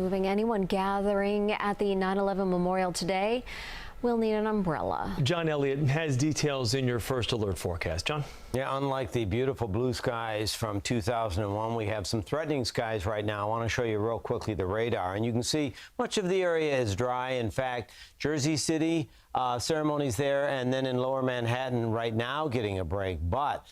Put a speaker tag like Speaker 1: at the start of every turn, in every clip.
Speaker 1: Moving anyone gathering at the 9/11 memorial today will need an umbrella.
Speaker 2: John Elliott has details in your first alert forecast. John?
Speaker 3: Yeah, unlike the beautiful blue skies from 2001, we have some threatening skies right now. I want to show you real quickly the radar, and you can see much of the area is dry. In fact, Jersey City, ceremonies there, and then in Lower Manhattan right now getting a break. But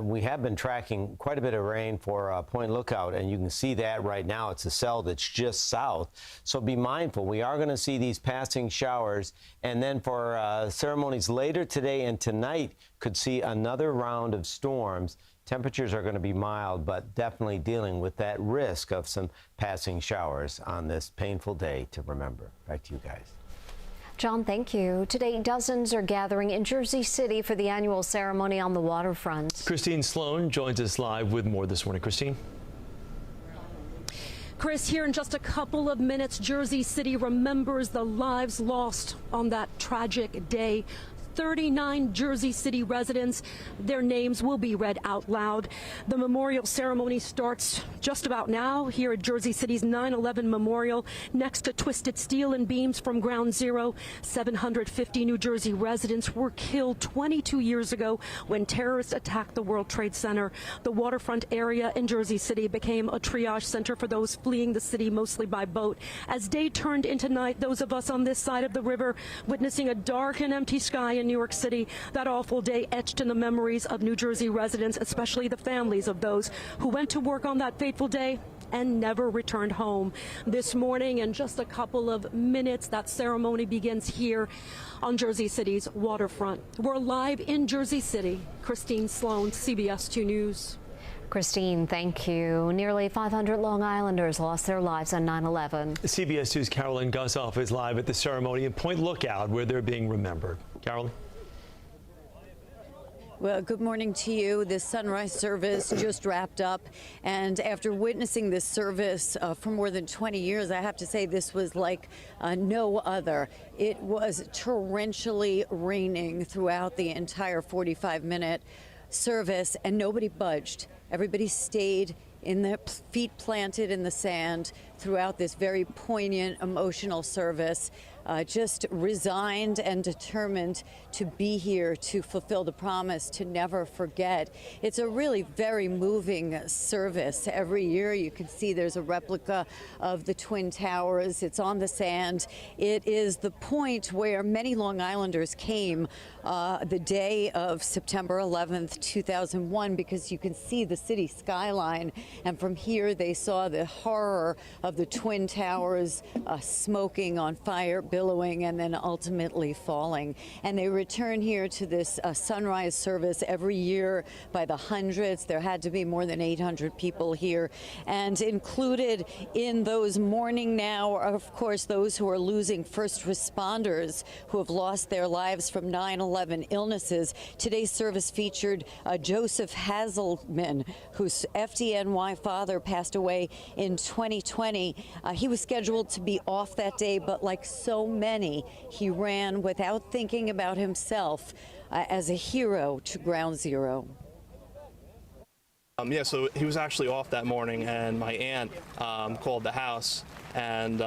Speaker 3: we have been tracking quite a bit of rain for Point Lookout, and you can see that right now. It's a cell that's just south. So be mindful. We are going to see these passing showers, and then for ceremonies later today and tonight, could see another round of storms. Temperatures are going to be mild, but definitely dealing with that risk of some passing showers on this painful day to remember. Back to you guys.
Speaker 1: John, thank you. Today, dozens are gathering in Jersey City for the annual ceremony on the waterfront.
Speaker 2: Christine Sloan joins us live with more this morning. Christine?
Speaker 4: Chris, here in just a couple of minutes, Jersey City remembers the lives lost on that tragic day. 39 Jersey City residents. Their names will be read out loud. The memorial ceremony starts just about now here at Jersey City's 9/11 Memorial next to Twisted Steel and Beams from Ground Zero. 750 New Jersey residents were killed 22 years ago when terrorists attacked the World Trade Center. The waterfront area in Jersey City became a triage center for those fleeing the city, mostly by boat. As day turned into night, those of us on this side of the river witnessing a dark and empty sky in New York City. That awful day etched in the memories of New Jersey residents, especially the families of those who went to work on that fateful day and never returned home. This morning, in just a couple of minutes, that ceremony begins here on Jersey City's waterfront. We're live in Jersey City. Christine Sloan, CBS 2 News.
Speaker 1: Christine, thank you. Nearly 500 Long Islanders lost their lives on 9/11.
Speaker 2: CBS 2's Carolyn Gussoff is live at the ceremony in Point Lookout, where they're being remembered. Carolyn?
Speaker 5: Well, good morning to you. This sunrise service just wrapped up, and after witnessing this service for more than 20 years, I have to say this was like no other. It was torrentially raining throughout the entire 45-minute service, and nobody budged. Everybody stayed in their feet planted in the sand throughout this very poignant, emotional service. Just resigned and determined to be here to fulfill the promise to never forget. It's a really very moving service. Every year you can see there's a replica of the Twin Towers. It's on the sand. It is the point where many Long Islanders came the day of September 11th, 2001, because you can see the city skyline. And from here they saw the horror of the Twin Towers smoking on fire, billowing, and then ultimately falling. And they return here to this sunrise service every year by the hundreds. There had to be more than 800 people here. And included in those mourning now are, of course, those who are losing first responders who have lost their lives from 9/11 illnesses. Today's service featured Joseph Hazelman, whose FDNY father passed away in 2020. He was scheduled to be off that day, but like so many, he ran without thinking about himself as a hero to Ground Zero.
Speaker 6: Yeah, so he was actually off that morning, and my aunt called the house, and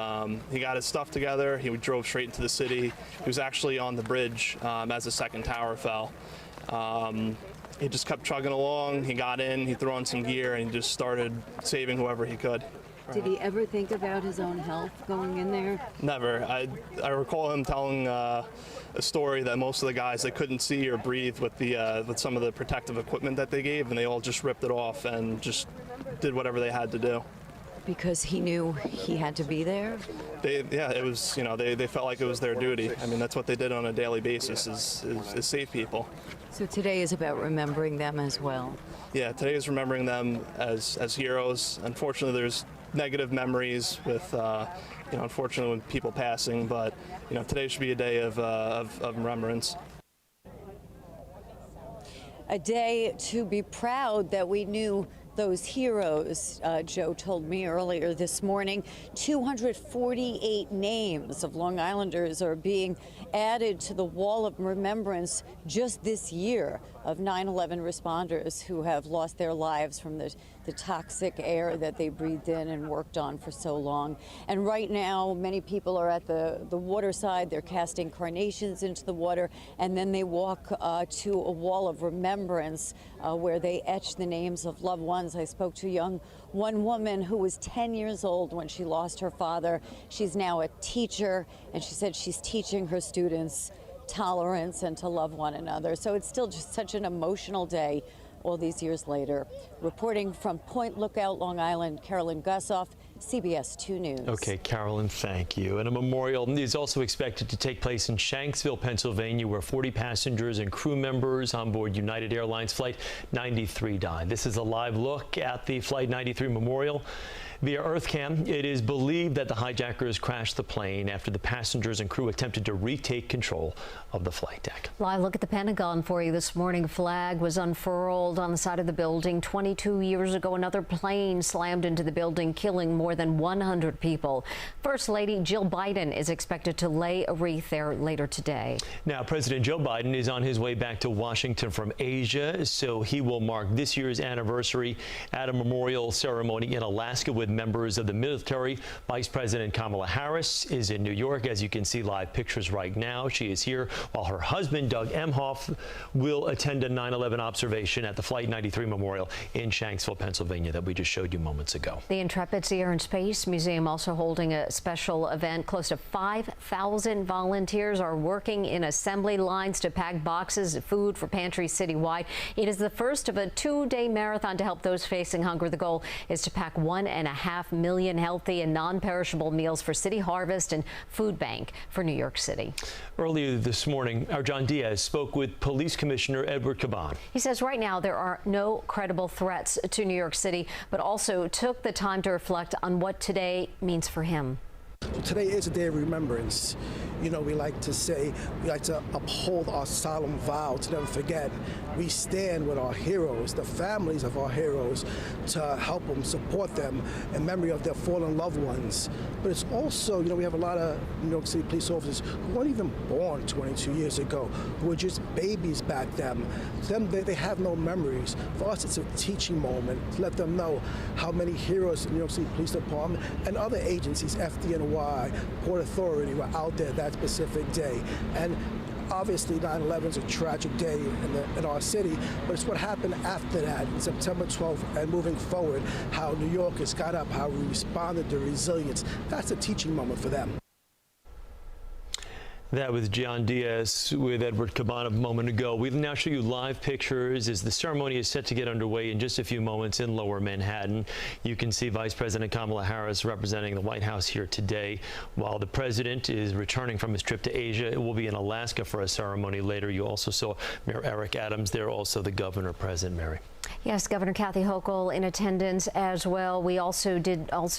Speaker 6: he got his stuff together. He drove straight into the city. He was actually on the bridge as the second tower fell. He just kept chugging along. He got in, he threw on some gear, and he just started saving whoever he could.
Speaker 5: Did he ever think about his own health going in there?
Speaker 6: Never. I recall him telling a story that most of the guys, they couldn't see or breathe with some of the protective equipment that they gave, and they all just ripped it off and just did whatever they had to do.
Speaker 5: Because he knew he had to be there?
Speaker 6: Yeah, it was, they felt like it was their duty. I mean, that's what they did on a daily basis, is save people.
Speaker 5: So today is about remembering them as well?
Speaker 6: Yeah, today is remembering them as heroes. Unfortunately, there's negative memories with, unfortunately, with people passing, but, today should be a day of remembrance. A day to be proud that we knew those heroes. Joe told me earlier this morning, 248 names of Long Islanders are being added to the wall of remembrance just this year.
Speaker 5: of 9/11 responders who have lost their lives from the toxic air that they breathed in and worked on for so long. And right now, many people are at the water side. They're casting carnations into the water, and then they walk to a wall of remembrance where they etch the names of loved ones. I spoke to one woman who was 10 years old when she lost her father. She's now a teacher, and she said she's teaching her students tolerance and to love one another. So it's still just such an emotional day all these years later. Reporting from Point Lookout, Long Island, Carolyn Gussoff, CBS 2 News.
Speaker 2: Okay, Carolyn, thank you. And a memorial is also expected to take place in Shanksville, Pennsylvania, where 40 passengers and crew members on board United Airlines Flight 93 died. This is a live look at the Flight 93 memorial via EarthCam. It is believed that the hijackers crashed the plane after the passengers and crew attempted to retake control of the flight deck.
Speaker 1: Live look at the Pentagon for you this morning. A flag was unfurled on the side of the building. 22 years ago, another plane slammed into the building, killing more than 100 people. First Lady Jill Biden is expected to lay a wreath there later today.
Speaker 2: Now, President Joe Biden is on his way back to Washington from Asia, so he will mark this year's anniversary at a memorial ceremony in Alaska with members of the military. Vice President Kamala Harris is in New York. As you can see live pictures right now, she is here, while her husband, Doug Emhoff, will attend a 9/11 observation at the Flight 93 Memorial in Shanksville, Pennsylvania, that we just showed you moments ago.
Speaker 1: The Intrepid Sea Air and Space Museum also holding a special event. Close to 5,000 volunteers are working in assembly lines to pack boxes of food for pantries citywide. It is the first of a 2-day marathon to help those facing hunger. The goal is to pack 1.5 million healthy and non-perishable meals for City Harvest and Food Bank for New York City.
Speaker 2: Earlier this morning, our John Diaz spoke with Police Commissioner Edward Caban.
Speaker 1: He says right now there are no credible threats to New York City, but also took the time to reflect on what today means for him.
Speaker 7: Today is a day of remembrance. You know, we like to uphold our solemn vow to never forget. We stand with our heroes, the families of our heroes, to help them, support them in memory of their fallen loved ones. But it's also, you know, we have a lot of New York City police officers who weren't even born 22 years ago, who were just babies back then. To them, they have no memories. For us, it's a teaching moment to let them know how many heroes in the New York City Police Department and other agencies, FDNY, Port Authority, were out there that specific day. And obviously 9/11 is a tragic day in our city, but it's what happened after that, September 12th and moving forward, how New Yorkers got up, how we responded to resilience. That's a teaching moment for them.
Speaker 2: That was John Diaz with Edward Caban a moment ago. We'll now show you live pictures as the ceremony is set to get underway in just a few moments in Lower Manhattan. You can see Vice President Kamala Harris representing the White House here today, while the president is returning from his trip to Asia. It will be in Alaska for a ceremony later. You also saw Mayor Eric Adams there, also the governor present. Mary.
Speaker 1: Yes, Governor Kathy Hochul in attendance as well. We also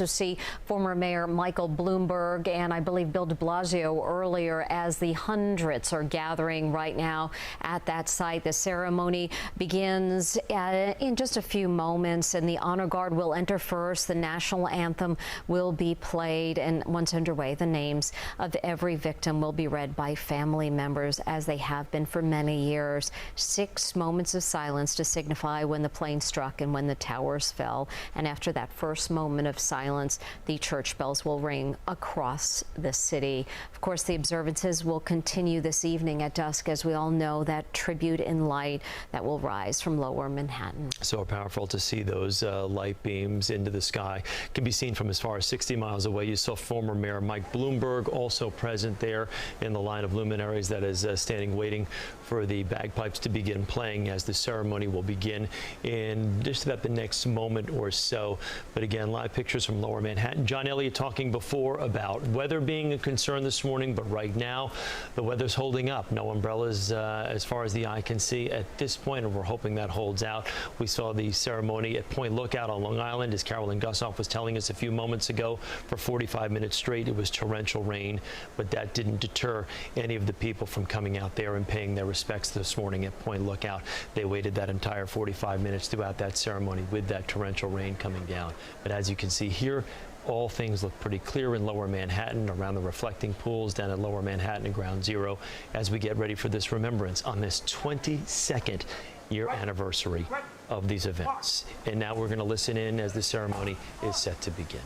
Speaker 1: see former Mayor Michael Bloomberg and I believe Bill de Blasio earlier, as the hundreds are gathering right now at that site. The ceremony begins in just a few moments, and the honor guard will enter first. The national anthem will be played, and once underway, the names of every victim will be read by family members, as they have been for many years. 6 moments of silence to signify when the plane struck and when the towers fell. And after that first moment of silence, the church bells will ring across the city. Of course, the observances will continue this evening at dusk, as we all know, that tribute in light that will rise from Lower Manhattan.
Speaker 2: So powerful to see those light beams into the sky. Can be seen from as far as 60 miles away. You saw former Mayor Mike Bloomberg also present there in the line of luminaries that is standing waiting for the bagpipes to begin playing, as the ceremony will begin in just about the next moment or so. But again, live pictures from Lower Manhattan. John Elliott talking before about weather being a concern this morning, but right now the weather's holding up. No umbrellas as far as the eye can see at this point, and we're hoping that holds out. We saw the ceremony at Point Lookout on Long Island, as Carolyn Gussoff was telling us a few moments ago. For 45 minutes straight, it was torrential rain, but that didn't deter any of the people from coming out there and paying their respects this morning at Point Lookout. They waited that entire 45 minutes throughout that ceremony with that torrential rain coming down. But as you can see here, all things look pretty clear in Lower Manhattan, around the reflecting pools down at Lower Manhattan and Ground Zero, as we get ready for this remembrance on this 22nd year anniversary of these events. And now we're going to listen in as the ceremony is set to begin.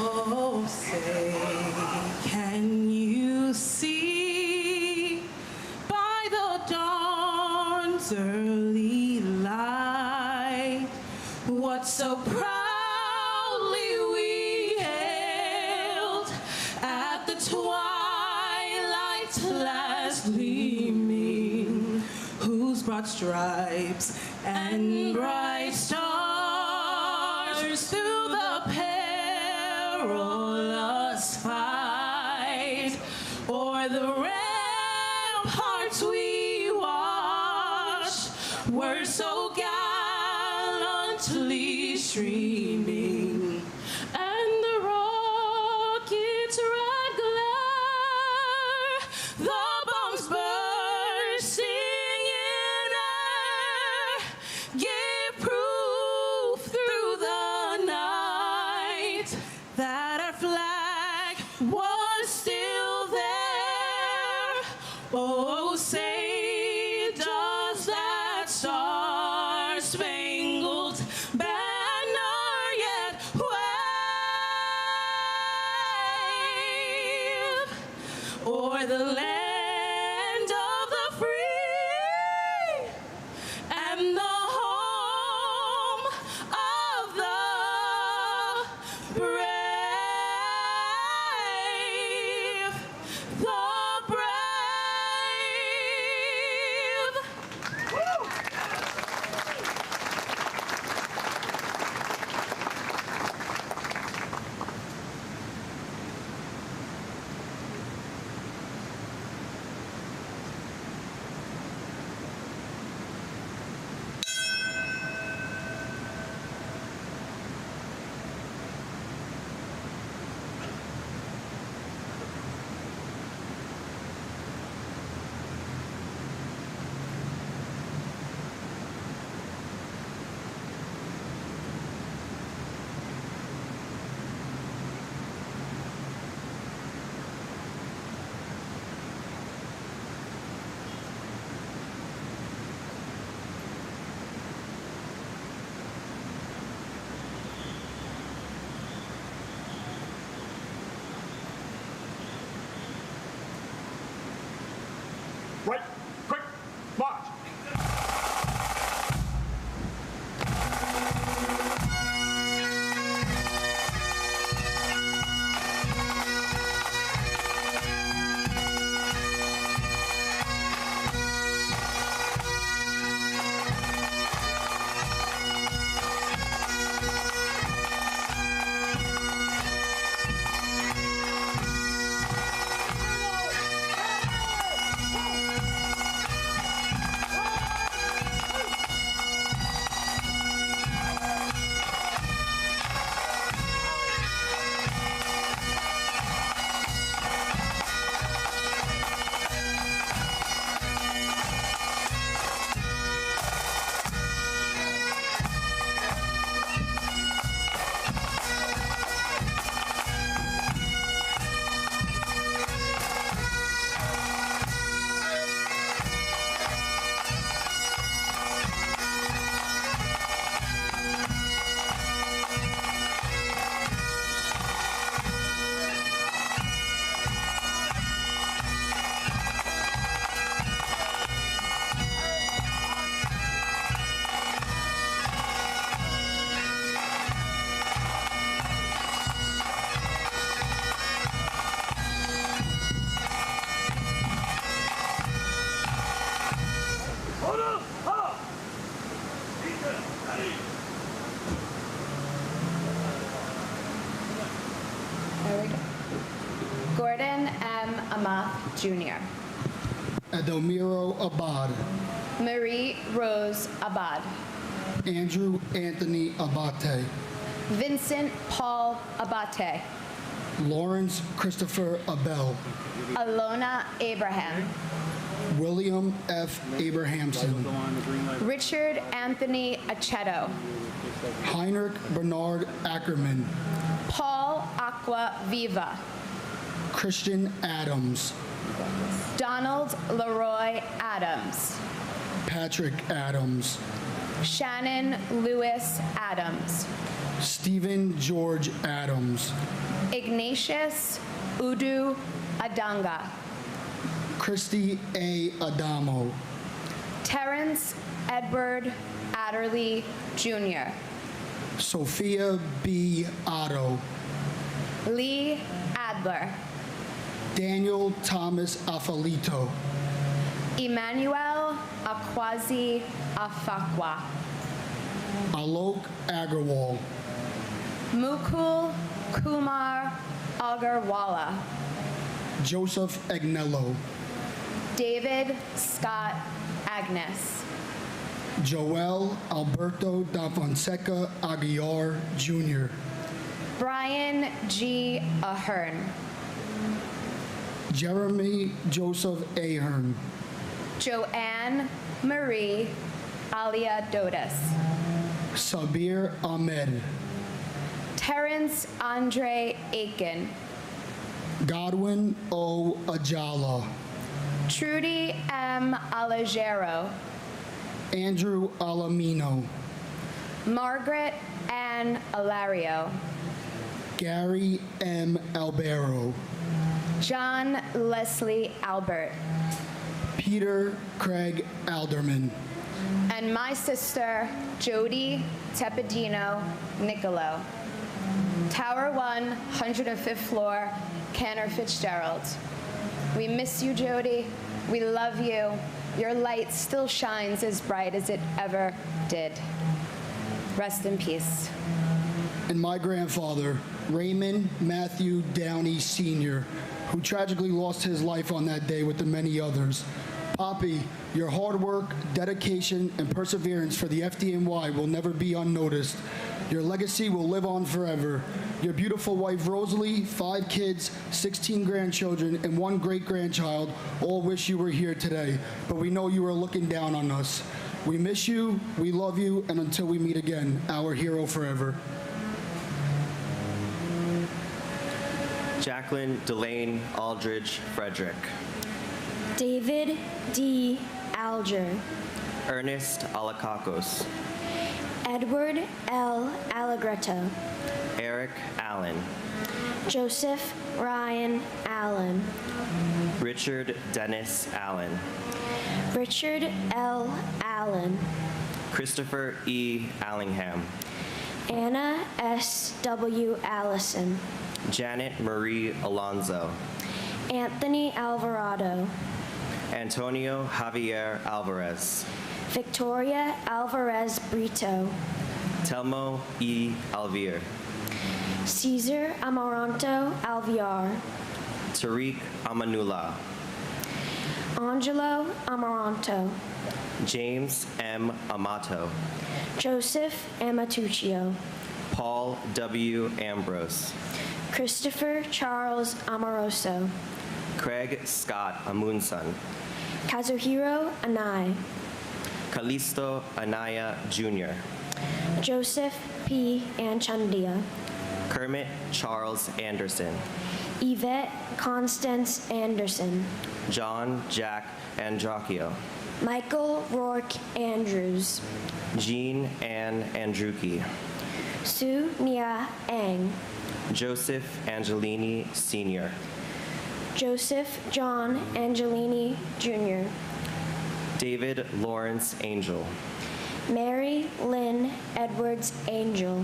Speaker 8: Oh, say, can you see by the dawn's early light what so proudly we hailed at the twilight's last gleaming, whose broad stripes and bright stars through the perilous fight o'er the ramparts we watched were so gallantly streaming, and the rocket's red glare, the bombs bursting in air, gave proof through the night that our flag was still there. Oh, say does that star-spangled banner yet wave o'er the land of the free and the home of the brave, the brave.
Speaker 9: Right, quick, march.
Speaker 10: Amath Jr.,
Speaker 11: Edelmiro Abad,
Speaker 10: Marie Rose Abad,
Speaker 11: Andrew Anthony Abate,
Speaker 10: Vincent Paul Abate,
Speaker 11: Lawrence Christopher Abel,
Speaker 10: Alona Abraham,
Speaker 11: William F. Abrahamson,
Speaker 10: Richard Anthony Aceto,
Speaker 11: Heinrich Bernard Ackerman,
Speaker 10: Paul Aqua Viva,
Speaker 11: Christian Adams,
Speaker 10: Donald Leroy Adams,
Speaker 11: Patrick Adams,
Speaker 10: Shannon Lewis Adams,
Speaker 11: Stephen George Adams,
Speaker 10: Ignatius Udu Adanga,
Speaker 11: Christy A. Adamo,
Speaker 10: Terrence Edward Adderley Jr.,
Speaker 11: Sophia B. Otto,
Speaker 10: Lee Adler,
Speaker 11: Daniel Thomas Afalito,
Speaker 10: Emmanuel Akwazi Afakwa,
Speaker 11: Alok Agrawal,
Speaker 10: Mukul Kumar Agarwala,
Speaker 11: Joseph Agnello,
Speaker 10: David Scott Agnes,
Speaker 11: Joel Alberto da Fonseca Aguiar Jr.,
Speaker 10: Brian G. Ahern,
Speaker 11: Jeremy Joseph Ahern,
Speaker 10: Joanne Marie Alia Dodas,
Speaker 11: Sabir Ahmed,
Speaker 10: Terrence Andre Aiken,
Speaker 11: Godwin O. Ajala,
Speaker 10: Trudy M. Alagero,
Speaker 11: Andrew Alamino,
Speaker 10: Margaret Ann Alario,
Speaker 11: Gary M. Albero,
Speaker 10: John Leslie Albert,
Speaker 11: Peter Craig Alderman,
Speaker 10: and my sister, Jody Tepedino Nicolo. Tower 1, 105th floor, Cantor Fitzgerald. We miss you, Jody. We love you. Your light still shines as bright as it ever did. Rest in peace.
Speaker 11: and my grandfather, Raymond Matthew Downey Sr., who tragically lost his life on that day with the many others. Poppy, your hard work, dedication, and perseverance for the FDNY will never be unnoticed. Your legacy will live on forever. Your beautiful wife, Rosalie, 5 kids, 16 grandchildren, and 1 great-grandchild all wish you were here today, but we know you are looking down on us. We miss you, we love you, and until we meet again, our hero forever.
Speaker 12: Jacqueline Delane Aldridge Frederick.
Speaker 13: David D. Alger.
Speaker 12: Ernest Alakakos.
Speaker 13: Edward L. Allegretto.
Speaker 12: Eric Allen.
Speaker 13: Joseph Ryan Allen.
Speaker 12: Richard Dennis Allen.
Speaker 13: Richard L. Allen.
Speaker 12: Christopher E. Allingham.
Speaker 13: Anna S. W. Allison.
Speaker 12: Janet Marie Alonzo.
Speaker 13: Anthony Alvarado.
Speaker 12: Antonio Javier Alvarez.
Speaker 13: Victoria Alvarez Brito.
Speaker 12: Telmo E. Alvier.
Speaker 13: Cesar Amaranto Alviar.
Speaker 12: Tariq Amanullah.
Speaker 13: Angelo Amaranto.
Speaker 12: James M. Amato.
Speaker 13: Joseph Amatuccio.
Speaker 12: Paul W. Ambrose.
Speaker 13: Christopher Charles Amoroso.
Speaker 12: Craig Scott Amunson.
Speaker 13: Kazuhiro Anai.
Speaker 12: Kalisto Anaya Jr.
Speaker 13: Joseph P. Anchandia.
Speaker 12: Kermit Charles Anderson.
Speaker 13: Yvette Constance Anderson.
Speaker 12: John Jack Andracchio.
Speaker 13: Michael Rourke Andrews.
Speaker 12: Jean Ann Andrucki.
Speaker 13: Su Nia Ang.
Speaker 12: Joseph Angelini Sr.
Speaker 13: Joseph John Angelini Jr.
Speaker 12: David Lawrence Angel.
Speaker 13: Mary Lynn Edwards Angel.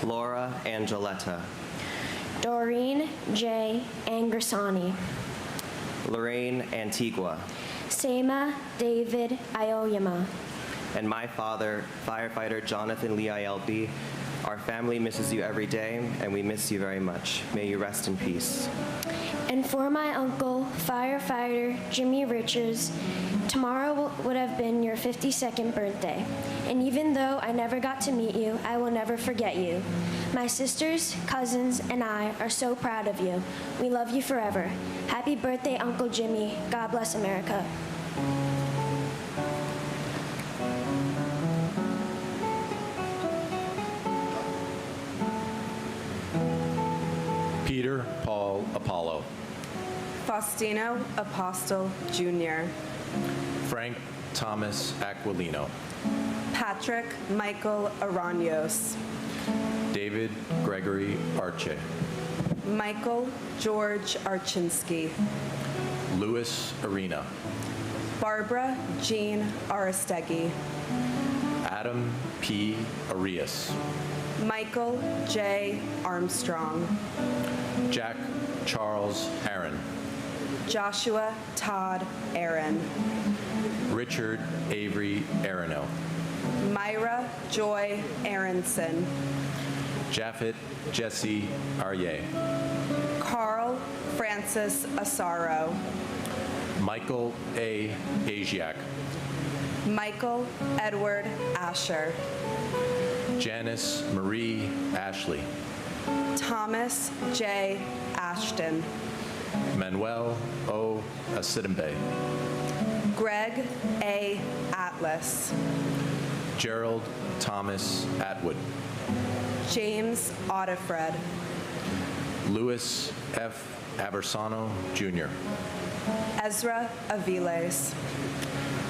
Speaker 12: Laura Angeletta.
Speaker 13: Doreen J. Angersani.
Speaker 12: Lorraine Antigua.
Speaker 13: Sema David Aoyama.
Speaker 12: And my father, firefighter Jonathan Lee Ielpi, Our family misses you every day, and we miss you very much. May you rest in peace.
Speaker 13: And for my uncle, firefighter Jimmy Richards, tomorrow would have been your 52nd birthday. And even though I never got to meet you, I will never forget you. My sisters, cousins, and I are so proud of you. We love you forever. Happy birthday, Uncle Jimmy. God bless America.
Speaker 14: Peter Paul Apollo.
Speaker 15: Faustino Apostle Jr.
Speaker 14: Frank Thomas Aquilino.
Speaker 15: Patrick Michael Araños.
Speaker 14: David Gregory Arce.
Speaker 15: Michael George Archinsky.
Speaker 14: Louis Arena.
Speaker 15: Barbara Jean Aristegui.
Speaker 14: Adam P. Arias.
Speaker 15: Michael J. Armstrong.
Speaker 14: Jack Charles Aaron.
Speaker 15: Joshua Todd Aaron.
Speaker 14: Richard Avery Arano.
Speaker 15: Myra Joy Aronson.
Speaker 14: Japhet Jesse Arye.
Speaker 15: Carl Francis Asaro.
Speaker 14: Michael A. Asiak.
Speaker 15: Michael Edward Asher.
Speaker 14: Janice Marie Ashley.
Speaker 15: Thomas J. Ashton.
Speaker 14: Manuel O. Asidembe.
Speaker 15: Greg A. Atlas.
Speaker 14: Gerald Thomas Atwood.
Speaker 15: James Audifred.
Speaker 14: Louis F. Aversano, Jr.
Speaker 15: Ezra Aviles.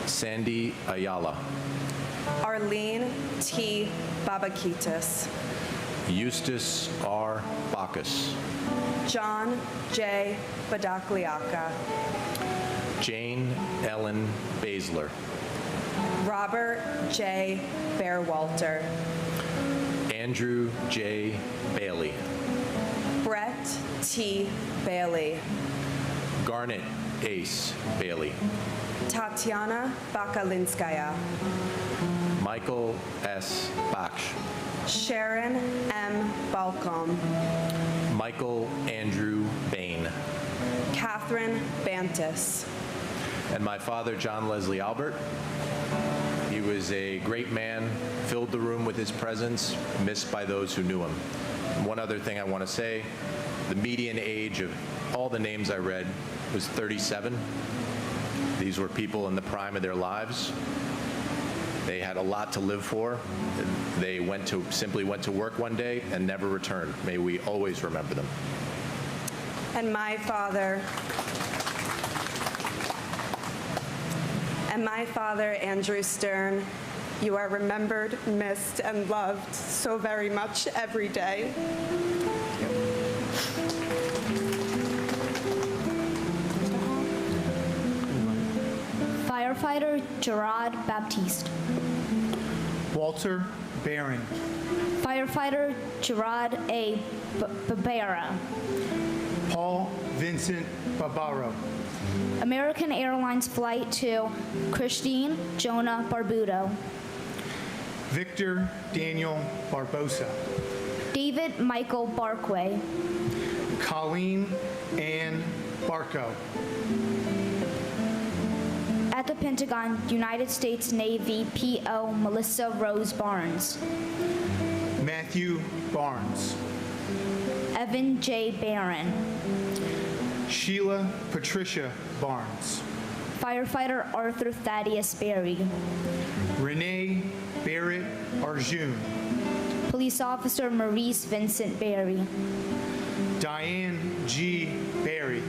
Speaker 14: Sandy Ayala.
Speaker 15: Arlene T. Babakitis.
Speaker 14: Eustace R. Bacchus.
Speaker 15: John J. Badakliaka.
Speaker 14: Jane Ellen Basler.
Speaker 15: Robert J. Bearwalter.
Speaker 14: Andrew J. Bailey.
Speaker 15: Brett T. Bailey.
Speaker 14: Garnet Ace Bailey.
Speaker 15: Tatiana Bakalinskaya.
Speaker 14: Michael S. Baksh.
Speaker 15: Sharon M. Balcom.
Speaker 14: Michael Andrew Bain.
Speaker 15: Catherine Bantis.
Speaker 14: And my father, John Leslie Albert. He was a great man, filled the room with his presence, missed by those who knew him. One other thing I want to say, the median age of all the names I read was 37. These were people in the prime of their lives. They had a lot to live for. They simply went to work one day and never returned. May we always remember them.
Speaker 15: And my father, Andrew Stern, you are remembered, missed, and loved so very much every day.
Speaker 16: Firefighter Gerard Baptiste.
Speaker 9: Walter Barron.
Speaker 16: Firefighter Gerard A. Barbera.
Speaker 9: Paul Vincent Barbaro.
Speaker 16: American Airlines Flight to Christine Jonah Barbudo.
Speaker 9: Victor Daniel Barbosa.
Speaker 16: David Michael Barkway.
Speaker 9: Colleen Ann Barco.
Speaker 16: At the Pentagon, United States Navy P.O. Melissa Rose Barnes.
Speaker 9: Matthew Barnes.
Speaker 16: Evan J. Barron.
Speaker 9: Sheila Patricia Barnes.
Speaker 16: Firefighter Arthur Thaddeus Berry.
Speaker 9: Renee Barrett Arjun.
Speaker 16: Police Officer Maurice Vincent Berry.
Speaker 9: Diane G. Berry.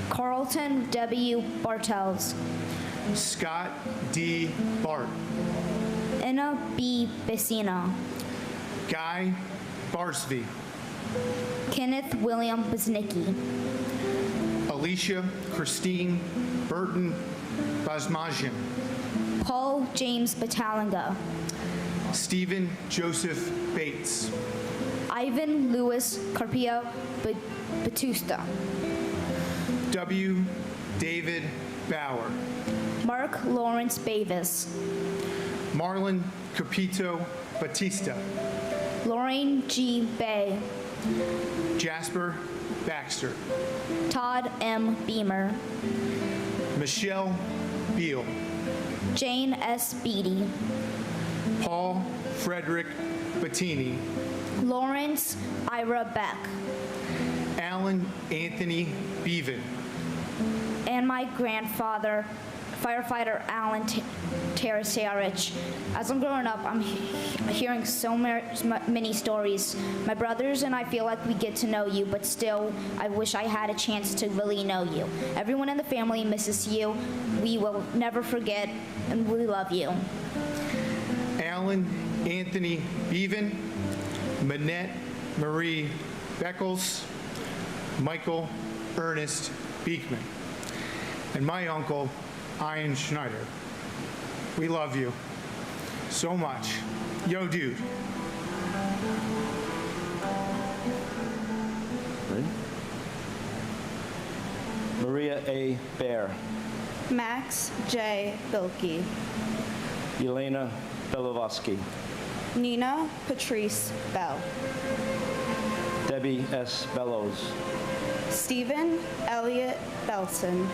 Speaker 16: Carlton W. Bartels.
Speaker 9: Scott D. Bart.
Speaker 16: Anna B. Bissina.
Speaker 9: Guy Barsby.
Speaker 16: Kenneth William Busnicki.
Speaker 9: Alicia Christine Burton Basmajian.
Speaker 16: Paul James Batalanga.
Speaker 9: Stephen Joseph Bates.
Speaker 16: Ivan Louis Carpio Batusta.
Speaker 9: W. David Bauer.
Speaker 16: Mark Lawrence Bavis.
Speaker 9: Marlon Capito Batista,
Speaker 16: Lorraine G. Bay,
Speaker 9: Jasper Baxter,
Speaker 16: Todd M. Beamer,
Speaker 9: Michelle Beal,
Speaker 16: Jane S. Beatty,
Speaker 9: Paul Frederick Bettini,
Speaker 16: Lawrence Ira Beck,
Speaker 9: Alan Anthony Beaven,
Speaker 16: and my grandfather, firefighter Alan Teresiarich. As I'm growing up, I'm hearing so many stories. My brothers and I feel like we get to know you, but still, I wish I had a chance to really know you. Everyone in the family misses you. We will never forget, and we love you.
Speaker 9: Alan Anthony Beaven, Manette Marie Beckles, Michael Ernest Beekman, and my uncle, Ian Schneider. We love you so much. Yo, dude.
Speaker 17: Ready? Maria A. Bear,
Speaker 15: Max J. Bilkey,
Speaker 17: Elena Belovsky,
Speaker 15: Nina Patrice Bell,
Speaker 17: Debbie S. Bellows,
Speaker 15: Stephen Elliott Belson,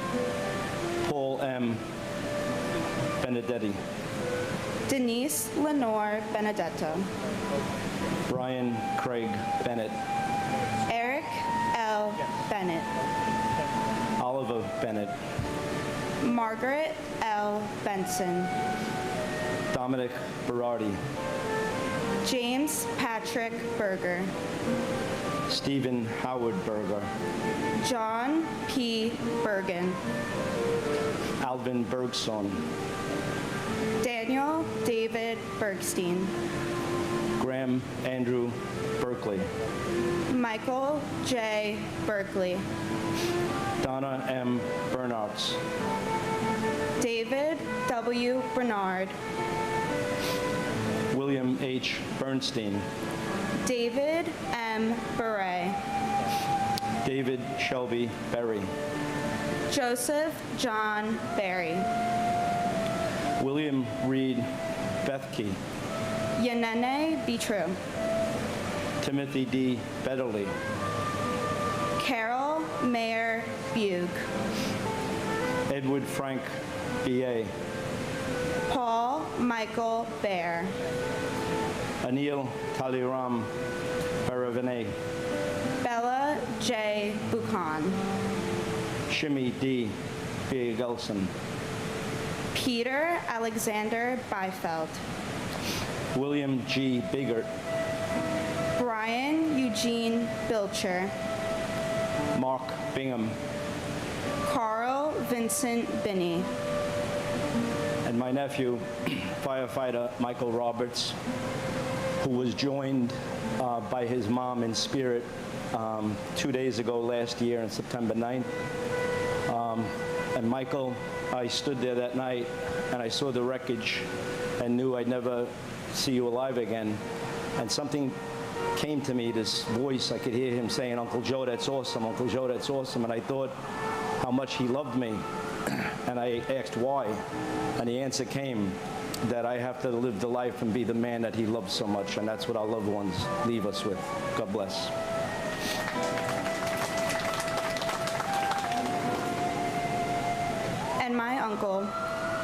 Speaker 17: Paul M. Benedetti,
Speaker 15: Denise Lenore Benedetto,
Speaker 17: Brian Craig Bennett,
Speaker 15: Eric L. Bennett,
Speaker 17: Oliver Bennett,
Speaker 15: Margaret L. Benson,
Speaker 17: Dominic Berardi,
Speaker 15: James Patrick Berger,
Speaker 17: Stephen Howard Berger,
Speaker 15: John P. Bergen,
Speaker 17: Alvin Bergson,
Speaker 15: Daniel David Bergstein,
Speaker 17: Graham Andrew Berkeley,
Speaker 15: Michael J. Berkeley,
Speaker 17: Donna M. Bernards,
Speaker 15: David W. Bernard,
Speaker 17: William H. Bernstein,
Speaker 15: David M. Beret,
Speaker 17: David Shelby Berry,
Speaker 15: Joseph John Berry,
Speaker 17: William Reed Bethke,
Speaker 15: Yanene Bitru,
Speaker 17: Timothy D. Betterly,
Speaker 15: Carol Mayer Bug,
Speaker 17: Edward Frank B.A.,
Speaker 15: Paul Michael Bear,
Speaker 17: Anil Taliram Paravane,
Speaker 15: Bella J. Buchan,
Speaker 17: Shimmy D. Gelson,
Speaker 15: Peter Alexander Beifeld,
Speaker 17: William G. Biggert,
Speaker 15: Brian Eugene Bilcher,
Speaker 17: Mark Bingham,
Speaker 15: Carl Vincent Binney,
Speaker 17: and my nephew, firefighter Michael Roberts, who was joined by his mom in spirit 2 days ago last year on September 9th. And Michael, I stood there that night and I saw the wreckage and knew I'd never see you alive again. And something came to me, this voice, I could hear him saying, "Uncle Joe, that's awesome, Uncle Joe, that's awesome." And I thought how much he loved me. And I asked why. And the answer came that I have to live the life and be the man that he loves so much. And that's what our loved ones leave us with. God bless.
Speaker 15: and my uncle,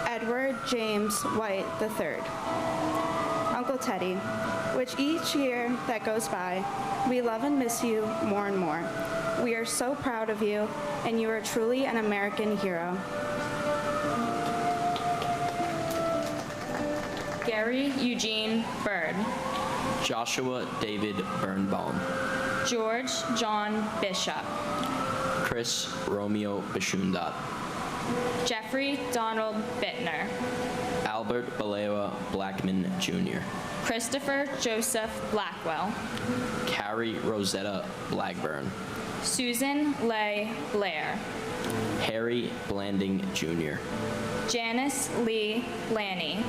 Speaker 15: Edward James White III. Uncle Teddy, which each year that goes by, we love and miss you more and more. We are so proud of you, and you are truly an American hero.
Speaker 18: Gary Eugene Bird,
Speaker 19: Joshua David Birnbaum,
Speaker 18: George John Bishop,
Speaker 19: Chris Romeo Bishundat,
Speaker 18: Jeffrey Donald Bittner,
Speaker 19: Albert Balewa Blackman Jr.,
Speaker 18: Christopher Joseph Blackwell,
Speaker 19: Carrie Rosetta Blackburn,
Speaker 18: Susan Leigh Blair,
Speaker 19: Harry Blanding Jr.,
Speaker 18: Janice Lee Lanny,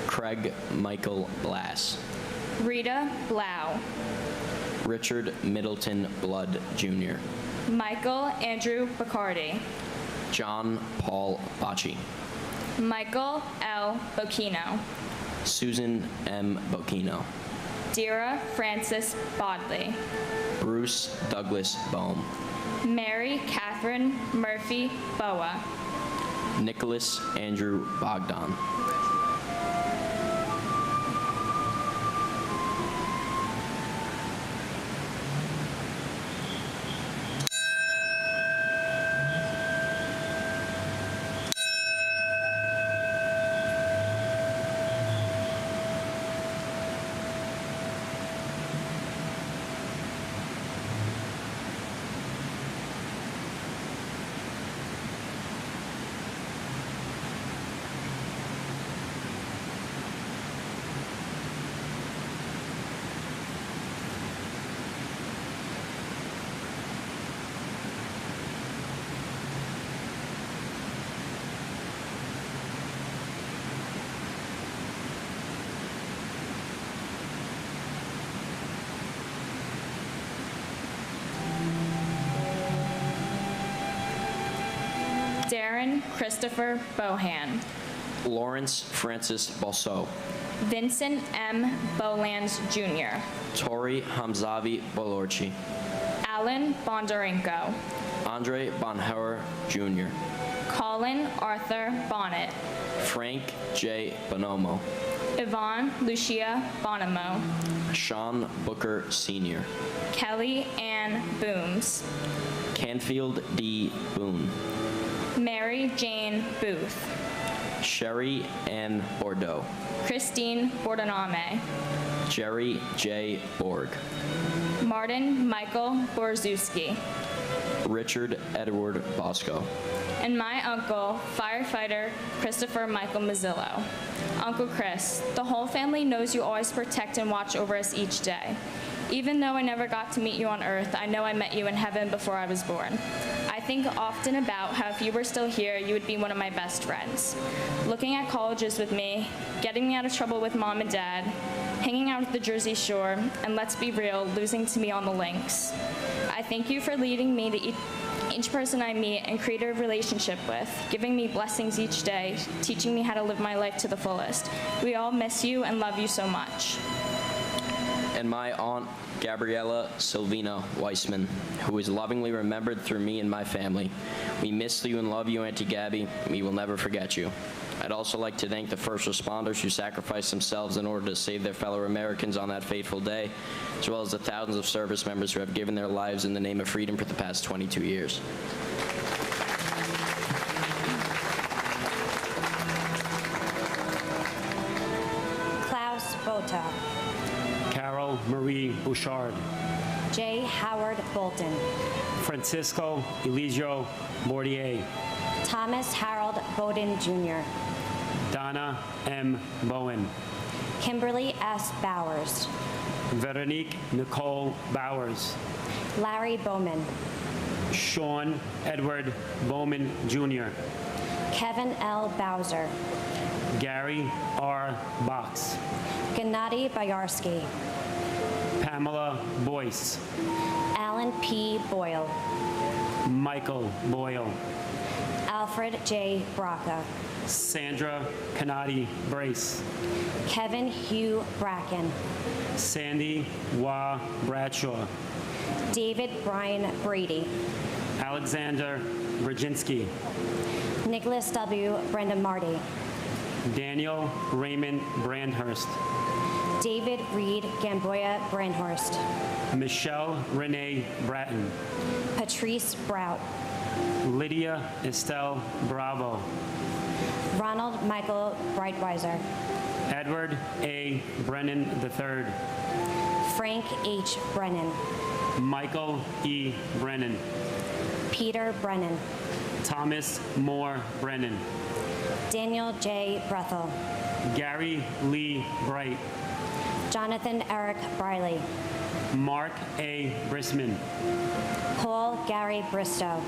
Speaker 19: Craig Michael Blass,
Speaker 18: Rita Blau,
Speaker 19: Richard Middleton Blood Jr.,
Speaker 18: Michael Andrew Bacardi,
Speaker 19: John Paul Bocci,
Speaker 18: Michael L. Bocchino,
Speaker 19: Susan M. Bocchino.
Speaker 18: Dira Francis Bodley.
Speaker 19: Bruce Douglas Bohm.
Speaker 18: Mary Catherine Murphy Boa.
Speaker 19: Nicholas Andrew Bogdan.
Speaker 18: Darren Christopher Bohan.
Speaker 19: Lawrence Francis Balso.
Speaker 18: Vincent M. Bolands Jr.
Speaker 19: Tori Hamzavi Bolorchi.
Speaker 18: Alan Bondarenko.
Speaker 19: Andre Bonhauer Jr.
Speaker 18: Colin Arthur Bonnet.
Speaker 19: Frank J. Bonomo.
Speaker 18: Yvonne Lucia Bonomo.
Speaker 19: Sean Booker Sr.
Speaker 18: Kelly Ann Booms.
Speaker 19: Canfield D. Boone.
Speaker 18: Mary Jane Booth.
Speaker 19: Sherry N. Bordeaux.
Speaker 18: Christine Bordename.
Speaker 19: Jerry J. Borg.
Speaker 18: Martin Michael Borzewski.
Speaker 19: Richard Edward Bosco.
Speaker 18: And my uncle, firefighter Christopher Michael Mazzillo. Uncle Chris, the whole family knows you always protect and watch over us each day. Even though I never got to meet you on earth, I know I met you in heaven before I was born. I think often about how if you were still here, you would be one of my best friends. Looking at colleges with me, getting me out of trouble with mom and dad, hanging out at the Jersey Shore, and let's be real, losing to me on the links. I thank you for leading me to each person I meet and create a relationship with, giving me blessings each day, teaching me how to live my life to the fullest. We all miss you and love you so much.
Speaker 19: And my aunt, Gabriella Silvina Weissman, who is lovingly remembered through me and my family. We miss you and love you, Auntie Gabby. We will never forget you. I'd also like to thank the first responders who sacrificed themselves in order to save their fellow Americans on that fateful day, as well as the thousands of service members who have given their lives in the name of freedom for the past 22 years.
Speaker 20: Klaus Bota.
Speaker 21: Carol Marie Bouchard.
Speaker 20: J. Howard Bolton.
Speaker 21: Francisco Eligio Bordier.
Speaker 20: Thomas Harold Bowden Jr.
Speaker 21: Donna M. Bowen.
Speaker 20: Kimberly S. Bowers.
Speaker 21: Veronique Nicole Bowers.
Speaker 20: Larry Bowman.
Speaker 21: Sean Edward Bowman Jr.
Speaker 20: Kevin L. Bowser.
Speaker 21: Gary R. Box.
Speaker 20: Gennady Boyarsky.
Speaker 21: Pamela Boyce.
Speaker 20: Alan P. Boyle.
Speaker 21: Michael Boyle.
Speaker 20: Alfred J. Braca.
Speaker 21: Sandra Canati Brace.
Speaker 20: Kevin Hugh Bracken.
Speaker 21: Sandy Wa Bradshaw.
Speaker 20: David Brian Brady.
Speaker 21: Alexander Brzezinski.
Speaker 20: Nicholas W. Brenda Marty.
Speaker 21: Daniel Raymond Brandhurst.
Speaker 20: David Reed Gamboya Brandhurst.
Speaker 21: Michelle Renee Bratton.
Speaker 20: Patrice Brout.
Speaker 21: Lydia Estelle Bravo.
Speaker 20: Ronald Michael Breitweiser.
Speaker 21: Edward A. Brennan III.
Speaker 20: Frank H. Brennan.
Speaker 21: Michael E. Brennan.
Speaker 20: Peter Brennan.
Speaker 21: Thomas Moore Brennan.
Speaker 20: Daniel J. Brethel.
Speaker 21: Gary Lee Bright.
Speaker 20: Jonathan Eric Briley.
Speaker 21: Mark A. Brisman.
Speaker 20: Paul Gary Bristow.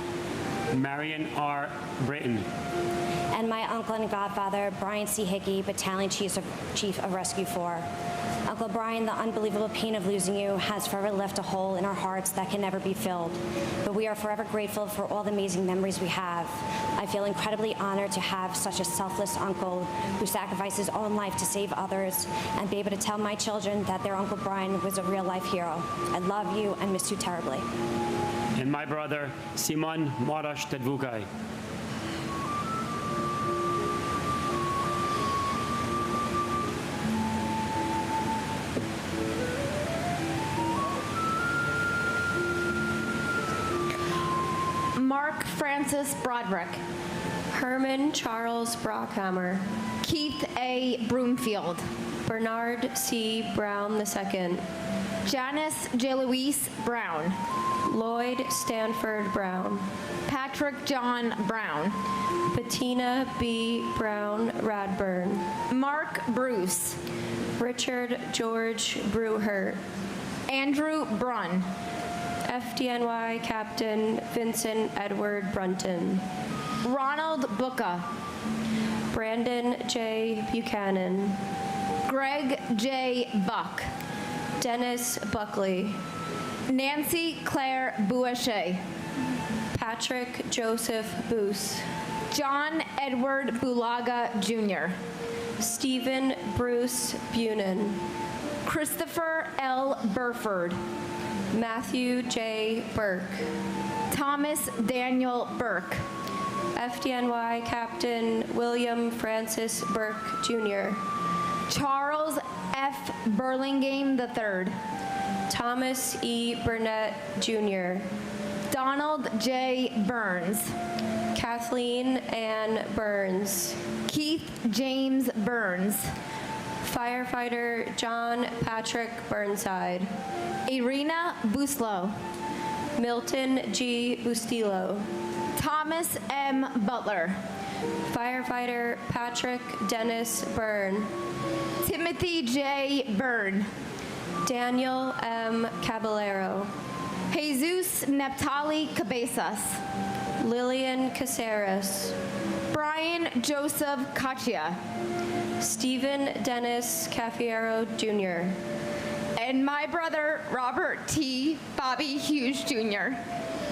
Speaker 21: Marion R. Britton.
Speaker 20: And my uncle and godfather, Brian C. Hickey, Battalion Chief of Rescue 4. Uncle Brian, the unbelievable pain of losing you has forever left a hole in our hearts that can never be filled. But we are forever grateful for all the amazing memories we have. I feel incredibly honored to have such a selfless uncle who sacrificed his own life to save others and be able to tell my children that their Uncle Brian was a real-life hero. I love you and miss you terribly.
Speaker 21: And my brother, Simon Marash Tedvukai.
Speaker 3: Mark Francis Broderick.
Speaker 22: Herman Charles Brockhammer.
Speaker 3: Keith A. Broomfield.
Speaker 22: Bernard C. Brown II.
Speaker 3: Janice J. Louise Brown.
Speaker 22: Lloyd Stanford Brown.
Speaker 3: Patrick John Brown.
Speaker 22: Bettina B. Brown Radburn.
Speaker 3: Mark Bruce.
Speaker 22: Richard George Brewhert.
Speaker 3: Andrew Brunn.
Speaker 22: FDNY Captain Vincent Edward Brunton.
Speaker 3: Ronald Booka.
Speaker 22: Brandon J. Buchanan.
Speaker 3: Greg J. Buck.
Speaker 22: Dennis Buckley.
Speaker 3: Nancy Claire Boucher.
Speaker 22: Patrick Joseph Boos.
Speaker 3: John Edward Bulaga Jr.
Speaker 22: Stephen Bruce Bunin.
Speaker 3: Christopher L. Burford.
Speaker 22: Matthew J. Burke.
Speaker 3: Thomas Daniel Burke.
Speaker 22: FDNY Captain William Francis Burke, Jr.
Speaker 3: Charles F. Burlingame III.
Speaker 22: Thomas E. Burnett, Jr.
Speaker 3: Donald J. Burns.
Speaker 22: Kathleen Ann Burns.
Speaker 3: Keith James Burns.
Speaker 22: Firefighter John Patrick Burnside.
Speaker 3: Irina Buslow.
Speaker 22: Milton G. Bustillo.
Speaker 3: Thomas M. Butler.
Speaker 22: Firefighter Patrick Dennis Byrne.
Speaker 3: Timothy J. Byrne.
Speaker 22: Daniel M. Caballero.
Speaker 3: Jesus Neptali Cabezas.
Speaker 22: Lillian Caceres.
Speaker 3: Brian Joseph Caccia.
Speaker 22: Stephen Dennis Cafiero, Jr.
Speaker 3: And my brother, Robert T. Bobby Hughes, Jr.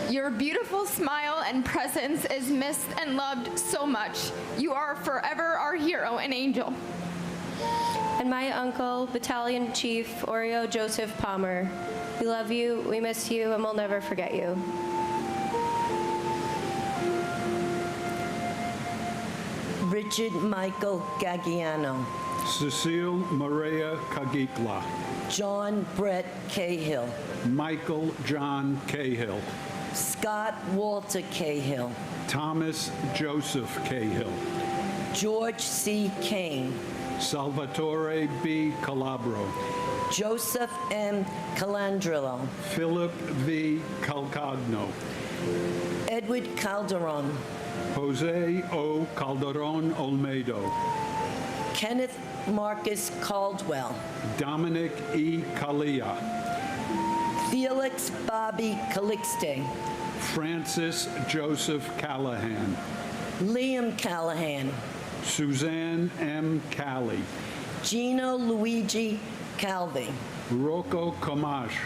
Speaker 3: Your beautiful smile and presence is missed and loved so much. You are forever our hero and angel.
Speaker 22: And my uncle, Battalion Chief Oreo Joseph Palmer. We love you, we miss you, and we'll never forget you.
Speaker 23: Richard Michael Gagliano.
Speaker 24: Cecile Maria Cagigla.
Speaker 23: John Brett Cahill.
Speaker 24: Michael John Cahill.
Speaker 23: Scott Walter Cahill.
Speaker 24: Thomas Joseph Cahill.
Speaker 23: George C. Kane.
Speaker 24: Salvatore B. Calabro.
Speaker 23: Joseph M. Calandrillo.
Speaker 24: Philip V. Calcagno.
Speaker 23: Edward Calderon.
Speaker 24: Jose O. Calderon Olmedo.
Speaker 23: Kenneth Marcus Caldwell.
Speaker 24: Dominic E. Calia.
Speaker 23: Felix Bobby Calixte.
Speaker 24: Francis Joseph Callahan.
Speaker 23: Liam Callahan.
Speaker 24: Suzanne M. Cali.
Speaker 23: Gino Luigi Calvi.
Speaker 24: Rocco Camash.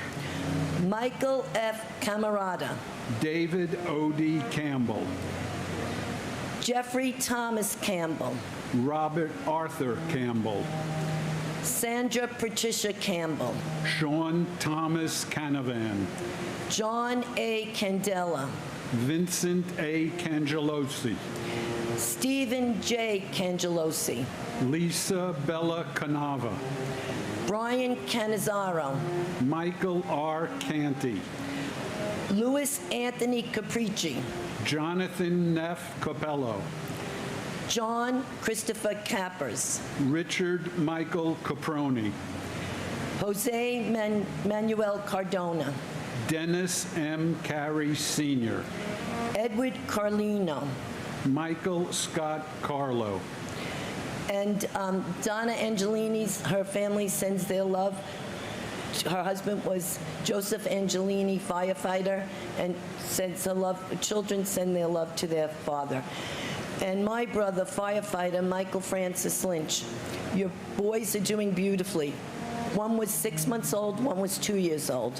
Speaker 23: Michael F. Camarada.
Speaker 24: David O.D. Campbell.
Speaker 23: Jeffrey Thomas Campbell.
Speaker 24: Robert Arthur Campbell.
Speaker 23: Sandra Patricia Campbell.
Speaker 24: Sean Thomas Canavan.
Speaker 23: John A. Candela.
Speaker 24: Vincent A. Cangelosi.
Speaker 23: Stephen J. Cangelosi.
Speaker 24: Lisa Bella Canava.
Speaker 23: Brian Canizaro.
Speaker 24: Michael R. Canty.
Speaker 23: Louis Anthony Capricci.
Speaker 24: Jonathan Neff Capello.
Speaker 23: John Christopher Cappers.
Speaker 24: Richard Michael Caproni.
Speaker 23: Jose Manuel Cardona.
Speaker 24: Dennis M. Carey Sr.
Speaker 23: Edward Carlino.
Speaker 24: Michael Scott Carlo.
Speaker 23: And Donna Angelini's, her family sends their love. Her husband was Joseph Angelini, firefighter, and sends her love. Children send their love to their father. And my brother, firefighter Michael Francis Lynch. Your boys are doing beautifully. One was 6 months old, one was 2 years old.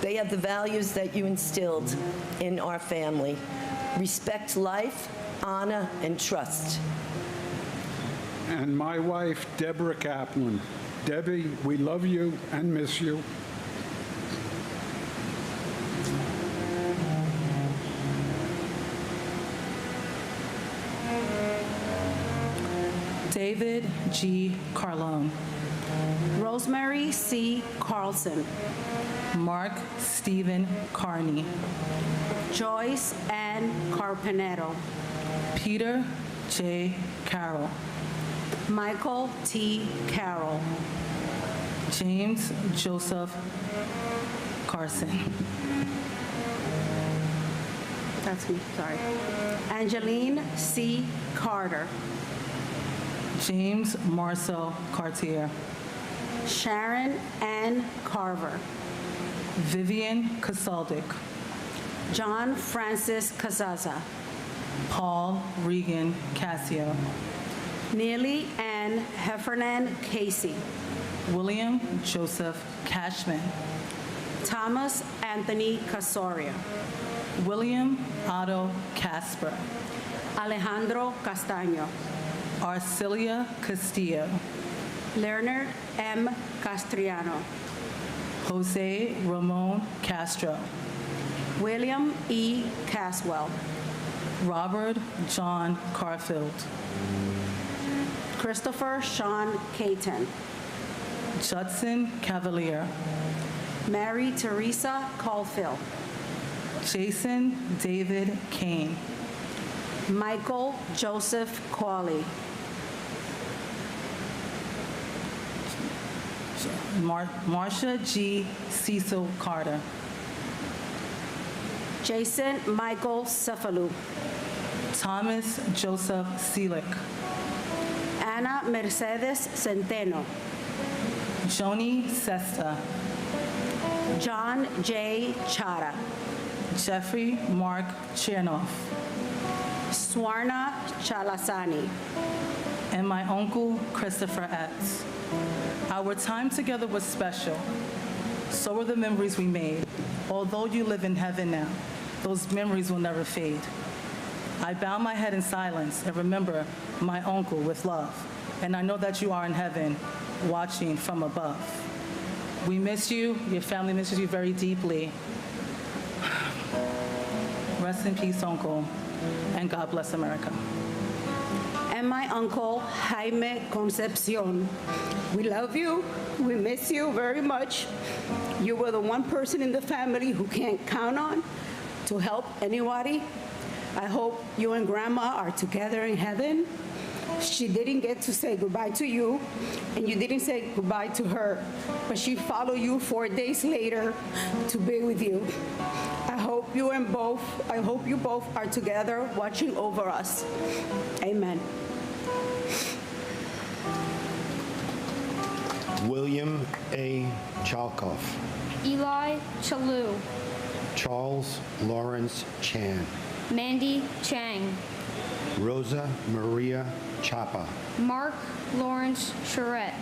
Speaker 23: They have the values that you instilled in our family. Respect life, honor, and trust.
Speaker 24: And my wife, Deborah Kaplan. Debbie, we love you and miss you.
Speaker 4: David G. Carlone. Rosemary C. Carlson. Mark Stephen Carney. Joyce Ann Carpenero. Peter J. Carroll. Michael T. Carroll. James Joseph Carson. That's me, sorry. Angeline C. Carter. James Marcel Cartier. Sharon Ann Carver. Vivian Casaldic. John Francis Cazaza. Paul Regan Cassio. Neely Ann Heffernan Casey. William Joseph Cashman. Thomas Anthony Casoria. William Otto Casper. Alejandro Castaño. Arcelia Castillo. Leonard M. Castriano. Jose Ramon Castro. William E. Caswell. Robert John Carfield. Christopher Sean Caton. Judson Cavalier. Mary Teresa Caulfield. Jason David Kane. Michael Joseph Qualley. Marcia G. Cecil Carter. Jason Michael Cefalu. Thomas Joseph Seelick. Ana Mercedes Centeno. Joni Sesta. John J. Chara. Jeffrey Mark Chernoff. Swarna Chalasani. And my uncle, Christopher Etz. Our time together was special. So were the memories we made. Although you live in heaven now, those memories will never fade. I bow my head in silence and remember my uncle with love. And I know that you are in heaven, watching from above. We miss you. Your family misses you very deeply. Rest in peace, Uncle, and God bless America. And my uncle, Jaime Concepcion. We love you. We miss you very much. You were the one person in the family who can't count on to help anybody. I hope you and Grandma are together in heaven. She didn't get to say goodbye to you, and you didn't say goodbye to her, but she followed you 4 days later to be with you. I hope you both are together watching over us. Amen.
Speaker 5: William A. Chalkoff.
Speaker 6: Eli Chalou.
Speaker 5: Charles Lawrence Chan.
Speaker 6: Mandy Chang.
Speaker 5: Rosa Maria Chapa.
Speaker 6: Mark Lawrence Charette.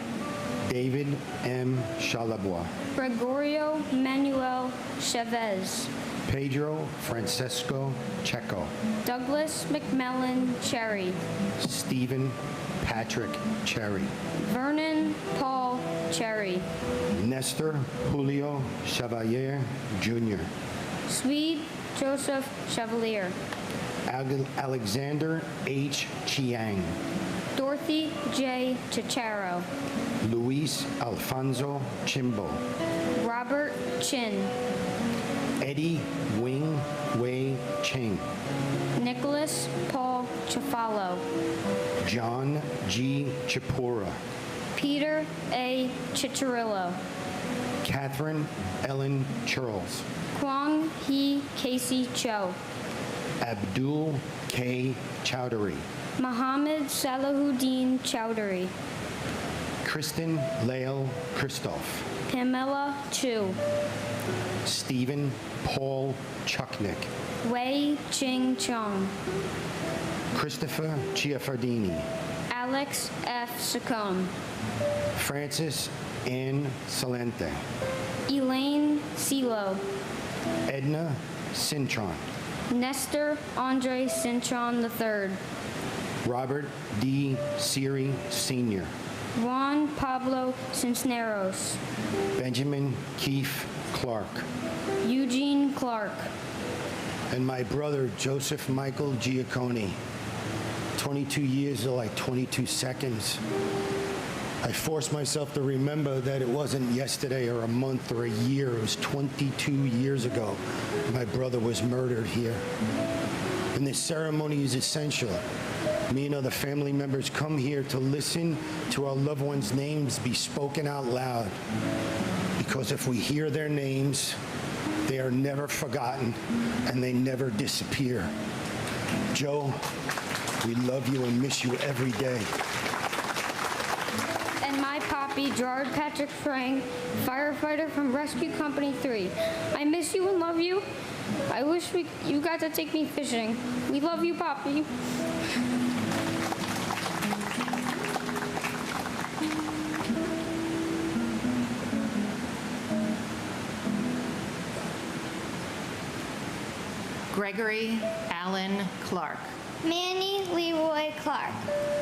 Speaker 5: David M. Chalabois.
Speaker 6: Gregorio Manuel Chavez.
Speaker 5: Pedro Francesco Checo.
Speaker 6: Douglas McMillan Cherry.
Speaker 5: Stephen Patrick Cherry.
Speaker 6: Vernon Paul Cherry.
Speaker 5: Nestor Julio Chevalier Jr.
Speaker 6: Swede Joseph Chevalier.
Speaker 5: Alexander H. Chiang.
Speaker 6: Dorothy J. Chicharo.
Speaker 5: Luis Alfonso Chimbo.
Speaker 6: Robert Chin.
Speaker 5: Eddie Wing Wei Ching.
Speaker 6: Nicholas Paul Chafalo.
Speaker 5: John G. Chipura.
Speaker 6: Peter A. Chicharillo.
Speaker 5: Catherine Ellen Charles.
Speaker 6: Kwang Hee Casey Cho.
Speaker 5: Abdul K. Chowdhury.
Speaker 6: Mohammed Salahuddin Chowdhury.
Speaker 5: Kristen Lael Christoph.
Speaker 6: Pamela Chu.
Speaker 5: Stephen Paul Chuknik.
Speaker 6: Wei Ching Chong.
Speaker 5: Christopher Chiafardini.
Speaker 6: Alex F. Saccone.
Speaker 5: Francis Ann Salente,
Speaker 6: Elaine Silo,
Speaker 5: Edna Cintron,
Speaker 6: Nestor Andre Cintron III,
Speaker 5: Robert D. Siri Sr.,
Speaker 6: Juan Pablo Cisneros,
Speaker 5: Benjamin Keith Clark,
Speaker 6: Eugene Clark,
Speaker 5: and my brother Joseph Michael Giacconi. 22 years are like 22 seconds. I forced myself to remember that it wasn't yesterday or a month or a year. It was 22 years ago. My brother was murdered here. And this ceremony is essential. Me and other family members come here to listen to our loved ones' names be spoken out loud. Because if we hear their names, they are never forgotten and they never disappear. Joe, we love you and miss you every day.
Speaker 6: and my poppy, Gerard Patrick Frank, firefighter from Rescue Company 3. I miss you and love you. I wish you got to take me fishing. We love you, Poppy.
Speaker 1: Gregory Allen Clark.
Speaker 2: Manny Leroy Clark.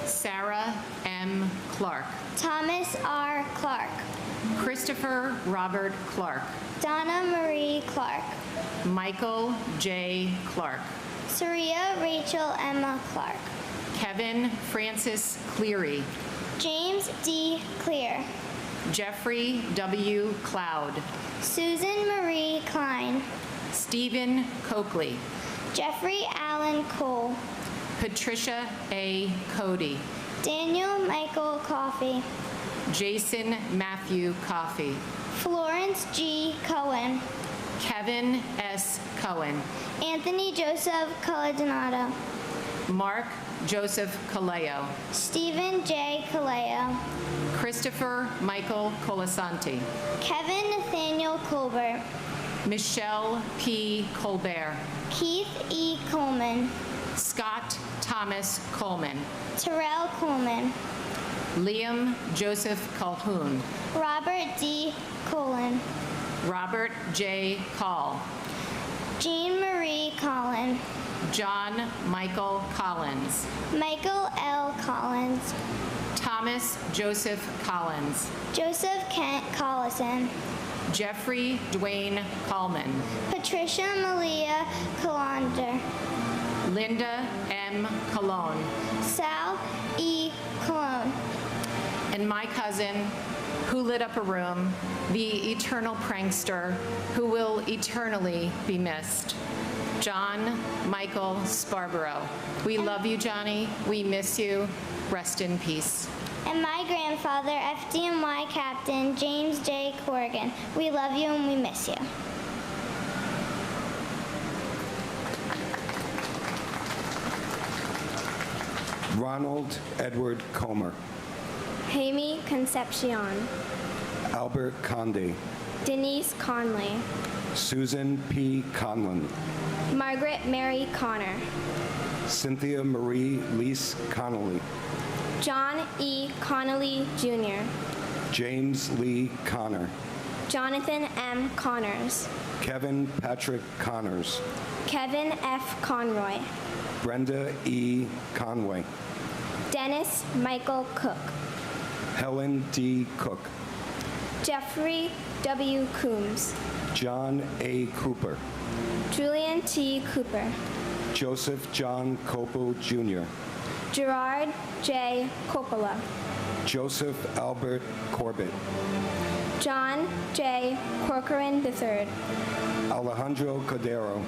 Speaker 1: Sarah M. Clark.
Speaker 2: Thomas R. Clark.
Speaker 1: Christopher Robert Clark.
Speaker 2: Donna Marie Clark.
Speaker 1: Michael J. Clark.
Speaker 2: Saria Rachel Emma Clark.
Speaker 1: Kevin Francis Cleary.
Speaker 2: James D. Clear.
Speaker 1: Jeffrey W. Cloud.
Speaker 2: Susan Marie Klein.
Speaker 1: Stephen Coakley.
Speaker 2: Jeffrey Allen Cole.
Speaker 1: Patricia A. Cody.
Speaker 2: Daniel Michael Coffey.
Speaker 1: Jason Matthew Coffey.
Speaker 2: Florence G. Cohen.
Speaker 1: Kevin S. Cohen.
Speaker 2: Anthony Joseph Coladonato.
Speaker 1: Mark Joseph Caleo.
Speaker 2: Stephen J. Caleo.
Speaker 1: Christopher Michael Colasanti.
Speaker 2: Kevin Nathaniel Colbert.
Speaker 1: Michelle P. Colbert.
Speaker 2: Keith E. Coleman.
Speaker 1: Scott Thomas Coleman.
Speaker 2: Terrell Coleman.
Speaker 1: Liam Joseph Calhoun.
Speaker 2: Robert D. Colin.
Speaker 1: Robert J. Call.
Speaker 2: Jean Marie Collin.
Speaker 1: John Michael Collins.
Speaker 2: Michael L. Collins.
Speaker 1: Thomas Joseph Collins.
Speaker 2: Joseph Kent Collison.
Speaker 1: Jeffrey Dwayne Coleman.
Speaker 2: Patricia Malia Colander.
Speaker 1: Linda M. Cologne.
Speaker 2: Sal E. Cologne.
Speaker 1: And my cousin, who lit up a room, the eternal prankster, who will eternally be missed, John Michael Sparborough. We love you, Johnny. We miss you. Rest in peace.
Speaker 2: And my grandfather, FDNY Captain James J. Corrigan. We love you and we miss you.
Speaker 7: Ronald Edward Comer.
Speaker 13: Jaime Concepcion.
Speaker 7: Albert Conde.
Speaker 13: Denise Conley.
Speaker 7: Susan P. Conlon.
Speaker 13: Margaret Mary Connor.
Speaker 7: Cynthia Marie Lease Connolly.
Speaker 13: John E. Connolly Jr.
Speaker 7: James Lee Connor.
Speaker 13: Jonathan M. Connors.
Speaker 7: Kevin Patrick Connors.
Speaker 13: Kevin F. Conroy.
Speaker 7: Brenda E. Conway.
Speaker 13: Dennis Michael Cook.
Speaker 7: Helen D. Cook.
Speaker 13: Jeffrey W. Coombs.
Speaker 7: John A. Cooper.
Speaker 13: Julian T. Cooper.
Speaker 7: Joseph John Copel Jr.
Speaker 13: Gerard J. Coppola.
Speaker 7: Joseph Albert Corbett.
Speaker 13: John J. Corcoran III.
Speaker 7: Alejandro Cordero.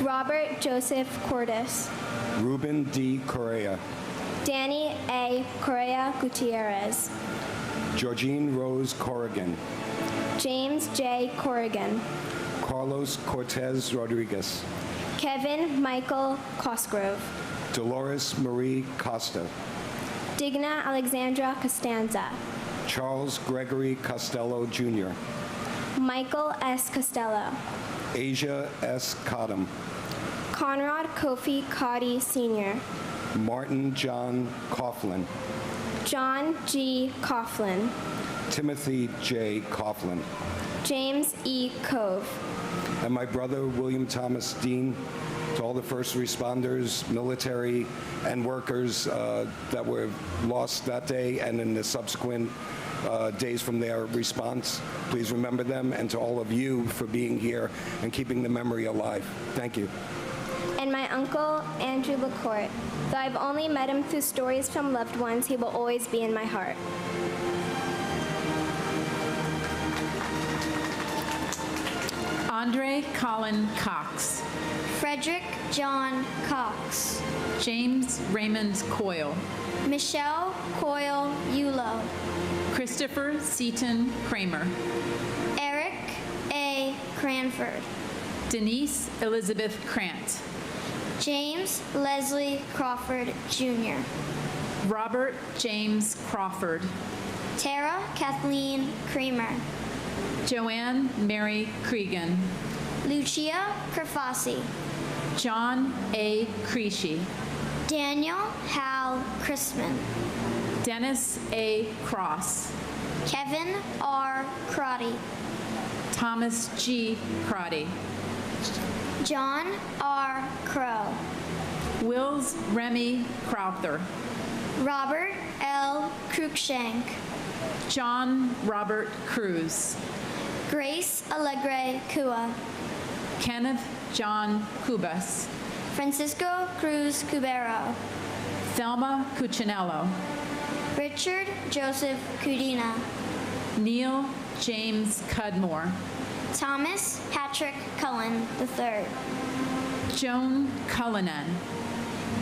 Speaker 13: Robert Joseph Cordes.
Speaker 7: Ruben D. Correa.
Speaker 13: Danny A. Correa Gutierrez.
Speaker 7: Georgine Rose Corrigan.
Speaker 13: James J. Corrigan.
Speaker 7: Carlos Cortez Rodriguez.
Speaker 13: Kevin Michael Cosgrove.
Speaker 7: Dolores Marie Costa.
Speaker 13: Digna Alexandra Costanza.
Speaker 7: Charles Gregory Costello Jr.
Speaker 13: Michael S. Costello.
Speaker 7: Asia S. Cottom.
Speaker 13: Conrad Kofi Cotty Sr.
Speaker 7: Martin John Coughlin.
Speaker 13: John G. Coughlin.
Speaker 7: Timothy J. Coughlin.
Speaker 2: James E. Cove.
Speaker 7: And my brother, William Thomas Dean, to all the first responders, military, and workers that were lost that day and in the subsequent days from their response. Please remember them, and to all of you for being here and keeping the memory alive. Thank you.
Speaker 2: And my uncle, Andrew LaCourte. Though I've only met him through stories from loved ones, he will always be in my heart.
Speaker 8: Andre Colin Cox.
Speaker 2: Frederick John Cox.
Speaker 8: James Raymond Coyle.
Speaker 2: Michelle Coyle Yulo.
Speaker 8: Christopher Seaton Kramer.
Speaker 2: Eric A. Cranford.
Speaker 8: Denise Elizabeth Krant.
Speaker 2: James Leslie Crawford, Jr.
Speaker 8: Robert James Crawford.
Speaker 2: Tara Kathleen Creamer.
Speaker 8: Joanne Mary Cregan.
Speaker 2: Lucia Kerfasi.
Speaker 8: John A. Creasy.
Speaker 2: Daniel Hal Chrisman.
Speaker 8: Dennis A. Cross.
Speaker 2: Kevin R. Crotty.
Speaker 8: Thomas G. Crotty.
Speaker 2: John R. Crow.
Speaker 8: Wills Remy Crowther.
Speaker 2: Robert L. Cruikshank.
Speaker 8: John Robert Cruz.
Speaker 2: Grace Alegre Kua.
Speaker 8: Kenneth John Cubas.
Speaker 2: Francisco Cruz Cubero.
Speaker 8: Thelma Cuccinello.
Speaker 2: Richard Joseph Cudina.
Speaker 8: Neil James Cudmore.
Speaker 2: Thomas Patrick Cullen III.
Speaker 8: Joan Cullinan.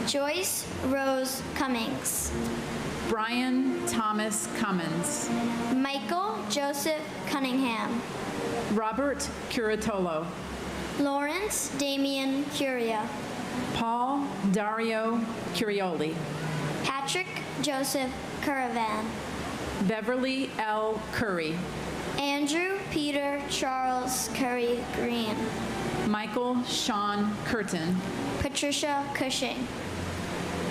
Speaker 2: Joyce Rose Cummings.
Speaker 8: Brian Thomas Cummins.
Speaker 2: Michael Joseph Cunningham.
Speaker 8: Robert Curatolo.
Speaker 2: Lawrence Damian Curia.
Speaker 8: Paul Dario Curioli.
Speaker 2: Patrick Joseph Caravan.
Speaker 8: Beverly L. Curry.
Speaker 2: Andrew Peter Charles Curry Green.
Speaker 8: Michael Sean Curtin.
Speaker 2: Patricia Cushing.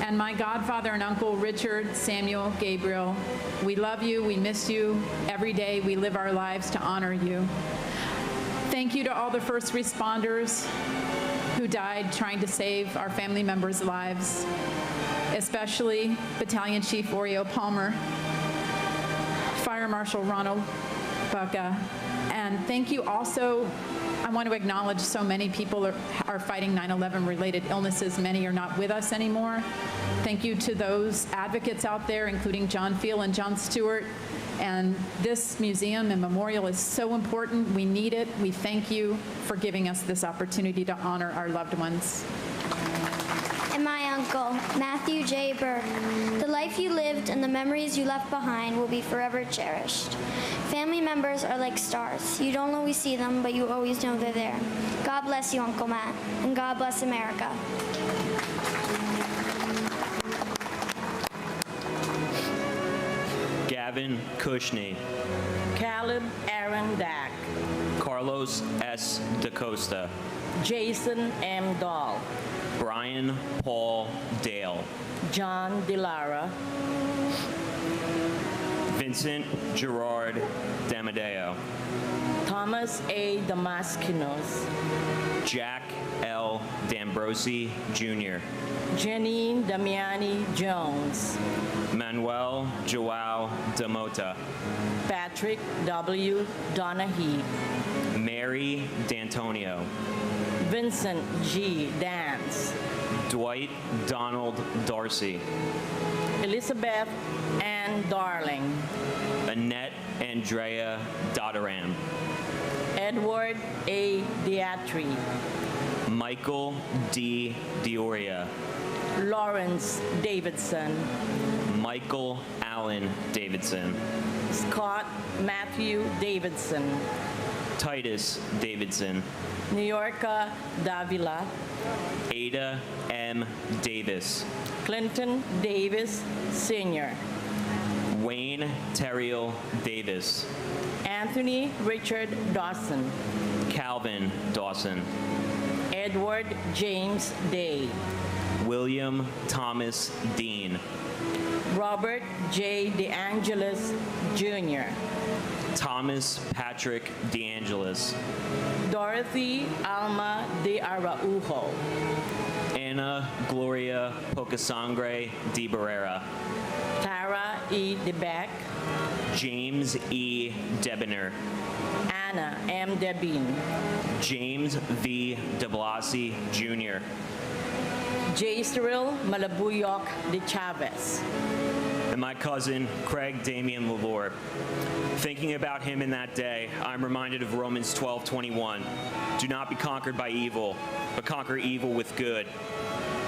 Speaker 8: And my godfather and uncle, Richard Samuel Gabriel. We love you, we miss you. Every day we live our lives to honor you. Thank you to all the first responders who died trying to save our family members' lives, especially Battalion Chief Oreo Palmer, Fire Marshal Ronald Baca, and thank you also. I want to acknowledge so many people are fighting 9/11 related illnesses. Many are not with us anymore. Thank you to those advocates out there, including John Field and John Stewart. And this museum and memorial is so important. We need it. We thank you for giving us this opportunity to honor our loved ones.
Speaker 2: And my uncle, Matthew J. Burke. The life you lived and the memories you left behind will be forever cherished. Family members are like stars. You don't always see them, but you always know they're there. God bless you, Uncle Matt, and God bless America.
Speaker 10: Gavin Cushney.
Speaker 11: Caleb Aaron Dack.
Speaker 10: Carlos S. DaCosta.
Speaker 11: Jason M. Dahl.
Speaker 10: Brian Paul Dale.
Speaker 11: John DeLara.
Speaker 10: Vincent Gerard Damadeo.
Speaker 11: Thomas A. Damaskinos.
Speaker 10: Jack L. D'Ambrosi Jr.
Speaker 11: Janine Damiani Jones.
Speaker 10: Manuel Joao Damota.
Speaker 11: Patrick W. Donahue.
Speaker 10: Mary D'Antonio.
Speaker 11: Vincent G. Dance.
Speaker 10: Dwight Donald Darcy.
Speaker 11: Elizabeth Ann Darling.
Speaker 10: Annette Andrea Dotteram.
Speaker 11: Edward A. Diatri.
Speaker 10: Michael D. Dioria.
Speaker 11: Lawrence Davidson.
Speaker 10: Michael Allen Davidson.
Speaker 11: Scott Matthew Davidson.
Speaker 10: Titus Davidson.
Speaker 11: New Yorker Davila.
Speaker 10: Ada M. Davis.
Speaker 11: Clinton Davis Sr.
Speaker 10: Wayne Terriel Davis.
Speaker 11: Anthony Richard Dawson.
Speaker 10: Calvin Dawson.
Speaker 11: Edward James Day.
Speaker 10: William Thomas Dean.
Speaker 11: Robert J. DeAngelis Jr.
Speaker 10: Thomas Patrick DeAngelis.
Speaker 11: Dorothy Alma de Araujo.
Speaker 10: Ana Gloria Pocasangre de Barrera.
Speaker 11: Tara E. DeBeck.
Speaker 10: James E. Debonair.
Speaker 11: Anna M. Debin.
Speaker 10: James V. de Blasi Jr.
Speaker 11: J. Cyril Malabuyok de Chavez.
Speaker 10: And my cousin, Craig Damian Lalore. Thinking about him in that day, I'm reminded of Romans 12:21. Do not be conquered by evil, but conquer evil with good.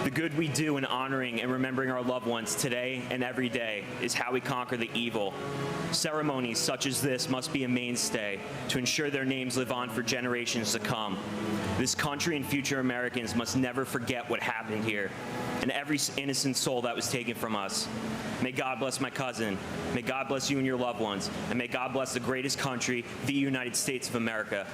Speaker 10: The good we do in honoring and remembering our loved ones today and every day is how we conquer the evil. Ceremonies such as this must be a mainstay to ensure their names live on for generations to come. This country and future Americans must never forget what happened here and every innocent soul that was taken from us. May God bless my cousin. May God bless you and your loved ones. And may God bless the greatest country, the United States of America.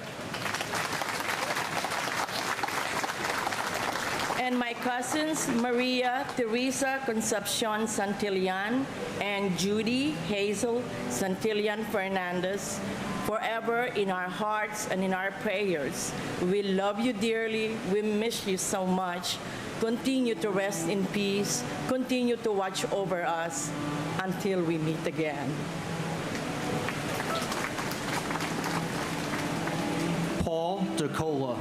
Speaker 11: And my cousins, Maria Teresa Concepcion Santillan and Judy Hazel Santillan Fernandez, forever in our hearts and in our prayers. We love you dearly. We miss you so much. Continue to rest in peace. Continue to watch over us until we meet again.
Speaker 9: Paul DeCola.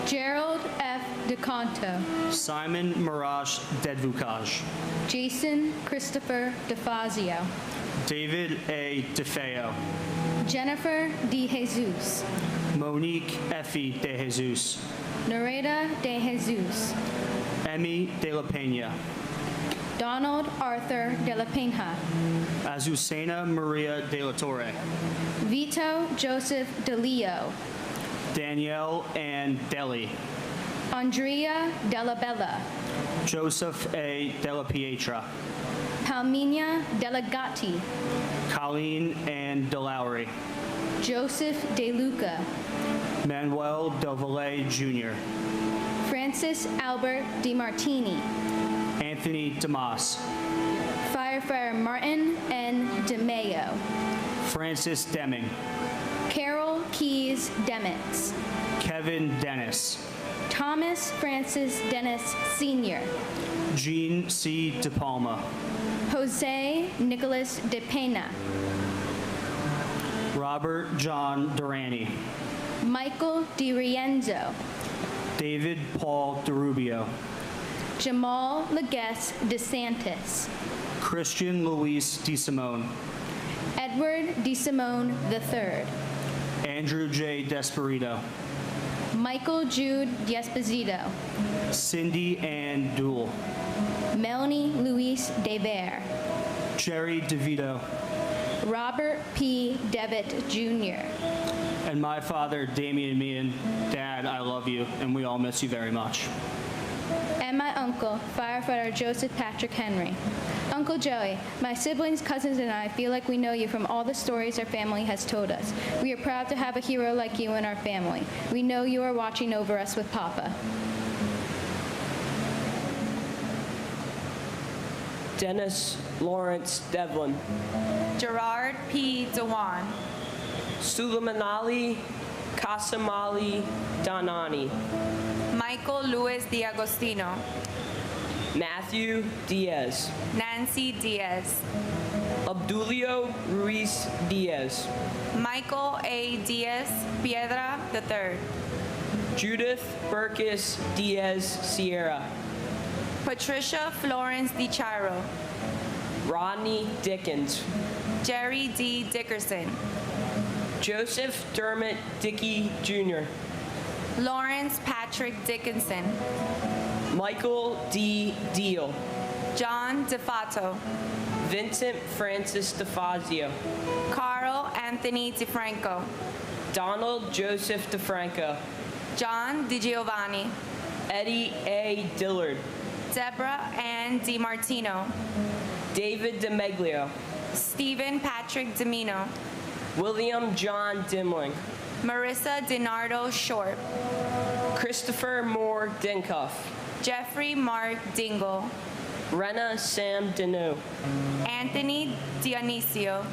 Speaker 6: Gerald F. DeConto.
Speaker 9: Simon Marash Dedvukaj.
Speaker 6: Jason Christopher DeFazio.
Speaker 9: David A. DeFeo.
Speaker 6: Jennifer De Jesus.
Speaker 9: Monique Effie De Jesus.
Speaker 6: Nereda De Jesus.
Speaker 9: Emmy De La Pena.
Speaker 6: Donald Arthur De La Pena.
Speaker 9: Azucena Maria De La Torre.
Speaker 6: Vito Joseph De Leo.
Speaker 9: Danielle Ann Deli.
Speaker 6: Andrea Della Bella.
Speaker 9: Joseph A. Della Pietra.
Speaker 6: Palmina Delegati.
Speaker 9: Colleen Ann DeLowry.
Speaker 6: Joseph De Luca.
Speaker 9: Manuel Del Valle Jr.
Speaker 6: Francis Albert De Martini.
Speaker 9: Anthony Damas.
Speaker 6: Firefighter Martin N. DeMayo.
Speaker 9: Francis Deming.
Speaker 6: Carol Keys Demitz.
Speaker 9: Kevin Dennis.
Speaker 6: Thomas Francis Dennis Sr.
Speaker 9: Jean C. De Palma.
Speaker 6: Jose Nicholas De Pena.
Speaker 9: Robert John Durrani.
Speaker 6: Michael De Rienzo.
Speaker 9: David Paul DeRubio.
Speaker 6: Jamal Legues DeSantis.
Speaker 9: Christian Luis DeSimone.
Speaker 6: Edward DeSimone III.
Speaker 9: Andrew J. Desperito.
Speaker 6: Michael Jude D'Esposito.
Speaker 9: Cindy Ann Duell.
Speaker 6: Melanie Louise DeBear.
Speaker 9: Jerry DeVito.
Speaker 6: Robert P. Devitt Jr.
Speaker 9: And my father, Damian Meehan. Dad, I love you, and we all miss you very much.
Speaker 6: And my uncle, firefighter Joseph Patrick Henry. Uncle Joey, my siblings, cousins, and I feel like we know you from all the stories our family has told us. We are proud to have a hero like you in our family. We know you are watching over us with Papa.
Speaker 12: Dennis Lawrence Devlin.
Speaker 14: Gerard P. Dewan.
Speaker 12: Suleiman Kasamali Danani.
Speaker 14: Michael Luis D'Agostino.
Speaker 12: Matthew Diaz.
Speaker 14: Nancy Diaz.
Speaker 12: Abdulio Ruiz Diaz.
Speaker 14: Michael A. Diaz Piedra III.
Speaker 12: Judith Burkis Diaz Sierra.
Speaker 14: Patricia Florence DiCharo.
Speaker 12: Rodney Dickens.
Speaker 14: Jerry D. Dickerson.
Speaker 12: Joseph Dermot Dickey Jr.
Speaker 14: Lawrence Patrick Dickinson.
Speaker 12: Michael D. Deal.
Speaker 14: John DeFato.
Speaker 12: Vincent Francis DeFazio.
Speaker 14: Carl Anthony DeFranco.
Speaker 12: Donald Joseph DeFranco.
Speaker 14: John DiGiovanni.
Speaker 12: Eddie A. Dillard.
Speaker 14: Deborah Ann DiMartino.
Speaker 12: David DeMeglio.
Speaker 14: Stephen Patrick Dimino.
Speaker 12: William John Dimling.
Speaker 14: Marissa DiNardo Short.
Speaker 12: Christopher Moore Dinkoff.
Speaker 14: Jeffrey Mark Dingle,
Speaker 12: Rena Sam Deneau,
Speaker 14: Anthony Dionisio,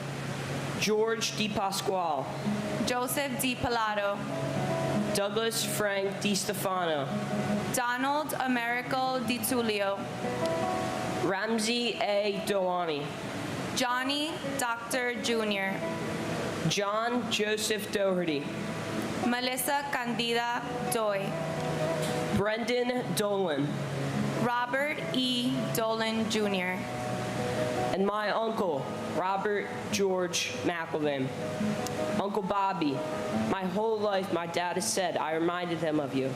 Speaker 12: George Di Pasquale,
Speaker 14: Joseph Di Pilato,
Speaker 12: Douglas Frank Di Stefano,
Speaker 14: Donald Americo Di Tullio,
Speaker 12: Ramsey A. Doani,
Speaker 14: Johnny Dr. Jr.,
Speaker 12: John Joseph Doherty,
Speaker 14: Melissa Candida Doy,
Speaker 12: Brendan Dolan,
Speaker 14: Robert E. Dolan Jr.,
Speaker 12: and my uncle, Robert George McElvain. Uncle Bobby, my whole life my dad has said I reminded him of you.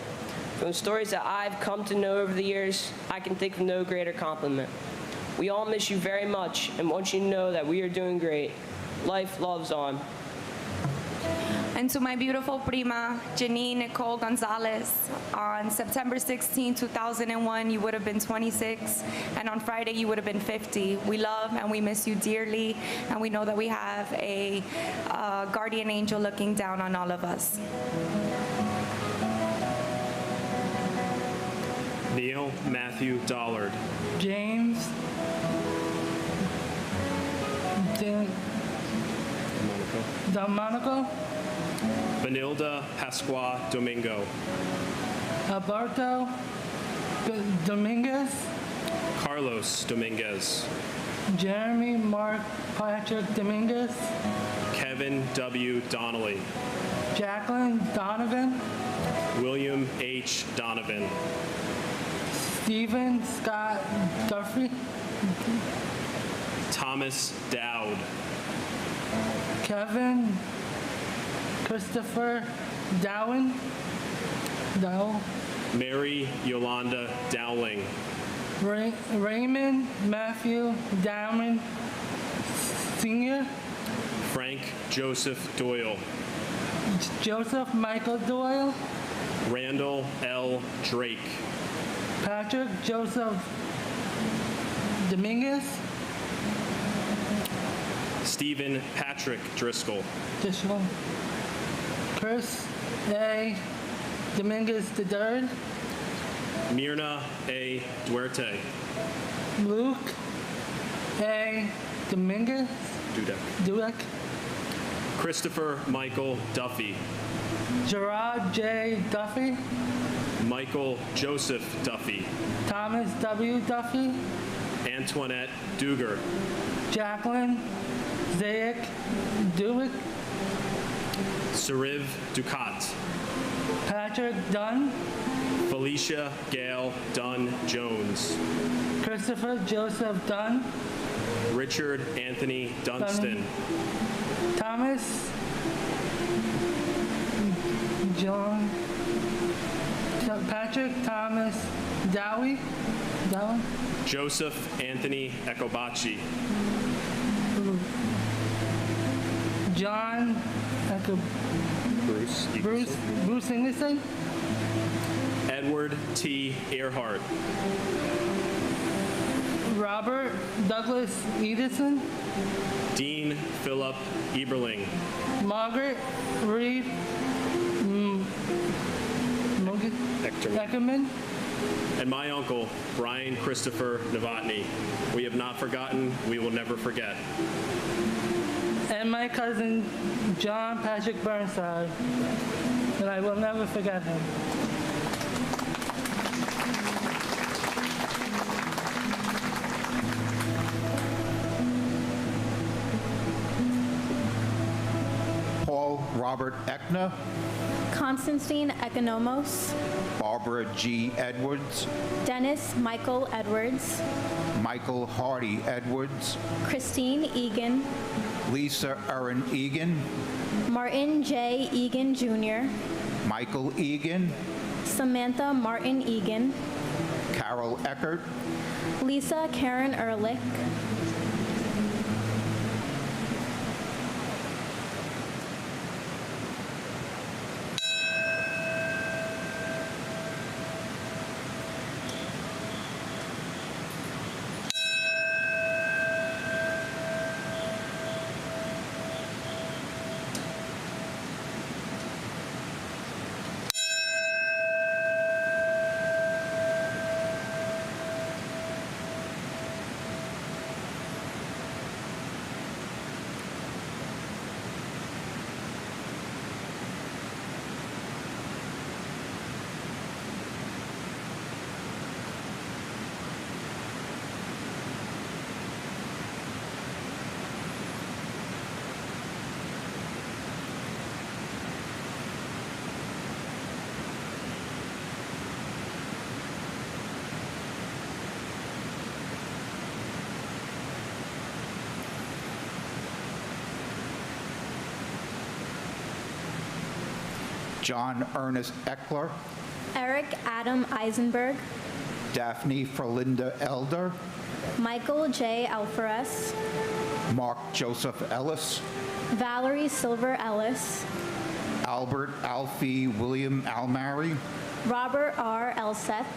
Speaker 12: From the stories that I've come to know over the years, I can think of no greater compliment. We all miss you very much and want you to know that we are doing great. Life loves on.
Speaker 14: And to my beautiful prima, Janine Nicole Gonzalez, on September 16, 2001, you would have been 26, and on Friday, you would have been 50. We love and we miss you dearly, and we know that we have a guardian angel looking down on all of us.
Speaker 15: Neil Matthew Dollard.
Speaker 16: James Delmonico.
Speaker 15: Benilda Pasqua Domingo.
Speaker 16: Alberto Dominguez.
Speaker 15: Carlos Dominguez.
Speaker 16: Jeremy Mark Patrick Dominguez.
Speaker 15: Kevin W. Donnelly.
Speaker 16: Jacqueline Donovan.
Speaker 15: William H. Donovan.
Speaker 16: Stephen Scott Duffy.
Speaker 15: Thomas Dowd.
Speaker 16: Kevin Christopher Dow.
Speaker 15: Mary Yolanda Dowling.
Speaker 16: Raymond Matthew Dowman Sr.
Speaker 15: Frank Joseph Doyle.
Speaker 16: Joseph Michael Doyle.
Speaker 15: Randall L. Drake.
Speaker 16: Patrick Joseph Dominguez.
Speaker 15: Stephen Patrick Driscoll.
Speaker 16: Chris A. Dominguez III.
Speaker 15: Myrna A. Duerte.
Speaker 16: Luke A. Dominguez. Dudek.
Speaker 15: Christopher Michael Duffy.
Speaker 16: Gerard J. Duffy.
Speaker 15: Michael Joseph Duffy.
Speaker 16: Thomas W. Duffy.
Speaker 15: Antoinette Duger.
Speaker 16: Jacqueline Zayek Duick.
Speaker 15: Sariv Ducat.
Speaker 16: Patrick Dunn.
Speaker 15: Felicia Gail Dunn Jones.
Speaker 16: Christopher Joseph Dunn.
Speaker 15: Richard Anthony Dunstan.
Speaker 16: Thomas John Patrick Thomas Dowie.
Speaker 15: Joseph Anthony Ecobachi.
Speaker 16: John Bruce Ingleson.
Speaker 15: Edward T. Earhart.
Speaker 16: Robert Douglas Edison.
Speaker 15: Dean Philip Eberling.
Speaker 16: Margaret Reed Eckerman.
Speaker 15: And my uncle, Brian Christopher Novotny. We have not forgotten, we will never forget.
Speaker 16: And my cousin, John Patrick Burnside. And I will never forget him.
Speaker 17: Paul Robert Eckner.
Speaker 6: Constantine Economos.
Speaker 17: Barbara G. Edwards.
Speaker 6: Dennis Michael Edwards.
Speaker 17: Michael Hardy Edwards.
Speaker 6: Christine Egan.
Speaker 17: Lisa Erin Egan.
Speaker 6: Martin J. Egan Jr.
Speaker 17: Michael Egan.
Speaker 6: Samantha Martin Egan.
Speaker 17: Carol Eckert.
Speaker 6: Lisa Karen Ehrlich.
Speaker 17: John Ernest Eckler,
Speaker 6: Eric Adam Eisenberg,
Speaker 17: Daphne Ferlinda Elder,
Speaker 6: Michael J. Alvarez,
Speaker 17: Mark Joseph Ellis,
Speaker 6: Valerie Silver Ellis,
Speaker 17: Albert Alfie William Almary,
Speaker 6: Robert R. Elseth,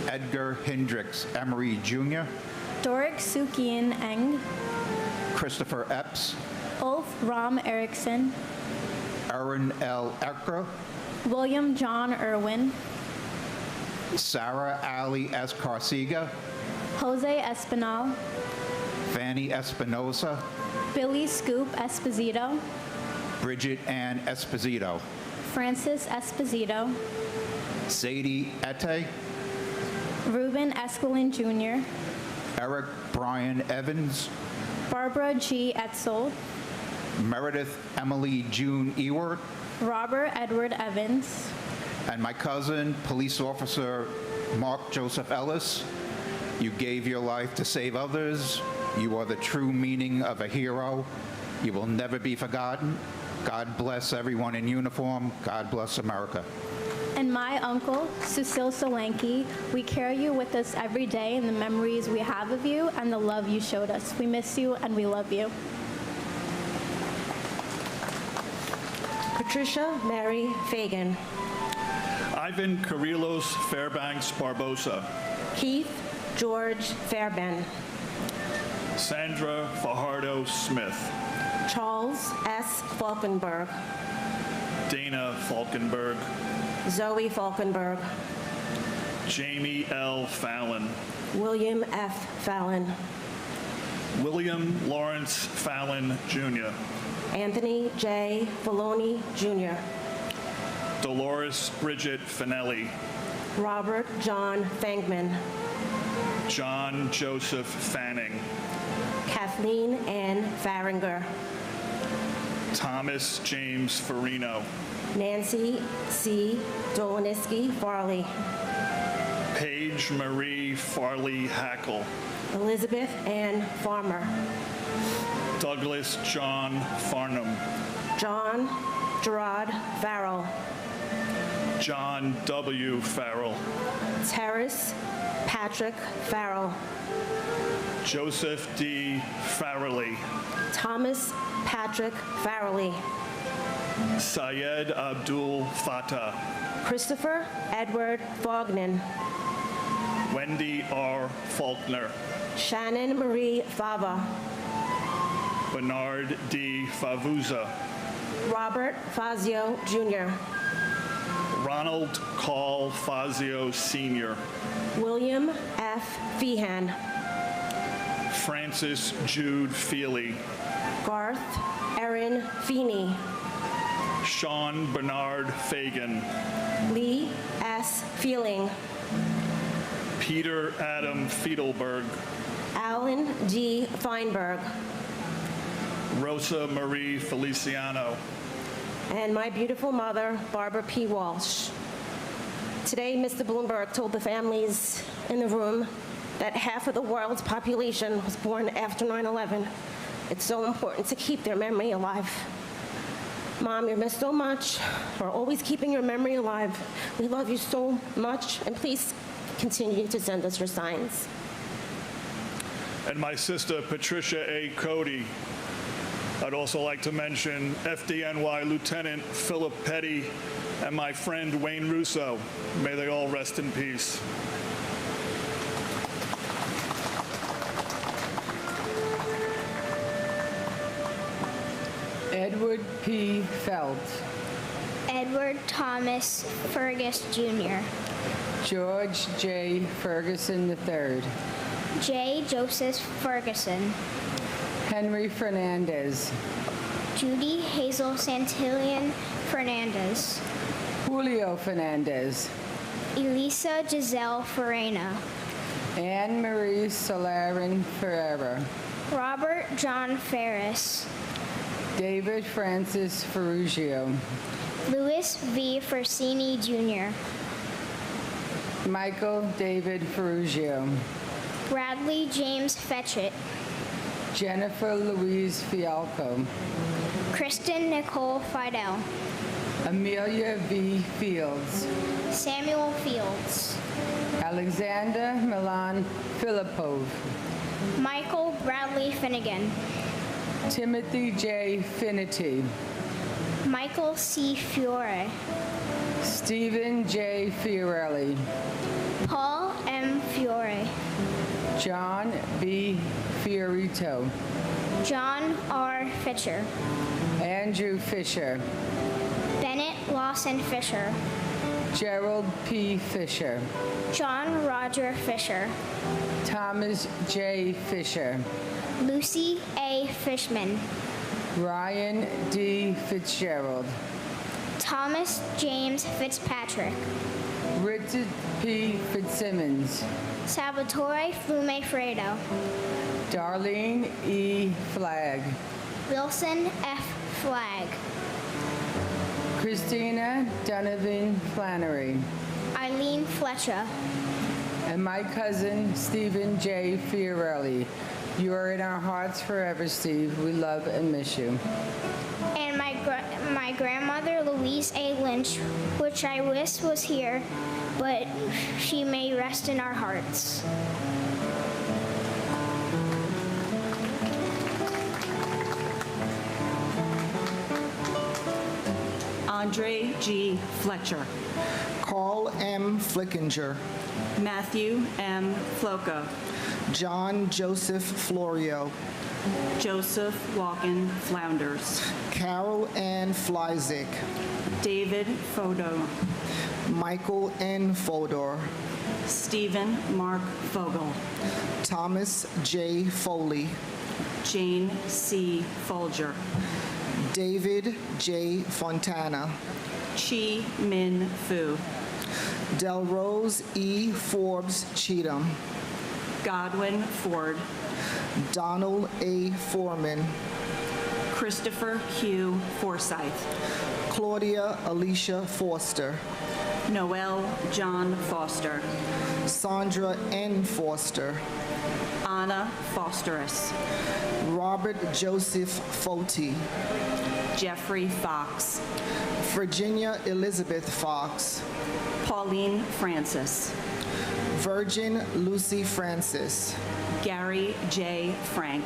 Speaker 17: Edgar Hendricks Emery Jr.,
Speaker 6: Doric Sukian Eng,
Speaker 17: Christopher Epps,
Speaker 6: Ulf Ram Erickson,
Speaker 17: Aaron L. Ecker,
Speaker 6: William John Irwin,
Speaker 17: Sarah Ali S. Carciga,
Speaker 6: Jose Espinal,
Speaker 17: Fanny Espinosa,
Speaker 6: Billy Scoop Esposito,
Speaker 17: Bridget Ann Esposito,
Speaker 6: Francis Esposito,
Speaker 17: Sadie Ete,
Speaker 6: Ruben Esquilin Jr.,
Speaker 17: Eric Brian Evans,
Speaker 6: Barbara G. Etzel,
Speaker 17: Meredith Emily June Ewart,
Speaker 6: Robert Edward Evans,
Speaker 17: and my cousin, Police Officer Mark Joseph Ellis. You gave your life to save others. You are the true meaning of a hero. You will never be forgotten. God bless everyone in uniform. God bless America.
Speaker 6: and my uncle, Cecile Solanke. We carry you with us every day in the memories we have of you and the love you showed us. We miss you and we love you.
Speaker 18: Patricia Mary Fagan.
Speaker 19: Ivan Kirillos Fairbanks Barbosa.
Speaker 18: Keith George Fairbairn.
Speaker 19: Sandra Fajardo Smith.
Speaker 18: Charles S. Falkenberg.
Speaker 19: Dana Falkenberg.
Speaker 18: Zoe Falkenberg.
Speaker 19: Jamie L. Fallon.
Speaker 18: William F. Fallon.
Speaker 19: William Lawrence Fallon, Jr.
Speaker 18: Anthony J. Filoni, Jr.
Speaker 19: Dolores Bridget Finelli.
Speaker 18: Robert John Fangman.
Speaker 19: John Joseph Fanning.
Speaker 18: Kathleen Ann Faringer.
Speaker 19: Thomas James Farino.
Speaker 18: Nancy C. Doloniski Farley.
Speaker 19: Paige Marie Farley Hackle.
Speaker 18: Elizabeth Ann Farmer.
Speaker 19: Douglas John Farnham.
Speaker 18: John Gerard Farrell.
Speaker 19: John W. Farrell.
Speaker 18: Terrace Patrick Farrell.
Speaker 19: Joseph D. Farrelly.
Speaker 18: Thomas Patrick Farrelly.
Speaker 19: Syed Abdul Fattah.
Speaker 18: Christopher Edward Fognan.
Speaker 19: Wendy R. Faulkner.
Speaker 18: Shannon Marie Fava.
Speaker 19: Bernard D. Favuza.
Speaker 18: Robert Fazio Jr.
Speaker 19: Ronald Call Fazio Sr.
Speaker 18: William F. Feehan.
Speaker 19: Francis Jude Feely.
Speaker 18: Garth Erin Feeney.
Speaker 19: Sean Bernard Fagan.
Speaker 18: Lee S. Feeling.
Speaker 19: Peter Adam Fiedelberg.
Speaker 18: Alan D. Feinberg.
Speaker 19: Rosa Marie Feliciano.
Speaker 18: And my beautiful mother, Barbara P. Walsh. Today, Mr. Bloomberg told the families in the room that half of the world's population was born after 9/11. It's so important to keep their memory alive. Mom, you're missed so much. We're always keeping your memory alive. We love you so much, and please continue to send us your signs.
Speaker 19: And my sister, Patricia A. Cody. I'd also like to mention FDNY Lieutenant Philip Petty and my friend Wayne Russo. May they all rest in peace.
Speaker 20: Edward P. Felt.
Speaker 2: Edward Thomas Fergus Jr.
Speaker 20: George J. Ferguson III.
Speaker 2: J. Joseph Ferguson.
Speaker 20: Henry Fernandez.
Speaker 2: Judy Hazel Santillan Fernandez.
Speaker 20: Julio Fernandez.
Speaker 2: Elisa Giselle Farena.
Speaker 20: Anne Marie Solarin Ferreira.
Speaker 2: Robert John Ferris.
Speaker 20: David Francis Ferrugio.
Speaker 2: Louis V. Fersini Jr.
Speaker 20: Michael David Ferrugio.
Speaker 2: Bradley James Fetchett.
Speaker 20: Jennifer Louise Fialco.
Speaker 2: Kristen Nicole Fidel.
Speaker 20: Amelia V. Fields,
Speaker 2: Samuel Fields,
Speaker 20: Alexander Milan Filipov,
Speaker 2: Michael Bradley Finnegan,
Speaker 20: Timothy J. Finity,
Speaker 2: Michael C. Fiore,
Speaker 20: Stephen J. Fiorelli,
Speaker 2: Paul M. Fiore,
Speaker 20: John B. Fiorito,
Speaker 2: John R. Fisher,
Speaker 20: Andrew Fisher,
Speaker 2: Bennett Lawson Fisher,
Speaker 20: Gerald P. Fisher,
Speaker 2: John Roger Fisher,
Speaker 20: Thomas J. Fisher,
Speaker 2: Lucy A. Fishman,
Speaker 20: Ryan D. Fitzgerald,
Speaker 2: Thomas James Fitzpatrick,
Speaker 20: Richard P. Fitzsimmons,
Speaker 2: Salvatore Flume Fredo,
Speaker 20: Darlene E. Flagg,
Speaker 2: Wilson F. Flagg,
Speaker 20: Christina Donovan Flannery,
Speaker 2: Eileen Fletcher,
Speaker 20: and my cousin Stephen J. Fiorelli. You are in our hearts forever, Steve. We love and miss you.
Speaker 2: and my grandmother Louise A. Lynch, which I wish was here, but she may rest in our hearts.
Speaker 3: Andre G. Fletcher,
Speaker 21: Carl M. Flickinger,
Speaker 3: Matthew M. Floco,
Speaker 21: John Joseph Florio,
Speaker 3: Joseph Walken Flounders,
Speaker 21: Carol Ann Flyzik,
Speaker 3: David Fodo,
Speaker 21: Michael N. Fodor,
Speaker 3: Stephen Mark Fogel,
Speaker 21: Thomas J. Foley,
Speaker 3: Jane C. Folger,
Speaker 21: David J. Fontana,
Speaker 3: Chi Min Fu,
Speaker 21: Delrose E. Forbes Cheatham,
Speaker 3: Godwin Ford,
Speaker 21: Donald A. Foreman,
Speaker 3: Christopher Q. Forsyth,
Speaker 21: Claudia Alicia Foster,
Speaker 3: Noel John Foster,
Speaker 21: Sandra N. Foster,
Speaker 3: Anna Fosterus,
Speaker 21: Robert Joseph Foti,
Speaker 3: Jeffrey Fox,
Speaker 21: Virginia Elizabeth Fox,
Speaker 3: Pauline Francis,
Speaker 21: Virgin Lucy Francis,
Speaker 3: Gary J. Frank,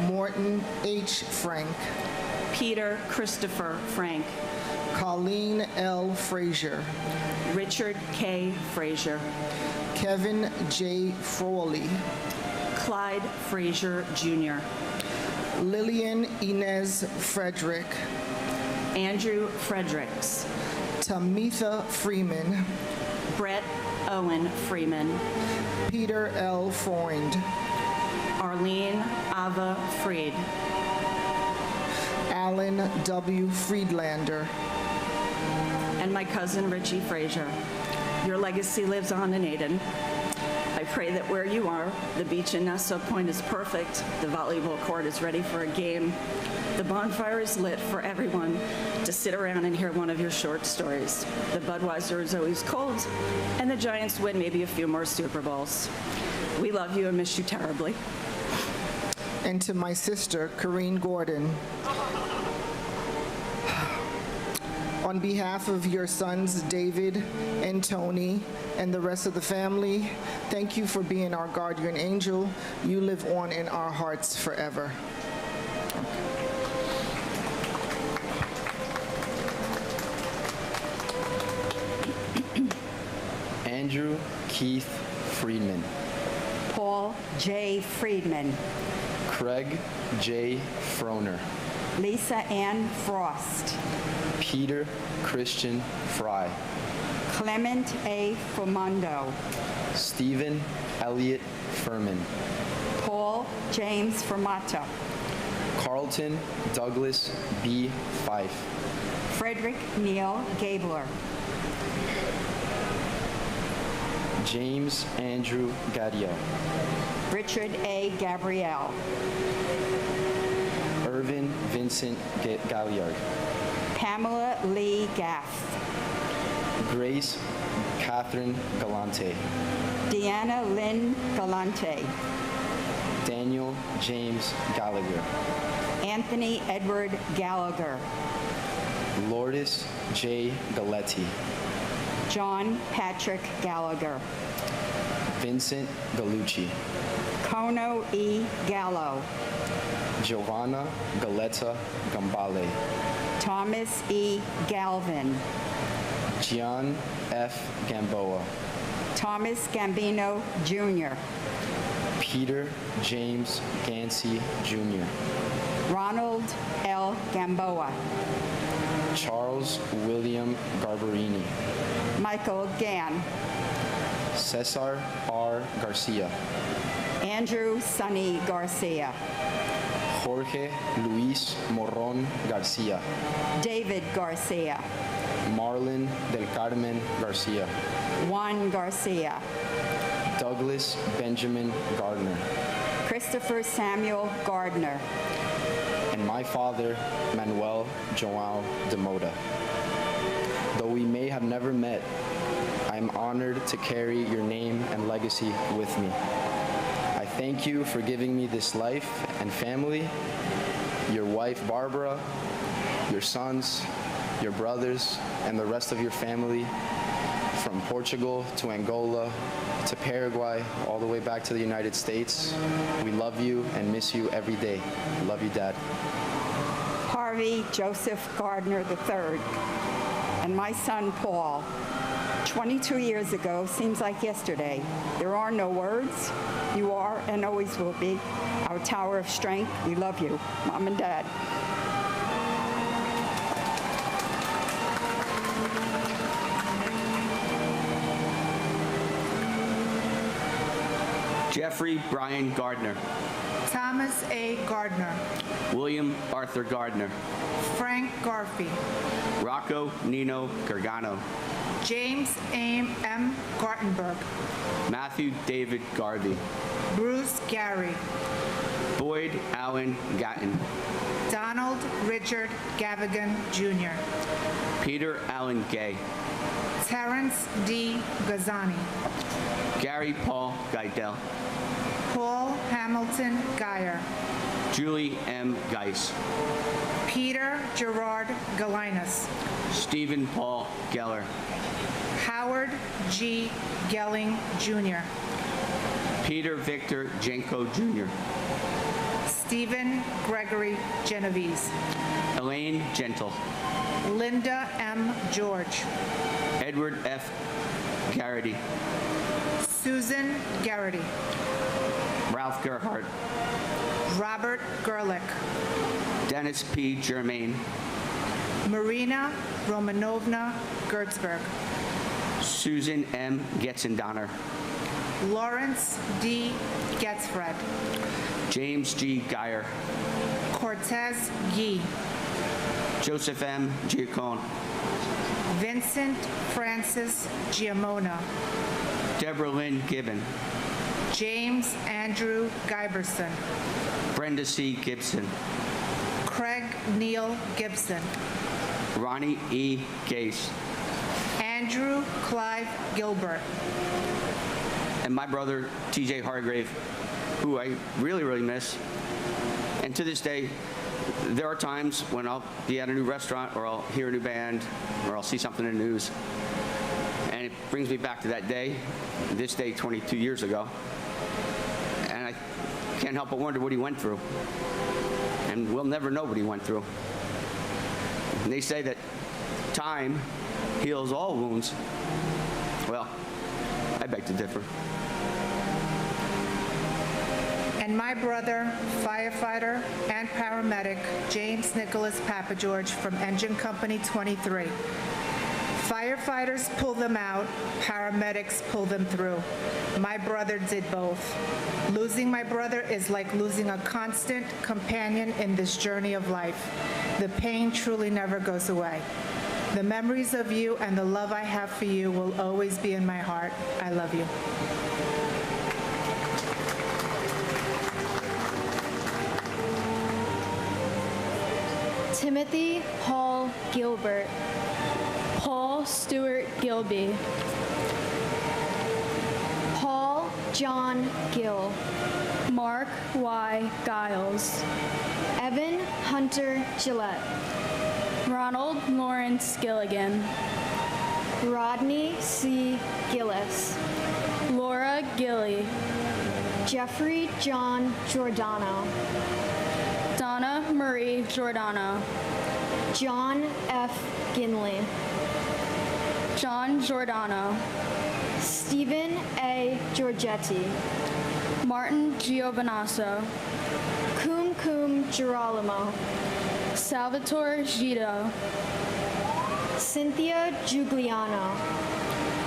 Speaker 21: Morton H. Frank,
Speaker 3: Peter Christopher Frank,
Speaker 21: Colleen L. Frazier,
Speaker 3: Richard K. Frazier,
Speaker 21: Kevin J. Frawley,
Speaker 3: Clyde Frazier Jr.,
Speaker 21: Lillian Inez Frederick,
Speaker 3: Andrew Fredericks,
Speaker 21: Tamitha Freeman,
Speaker 3: Brett Owen Freeman,
Speaker 21: Peter L. Freund,
Speaker 3: Arlene Ava Fried,
Speaker 21: Alan W. Friedlander,
Speaker 3: and my cousin Richie Frazier. Your legacy lives on in Aden. I pray that where you are, the beach in Nassau Point is perfect, the volleyball court is ready for a game, the bonfire is lit for everyone to sit around and hear one of your short stories. The Budweiser is always cold, and the Giants win maybe a few more Super Bowls. We love you and miss you terribly.
Speaker 21: and to my sister, Corrine Gordon. On behalf of your sons, David and Tony, and the rest of the family, thank you for being our guardian angel. You live on in our hearts forever.
Speaker 22: Andrew Keith Friedman.
Speaker 23: Paul J. Friedman.
Speaker 22: Craig J. Froner.
Speaker 23: Lisa Ann Frost.
Speaker 22: Peter Christian Fry.
Speaker 23: Clement A. Formondo.
Speaker 22: Stephen Elliott Furman.
Speaker 23: Paul James Fermata.
Speaker 22: Carlton Douglas B. Fife.
Speaker 23: Frederick Neil Gabler.
Speaker 22: James Andrew Gadio.
Speaker 23: Richard A. Gabrielle.
Speaker 22: Irvin Vincent Galliard.
Speaker 23: Pamela Lee Gaff.
Speaker 22: Grace Catherine Galante.
Speaker 23: Deanna Lynn Galante.
Speaker 22: Daniel James Gallagher.
Speaker 23: Anthony Edward Gallagher.
Speaker 22: Lourdes J. Galletti.
Speaker 23: John Patrick Gallagher.
Speaker 22: Vincent Gallucci.
Speaker 23: Kono E. Gallo.
Speaker 22: Giovanna Galetta Gambale.
Speaker 23: Thomas E. Galvin.
Speaker 22: Gian F. Gamboa.
Speaker 23: Thomas Gambino Jr.
Speaker 22: Peter James Gansey Jr.
Speaker 23: Ronald L. Gamboa.
Speaker 22: Charles William Garbarini.
Speaker 23: Michael Gann.
Speaker 22: Cesar R. Garcia.
Speaker 23: Andrew Sonny Garcia.
Speaker 22: Jorge Luis Morron Garcia.
Speaker 23: David Garcia.
Speaker 22: Marlon del Carmen Garcia.
Speaker 23: Juan Garcia.
Speaker 22: Douglas Benjamin Gardner.
Speaker 23: Christopher Samuel Gardner.
Speaker 22: And my father, Manuel Joao de Moda. Though we may have never met, I am honored to carry your name and legacy with me. I thank you for giving me this life and family, your wife Barbara, your sons, your brothers, and the rest of your family, from Portugal to Angola to Paraguay, all the way back to the United States. We love you and miss you every day. Love you, Dad.
Speaker 23: Harvey Joseph Gardner III. And my son, Paul. 22 years ago seems like yesterday. There are no words. You are and always will be our tower of strength. We love you, Mom and Dad.
Speaker 1: Jeffrey Brian Gardner.
Speaker 4: Thomas A. Gardner.
Speaker 1: William Arthur Gardner.
Speaker 4: Frank Garfey.
Speaker 1: Rocco Nino Gargano.
Speaker 4: James M. Gartenberg.
Speaker 1: Matthew David Garvey.
Speaker 4: Bruce Gary.
Speaker 1: Boyd Allen Gatton.
Speaker 4: Donald Richard Gavigan, Jr.
Speaker 1: Peter Allen Gay.
Speaker 4: Terrence D. Gazzani.
Speaker 1: Gary Paul Geidel.
Speaker 4: Paul Hamilton Geyer.
Speaker 1: Julie M. Geis.
Speaker 4: Peter Gerard Galinas.
Speaker 1: Stephen Paul Geller.
Speaker 4: Howard G. Gelling, Jr.
Speaker 1: Peter Victor Jenko, Jr.
Speaker 4: Stephen Gregory Genovese.
Speaker 1: Elaine Gentle.
Speaker 4: Linda M. George.
Speaker 1: Edward F. Garrity.
Speaker 4: Susan Garrity.
Speaker 1: Ralph Gerhardt.
Speaker 4: Robert Gerlich.
Speaker 1: Dennis P. Germain.
Speaker 4: Marina Romanovna Gertzberg.
Speaker 1: Susan M. Getzendoner.
Speaker 4: Lawrence D. Getzfred.
Speaker 1: James G. Geyer.
Speaker 4: Cortez Yee.
Speaker 1: Joseph M. Giacone.
Speaker 4: Vincent Francis Giamona.
Speaker 1: Deborah Lynn Gibbon.
Speaker 4: James Andrew Giberson.
Speaker 1: Brenda C. Gibson.
Speaker 4: Craig Neil Gibson.
Speaker 1: Ronnie E. Gase.
Speaker 4: Andrew Clive Gilbert.
Speaker 1: And my brother, TJ Hargrave, who I really, really miss. And to this day, there are times when I'll be at a new restaurant or I'll hear a new band or I'll see something in the news. And it brings me back to that day, this day 22 years ago. And I can't help but wonder what he went through. And we'll never know what he went through. And they say that time heals all wounds. Well, I beg to differ.
Speaker 4: And my brother, firefighter and paramedic, James Nicholas Papageorge from Engine Company 23. Firefighters pull them out, paramedics pull them through. My brother did both. Losing my brother is like losing a constant companion in this journey of life. The pain truly never goes away. The memories of you and the love I have for you will always be in my heart. I love you.
Speaker 5: Timothy Paul Gilbert. Paul Stewart Gilby. Paul John Gill. Mark Y. Giles. Evan Hunter Gillette. Ronald Lawrence Gilligan.
Speaker 2: Rodney C. Gillis.
Speaker 5: Laura Gilly.
Speaker 2: Jeffrey John Giordano.
Speaker 5: Donna Marie Giordano.
Speaker 2: John F. Ginley.
Speaker 5: John Giordano.
Speaker 2: Stephen A. Giorgetti.
Speaker 5: Martin Giovanasso.
Speaker 2: Kum Kum Girolamo.
Speaker 5: Salvatore Gito.
Speaker 2: Cynthia Giugliano.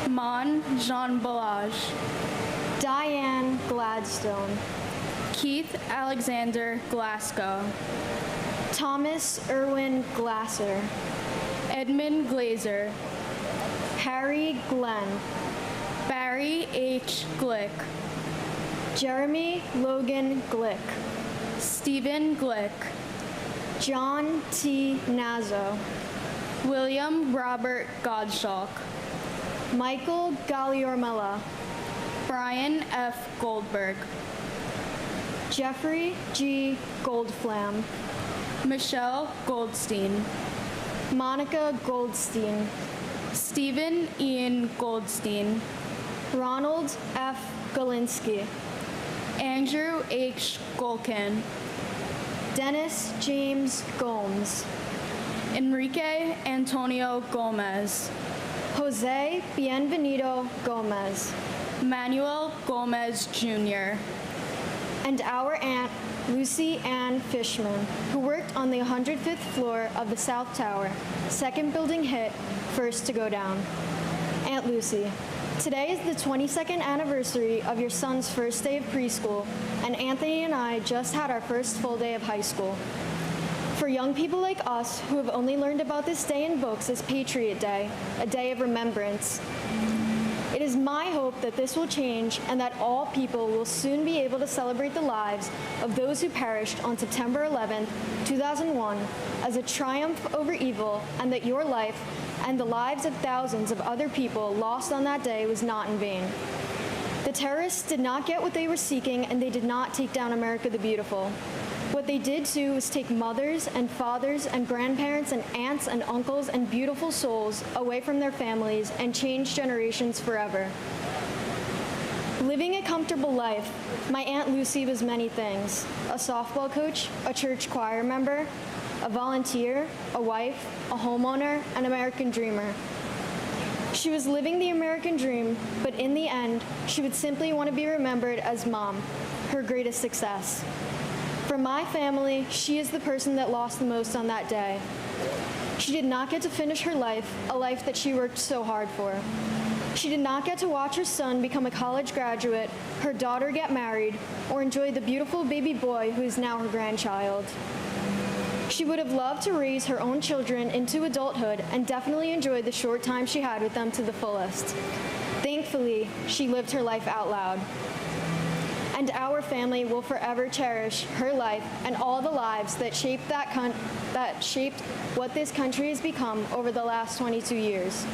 Speaker 5: Mon Jean Balage.
Speaker 2: Diane Gladstone.
Speaker 5: Keith Alexander Glasgow.
Speaker 2: Thomas Irwin Glasser.
Speaker 5: Edmund Glazer.
Speaker 2: Harry Glenn.
Speaker 5: Barry H. Glick.
Speaker 2: Jeremy Logan Glick.
Speaker 5: Stephen Glick.
Speaker 2: John T. Nazzo.
Speaker 5: William Robert Gottschalk.
Speaker 2: Michael Galliormella.
Speaker 5: Brian F. Goldberg.
Speaker 2: Jeffrey G. Goldflam.
Speaker 5: Michelle Goldstein.
Speaker 2: Monica Goldstein.
Speaker 5: Stephen Ian Goldstein.
Speaker 2: Ronald F. Galinsky.
Speaker 5: Andrew H. Golkin.
Speaker 2: Dennis James Gomes.
Speaker 5: Enrique Antonio Gomez.
Speaker 2: Jose Bienvenido Gomez.
Speaker 5: Manuel Gomez Jr.
Speaker 2: And our aunt, Lucy Ann Fishman, who worked on the 105th floor of the South Tower, second building hit, first to go down. Aunt Lucy, today is the 22nd anniversary of your son's first day of preschool, and Anthony and I just had our first full day of high school. For young people like us who have only learned about this day in books as Patriot Day, a day of remembrance, it is my hope that this will change and that all people will soon be able to celebrate the lives of those who perished on September 11, 2001 as a triumph over evil, and that your life and the lives of thousands of other people lost on that day was not in vain. The terrorists did not get what they were seeking, and they did not take down America the Beautiful. What they did do was take mothers and fathers and grandparents and aunts and uncles and beautiful souls away from their families and change generations forever. Living a comfortable life, my Aunt Lucy was many things: a softball coach, a church choir member, a volunteer, a wife, a homeowner, an American dreamer. She was living the American dream, but in the end, she would simply want to be remembered as Mom, her greatest success. For my family, she is the person that lost the most on that day. She did not get to finish her life, a life that she worked so hard for. She did not get to watch her son become a college graduate, her daughter get married, or enjoy the beautiful baby boy who is now her grandchild. She would have loved to raise her own children into adulthood and definitely enjoyed the short time she had with them to the fullest. Thankfully, she lived her life out loud. And our family will forever cherish her life and all the lives that shaped what this country has become over the last 22 years.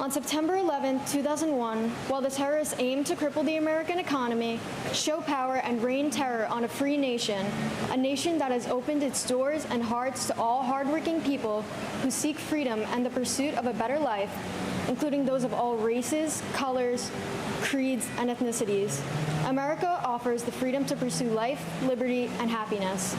Speaker 2: On September 11, 2001, while the terrorists aimed to cripple the American economy, show power, and rain terror on a free nation, a nation that has opened its doors and hearts to all hardworking people who seek freedom and the pursuit of a better life, including those of all races, colors, creeds, and ethnicities, America offers the freedom to pursue life, liberty, and happiness.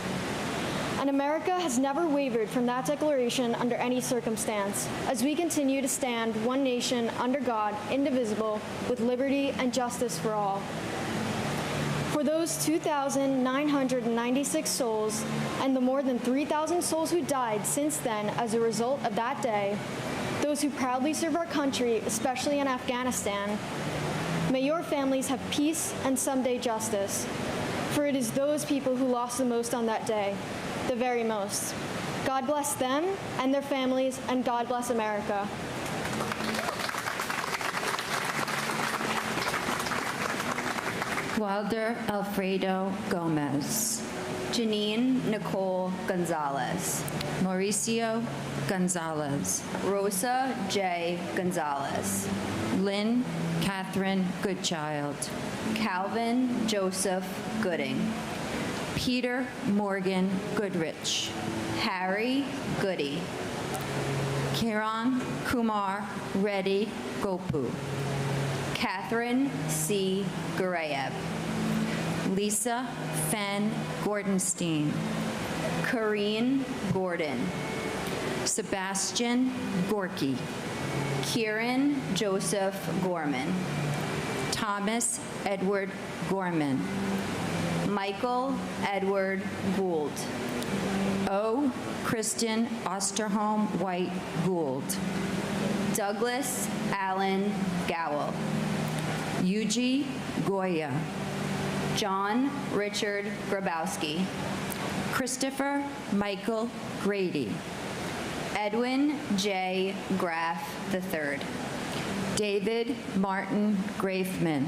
Speaker 2: And America has never wavered from that declaration under any circumstance, as we continue to stand one nation under God, indivisible, with liberty and justice for all. For those 2,996 souls and the more than 3,000 souls who died since then as a result of that day, those who proudly serve our country, especially in Afghanistan, may your families have peace and someday justice, for it is those people who lost the most on that day, the very most. God bless them and their families, and God bless America.
Speaker 7: Wilder Alfredo Gomez.
Speaker 8: Janine Nicole Gonzalez.
Speaker 7: Mauricio Gonzalez.
Speaker 8: Rosa J. Gonzalez.
Speaker 7: Lynn Catherine Goodchild.
Speaker 8: Calvin Joseph Gooding.
Speaker 7: Peter Morgan Goodrich.
Speaker 8: Harry Goody.
Speaker 7: Kiran Kumar Reddy Gopu.
Speaker 8: Catherine C. Gurayev.
Speaker 7: Lisa Fenn Gordenstein.
Speaker 8: Corrine Gordon.
Speaker 7: Sebastian Gorky.
Speaker 8: Kieran Joseph Gorman.
Speaker 7: Thomas Edward Gorman.
Speaker 8: Michael Edward Gould.
Speaker 7: O. Kristen Osterholm White Gould.
Speaker 8: Douglas Allen Gowell.
Speaker 7: Yuji Goya.
Speaker 8: John Richard Grabowski.
Speaker 7: Christopher Michael Grady.
Speaker 8: Edwin J. Graff III.
Speaker 7: David Martin Grafman.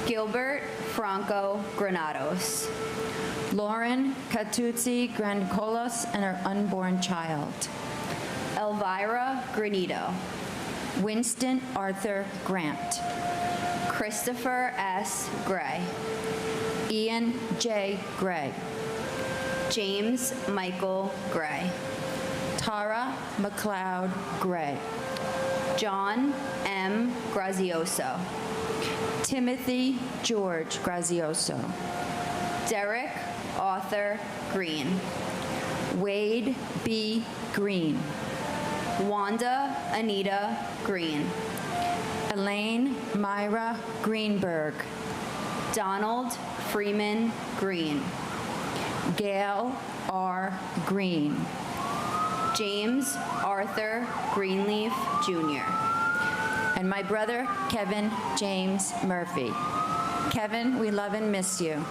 Speaker 8: Gilbert Franco Granados.
Speaker 7: Lauren Catuzzi Grancolos and her unborn child.
Speaker 8: Elvira Granito.
Speaker 7: Winston Arthur Grant.
Speaker 8: Christopher S. Gray.
Speaker 7: Ian J. Gray.
Speaker 8: James Michael Gray.
Speaker 7: Tara McLeod Gray.
Speaker 8: John M. Grazioso.
Speaker 7: Timothy George Grazioso.
Speaker 8: Derek Arthur Green.
Speaker 7: Wade B. Green.
Speaker 8: Wanda Anita Green.
Speaker 7: Elaine Myra Greenberg.
Speaker 8: Donald Freeman Green.
Speaker 7: Gail R. Green.
Speaker 8: James Arthur Greenleaf Jr.
Speaker 7: And my brother, Kevin James Murphy. Kevin, we love and miss you.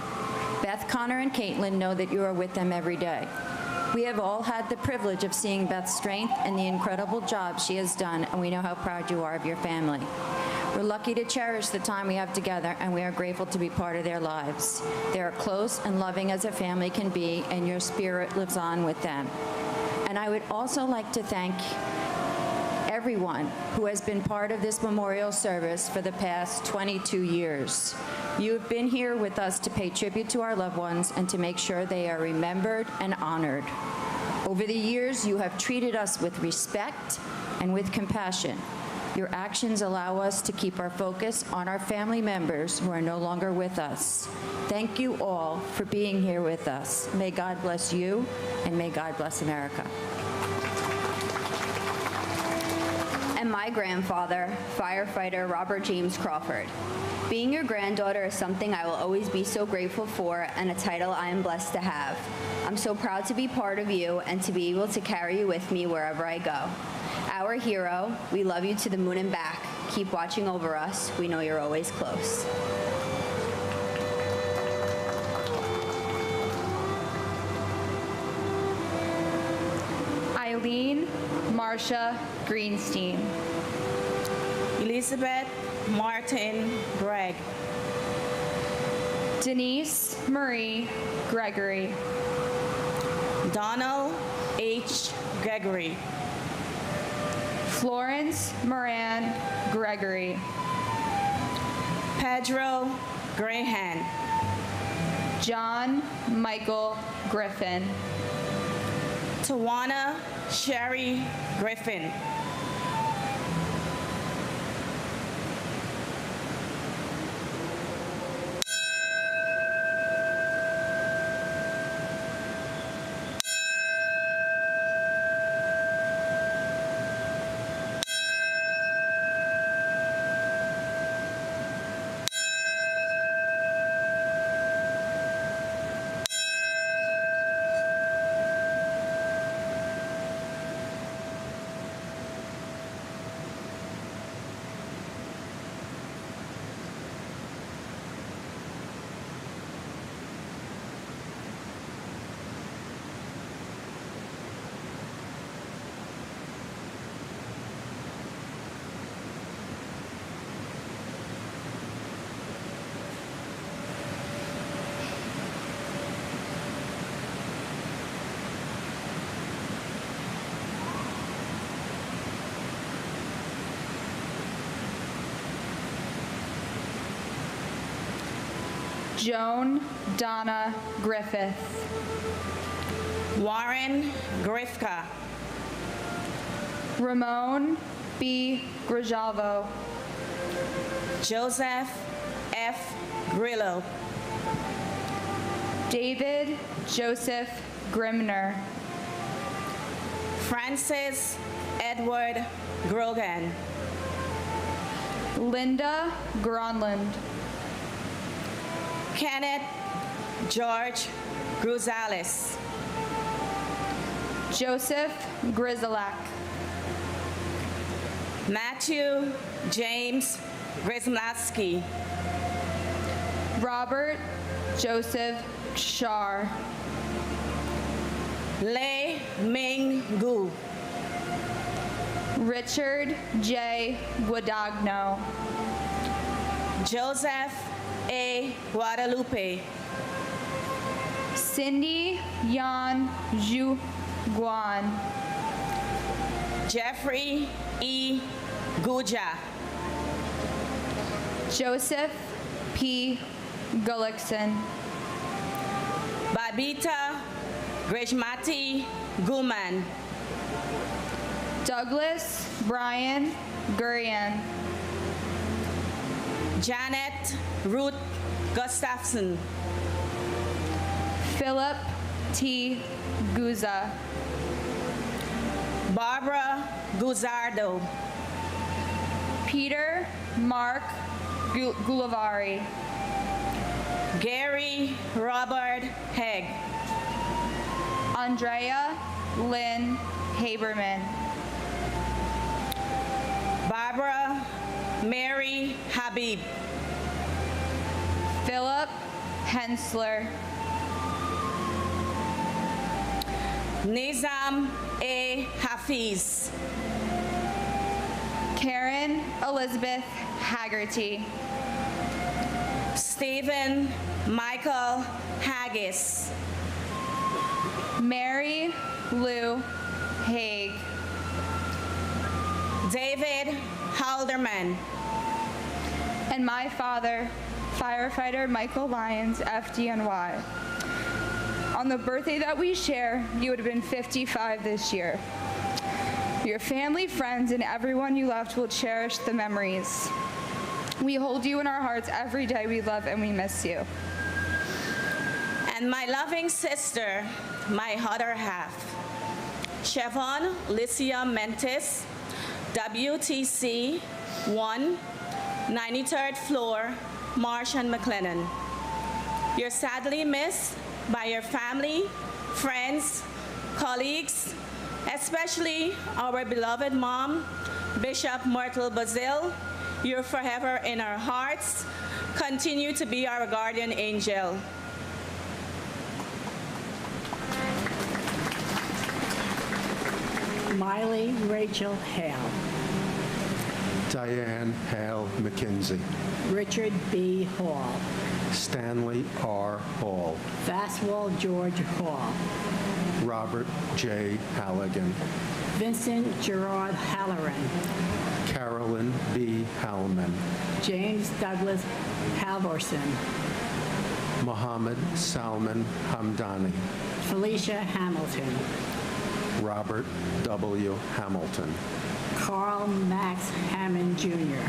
Speaker 7: Beth, Connor, and Caitlin know that you are with them every day. We have all had the privilege of seeing Beth's strength and the incredible job she has done, and we know how proud you are of your family. We're lucky to cherish the time we have together, and we are grateful to be part of their lives. They are close and loving as a family can be, and your spirit lives on with them. And I would also like to thank everyone who has been part of this memorial service for the past 22 years. You have been here with us to pay tribute to our loved ones and to make sure they are remembered and honored. Over the years, you have treated us with respect and with compassion. Your actions allow us to keep our focus on our family members who are no longer with us. Thank you all for being here with us. May God bless you, and may God bless America.
Speaker 8: And my grandfather, firefighter Robert James Crawford. Being your granddaughter is something I will always be so grateful for, and a title I am blessed to have. I'm so proud to be part of you and to be able to carry you with me wherever I go. Our hero, we love you to the moon and back. Keep watching over us. We know you're always close.
Speaker 5: Eileen Marcia Greenstein.
Speaker 10: Elizabeth Martin Gregg.
Speaker 5: Denise Marie Gregory.
Speaker 10: Donald H. Gregory.
Speaker 5: Florence Moran Gregory.
Speaker 10: Pedro Graham.
Speaker 5: John Michael Griffin.
Speaker 10: Tawana Sherry Griffin.
Speaker 5: Joan Donna Griffith.
Speaker 10: Warren Grifka.
Speaker 5: Ramon B. Grijalvo.
Speaker 10: Joseph F. Grillo.
Speaker 5: David Joseph Grimner.
Speaker 10: Francis Edward Grogan.
Speaker 5: Linda Gronland.
Speaker 10: Kenneth George Gruzales.
Speaker 5: Joseph Grizelak.
Speaker 10: Matthew James Grismlaski.
Speaker 5: Robert Joseph Shar.
Speaker 10: Lei Ming Gu.
Speaker 5: Richard J. Guadagno.
Speaker 10: Joseph A. Guadalupe.
Speaker 5: Cindy Yan Zhu Guan.
Speaker 10: Jeffrey E. Guja.
Speaker 5: Joseph P. Gullickson.
Speaker 10: Babita Grishmati Guman.
Speaker 5: Douglas Brian Gurian.
Speaker 10: Janet Ruth Gustafson.
Speaker 5: Philip T. Guza.
Speaker 10: Barbara Guzardo.
Speaker 5: Peter Mark Gulavari.
Speaker 10: Gary Robert Hegg.
Speaker 5: Andrea Lynn Haberman.
Speaker 10: Barbara Mary Habib.
Speaker 5: Philip Hensler.
Speaker 10: Nizam A. Hafiz.
Speaker 5: Karen Elizabeth Haggerty.
Speaker 10: Stephen Michael Haggis.
Speaker 5: Mary Lou Haig.
Speaker 10: David Halderman.
Speaker 5: And my father, firefighter Michael Lyons, FDNY. On the birthday that we share, you would have been 55 this year. Your family, friends, and everyone you loved will cherish the memories. We hold you in our hearts every day. We love and we miss you.
Speaker 10: And my loving sister, my other half, Chevon Licia Mentis, WTC 1, 93rd floor, Marsh and McLennan. You're sadly missed by your family, friends, colleagues, especially our beloved mom, Bishop Myrtle Bazil. You're forever in our hearts. Continue to be our guardian angel.
Speaker 9: Miley Rachel Hale.
Speaker 11: Diane Hale McKinsey.
Speaker 9: Richard B. Hall.
Speaker 11: Stanley R. Hall.
Speaker 9: Fastwell George Hall.
Speaker 11: Robert J. Halligan.
Speaker 9: Vincent Gerard Halloran.
Speaker 11: Carolyn B. Hallman.
Speaker 9: James Douglas Halvorson.
Speaker 11: Mohammed Salman Hamdani.
Speaker 9: Felicia Hamilton.
Speaker 11: Robert W. Hamilton.
Speaker 9: Carl Max Hammond Jr.,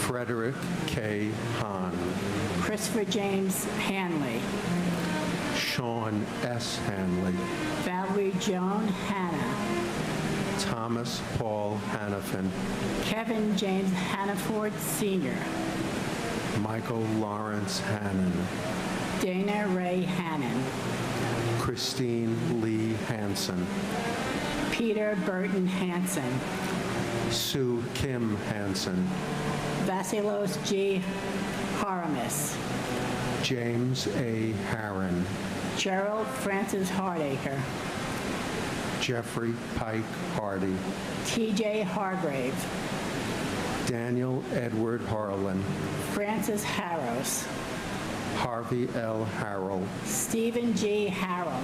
Speaker 11: Frederick K. Hahn.
Speaker 9: Christopher James Hanley,
Speaker 11: Sean S. Hanley.
Speaker 9: Valerie Joan Hanna,
Speaker 11: Thomas Paul Hannafin.
Speaker 9: Kevin James Hannaford Sr.,
Speaker 11: Michael Lawrence Hannon.
Speaker 9: Dana Ray Hannon,
Speaker 11: Christine Lee Hansen.
Speaker 9: Peter Burton Hansen,
Speaker 11: Sue Kim Hansen.
Speaker 9: Vasilos G. Haramis,
Speaker 11: James A. Harron.
Speaker 9: Gerald Francis Hardacre,
Speaker 11: Jeffrey Pike Hardy.
Speaker 9: T.J. Hargrave,
Speaker 11: Daniel Edward Harlan.
Speaker 9: Francis Harrows,
Speaker 11: Harvey L. Harrell.
Speaker 9: Stephen G. Harrell,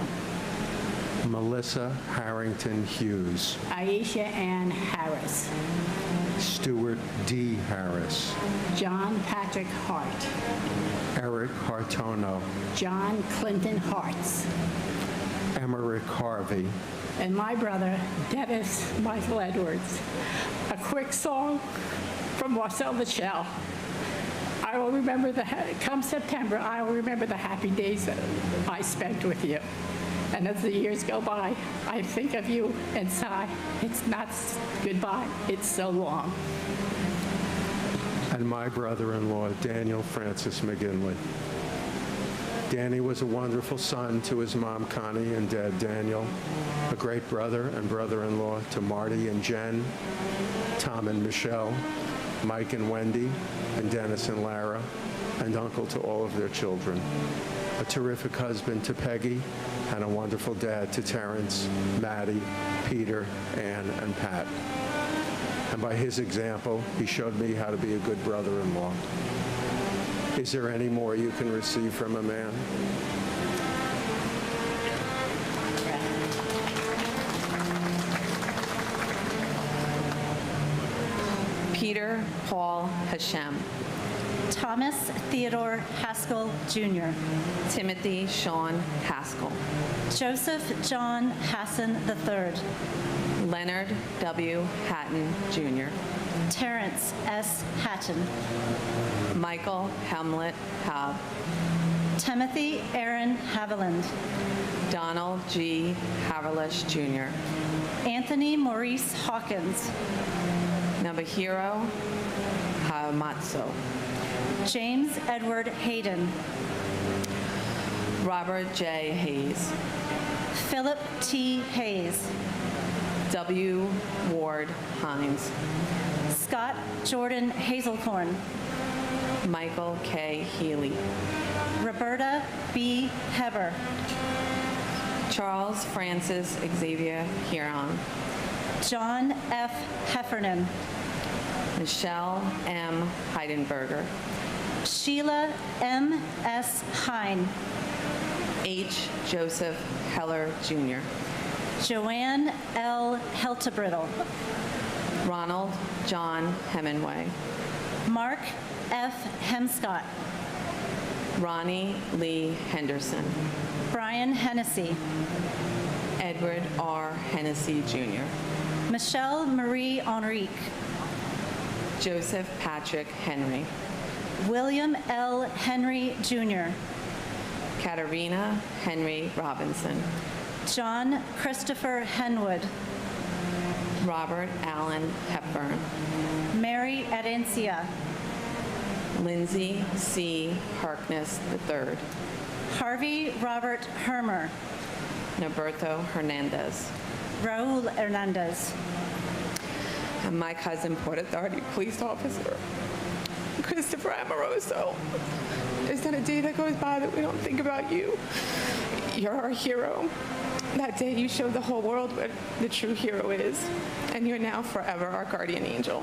Speaker 11: Melissa Harrington Hughes.
Speaker 9: Aisha Ann Harris,
Speaker 11: Stuart D. Harris.
Speaker 9: John Patrick Hart,
Speaker 11: Eric Hartono.
Speaker 9: John Clinton Hartz,
Speaker 11: Emmerich Harvey.
Speaker 9: and my brother, Dennis Michael Edwards. A quick song from Marcel Michel. I will remember come September, I will remember the happy days that I spent with you. And as the years go by, I think of you and sigh, it's not goodbye, it's so long.
Speaker 11: And my brother-in-law, Daniel Francis McGinley. Danny was a wonderful son to his mom, Connie, and dad, Daniel, a great brother and brother-in-law to Marty and Jen, Tom and Michelle, Mike and Wendy, and Dennis and Lara, and uncle to all of their children. A terrific husband to Peggy, and a wonderful dad to Terrence, Maddie, Peter, Ann, and Pat. And by his example, he showed me how to be a good brother-in-law. Is there any more you can receive from a man?
Speaker 12: Peter Paul Hashem.
Speaker 13: Thomas Theodore Haskell Jr.
Speaker 12: Timothy Sean Haskell.
Speaker 13: Joseph John Hassan III.
Speaker 12: Leonard W. Hatton Jr.
Speaker 13: Terrence S. Hatton.
Speaker 12: Michael Hamlet Hab.
Speaker 13: Timothy Aaron Haviland.
Speaker 12: Donald G. Haverlish Jr.
Speaker 13: Anthony Maurice Hawkins.
Speaker 12: Nabahiro Hamatso.
Speaker 13: James Edward Hayden.
Speaker 12: Robert J. Hayes.
Speaker 13: Philip T. Hayes.
Speaker 12: W. Ward Hines.
Speaker 13: Scott Jordan Hazelcorn.
Speaker 12: Michael K. Healy.
Speaker 13: Roberta B. Heber.
Speaker 12: Charles Francis Xavier Huron.
Speaker 13: John F. Heffernan.
Speaker 12: Michelle M. Heidenberger.
Speaker 13: Sheila M. S. Hine.
Speaker 12: H. Joseph Heller Jr.
Speaker 13: Joanne L. Heltebrittle.
Speaker 12: Ronald John Hemingway.
Speaker 13: Mark F. Hemscott.
Speaker 12: Ronnie Lee Henderson.
Speaker 13: Brian Hennessy.
Speaker 12: Edward R. Hennessy Jr.
Speaker 13: Michelle Marie Henrique.
Speaker 12: Joseph Patrick Henry.
Speaker 13: William L. Henry Jr.
Speaker 12: Katarina Henry Robinson.
Speaker 13: John Christopher Henwood.
Speaker 12: Robert Allen Hepburn.
Speaker 13: Mary Adencia.
Speaker 12: Lindsay C. Harkness III.
Speaker 13: Harvey Robert Hermer.
Speaker 12: Norberto Hernandez.
Speaker 13: Raul Hernandez.
Speaker 12: And my cousin, Port Authority Police Officer, Christopher Amoroso. There's not a day that goes by that we don't think about you. You're our hero. That day you showed the whole world what the true hero is, and you're now forever our guardian angel.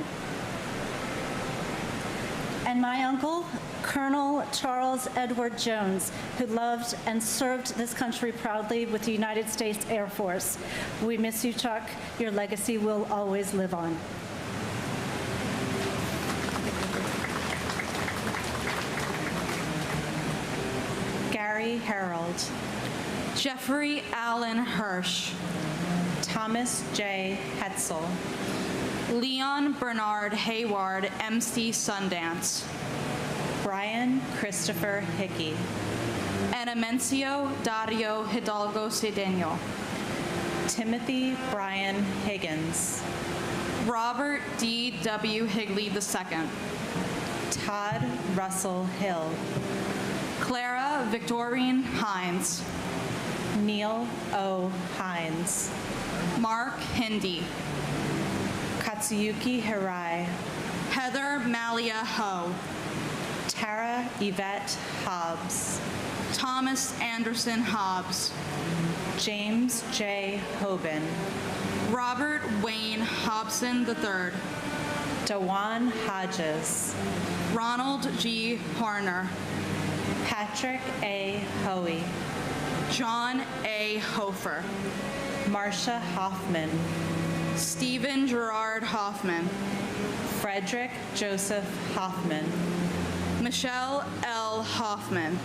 Speaker 13: And my uncle, Colonel Charles Edward Jones, who loved and served this country proudly with the United States Air Force. We miss you, Chuck. Your legacy will always live on. Gary Harold.
Speaker 14: Jeffrey Allen Hirsch. Thomas J. Hetzel.
Speaker 15: Leon Bernard Hayward, MC Sundance.
Speaker 14: Brian Christopher Hickey.
Speaker 15: Anamencio Dario Hidalgo Cedeno.
Speaker 14: Timothy Brian Higgins.
Speaker 15: Robert D. W. Higley II.
Speaker 14: Todd Russell Hill.
Speaker 15: Clara Victorine Hines.
Speaker 14: Neil O. Hines.
Speaker 15: Mark Hindi.
Speaker 14: Katsuyuki Hirai.
Speaker 15: Heather Malia Ho.
Speaker 14: Tara Yvette Hobbs.
Speaker 15: Thomas Anderson Hobbs.
Speaker 14: James J. Hoban.
Speaker 15: Robert Wayne Hobson III.
Speaker 14: Dewan Hodges.
Speaker 15: Ronald G. Horner.
Speaker 14: Patrick A. Hoey.
Speaker 15: John A. Hofer.
Speaker 14: Marcia Hoffman.
Speaker 15: Stephen Gerard Hoffman.
Speaker 14: Frederick Joseph Hoffman.
Speaker 15: Michelle L. Hoffman.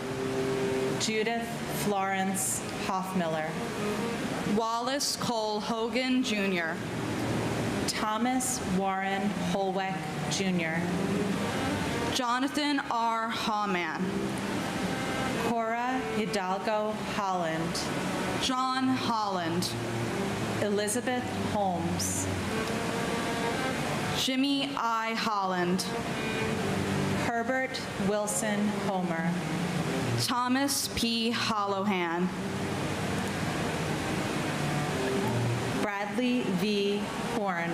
Speaker 14: Judith Florence Hoffmiller.
Speaker 15: Wallace Cole Hogan, Jr.
Speaker 14: Thomas Warren Holweck, Jr.
Speaker 15: Jonathan R. Hawman.
Speaker 14: Cora Hidalgo Holland.
Speaker 15: John Holland.
Speaker 14: Elizabeth Holmes.
Speaker 15: Jimmy I. Holland.
Speaker 14: Herbert Wilson Homer.
Speaker 15: Thomas P. Hollohan.
Speaker 14: Bradley V. Horn.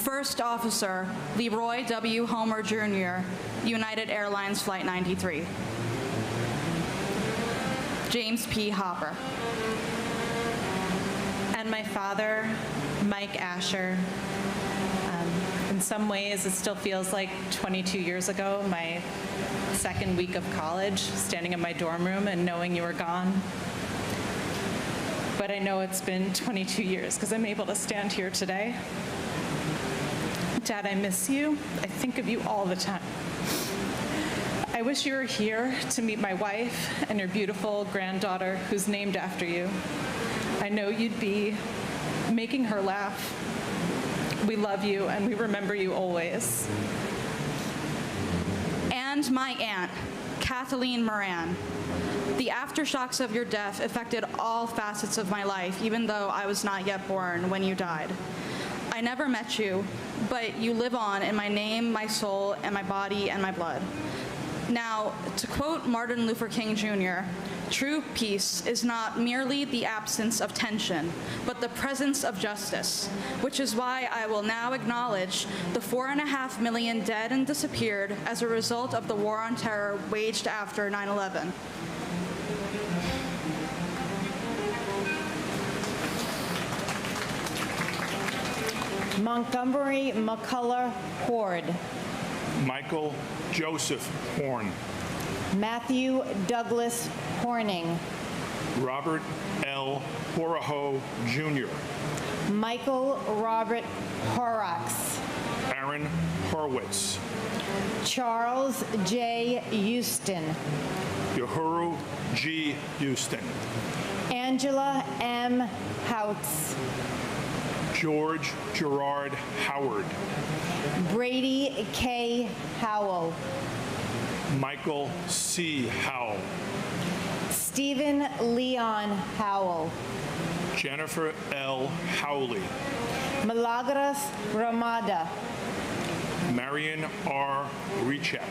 Speaker 15: First Officer Leroy W. Homer, Jr., United Airlines Flight 93. James P. Hopper.
Speaker 14: And my father, Mike Asher. In some ways, it still feels like 22 years ago, my second week of college, standing in my dorm room and knowing you were gone. But I know it's been 22 years because I'm able to stand here today. Dad, I miss you. I think of you all the time. I wish you were here to meet my wife and your beautiful granddaughter who's named after you. I know you'd be making her laugh. We love you and we remember you always.
Speaker 15: And my aunt, Kathleen Moran. The aftershocks of your death affected all facets of my life, even though I was not yet born when you died. I never met you, but you live on in my name, my soul, and my body and my blood. Now, to quote Martin Luther King Jr., true peace is not merely the absence of tension, but the presence of justice, which is why I will now acknowledge the 4.5 million dead and disappeared as a result of the war on terror waged after 9/11.
Speaker 16: Montgomery McCullough Hord.
Speaker 19: Michael Joseph Horn.
Speaker 16: Matthew Douglas Horning.
Speaker 19: Robert L. Horaho, Jr.
Speaker 16: Michael Robert Horrocks.
Speaker 19: Aaron Horwitz.
Speaker 16: Charles J. Houston.
Speaker 19: Uhuru G. Houston.
Speaker 16: Angela M. Houts.
Speaker 19: George Gerard Howard.
Speaker 16: Brady K. Howell.
Speaker 19: Michael C. Howell.
Speaker 16: Stephen Leon Howell.
Speaker 19: Jennifer L. Howley.
Speaker 16: Milagros Ramada.
Speaker 19: Marion R. Recheck.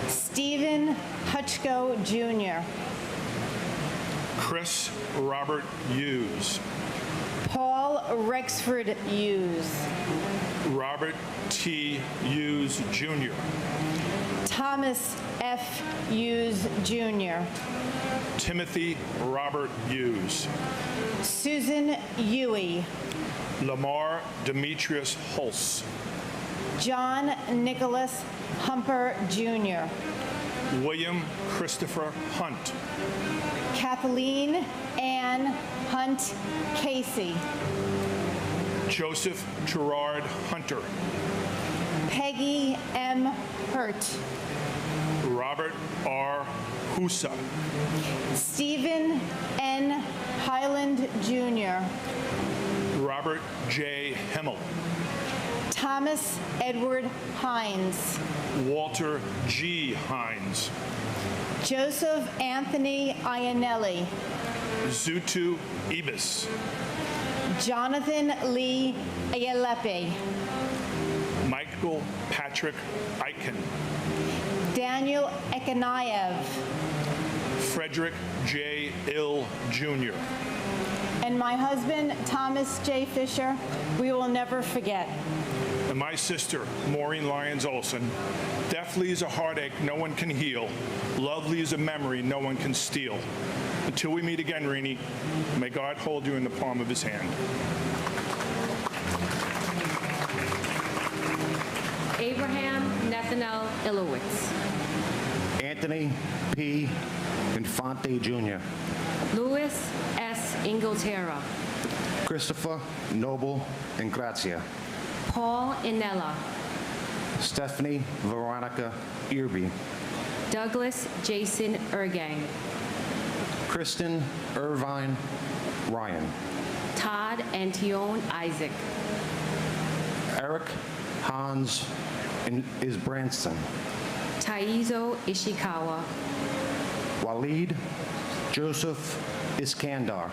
Speaker 16: Stephen Hutchko Jr.
Speaker 19: Chris Robert Hughes.
Speaker 16: Paul Rexford Hughes.
Speaker 19: Robert T. Hughes, Jr.
Speaker 16: Thomas F. Hughes Jr.
Speaker 19: Timothy Robert Hughes.
Speaker 16: Susan Huey.
Speaker 19: Lamar Demetrius Hulse.
Speaker 16: John Nicholas Humper Jr.
Speaker 19: William Christopher Hunt.
Speaker 16: Kathleen Ann Hunt Casey.
Speaker 19: Joseph Gerard Hunter.
Speaker 16: Peggy M. Hurt.
Speaker 19: Robert R. Husa.
Speaker 16: Stephen N. Highland Jr.
Speaker 19: Robert J. Himmel.
Speaker 16: Thomas Edward Hines.
Speaker 19: Walter G. Hines.
Speaker 16: Joseph Anthony Iannelli.
Speaker 19: Zutu Ibis.
Speaker 16: Jonathan Lee Ayalepe.
Speaker 19: Michael Patrick Eichen.
Speaker 16: Daniel Ekanayev.
Speaker 19: Frederick J. Ill, Jr.
Speaker 16: And my husband, Thomas J. Fisher, we will never forget.
Speaker 19: And my sister, Maureen Lyons Olson. Deathly is a heartache no one can heal. Lovely is a memory no one can steal. Until we meet again, Rini, may God hold you in the palm of his hand.
Speaker 6: Abraham Nathaniel Ilowitz.
Speaker 17: Anthony P. Infante Jr.
Speaker 6: Louis S. Inglaterra.
Speaker 17: Christopher Noble Ingrazia.
Speaker 6: Paul Inella.
Speaker 17: Stephanie Veronica Irby.
Speaker 6: Douglas Jason Ergang.
Speaker 17: Kristen Irvine Ryan.
Speaker 6: Todd Antione Isaac.
Speaker 17: Eric Hans Isbranson.
Speaker 6: Taizo Ishikawa.
Speaker 17: Walid Joseph Iskandar.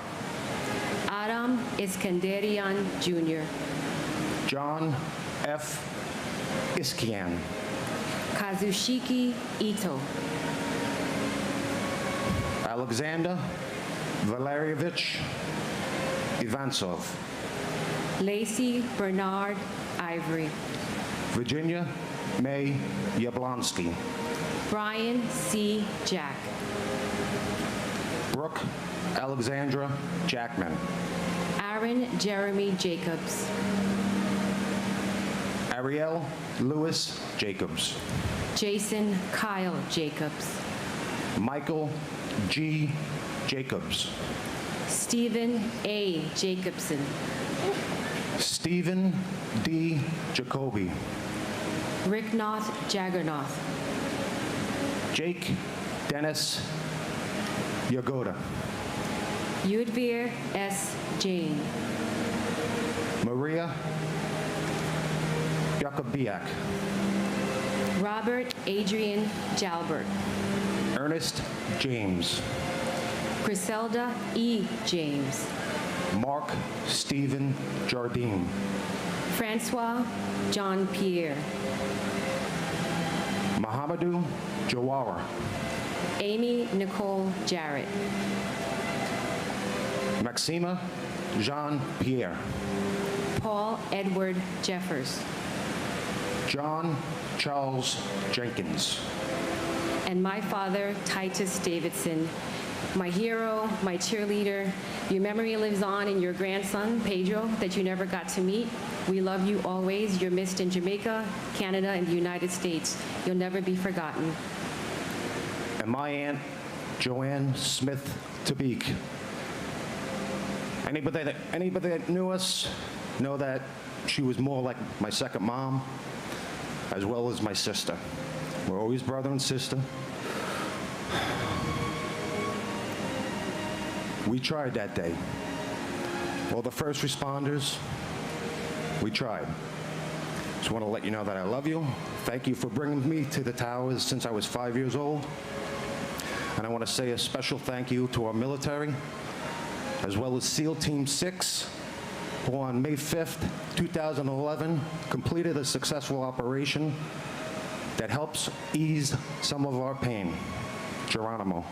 Speaker 6: Adam Iskandarian Jr.
Speaker 17: John F. Iskian.
Speaker 6: Kazushiki Ito.
Speaker 17: Alexander Valerievich Ivansov.
Speaker 6: Lacey Bernard Ivory.
Speaker 17: Virginia May Yablonsky.
Speaker 6: Brian C. Jack.
Speaker 17: Brooke Alexandra Jackman.
Speaker 6: Aaron Jeremy Jacobs.
Speaker 17: Ariel Lewis Jacobs.
Speaker 6: Jason Kyle Jacobs.
Speaker 17: Michael G. Jacobs.
Speaker 6: Stephen A. Jacobson.
Speaker 17: Stephen D. Jacoby.
Speaker 6: Ricknoth Jaggernoth.
Speaker 17: Jake Dennis Yagoda.
Speaker 6: Yudvir S. Jane.
Speaker 17: Maria Jakobiak.
Speaker 6: Robert Adrian Jalbert.
Speaker 17: Ernest James.
Speaker 6: Griselda E. James.
Speaker 17: Mark Stephen Jardine.
Speaker 6: Francois John Pierre.
Speaker 17: Mohamedou Jawara.
Speaker 6: Amy Nicole Jarrett.
Speaker 17: Maxima Jean Pierre.
Speaker 6: Paul Edward Jeffers.
Speaker 17: John Charles Jenkins.
Speaker 6: And my father, Titus Davidson, my hero, my cheerleader. Your memory lives on in your grandson, Pedro, that you never got to meet. We love you always. You're missed in Jamaica, Canada, and the United States. You'll never be forgotten.
Speaker 17: And my aunt, Joanne Smith Tabik. Anybody that knew us know that she was more like my second mom, as well as my sister. We're always brother and sister. We tried that day. All the first responders, we tried. Just want to let you know that I love you. Thank you for bringing me to the towers since I was 5 years old. And I want to say a special thank you to our military, as well as SEAL Team 6, who on May 5th, 2011, completed a successful operation that helps ease some of our pain. Geronimo.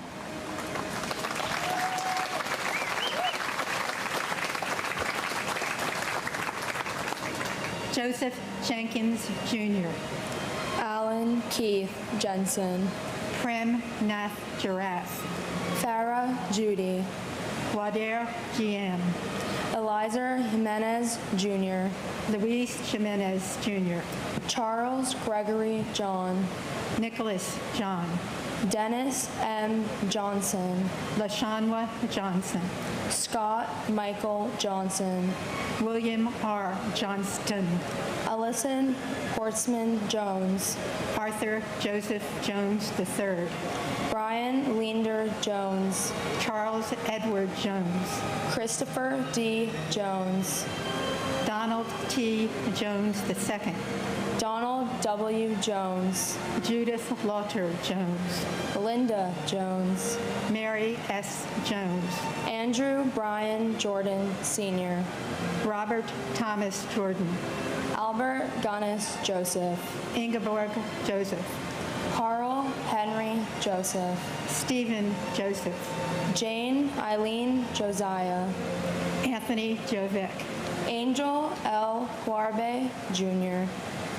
Speaker 18: Joseph Jenkins Jr.
Speaker 24: Alan Keith Jensen.
Speaker 18: Prim Nath Giraffe.
Speaker 24: Farah Judy.
Speaker 18: Wader Gian.
Speaker 24: Eliza Jimenez Jr.
Speaker 18: Luis Jimenez Jr.
Speaker 24: Charles Gregory John.
Speaker 18: Nicholas John.
Speaker 24: Dennis M. Johnson.
Speaker 18: LaShawnwa Johnson.
Speaker 24: Scott Michael Johnson.
Speaker 18: William R. Johnston.
Speaker 24: Ellison Hortzman Jones.
Speaker 18: Arthur Joseph Jones III.
Speaker 24: Brian Leander Jones.
Speaker 18: Charles Edward Jones.
Speaker 24: Christopher D. Jones.
Speaker 18: Donald T. Jones II.
Speaker 24: Donald W. Jones.
Speaker 18: Judith Lauter Jones.
Speaker 24: Linda Jones.
Speaker 18: Mary S. Jones.
Speaker 24: Andrew Brian Jordan Sr.
Speaker 18: Robert Thomas Jordan.
Speaker 24: Albert Gunnis Joseph.
Speaker 18: Ingeborg Joseph.
Speaker 24: Carl Henry Joseph.
Speaker 18: Stephen Joseph.
Speaker 24: Jane Eileen Josiah.
Speaker 18: Anthony Jovic.
Speaker 24: Angel L. Huarbe Jr.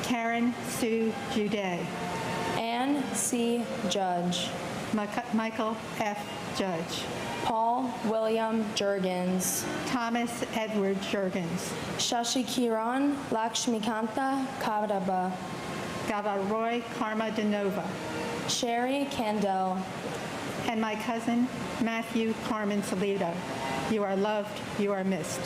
Speaker 18: Karen Sue Juday.
Speaker 24: Ann C. Judge.
Speaker 18: Michael F. Judge.
Speaker 24: Paul William Jurgens.
Speaker 18: Thomas Edward Jurgens.
Speaker 24: Shashikiran Lakshmikanta Kadaba.
Speaker 18: Gavaroy Karma Denova.
Speaker 24: Sherry Candell.
Speaker 18: And my cousin, Matthew Carmen Salido. You are loved, you are missed.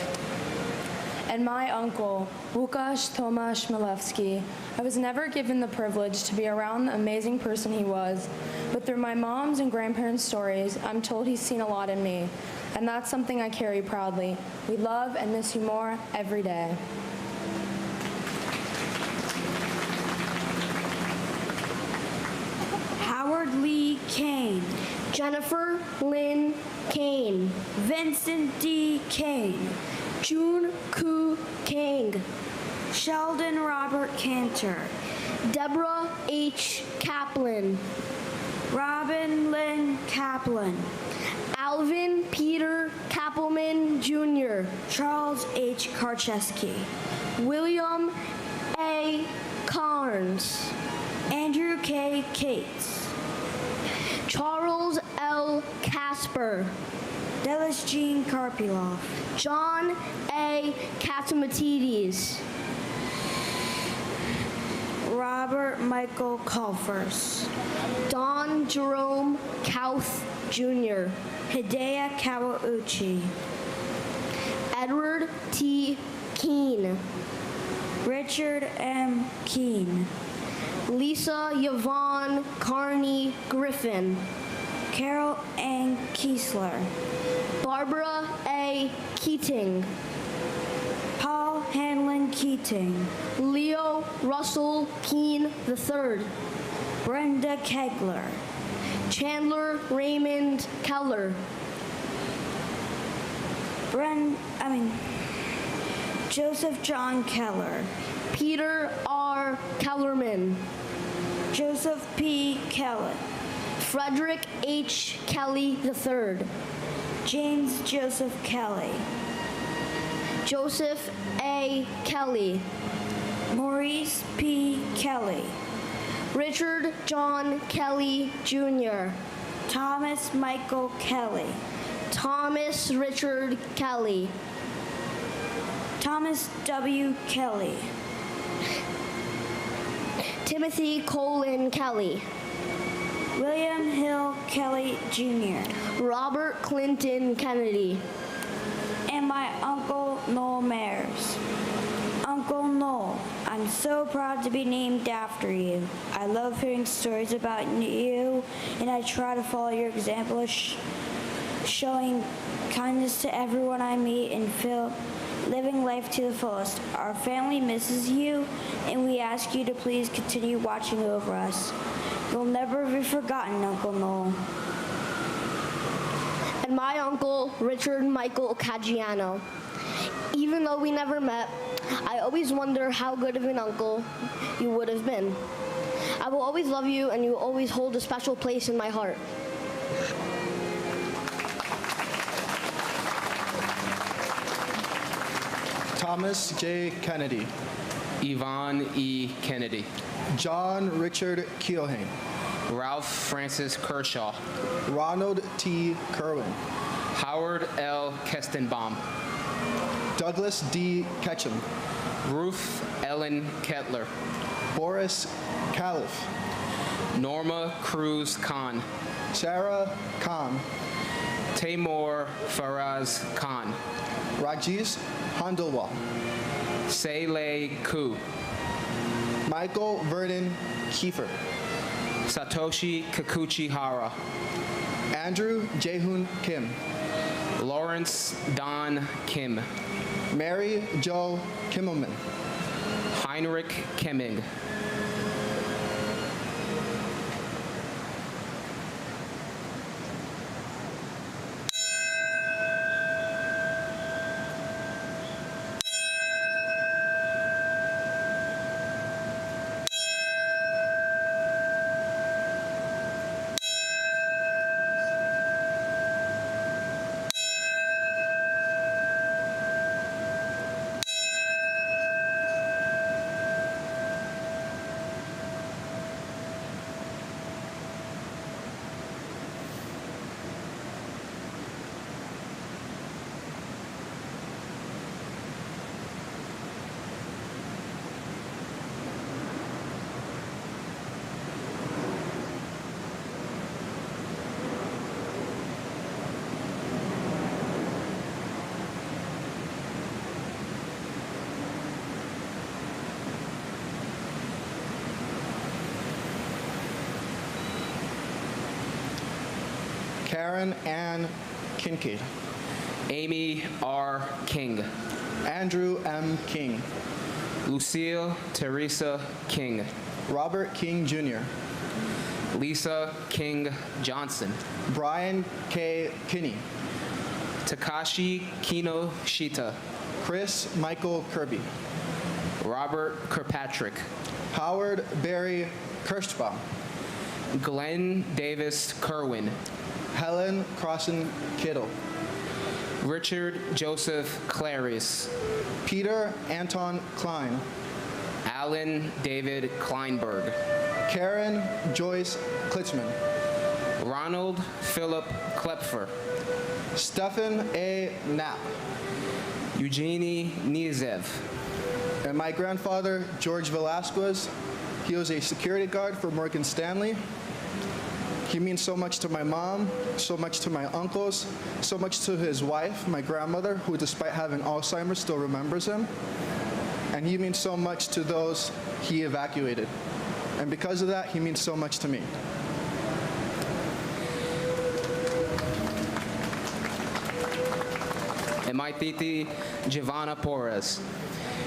Speaker 24: And my uncle, Łukasz Tomasz Milewski. I was never given the privilege to be around the amazing person he was, but through my mom's and grandparents' stories, I'm told he's seen a lot in me, and that's something I carry proudly. We love and miss you more every day.
Speaker 3: Howard Lee Kane. Jennifer Lynn Kane. Vincent D. Kane. June Koo Kang. Sheldon Robert Cantor. Deborah H. Kaplan. Robin Lynn Kaplan. Alvin Peter Kappelman Jr. Charles H. Karcheski. William A. Carnes. Andrew K. Cates. Charles L. Casper. Delis Jean Karpilov. John A. Katamatides. Robert Michael Colfers. Don Jerome Kauth Jr. Hideo Kawauchi. Edward T. Keene. Richard M. Keene. Lisa Yvonne Carney Griffin. Carol Ann Kiesler. Barbara A. Keating. Paul Hanlon Keating. Leo Russell Keene III. Brenda Kegler. Chandler Raymond Keller. Joseph John Keller. Peter R. Kellerman. Joseph P. Kelly. Frederick H. Kelly III. James Joseph Kelly. Joseph A. Kelly. Maurice P. Kelly. Richard John Kelly Jr. Thomas Michael Kelly. Thomas Richard Kelly. Thomas W. Kelly. Timothy Colin Kelly. William Hill Kelly Jr. Robert Clinton Kennedy. And my Uncle Noel Mayers. Uncle Noel, I'm so proud to be named after you. I love hearing stories about you, and I try to follow your example of showing kindness to everyone I meet and living life to the fullest. Our family misses you, and we ask you to please continue watching over us. You'll never be forgotten, Uncle Noel. And my uncle, Richard Michael Caggiano. Even though we never met, I always wonder how good of an uncle you would have been. I will always love you, and you will always hold a special place in my heart.
Speaker 20: Thomas J. Kennedy.
Speaker 21: Yvonne E. Kennedy.
Speaker 20: John Richard Keohane.
Speaker 21: Ralph Francis Kershaw.
Speaker 20: Ronald T. Kerwin.
Speaker 21: Howard L. Kestenbaum.
Speaker 20: Douglas D. Ketchum.
Speaker 21: Ruth Ellen Kettler.
Speaker 20: Boris Califf.
Speaker 21: Norma Cruz Khan.
Speaker 20: Sarah Khan.
Speaker 21: Taimur Faraz Khan.
Speaker 20: Rajesh Handelwal.
Speaker 21: Seilei Ku.
Speaker 20: Michael Vernon Kiefer.
Speaker 21: Satoshi Kikuchi Hara.
Speaker 20: Andrew Jaehoon Kim.
Speaker 21: Lawrence Don Kim.
Speaker 20: Mary Jo Kimmelman.
Speaker 21: Heinrich Kemming.
Speaker 20: Karen Ann Kincaid.
Speaker 21: Amy R. King.
Speaker 20: Andrew M. King.
Speaker 21: Lucille Teresa King.
Speaker 20: Robert King Jr.
Speaker 21: Lisa King Johnson.
Speaker 20: Brian K. Kinney.
Speaker 21: Takashi Kinoshita.
Speaker 20: Chris Michael Kirby.
Speaker 21: Robert Kirkpatrick.
Speaker 20: Howard Barry Kirschbaum.
Speaker 21: Glenn Davis Kerwin.
Speaker 20: Helen Crossan Kittle.
Speaker 21: Richard Joseph Clarice.
Speaker 20: Peter Anton Klein.
Speaker 21: Alan David Kleinberg.
Speaker 20: Karen Joyce Klitzman.
Speaker 21: Ronald Philip Klepfer.
Speaker 20: Stefan A. Knapp.
Speaker 21: Eugenie Niezev.
Speaker 20: And my grandfather, George Velasquez, he was a security guard for Morgan Stanley. He means so much to my mom, so much to my uncles, so much to his wife, my grandmother, who despite having Alzheimer's still remembers him. And he means so much to those he evacuated. And because of that, he means so much to me.
Speaker 21: And my titi, Giovanna Porras.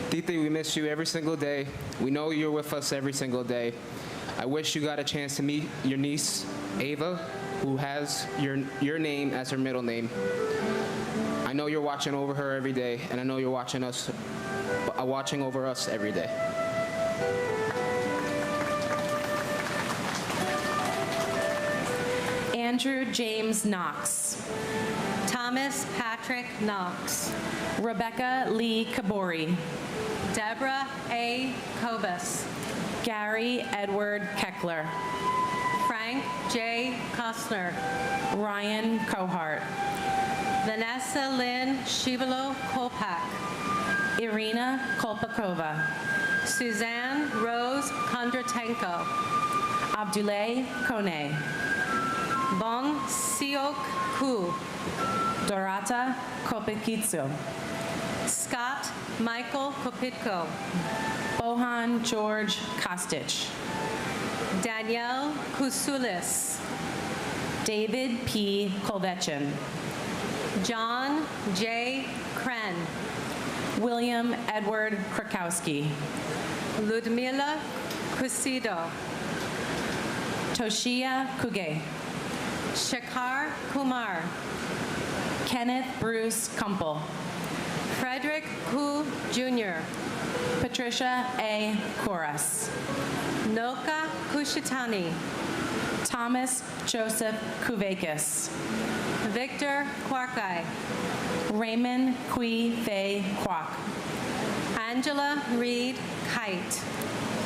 Speaker 21: Titi, we miss you every single day. We know you're with us every single day. I wish you got a chance to meet your niece, Ava, who has your name as her middle name. I know you're watching over her every day, and I know you're watching over us every day.
Speaker 1: Andrew James Knox.
Speaker 4: Thomas Patrick Knox.
Speaker 1: Rebecca Lee Kabori.
Speaker 4: Deborah A. Kobus.
Speaker 1: Gary Edward Keckler.
Speaker 4: Frank J. Kostner.
Speaker 1: Ryan Kohart.
Speaker 4: Vanessa Lynn Shibalo Kolpak.
Speaker 1: Irina Kolpakova.
Speaker 4: Suzanne Rose Kondratenko.
Speaker 1: Abdullah Kone.
Speaker 4: Bong Siok Ku.
Speaker 1: Dorata Kopikitsu.
Speaker 4: Scott Michael Kopitko.
Speaker 1: Bohan George Kostich.
Speaker 4: Danielle Kusulis.
Speaker 1: David P. Kolvechin.
Speaker 4: John J. Kren.
Speaker 1: William Edward Krakowski.
Speaker 4: Ludmila Kusido.
Speaker 1: Toshia Kuge.
Speaker 4: Shekhar Kumar.
Speaker 1: Kenneth Bruce Kumpel.
Speaker 4: Frederick Ku Jr.
Speaker 1: Patricia A. Koras.
Speaker 4: Noka Kushitani.
Speaker 1: Thomas Joseph Kuvakis.
Speaker 4: Victor Kwarkai.
Speaker 1: Raymond Kui Fei Kwok.
Speaker 4: Angela Reed Kite.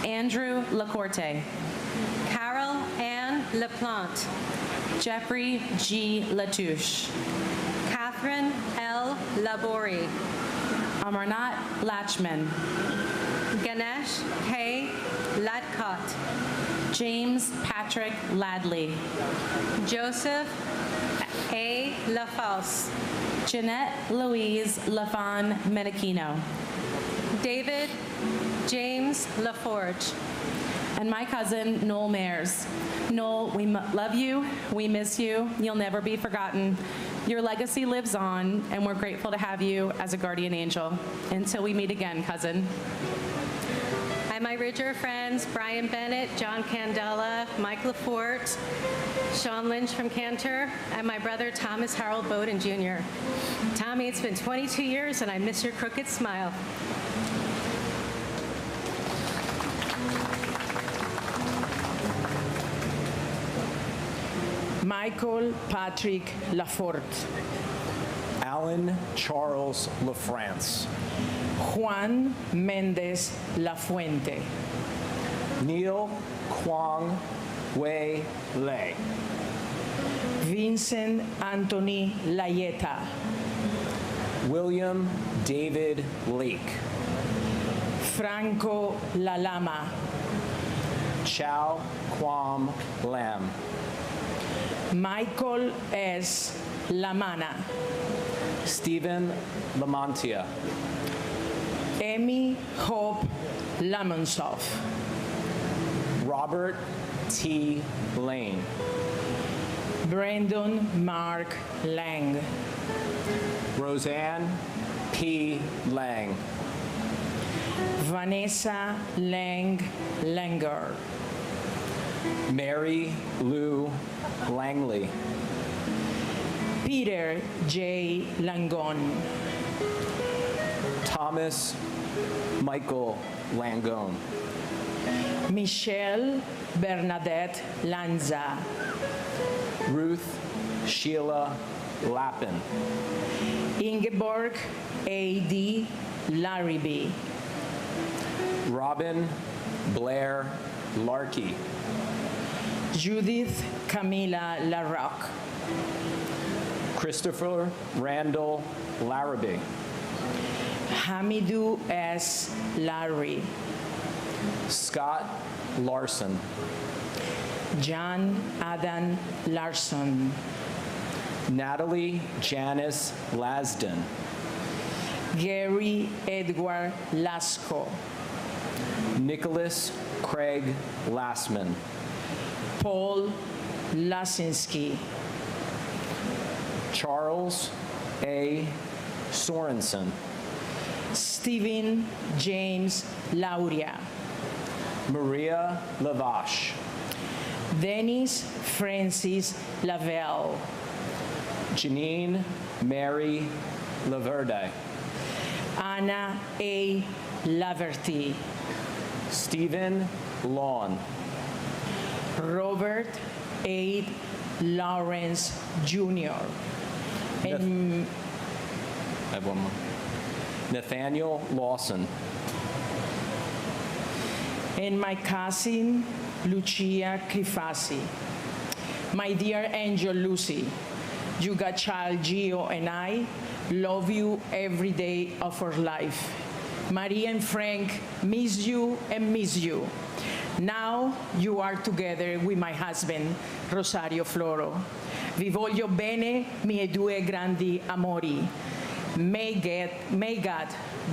Speaker 1: Andrew Lacorte.
Speaker 4: Carol Ann LaPlante.
Speaker 1: Jeffrey G. Latouche.
Speaker 4: Catherine L. Labori.
Speaker 1: Amarnath Lachman.
Speaker 4: Ganesh K. Ladkot.
Speaker 1: James Patrick Ladley.
Speaker 4: Joseph A. LaFalce.
Speaker 1: Jeanette Louise Lafon Menachino.
Speaker 4: David James LaForge.
Speaker 1: And my cousin, Noel Mayers. Noel, we love you, we miss you, you'll never be forgotten. Your legacy lives on, and we're grateful to have you as a guardian angel. Until we meet again, cousin.
Speaker 4: And my Ridger friends, Brian Bennett, John Candela, Mike LaForte, Sean Lynch from Cantor, and my brother Thomas Harold Bowden Jr. Tommy, it's been 22 years, and I miss your crooked smile.
Speaker 2: Michael Patrick Laforte.
Speaker 7: Alan Charles LaFrance.
Speaker 2: Juan Mendez Lafuente.
Speaker 7: Neil Kwang Wei Lei.
Speaker 2: Vincent Anthony Layeta.
Speaker 7: William David Lake.
Speaker 2: Franco Lalama.
Speaker 7: Chow Quam Lam.
Speaker 2: Michael S. Lamana.
Speaker 7: Stephen Lamontia.
Speaker 2: Amy Hope Lamonsoff.
Speaker 7: Robert T. Lane.
Speaker 2: Brandon Mark Lang.
Speaker 7: Roseanne P. Lang.
Speaker 2: Vanessa Lang Langer.
Speaker 7: Mary Lou Langley.
Speaker 2: Peter J. Langon.
Speaker 7: Thomas Michael Langone.
Speaker 2: Michelle Bernadette Lanza.
Speaker 7: Ruth Sheila Lappin.
Speaker 2: Ingeborg A.D. Larrabee.
Speaker 7: Robin Blair Larkey.
Speaker 2: Judith Camila LaRoque.
Speaker 7: Christopher Randall Larrabee.
Speaker 2: Hamidou S. Larry.
Speaker 7: Scott Larson.
Speaker 2: John Adam Larson.
Speaker 7: Natalie Janice Lasden.
Speaker 2: Gary Edward Lasco.
Speaker 7: Nicholas Craig Lassman.
Speaker 2: Paul Lasinski.
Speaker 7: Charles A. Sorensen.
Speaker 2: Stephen James Lauria.
Speaker 7: Maria Lavache.
Speaker 2: Dennis Francis Lavelle.
Speaker 7: Janine Mary Laverde.
Speaker 2: Anna A. Laverty.
Speaker 7: Stephen Lawn.
Speaker 2: Robert A. Lawrence Jr. And
Speaker 7: I have one more. Nathaniel Lawson.
Speaker 2: And my cousin Lucia Crifasi. My dear angel Lucy, you got child Gio and I love you every day of our life. Maria and Frank miss you and miss you. Now you are together with my husband, Rosario Floro. Vi voglio bene, mie due grandi amori. May God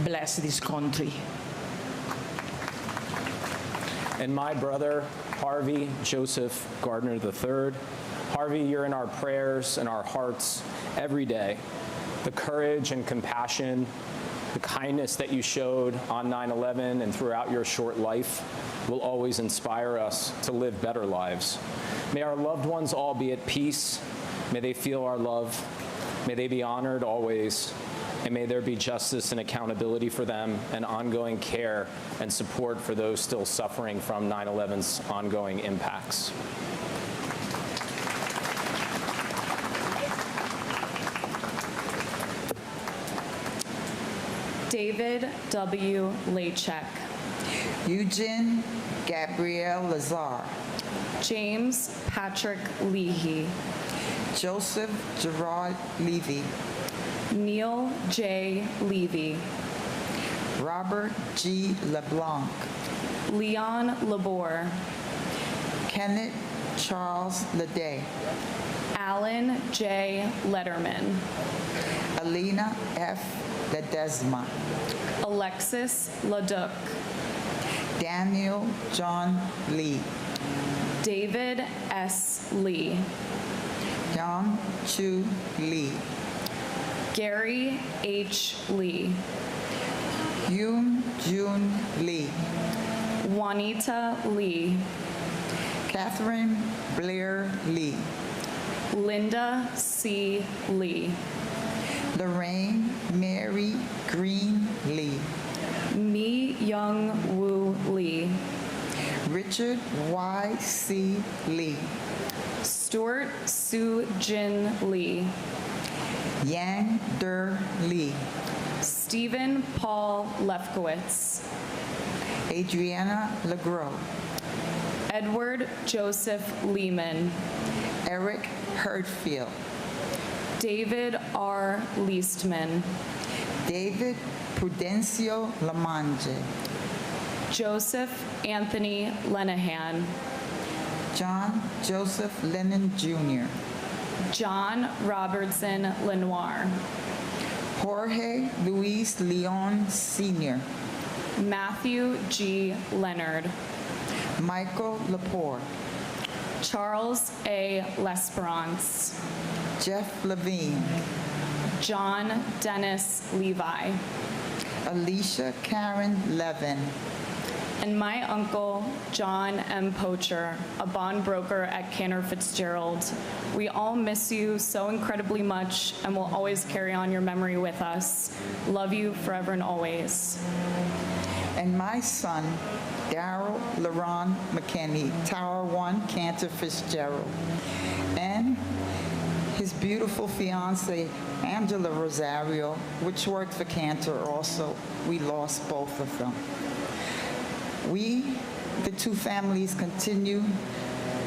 Speaker 2: bless this country.
Speaker 7: And my brother, Harvey Joseph Gardner III. Harvey, you're in our prayers and our hearts every day. The courage and compassion, the kindness that you showed on 9/11 and throughout your short life will always inspire us to live better lives. May our loved ones all be at peace. May they feel our love. May they be honored always. And may there be justice and accountability for them and ongoing care and support for those still suffering from 9/11's ongoing impacts.
Speaker 1: David W. Lachek.
Speaker 22: Eugene Gabriel Lazar.
Speaker 1: James Patrick Leahy.
Speaker 22: Joseph Gerard Levy.
Speaker 1: Neil J. Levy.
Speaker 22: Robert G. LeBlanc.
Speaker 1: Leon Labor.
Speaker 22: Kenneth Charles Leday.
Speaker 1: Alan J. Letterman.
Speaker 22: Alina F. Ledesma.
Speaker 1: Alexis Leduc.
Speaker 22: Daniel John Lee.
Speaker 1: David S. Lee.
Speaker 22: Young Chu Lee.
Speaker 1: Gary H. Lee.
Speaker 22: Yoon Jun Lee.
Speaker 1: Juanita Lee.
Speaker 22: Catherine Blair Lee.
Speaker 1: Linda C. Lee.
Speaker 22: Lorraine Mary Green Lee.
Speaker 1: Mi Young Woo Lee.
Speaker 22: Richard Y. C. Lee.
Speaker 1: Stuart Soo Jin Lee.
Speaker 22: Yang Der Lee.
Speaker 1: Stephen Paul Lefkowitz.
Speaker 22: Adriana Legros.
Speaker 1: Edward Joseph Lehman.
Speaker 22: Eric Hurtfield.
Speaker 1: David R. Leastman.
Speaker 22: David Prudencio Lamange.
Speaker 1: Joseph Anthony Lenahan.
Speaker 22: John Joseph Lennon Jr.
Speaker 1: John Robertson Lenoir.
Speaker 22: Jorge Luis Leon Sr.
Speaker 1: Matthew G. Leonard.
Speaker 22: Michael Lepore.
Speaker 1: Charles A. Lesperance.
Speaker 22: Jeff Levine.
Speaker 1: John Dennis Levi.
Speaker 22: Alicia Karen Levin.
Speaker 1: And my uncle, John M. Poacher, a bond broker at Cantor Fitzgerald. We all miss you so incredibly much and will always carry on your memory with us. Love you forever and always.
Speaker 22: And my son, Darrell LaRon McKinney, Tower 1, Cantor Fitzgerald. And his beautiful fiancée, Angela Rosario, which worked for Cantor also. We lost both of them. We, the two families, continue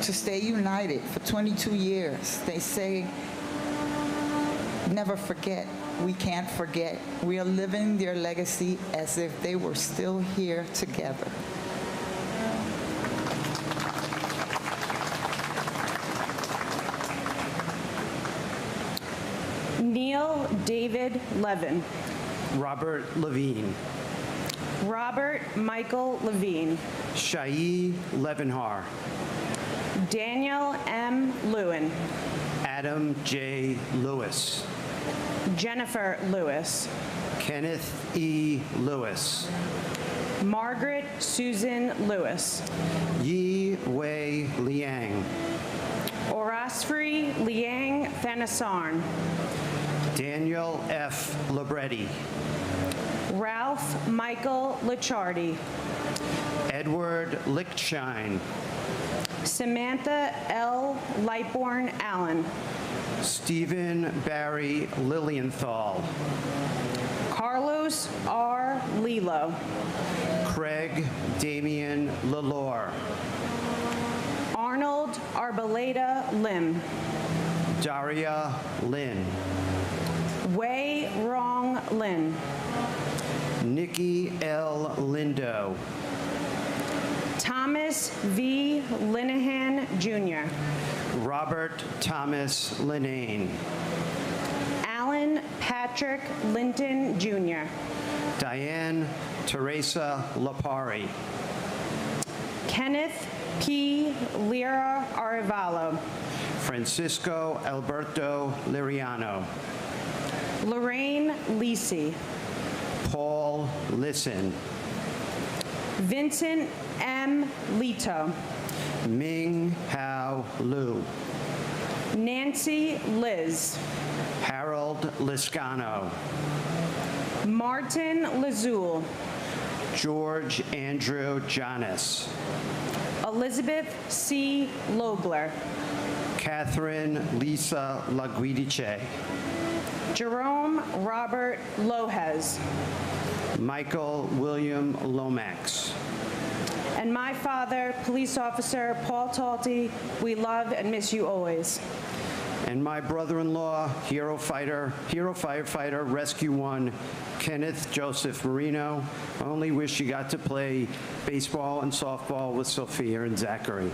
Speaker 22: to stay united for 22 years. They say, never forget. We can't forget. We are living their legacy as if they were still here together.
Speaker 5: Neil David Levin.
Speaker 8: Robert Levine.
Speaker 5: Robert Michael Levine.
Speaker 8: Shai Levenhar.
Speaker 5: Daniel M. Lewin.
Speaker 8: Adam J. Lewis.
Speaker 5: Jennifer Lewis.
Speaker 8: Kenneth E. Lewis.
Speaker 5: Margaret Susan Lewis.
Speaker 8: Yi Wei Liang.
Speaker 5: Orasfri Liang Thanasarn.
Speaker 8: Daniel F. Libretti.
Speaker 5: Ralph Michael Lichardi.
Speaker 8: Edward Lichtshine.
Speaker 5: Samantha L. Lightborn Allen.
Speaker 8: Stephen Barry Lilienthal.
Speaker 5: Carlos R. Lilo.
Speaker 8: Craig Damian Lalore.
Speaker 5: Arnold Arboleda Lim.
Speaker 8: Daria Lin.
Speaker 5: Wei Rong Lin.
Speaker 8: Nikki L. Lindo.
Speaker 5: Thomas V. Linehan Jr.
Speaker 8: Robert Thomas Linnane.
Speaker 5: Alan Patrick Linton Jr.
Speaker 8: Diane Teresa Lapari.
Speaker 5: Kenneth P. Lira Arevalo.
Speaker 8: Francisco Alberto Liriano.
Speaker 5: Lorraine Lisi.
Speaker 8: Paul Lisson.
Speaker 5: Vincent M. Lito.
Speaker 8: Ming Hao Lu.
Speaker 5: Nancy Liz.
Speaker 8: Harold Liscano.
Speaker 5: Martin Lazul.
Speaker 8: George Andrew Janis.
Speaker 5: Elizabeth C. Logler.
Speaker 8: Catherine Lisa Laguidice.
Speaker 5: Jerome Robert Lohez.
Speaker 8: Michael William Lomax.
Speaker 5: And my father, Police Officer Paul Talty, we love and miss you always.
Speaker 8: And my brother-in-law, hero firefighter, Rescue 1, Kenneth Joseph Marino. I only wish you got to play baseball and softball with Sophia and Zachary.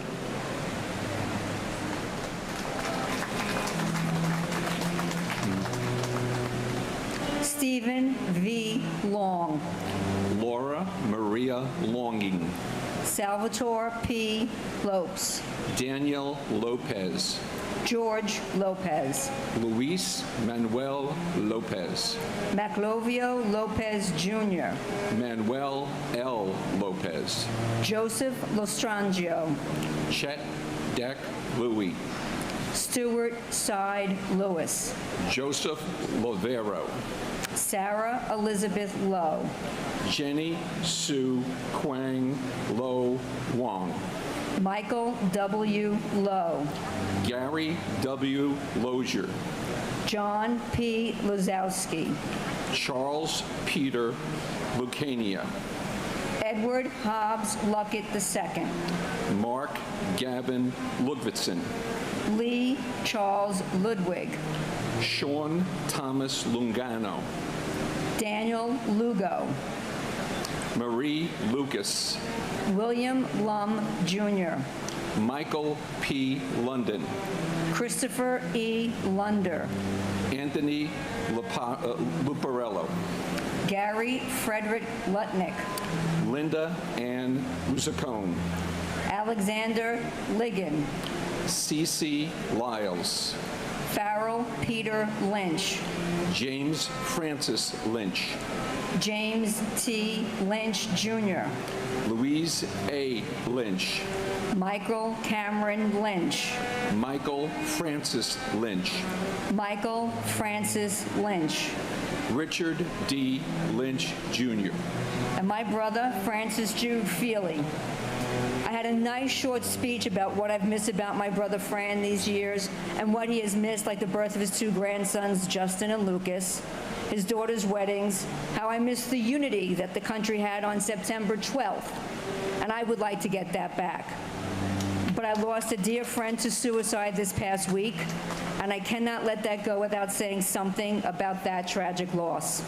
Speaker 9: Stephen V. Long.
Speaker 10: Laura Maria Longing.
Speaker 9: Salvatore P. Lopes.
Speaker 10: Daniel Lopez.
Speaker 9: George Lopez.
Speaker 10: Luis Manuel Lopez.
Speaker 9: Maclovio Lopez Jr.
Speaker 10: Manuel L. Lopez.
Speaker 9: Joseph Lostrangio.
Speaker 10: Chet Deck Louis.
Speaker 9: Stuart Side Lewis.
Speaker 10: Joseph Lovero.
Speaker 9: Sarah Elizabeth Lowe.
Speaker 10: Jenny Sue Quang Lo Wong.
Speaker 9: Michael W. Lowe.
Speaker 10: Gary W. Lozier.
Speaker 9: John P. Lozowski.
Speaker 10: Charles Peter Lucania.
Speaker 9: Edward Hobbs Luckett II.
Speaker 10: Mark Gavin Ludvigsen.
Speaker 9: Lee Charles Ludwig.
Speaker 10: Sean Thomas Lungano.
Speaker 9: Daniel Lugo.
Speaker 10: Marie Lucas.
Speaker 9: William Lum Jr.
Speaker 10: Michael P. London.
Speaker 9: Christopher E. Lunder.
Speaker 10: Anthony Luparello.
Speaker 9: Gary Frederick Lutnick.
Speaker 10: Linda Ann Rusacone.
Speaker 9: Alexander Ligon.
Speaker 10: Cece Lyles.
Speaker 9: Farrell Peter Lynch.
Speaker 10: James Francis Lynch.
Speaker 9: James T. Lynch Jr.
Speaker 10: Louise A. Lynch.
Speaker 9: Michael Cameron Lynch.
Speaker 10: Michael Francis Lynch.
Speaker 9: Michael Francis Lynch.
Speaker 10: Richard D. Lynch Jr.
Speaker 9: And my brother, Francis Jude Feely. I had a nice short speech about what I've missed about my brother Fran these years and what he has missed, like the birth of his two grandsons, Justin and Lucas, his daughter's weddings, how I missed the unity that the country had on September 12th. And I would like to get that back. But I lost a dear friend to suicide this past week, and I cannot let that go without saying something about that tragic loss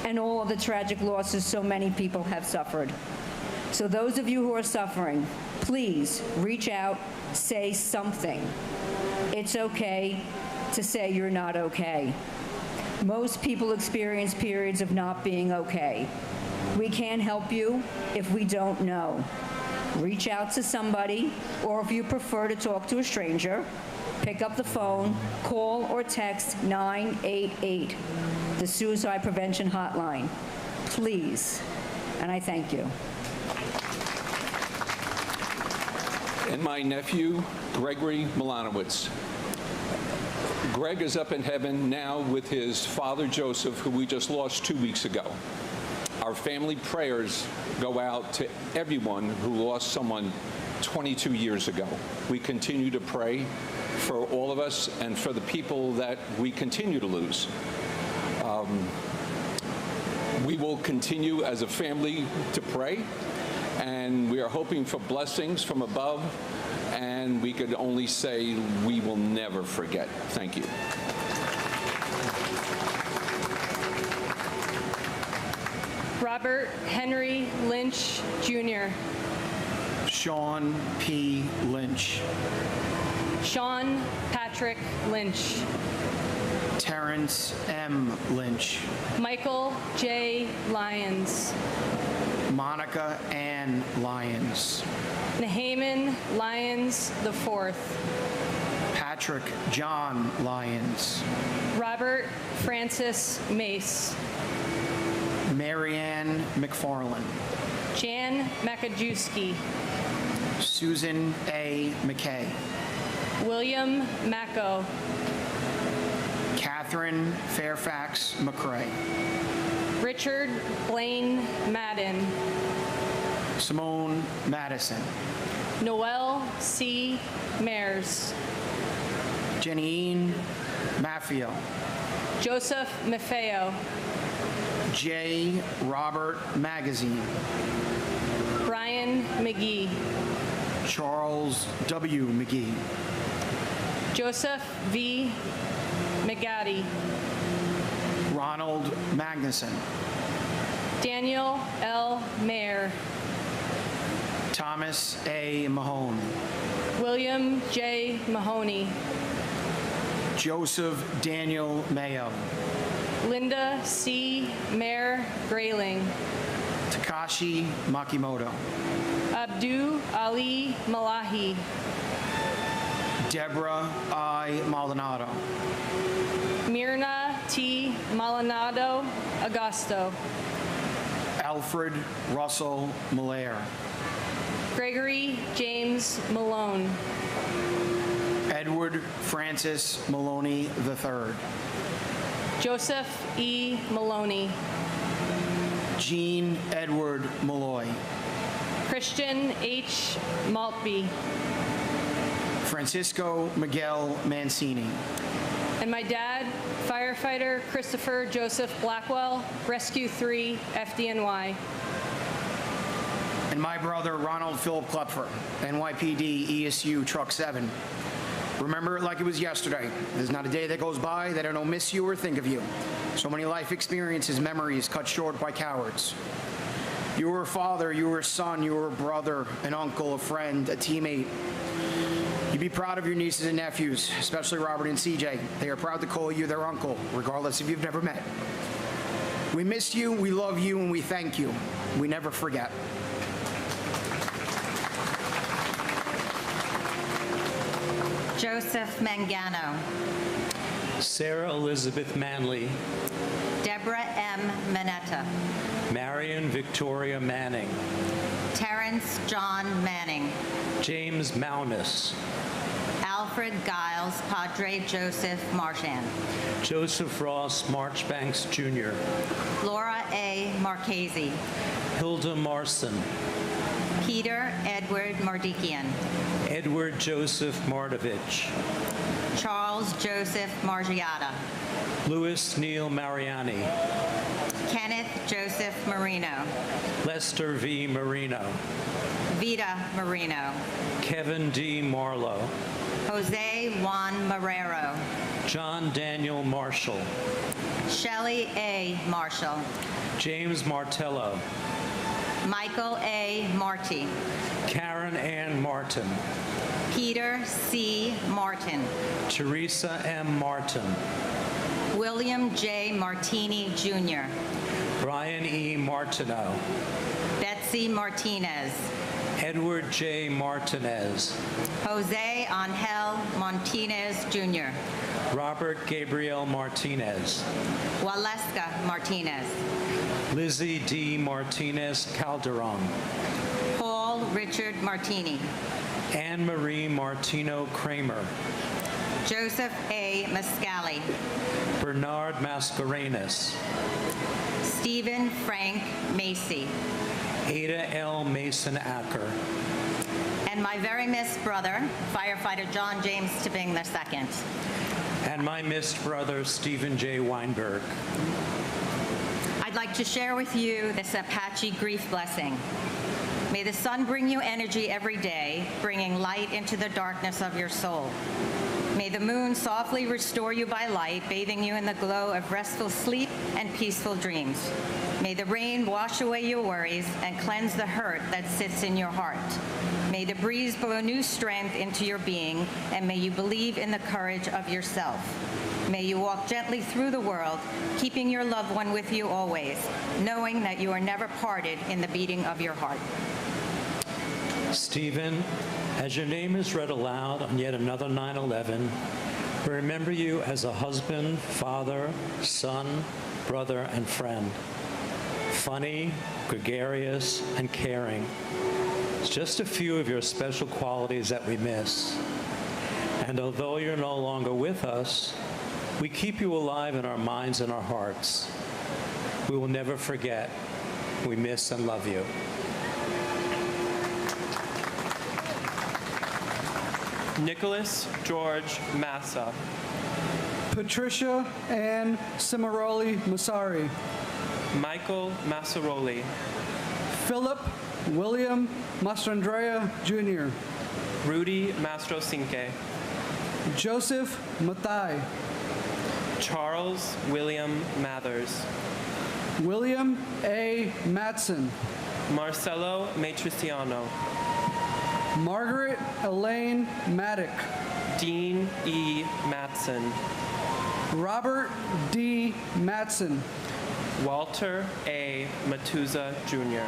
Speaker 9: and all of the tragic losses so many people have suffered. So those of you who are suffering, please reach out, say something. It's okay to say you're not okay. Most people experience periods of not being okay. We can't help you if we don't know. Reach out to somebody, or if you prefer to talk to a stranger, pick up the phone, call or text 988, the Suicide Prevention Hotline. Please, and I thank you.
Speaker 10: And my nephew, Gregory Milanowitz. Greg is up in heaven now with his father, Joseph, who we just lost 2 weeks ago. Our family prayers go out to everyone who lost someone 22 years ago. We continue to pray for all of us and for the people that we continue to lose. We will continue as a family to pray, and we are hoping for blessings from above, and we could only say we will never forget. Thank you.
Speaker 4: Robert Henry Lynch, Jr.
Speaker 8: Sean P. Lynch.
Speaker 4: Sean Patrick Lynch.
Speaker 8: Terrence M. Lynch.
Speaker 4: Michael J. Lyons.
Speaker 8: Monica Ann Lyons.
Speaker 4: Nahaman Lyons IV.
Speaker 8: Patrick John Lyons.
Speaker 4: Robert Francis Mace.
Speaker 8: Marianne McFarland.
Speaker 4: Jan Makajewski.
Speaker 8: Susan A. McKay.
Speaker 4: William Macko.
Speaker 8: Catherine Fairfax McCrae.
Speaker 4: Richard Blaine Madden.
Speaker 8: Simone Madison.
Speaker 4: Noel C. Mares.
Speaker 8: Janine Maffio.
Speaker 4: Joseph Maffeo.
Speaker 8: J. Robert Magazine.
Speaker 4: Brian McGee.
Speaker 8: Charles W. McGee.
Speaker 4: Joseph V. McGaddy.
Speaker 8: Ronald Magnuson.
Speaker 4: Daniel L. Mayer.
Speaker 8: Thomas A. Mahone.
Speaker 4: William J. Mahoney.
Speaker 8: Joseph Daniel Mayo.
Speaker 11: Linda C. Mayer Grayling.
Speaker 8: Takashi Makimoto.
Speaker 11: Abdu Ali Malahi.
Speaker 8: Deborah I. Maldonado.
Speaker 11: Mirna T. Maldonado Augusto.
Speaker 8: Alfred Russell Malaire.
Speaker 11: Gregory James Malone.
Speaker 8: Edward Francis Maloney III.
Speaker 11: Joseph E. Maloney.
Speaker 8: Jean Edward Malloy.
Speaker 11: Christian H. Maltby.
Speaker 8: Francisco Miguel Mancini.
Speaker 11: And my dad, firefighter Christopher Joseph Blackwell, Rescue 3, FDNY.
Speaker 8: And my brother, Ronald Philip Klepfer, NYPD ESU Truck 7. Remember it like it was yesterday. There's not a day that goes by that I don't miss you or think of you. So many life experiences, memories cut short by cowards. You were a father, you were a son, you were a brother, an uncle, a friend, a teammate. You'd be proud of your nieces and nephews, especially Robert and CJ. They are proud to call you their uncle, regardless if you've never met. We miss you, we love you, and we thank you. We never forget.
Speaker 12: Joseph Mangano.
Speaker 13: Sarah Elizabeth Manley.
Speaker 12: Deborah M. Manetta.
Speaker 13: Marion Victoria Manning.
Speaker 12: Terrence John Manning.
Speaker 13: James Maunis.
Speaker 12: Alfred Giles Padre Joseph Marchand.
Speaker 13: Joseph Ross Marchbanks Jr.
Speaker 12: Laura A. Marchese.
Speaker 13: Hilda Marson.
Speaker 12: Peter Edward Mardikian.
Speaker 13: Edward Joseph Mardovich.
Speaker 12: Charles Joseph Margiata.
Speaker 13: Louis Neil Mariani.
Speaker 12: Kenneth Joseph Marino.
Speaker 13: Lester V. Marino.
Speaker 12: Vita Marino.
Speaker 13: Kevin D. Marlowe.
Speaker 12: Jose Juan Marrero.
Speaker 13: John Daniel Marshall.
Speaker 12: Shelley A. Marshall.
Speaker 13: James Martello.
Speaker 12: Michael A. Marty.
Speaker 13: Karen Ann Martin.
Speaker 12: Peter C. Martin.
Speaker 13: Teresa M. Martin.
Speaker 12: William J. Martini, Jr.
Speaker 13: Brian E. Martineau.
Speaker 12: Betsy Martinez.
Speaker 13: Edward J. Martinez.
Speaker 12: Jose Angel Martinez, Jr.
Speaker 13: Robert Gabriel Martinez.
Speaker 12: Waleska Martinez.
Speaker 13: Lizzie D. Martinez Calderon.
Speaker 12: Paul Richard Martini.
Speaker 13: Anne Marie Martino Kramer.
Speaker 12: Joseph A. Mascali.
Speaker 13: Bernard Mascarenas.
Speaker 12: Stephen Frank Macy.
Speaker 13: Ada L. Mason Acker.
Speaker 12: And my very missed brother, firefighter John James Tipping II.
Speaker 13: And my missed brother, Stephen J. Weinberg.
Speaker 12: I'd like to share with you this Apache grief blessing. May the sun bring you energy every day, bringing light into the darkness of your soul. May the moon softly restore you by light, bathing you in the glow of restful sleep and peaceful dreams. May the rain wash away your worries and cleanse the hurt that sits in your heart. May the breeze blow new strength into your being, and may you believe in the courage of yourself. May you walk gently through the world, keeping your loved one with you always, knowing that you are never parted in the beating of your heart.
Speaker 13: Stephen, as your name is read aloud on yet another 9/11, we remember you as a husband, father, son, brother, and friend. Funny, gregarious, and caring. It's just a few of your special qualities that we miss. And although you're no longer with us, we keep you alive in our minds and our hearts. We will never forget. We miss and love you.
Speaker 23: Nicholas George Massa.
Speaker 25: Patricia Ann Cimaroli Masari.
Speaker 23: Michael Massaroli.
Speaker 25: Philip William Mastrandrea Jr.
Speaker 23: Rudy Mastrocinque.
Speaker 25: Joseph Mathai.
Speaker 23: Charles William Mathers.
Speaker 25: William A. Matson.
Speaker 23: Marcelo Matriciano.
Speaker 25: Margaret Elaine Maddock.
Speaker 23: Dean E. Matson.
Speaker 25: Robert D. Matson.
Speaker 23: Walter A. Matuza Jr.,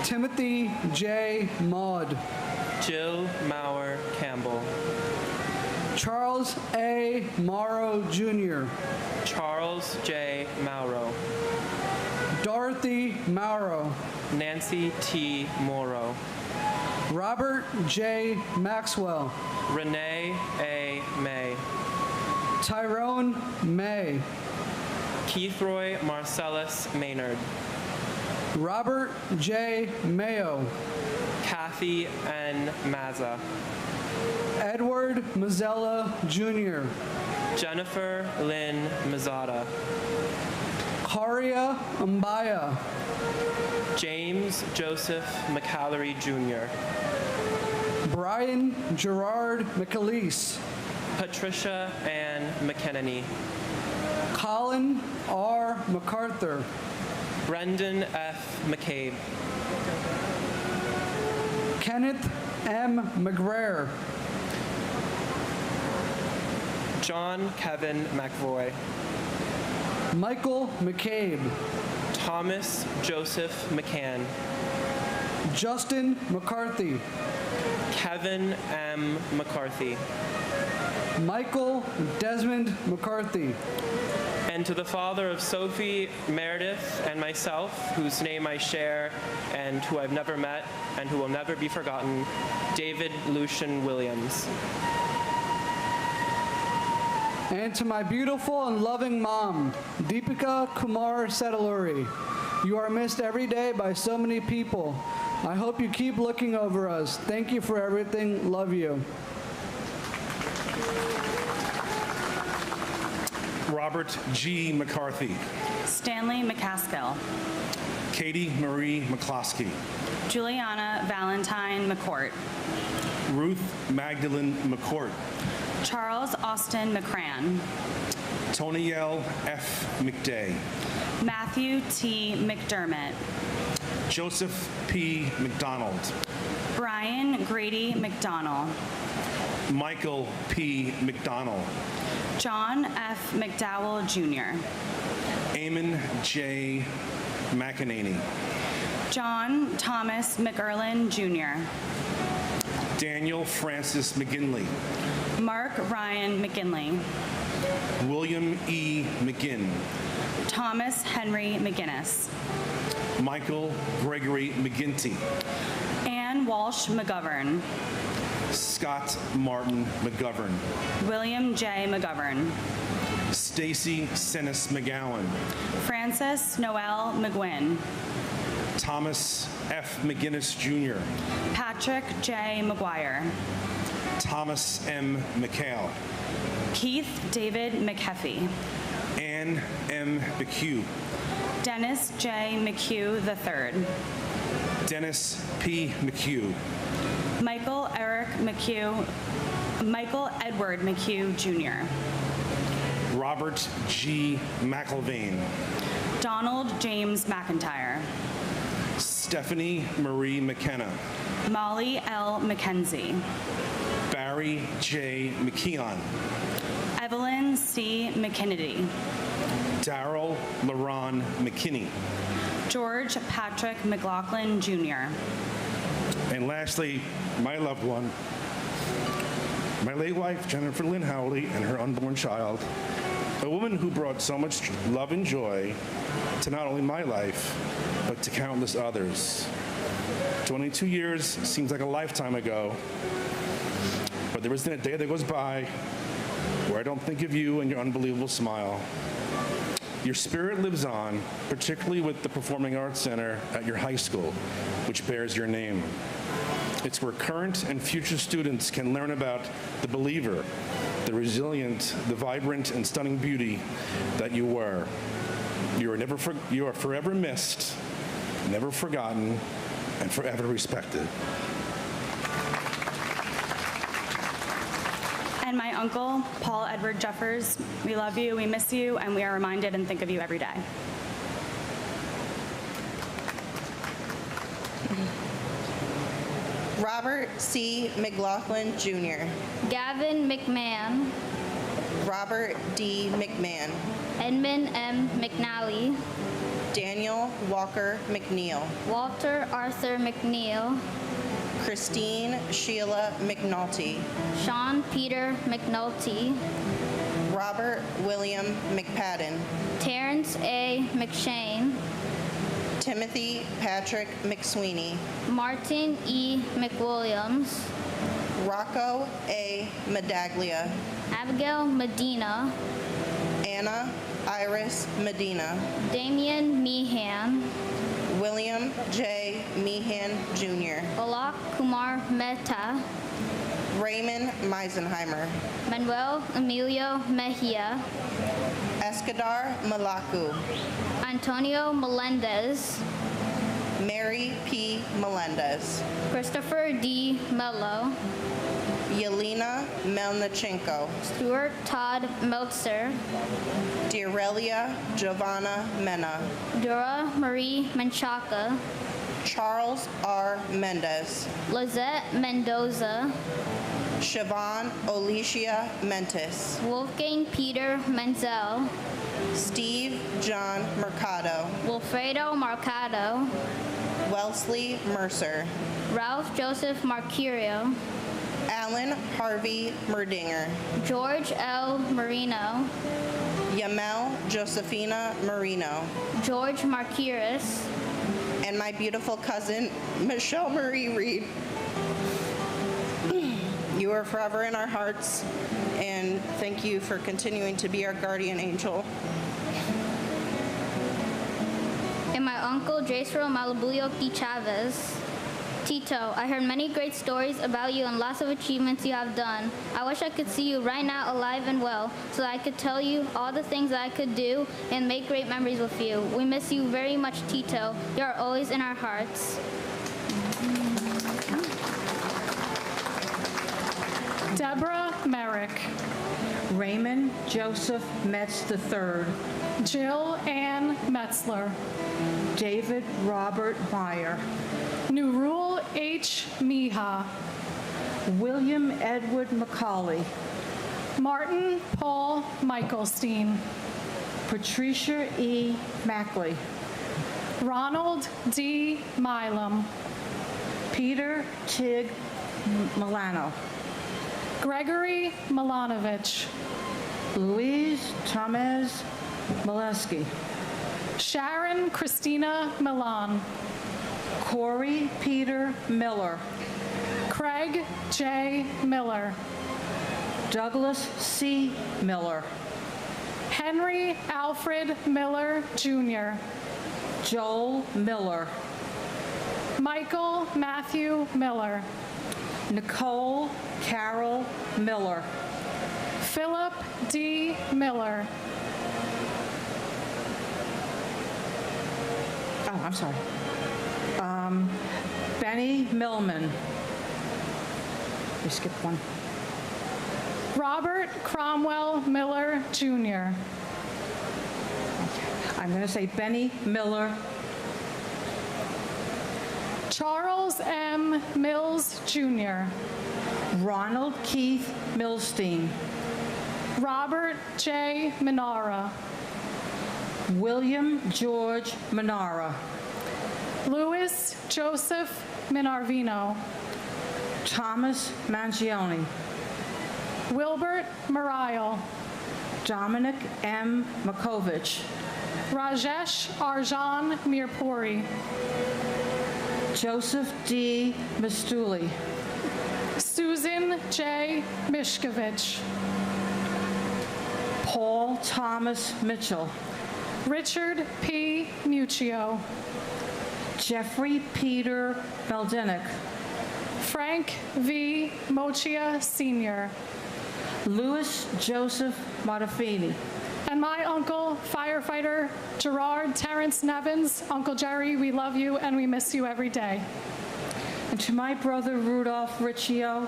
Speaker 25: Timothy J. Maud.
Speaker 23: Jill Maurer Campbell,
Speaker 25: Charles A. Morrow Jr.
Speaker 23: Charles J. Mauro,
Speaker 25: Dorothy Mauro.
Speaker 23: Nancy T. Morrow,
Speaker 25: Robert J. Maxwell.
Speaker 23: Renee A. May,
Speaker 25: Tyrone May.
Speaker 23: Keithroy Marcellus Maynard,
Speaker 25: Robert J. Mayo.
Speaker 23: Kathy N. Mazza,
Speaker 25: Edward Mazzella Jr.
Speaker 23: Jennifer Lynn Mazzata,
Speaker 25: Karia Mbaya.
Speaker 23: James Joseph McAllery Jr.,
Speaker 25: Brian Gerard McAleese.
Speaker 23: Patricia Ann McKenney,
Speaker 25: Colin R. MacArthur.
Speaker 23: Brendan F. McCabe,
Speaker 25: Kenneth M. McGrair.
Speaker 23: John Kevin McVoy,
Speaker 25: Michael McCabe.
Speaker 23: Thomas Joseph McCann,
Speaker 25: Justin McCarthy.
Speaker 23: Kevin M. McCarthy,
Speaker 25: Michael Desmond McCarthy.
Speaker 23: and to the father of Sophie Meredith and myself, whose name I share and who I've never met and who will never be forgotten, David Lucian Williams.
Speaker 25: And to my beautiful and loving mom, Deepika Kumar Setaluri. You are missed every day by so many people. I hope you keep looking over us. Thank you for everything. Love you.
Speaker 6: Robert G. McCarthy,
Speaker 14: Stanley McCaskill,
Speaker 6: Katie Marie McCloskey,
Speaker 14: Juliana Valentine McCourt,
Speaker 6: Ruth Magdalene McCourt,
Speaker 14: Charles Austin McCran,
Speaker 6: Toniel F. McDay,
Speaker 14: Matthew T. McDermott,
Speaker 6: Joseph P. McDonald,
Speaker 14: Brian Grady McDonnell,
Speaker 6: Michael P. McDonnell,
Speaker 14: John F. McDowell Jr.,
Speaker 6: Eamon J. McEnany,
Speaker 14: John Thomas McErlin Jr.,
Speaker 6: Daniel Francis McGinley,
Speaker 14: Mark Ryan McGinley,
Speaker 6: William E. McGinn,
Speaker 14: Thomas Henry McGinnis,
Speaker 6: Michael Gregory McGinty,
Speaker 14: Ann Walsh McGovern,
Speaker 6: Scott Martin McGovern,
Speaker 14: William J. McGovern,
Speaker 6: Stacy Senis McGowan,
Speaker 14: Francis Noel McGuinn,
Speaker 6: Thomas F. McGinnis Jr.,
Speaker 14: Patrick J. McGuire,
Speaker 6: Thomas M. McHale,
Speaker 14: Keith David McHeffy,
Speaker 6: Ann M. McHugh,
Speaker 14: Dennis J. McHugh III,
Speaker 6: Dennis P. McHugh,
Speaker 14: Michael Edward McHugh Jr.,
Speaker 6: Robert G. McIlvain,
Speaker 14: Donald James McIntyre,
Speaker 6: Stephanie Marie McKenna,
Speaker 14: Molly L. McKenzie,
Speaker 6: Barry J. McKeon,
Speaker 14: Evelyn C. McKinney,
Speaker 6: Darrell LaRon McKinney,
Speaker 14: George Patrick McLaughlin Jr.,
Speaker 6: and lastly, my loved one, my late wife, Jennifer Lynn Howley, and her unborn child, a woman who brought so much love and joy to not only my life, but to countless others. 22 years seems like a lifetime ago, but there isn't a day that goes by where I don't think of you and your unbelievable smile. Your spirit lives on, particularly with the Performing Arts Center at your high school, which bears your name. It's where current and future students can learn about the believer, the resilient, the vibrant, and stunning beauty that you were. You are forever missed, never forgotten, and forever respected.
Speaker 14: and my uncle, Paul Edward Jeffers. We love you, we miss you, and we are reminded and think of you every day.
Speaker 15: Robert C. McLaughlin Jr.,
Speaker 3: Gavin McMahon,
Speaker 15: Robert D. McMahon.
Speaker 3: Edmund M. McNally.
Speaker 15: Daniel Walker McNeil.
Speaker 3: Walter Arthur McNeil.
Speaker 15: Christine Sheila McNulty.
Speaker 3: Sean Peter McNulty.
Speaker 15: Robert William McPadden.
Speaker 3: Terrence A. McShane.
Speaker 15: Timothy Patrick McSweeney.
Speaker 3: Martin E. McWilliams.
Speaker 15: Rocco A. Medaglia.
Speaker 3: Abigail Medina.
Speaker 15: Anna Iris Medina.
Speaker 3: Damian Meehan.
Speaker 15: William J. Meehan Jr.
Speaker 3: Alok Kumar Mehta.
Speaker 15: Raymond Meisenheimer.
Speaker 3: Manuel Emilio Mejia.
Speaker 15: Escadar Malaku.
Speaker 3: Antonio Melendez.
Speaker 15: Mary P. Melendez.
Speaker 3: Christopher D. Mello.
Speaker 15: Yelena Melnichenko.
Speaker 3: Stuart Todd Meltzer.
Speaker 15: Direlia Giovanna Mena.
Speaker 3: Dora Marie Menchaca.
Speaker 15: Charles R. Mendez.
Speaker 3: Lizette Mendoza.
Speaker 15: Siobhan Alicia Mentis.
Speaker 3: Wolfgang Peter Menzel.
Speaker 15: Steve John Mercado.
Speaker 3: Wilfredo Mercado.
Speaker 15: Wellesley Mercer.
Speaker 3: Ralph Joseph Marcurio.
Speaker 15: Alan Harvey Merdinger.
Speaker 3: George L. Marino.
Speaker 15: Yamel Josephina Marino.
Speaker 3: George Marquiris.
Speaker 15: And my beautiful cousin, Michelle Marie Reed. You are forever in our hearts, and thank you for continuing to be our guardian angel.
Speaker 3: And my uncle, Jaisro Malabuyo T. Chavez. Tito, I heard many great stories about you and lots of achievements you have done. I wish I could see you right now alive and well so that I could tell you all the things that I could do and make great memories with you. We miss you very much, Tito. You are always in our hearts.
Speaker 16: Deborah Merrick.
Speaker 2: Raymond Joseph Metz III.
Speaker 16: Jill Ann Metzler.
Speaker 2: David Robert Meyer.
Speaker 16: Nurul H. Miha.
Speaker 2: William Edward Macaulay.
Speaker 16: Martin Paul Michelstein.
Speaker 2: Patricia E. Mackley.
Speaker 16: Ronald D. Milam.
Speaker 2: Peter Tig Milano.
Speaker 16: Gregory Milanovich.
Speaker 2: Louise Tomez Molesky.
Speaker 16: Sharon Christina Milan.
Speaker 2: Corey Peter Miller.
Speaker 16: Craig J. Miller.
Speaker 2: Douglas C. Miller.
Speaker 16: Henry Alfred Miller, Jr.
Speaker 2: Joel Miller.
Speaker 16: Michael Matthew Miller.
Speaker 2: Nicole Carol Miller.
Speaker 16: Philip D. Miller.
Speaker 2: Oh, I'm sorry. Benny Millman. We skipped one.
Speaker 16: Robert Cromwell Miller, Jr.
Speaker 2: I'm going to say Benny Miller.
Speaker 16: Charles M. Mills, Jr.
Speaker 2: Ronald Keith Milstein.
Speaker 16: Robert J. Minara.
Speaker 2: William George Minara.
Speaker 16: Louis Joseph Minarvino.
Speaker 2: Thomas Mangione.
Speaker 16: Wilbert Muriel.
Speaker 2: Dominic M. Makovich.
Speaker 16: Rajesh Arjan Mirpuri.
Speaker 2: Joseph D. Mistuli.
Speaker 16: Susan J. Mishkovich.
Speaker 2: Paul Thomas Mitchell.
Speaker 16: Richard P. Muccio.
Speaker 2: Jeffrey Peter Meldinik.
Speaker 16: Frank V. Mochia Sr.
Speaker 2: Louis Joseph Modafini.
Speaker 16: And my uncle, firefighter Gerard Terrence Nevins. Uncle Jerry, we love you and we miss you every day.
Speaker 2: And to my brother Rudolph Riccio.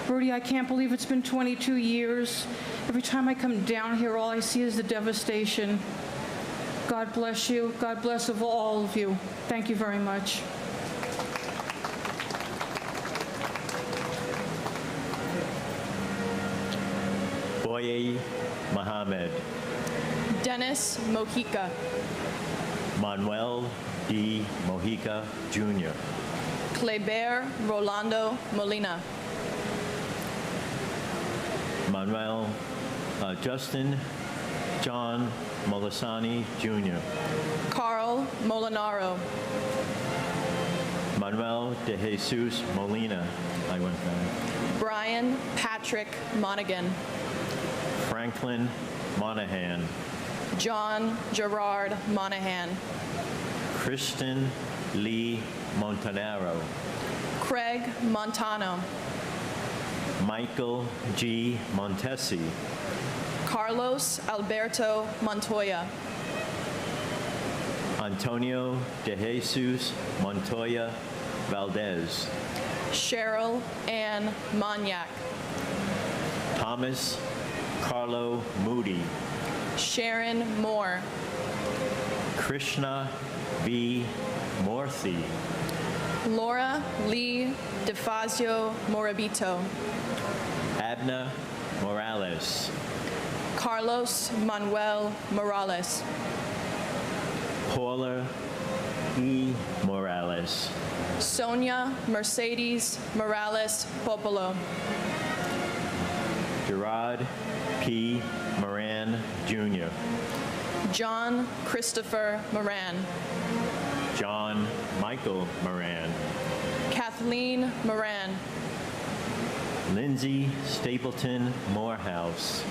Speaker 2: Rudy, I can't believe it's been 22 years. Every time I come down here, all I see is the devastation. God bless you. God bless all of you. Thank you very much.
Speaker 17: Boye Mohammed.
Speaker 18: Dennis Mojica.
Speaker 17: Manuel D. Mojica, Jr.
Speaker 18: Kleber Rolando Molina.
Speaker 17: Manuel Justin John Molisani, Jr.
Speaker 18: Carl Molinaro.
Speaker 17: Manuel de Jesus Molina. I went back.
Speaker 18: Brian Patrick Monaghan.
Speaker 17: Franklin Monahan.
Speaker 18: John Gerard Monahan.
Speaker 17: Kristen Lee Montanaro.
Speaker 18: Craig Montano.
Speaker 17: Michael G. Montesi.
Speaker 18: Carlos Alberto Montoya.
Speaker 17: Antonio de Jesus Montoya Valdez.
Speaker 18: Cheryl Ann Monyak.
Speaker 17: Thomas Carlo Moody.
Speaker 18: Sharon Moore.
Speaker 17: Krishna B. Morthy.
Speaker 18: Laura Lee DeFazio Morabito.
Speaker 17: Abner Morales.
Speaker 18: Carlos Manuel Morales.
Speaker 17: Paula E. Morales.
Speaker 18: Sonia Mercedes Morales Popolo.
Speaker 17: Gerard P. Moran, Jr.
Speaker 18: John Christopher Moran.
Speaker 17: John Michael Moran.
Speaker 18: Kathleen Moran.
Speaker 17: Lindsay Stapleton Morehouse.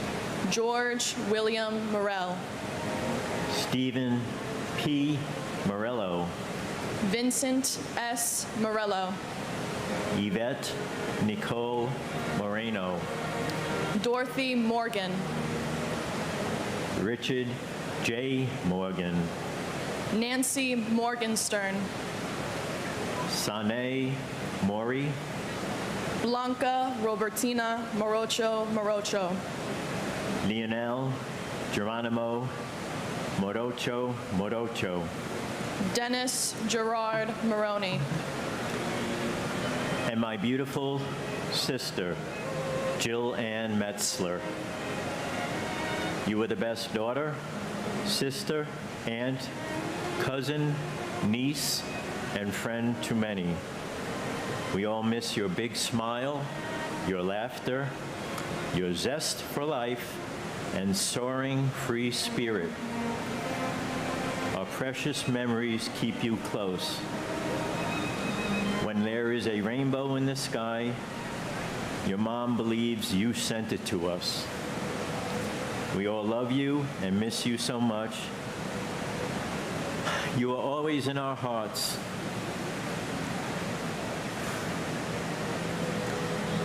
Speaker 18: George William Morell.
Speaker 17: Stephen P. Morello.
Speaker 18: Vincent S. Morello.
Speaker 17: Yvette Nicole Moreno.
Speaker 18: Dorothy Morgan.
Speaker 17: Richard J. Morgan.
Speaker 18: Nancy Morgenstern.
Speaker 17: Sane Mori.
Speaker 18: Blanca Robertina Morocho Morocho.
Speaker 17: Lionel Geronimo Morocho Morocho.
Speaker 18: Dennis Gerard Maroney.
Speaker 17: And my beautiful sister, Jill Ann Metzler. You were the best daughter, sister, aunt, cousin, niece, and friend to many. We all miss your big smile, your laughter, your zest for life, and soaring free spirit. Our precious memories keep you close. When there is a rainbow in the sky, your mom believes you sent it to us. We all love you and miss you so much. You are always in our hearts.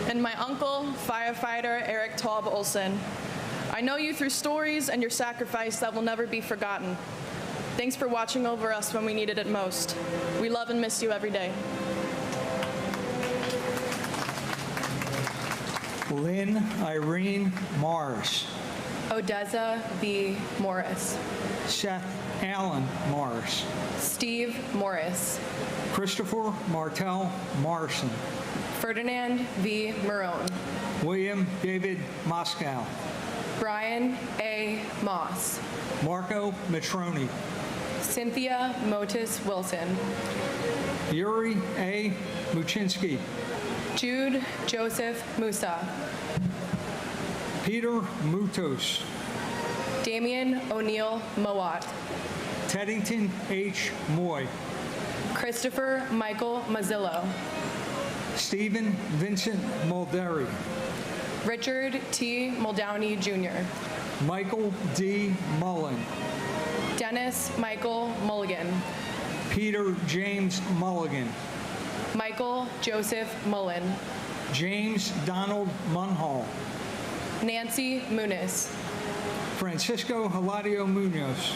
Speaker 18: And my uncle, firefighter Eric Taub Olson. I know you through stories and your sacrifice that will never be forgotten. Thanks for watching over us when we needed it most. We love and miss you every day.
Speaker 19: Lynn Irene Morris.
Speaker 18: Odessa V. Morris.
Speaker 19: Seth Allen Morris.
Speaker 18: Steve Morris.
Speaker 19: Christopher Martell Morrison.
Speaker 18: Ferdinand V. Marone.
Speaker 19: William David Moscow.
Speaker 18: Brian A. Moss.
Speaker 19: Marco Matroni.
Speaker 18: Cynthia Motis Wilson.
Speaker 19: Yuri A. Muchinsky.
Speaker 18: Jude Joseph Musa.
Speaker 19: Peter Mutos.
Speaker 18: Damian O'Neill Mowat.
Speaker 19: Teddington H. Moy.
Speaker 18: Christopher Michael Mazzillo.
Speaker 19: Stephen Vincent Mulderry.
Speaker 18: Richard T. Muldowney Jr.
Speaker 19: Michael D. Mullen.
Speaker 18: Dennis Michael Mulligan.
Speaker 19: Peter James Mulligan.
Speaker 18: Michael Joseph Mullen.
Speaker 19: James Donald Munhall.
Speaker 18: Nancy Muniz.
Speaker 19: Francisco Hilario Munoz.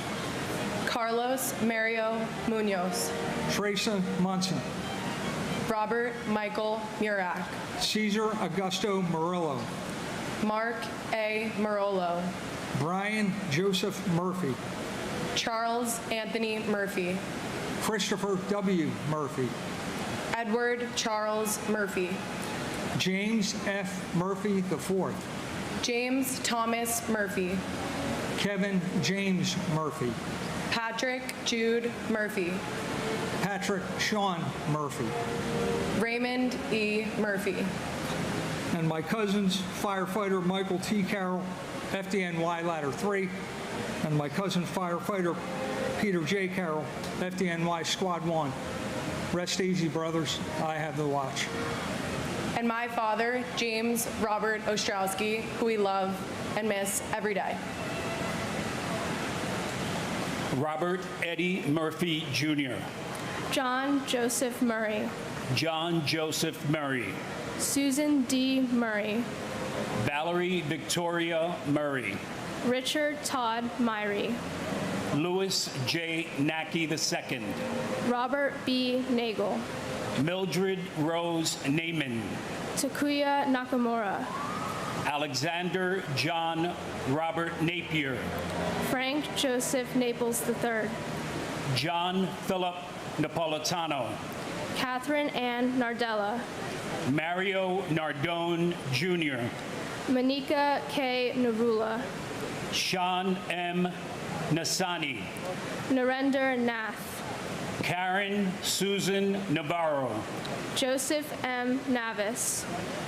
Speaker 18: Carlos Mario Munoz.
Speaker 19: Teresa Munson.
Speaker 18: Robert Michael Murak.
Speaker 19: Cesar Augusto Murillo.
Speaker 18: Mark A. Marolo.
Speaker 19: Brian Joseph Murphy.
Speaker 18: Charles Anthony Murphy.
Speaker 19: Christopher W. Murphy.
Speaker 18: Edward Charles Murphy.
Speaker 19: James F. Murphy IV.
Speaker 18: James Thomas Murphy.
Speaker 19: Kevin James Murphy.
Speaker 18: Patrick Jude Murphy.
Speaker 19: Patrick Sean Murphy.
Speaker 18: Raymond E. Murphy.
Speaker 19: And my cousins, firefighter Michael T. Carroll, FDNY Ladder 3, and my cousin, firefighter Peter J. Carroll, FDNY Squad 1. Rest easy, brothers. I have the watch.
Speaker 18: And my father, James Robert Ostrowski, who we love and miss every day.
Speaker 1: Robert Eddie Murphy, Jr.
Speaker 16: John Joseph Murray.
Speaker 1: John Joseph Murray.
Speaker 16: Susan D. Murray.
Speaker 1: Valerie Victoria Murray.
Speaker 16: Richard Todd Myrie.
Speaker 1: Louis J. Nackey II.
Speaker 16: Robert B. Nagel.
Speaker 1: Mildred Rose Naiman.
Speaker 16: Takuya Nakamura.
Speaker 1: Alexander John Robert Napier.
Speaker 16: Frank Joseph Naples III.
Speaker 1: John Philip Napolitano.
Speaker 16: Catherine Ann Nardella.
Speaker 1: Mario Nardone, Jr.
Speaker 16: Monica K. Narula.
Speaker 1: Sean M. Nasani.
Speaker 16: Narendra Nath.
Speaker 1: Karen Susan Navarro.
Speaker 16: Joseph M. Navis.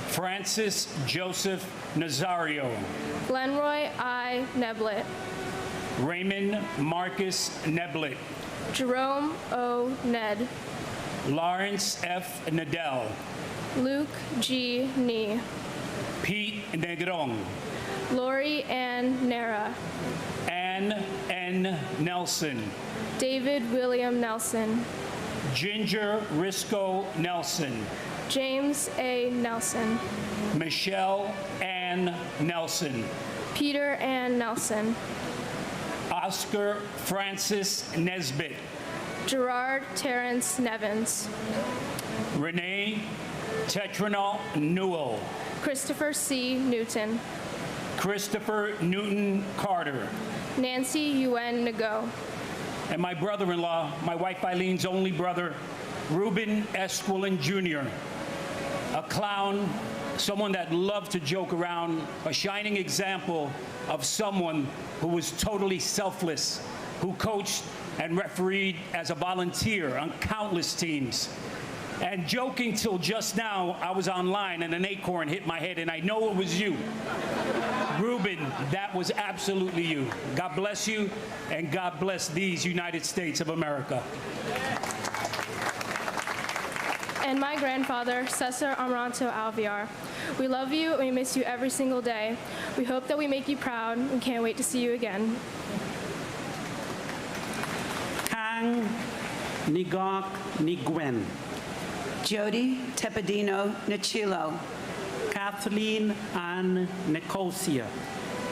Speaker 1: Francis Joseph Nazario.
Speaker 16: Glenroy I. Neblett.
Speaker 1: Raymond Marcus Neblett.
Speaker 16: Jerome O. Ned.
Speaker 1: Lawrence F. Nadell.
Speaker 16: Luke G. Nee.
Speaker 1: Pete Negron.
Speaker 16: Lori Ann Nera.
Speaker 1: Ann N. Nelson.
Speaker 16: David William Nelson.
Speaker 1: Ginger Risco Nelson.
Speaker 16: James A. Nelson.
Speaker 1: Michelle Ann Nelson.
Speaker 16: Peter Ann Nelson.
Speaker 1: Oscar Francis Nesbitt.
Speaker 16: Gerard Terrence Nevins.
Speaker 1: Renee Tetranol Newell.
Speaker 16: Christopher C. Newton.
Speaker 1: Christopher Newton Carter.
Speaker 16: Nancy Yuen Nago.
Speaker 1: And my brother-in-law, my wife Eileen's only brother, Reuben Esquilin Jr. A clown, someone that loved to joke around, a shining example of someone who was totally selfless, who coached and refereed as a volunteer on countless teams. And joking till just now, I was online and an acorn hit my head and I know it was you. Reuben, that was absolutely you. God bless you and God bless these United States of America.
Speaker 16: And my grandfather, Cesar Amaranto Alvear. We love you and we miss you every single day. We hope that we make you proud and can't wait to see you again.
Speaker 7: Kang Nigok Nigwen.
Speaker 20: Jody Tepedino Nachilo.
Speaker 7: Kathleen Ann Nicosia.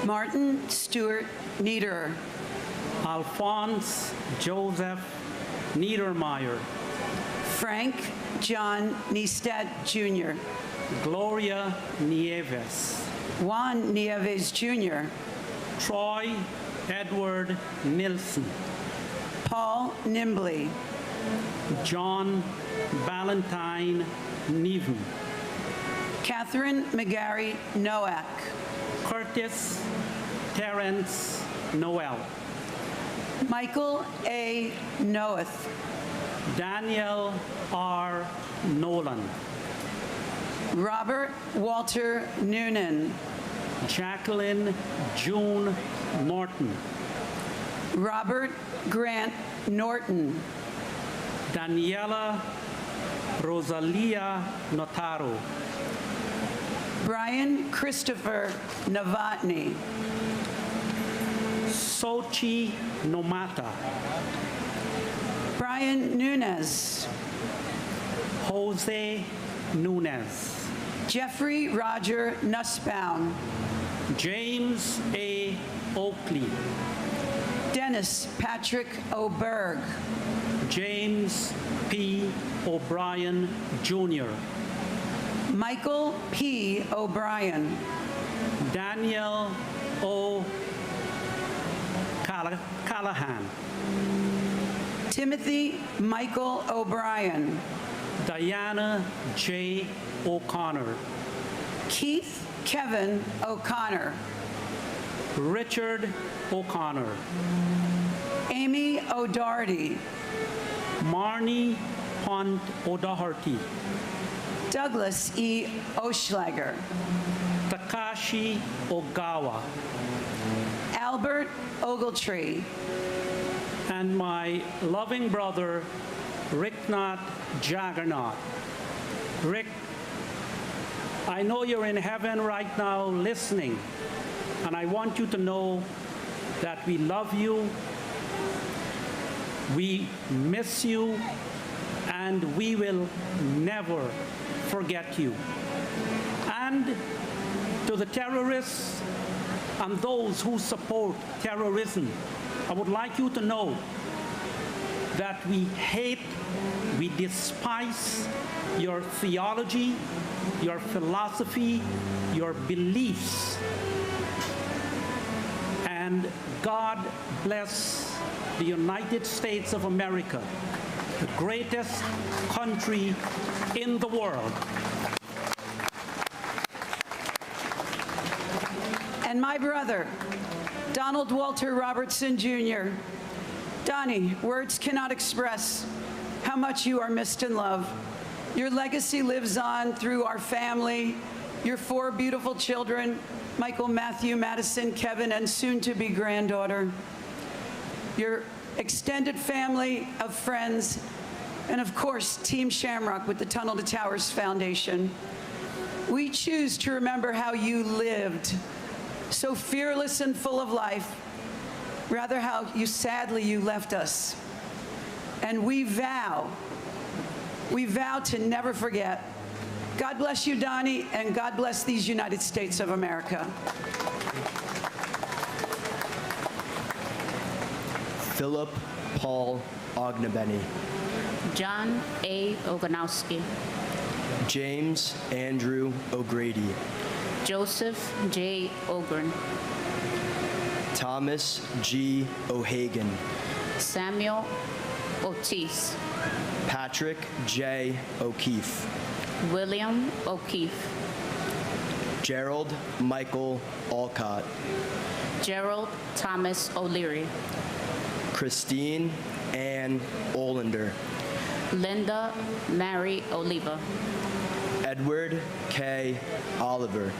Speaker 20: Martin Stewart Niederer.
Speaker 7: Alphonse Joseph Niedermeyer.
Speaker 20: Frank John Niestad Jr.
Speaker 7: Gloria Nieves.
Speaker 20: Juan Nieves Jr.
Speaker 7: Troy Edward Nilsson.
Speaker 20: Paul Nimbley.
Speaker 7: John Valentine Neven.
Speaker 20: Catherine McGarry Noack.
Speaker 7: Curtis Terrence Noel.
Speaker 20: Michael A. Noeth.
Speaker 7: Daniel R. Nolan.
Speaker 20: Robert Walter Noonan.
Speaker 7: Jacqueline June Norton.
Speaker 20: Robert Grant Norton.
Speaker 7: Daniela Rosalia Notaro.
Speaker 20: Brian Christopher Novotny.
Speaker 7: Sochi Nomata.
Speaker 20: Brian Nunez.
Speaker 7: Jose Nunez.
Speaker 20: Jeffrey Roger Nussbaum.
Speaker 7: James A. Oakley.
Speaker 20: Dennis Patrick Oberg.
Speaker 7: James P. O'Brien, Jr.
Speaker 20: Michael P. O'Brien.
Speaker 7: Daniel O. Callahan.
Speaker 20: Timothy Michael O'Brien.
Speaker 7: Diana J. O'Connor.
Speaker 20: Keith Kevin O'Connor.
Speaker 7: Richard O'Connor.
Speaker 20: Amy O'Doherty.
Speaker 7: Marnie Hunt O'Doherty.
Speaker 20: Douglas E. Oschlager.
Speaker 7: Takashi Ogawa.
Speaker 20: Albert Ogletree.
Speaker 7: And my loving brother, Ricknath Jaggernaut. Rick, I know you're in heaven right now listening, and I want you to know that we love you, we miss you, and we will never forget you. And to the terrorists and those who support terrorism, I would like you to know that we hate, we despise your theology, your philosophy, your beliefs. And God bless the United States of America, the greatest country in the world.
Speaker 20: And my brother, Donald Walter Robertson, Jr. Donnie, words cannot express how much you are missed and loved. Your legacy lives on through our family, your 4 beautiful children, Michael, Matthew, Madison, Kevin, and soon-to-be granddaughter, your extended family of friends, and of course, Team Shamrock with the Tunnel to Towers Foundation. We choose to remember how you lived, so fearless and full of life, rather how you left us. And we vow to never forget. God bless you, Donnie, and God bless these United States of America.
Speaker 5: Philip Paul Ognebeni.
Speaker 9: John A. Oganowski.
Speaker 5: James Andrew O'Grady.
Speaker 9: Joseph J. Ogren.
Speaker 5: Thomas G. O'Hagan.
Speaker 9: Samuel Otis.
Speaker 5: Patrick J. O'Keefe.
Speaker 9: William O'Keefe.
Speaker 5: Gerald Michael Alcott.
Speaker 9: Gerald Thomas O'Leary.
Speaker 5: Christine Ann Olander.
Speaker 9: Linda Mary Oliva.
Speaker 5: Edward K. Oliver.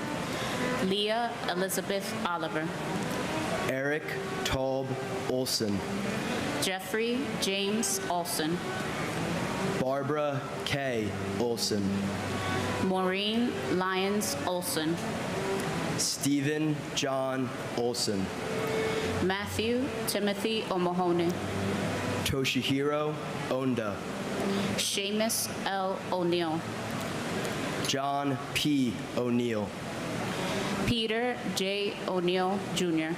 Speaker 9: Leah Elizabeth Oliver.
Speaker 5: Eric Taub Olson.
Speaker 9: Jeffrey James Olson.
Speaker 5: Barbara K. Olson.
Speaker 9: Maureen Lyons Olson.
Speaker 5: Stephen John Olson.
Speaker 9: Matthew Timothy O'Mahony.
Speaker 5: Toshihiro Onda.
Speaker 9: Seamus L. O'Neill.
Speaker 5: John P. O'Neill.
Speaker 9: Peter J. O'Neill, Jr.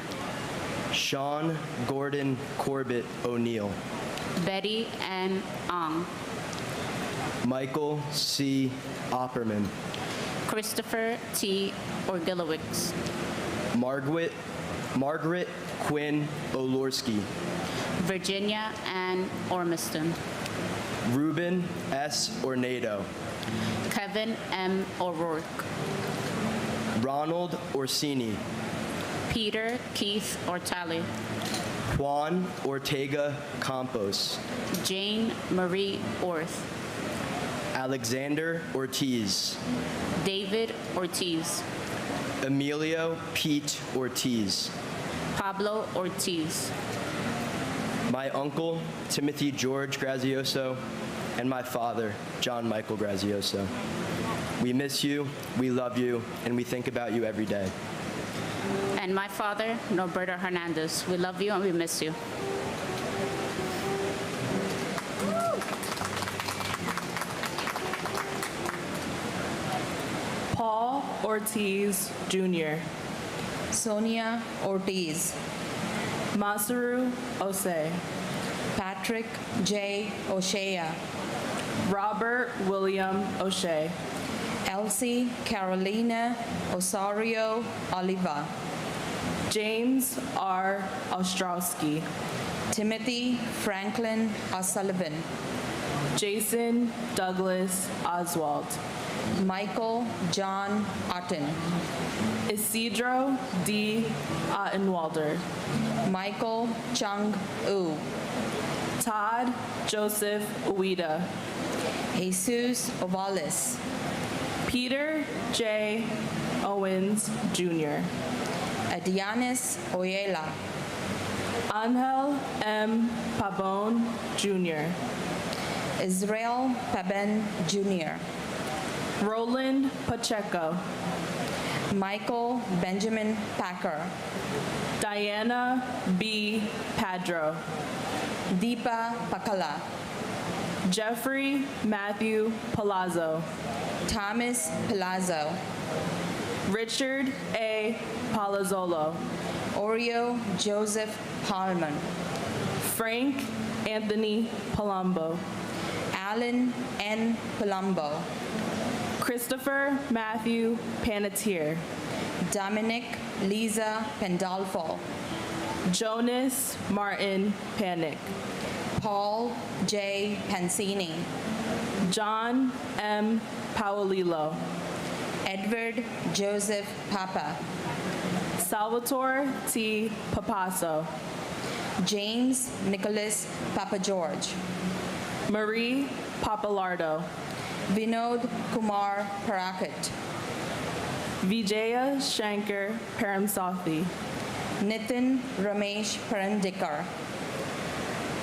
Speaker 5: Sean Gordon Corbett O'Neill.
Speaker 9: Betty Ann Ong.
Speaker 5: Michael C. Opperman.
Speaker 9: Christopher T. Orgilowicz.
Speaker 5: Margaret Quinn Olorski.
Speaker 9: Virginia Ann Ormiston.
Speaker 5: Ruben S. Ornado.
Speaker 9: Kevin M. O'Rourke.
Speaker 5: Ronald Orsini.
Speaker 9: Peter Keith Ortali.
Speaker 5: Juan Ortega Campos.
Speaker 9: Jane Marie Orth.
Speaker 5: Alexander Ortiz.
Speaker 9: David Ortiz.
Speaker 5: Emilio Pete Ortiz.
Speaker 9: Pablo Ortiz.
Speaker 5: My uncle, Timothy George Grazioso, and my father, John Michael Grazioso. We miss you, we love you, and we think about you every day.
Speaker 9: And my father, Norberto Hernandez. We love you and we miss you.
Speaker 18: Paul Ortiz, Jr.
Speaker 21: Sonia Ortiz.
Speaker 18: Masaru Osei.
Speaker 21: Patrick J. O'Shea.
Speaker 18: Robert William O'Shea.
Speaker 21: Elsie Carolina Osorio Oliva.
Speaker 18: James R. Ostrowski.
Speaker 21: Timothy Franklin O'Sullivan.
Speaker 18: Jason Douglas Oswald.
Speaker 21: Michael John Otten.
Speaker 18: Isidro D. Ottenwalder.
Speaker 21: Michael Chung U.
Speaker 18: Todd Joseph Ueda.
Speaker 21: Jesus Ovalis.
Speaker 18: Peter J. Owens Jr.
Speaker 21: Adianis Oyela.
Speaker 18: Angel M. Pabon Jr.
Speaker 21: Israel Paben Jr.
Speaker 18: Roland Pacheco.
Speaker 21: Michael Benjamin Packer.
Speaker 18: Diana B. Padro.
Speaker 21: Deepa Pakala.
Speaker 18: Jeffrey Matthew Palazzo.
Speaker 21: Thomas Palazzo.
Speaker 18: Richard A. Palazzolo.
Speaker 21: Oreo Joseph Palman.
Speaker 18: Frank Anthony Palumbo.
Speaker 21: Alan N. Palumbo.
Speaker 18: Christopher Matthew Panettiere.
Speaker 21: Dominic Lisa Pandolfo.
Speaker 18: Jonas Martin Panic.
Speaker 21: Paul J. Pansini.
Speaker 18: John M. Paolillo.
Speaker 21: Edward Joseph Papa.
Speaker 18: Salvatore T. Papasso.
Speaker 21: James Nicholas Papa George.
Speaker 18: Marie Papalardo.
Speaker 21: Vinod Kumar Parakat.
Speaker 18: Vijaya Shankar Paramsathi.
Speaker 21: Nitin Ramesh Parandikar.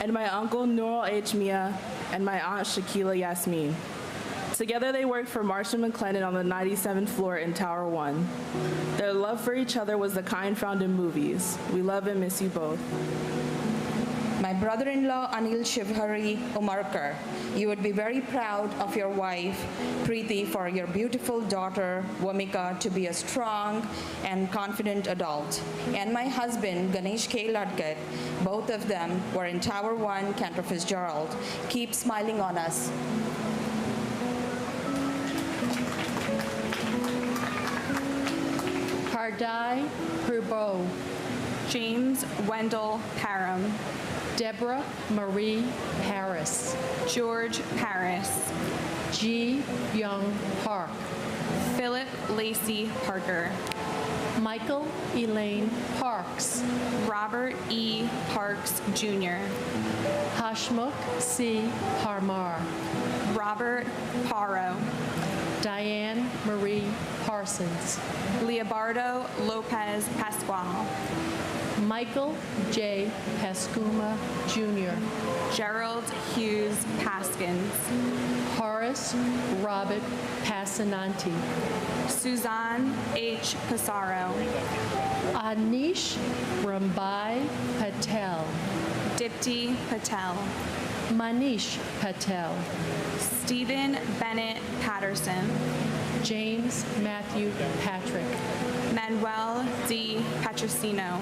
Speaker 18: And my uncle Nurul H. Mia and my aunt Shakila Yasmin. Together they worked for Marshall McLennan on the 97th floor in Tower 1. Their love for each other was the kind found in movies. We love and miss you both.
Speaker 21: My brother-in-law Anil Shivhari Umarkar, you would be very proud of your wife, Preeti, for your beautiful daughter, Wamika, to be a strong and confident adult. And my husband, Ganesh K. Ladkat, both of them were in Tower 1, Cantor Fitzgerald. Keep smiling on us.
Speaker 4: Hardai Herbo.
Speaker 14: James Wendell Parham.
Speaker 4: Deborah Marie Harris.
Speaker 14: George Harris.
Speaker 4: G. Young Park.
Speaker 14: Philip Lacey Parker.
Speaker 4: Michael Elaine Parks.
Speaker 14: Robert E. Parks Jr.
Speaker 4: Hashmukh C. Harmar.
Speaker 14: Robert Haro.
Speaker 4: Diane Marie Parsons.
Speaker 14: Leobardo Lopez Pascual.
Speaker 4: Michael J. Pascuma Jr.
Speaker 14: Gerald Hughes Paskins.
Speaker 4: Horace Robert Passananti.
Speaker 14: Suzanne H. Casaro.
Speaker 4: Anish Rambai Patel.
Speaker 14: Dipti Patel.
Speaker 4: Manish Patel.
Speaker 14: Stephen Bennett Patterson.
Speaker 4: James Matthew Patrick.
Speaker 14: Manuel D. Patricino.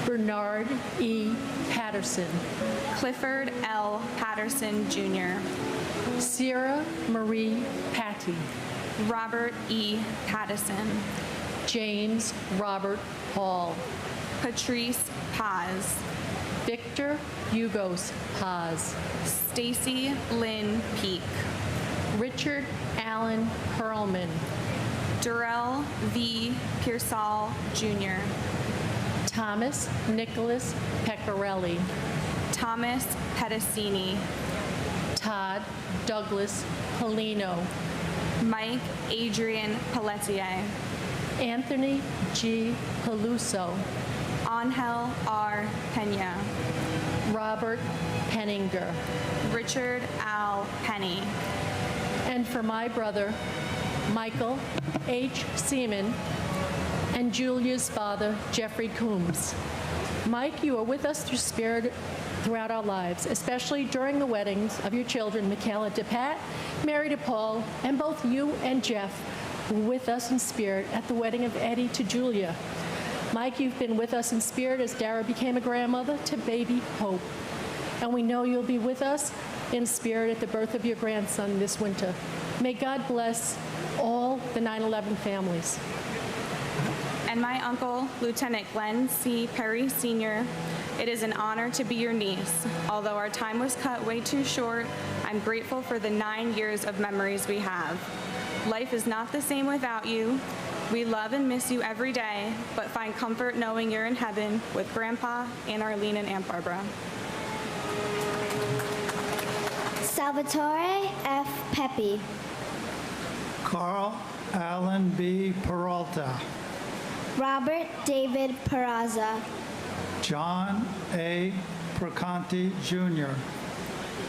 Speaker 4: Bernard E. Patterson.
Speaker 14: Clifford L. Patterson Jr.
Speaker 4: Sierra Marie Patty.
Speaker 14: Robert E. Pattison.
Speaker 4: James Robert Hall.
Speaker 14: Patrice Paz.
Speaker 4: Victor Hugos Paz.
Speaker 14: Stacy Lynn Peak.
Speaker 4: Richard Allen Perlman.
Speaker 14: Durrell V. Pearsall Jr.
Speaker 4: Thomas Nicholas Pecorelli.
Speaker 14: Thomas Pedicini.
Speaker 4: Todd Douglas Polino.
Speaker 14: Mike Adrian Pelletier.
Speaker 4: Anthony G. Peluso.
Speaker 14: Angel R. Pena.
Speaker 4: Robert Penninger.
Speaker 14: Richard Al Penny.
Speaker 4: And for my brother, Michael H. Seaman, and Julia's father, Jeffrey Coombs. Mike, you are with us through spirit throughout our lives, especially during the weddings of your children, Michaela to Pat, Mary to Paul, and both you and Jeff were with us in spirit at the wedding of Eddie to Julia. Mike, you've been with us in spirit as Dara became a grandmother to baby Hope. And we know you'll be with us in spirit at the birth of your grandson this winter. May God bless all the 9/11 families.
Speaker 14: And my uncle, Lieutenant Glenn C. Perry Sr., it is an honor to be your niece. Although our time was cut way too short, I'm grateful for the 9 years of memories we have. Life is not the same without you. We love and miss you every day, but find comfort knowing you're in heaven with Grandpa, Aunt Arlene, and Aunt Barbara.
Speaker 3: Salvatore F. Pepe.
Speaker 8: Carl Allen B. Peralta.
Speaker 3: Robert David Peraza.
Speaker 8: John A. Procanti Jr.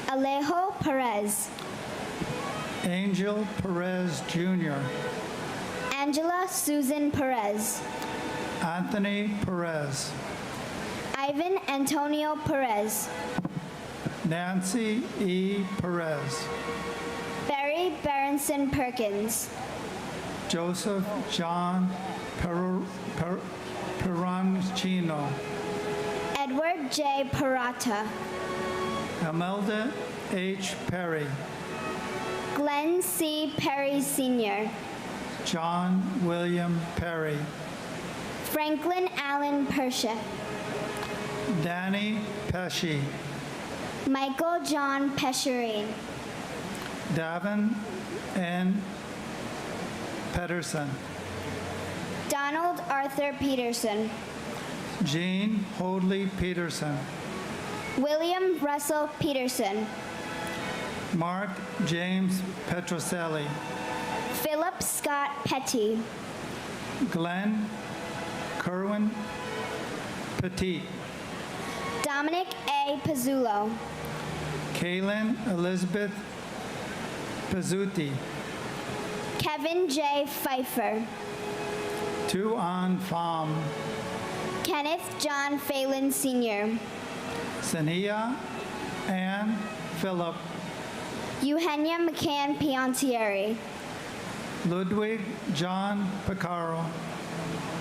Speaker 3: Alejo Perez.
Speaker 8: Angel Perez Jr.
Speaker 3: Angela Susan Perez.
Speaker 8: Anthony Perez.
Speaker 3: Ivan Antonio Perez.
Speaker 8: Nancy E. Perez.
Speaker 3: Barry Berenson Perkins.
Speaker 8: Joseph John Peranchino.
Speaker 3: Edward J. Parata.
Speaker 8: Imelda H. Perry.
Speaker 3: Glenn C. Perry Sr.
Speaker 8: John William Perry.
Speaker 3: Franklin Allen Persha.
Speaker 8: Danny Pesci.
Speaker 3: Michael John Pescherine.
Speaker 8: Davin N. Pedersen.
Speaker 3: Donald Arthur Peterson.
Speaker 8: Jean Hoadley Peterson.
Speaker 3: William Russell Peterson.
Speaker 8: Mark James Petroselli.
Speaker 3: Philip Scott Petty.
Speaker 8: Glenn Kerwin Petit.
Speaker 3: Dominic A. Pizzulo.
Speaker 8: Kaylin Elizabeth Pizzuti.
Speaker 3: Kevin J. Pfeiffer.
Speaker 8: Tuan Pham.
Speaker 3: Kenneth John Phelan Sr.
Speaker 8: Sania Ann Philip.
Speaker 3: Eugenia McCann Piantieri.
Speaker 8: Ludwig John Picaro.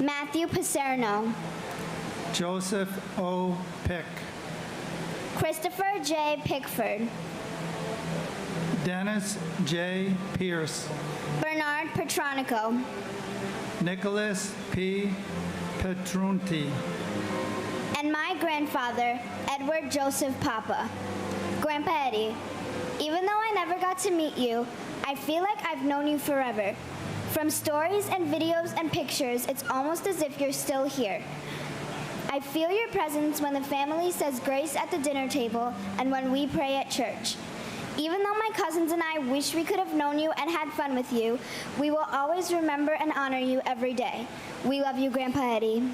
Speaker 3: Matthew Paserno.
Speaker 8: Joseph O. Pick.
Speaker 3: Christopher J. Pickford.
Speaker 8: Dennis J. Pierce.
Speaker 3: Bernard Petronico.
Speaker 8: Nicholas P. Petrunti.
Speaker 3: And my grandfather, Edward Joseph Papa. Grandpa Eddie, even though I never got to meet you, I feel like I've known you forever. From stories and videos and pictures, it's almost as if you're still here. I feel your presence when the family says grace at the dinner table and when we pray at church. Even though my cousins and I wish we could have known you and had fun with you, we will always remember and honor you every day. We love you, Grandpa Eddie.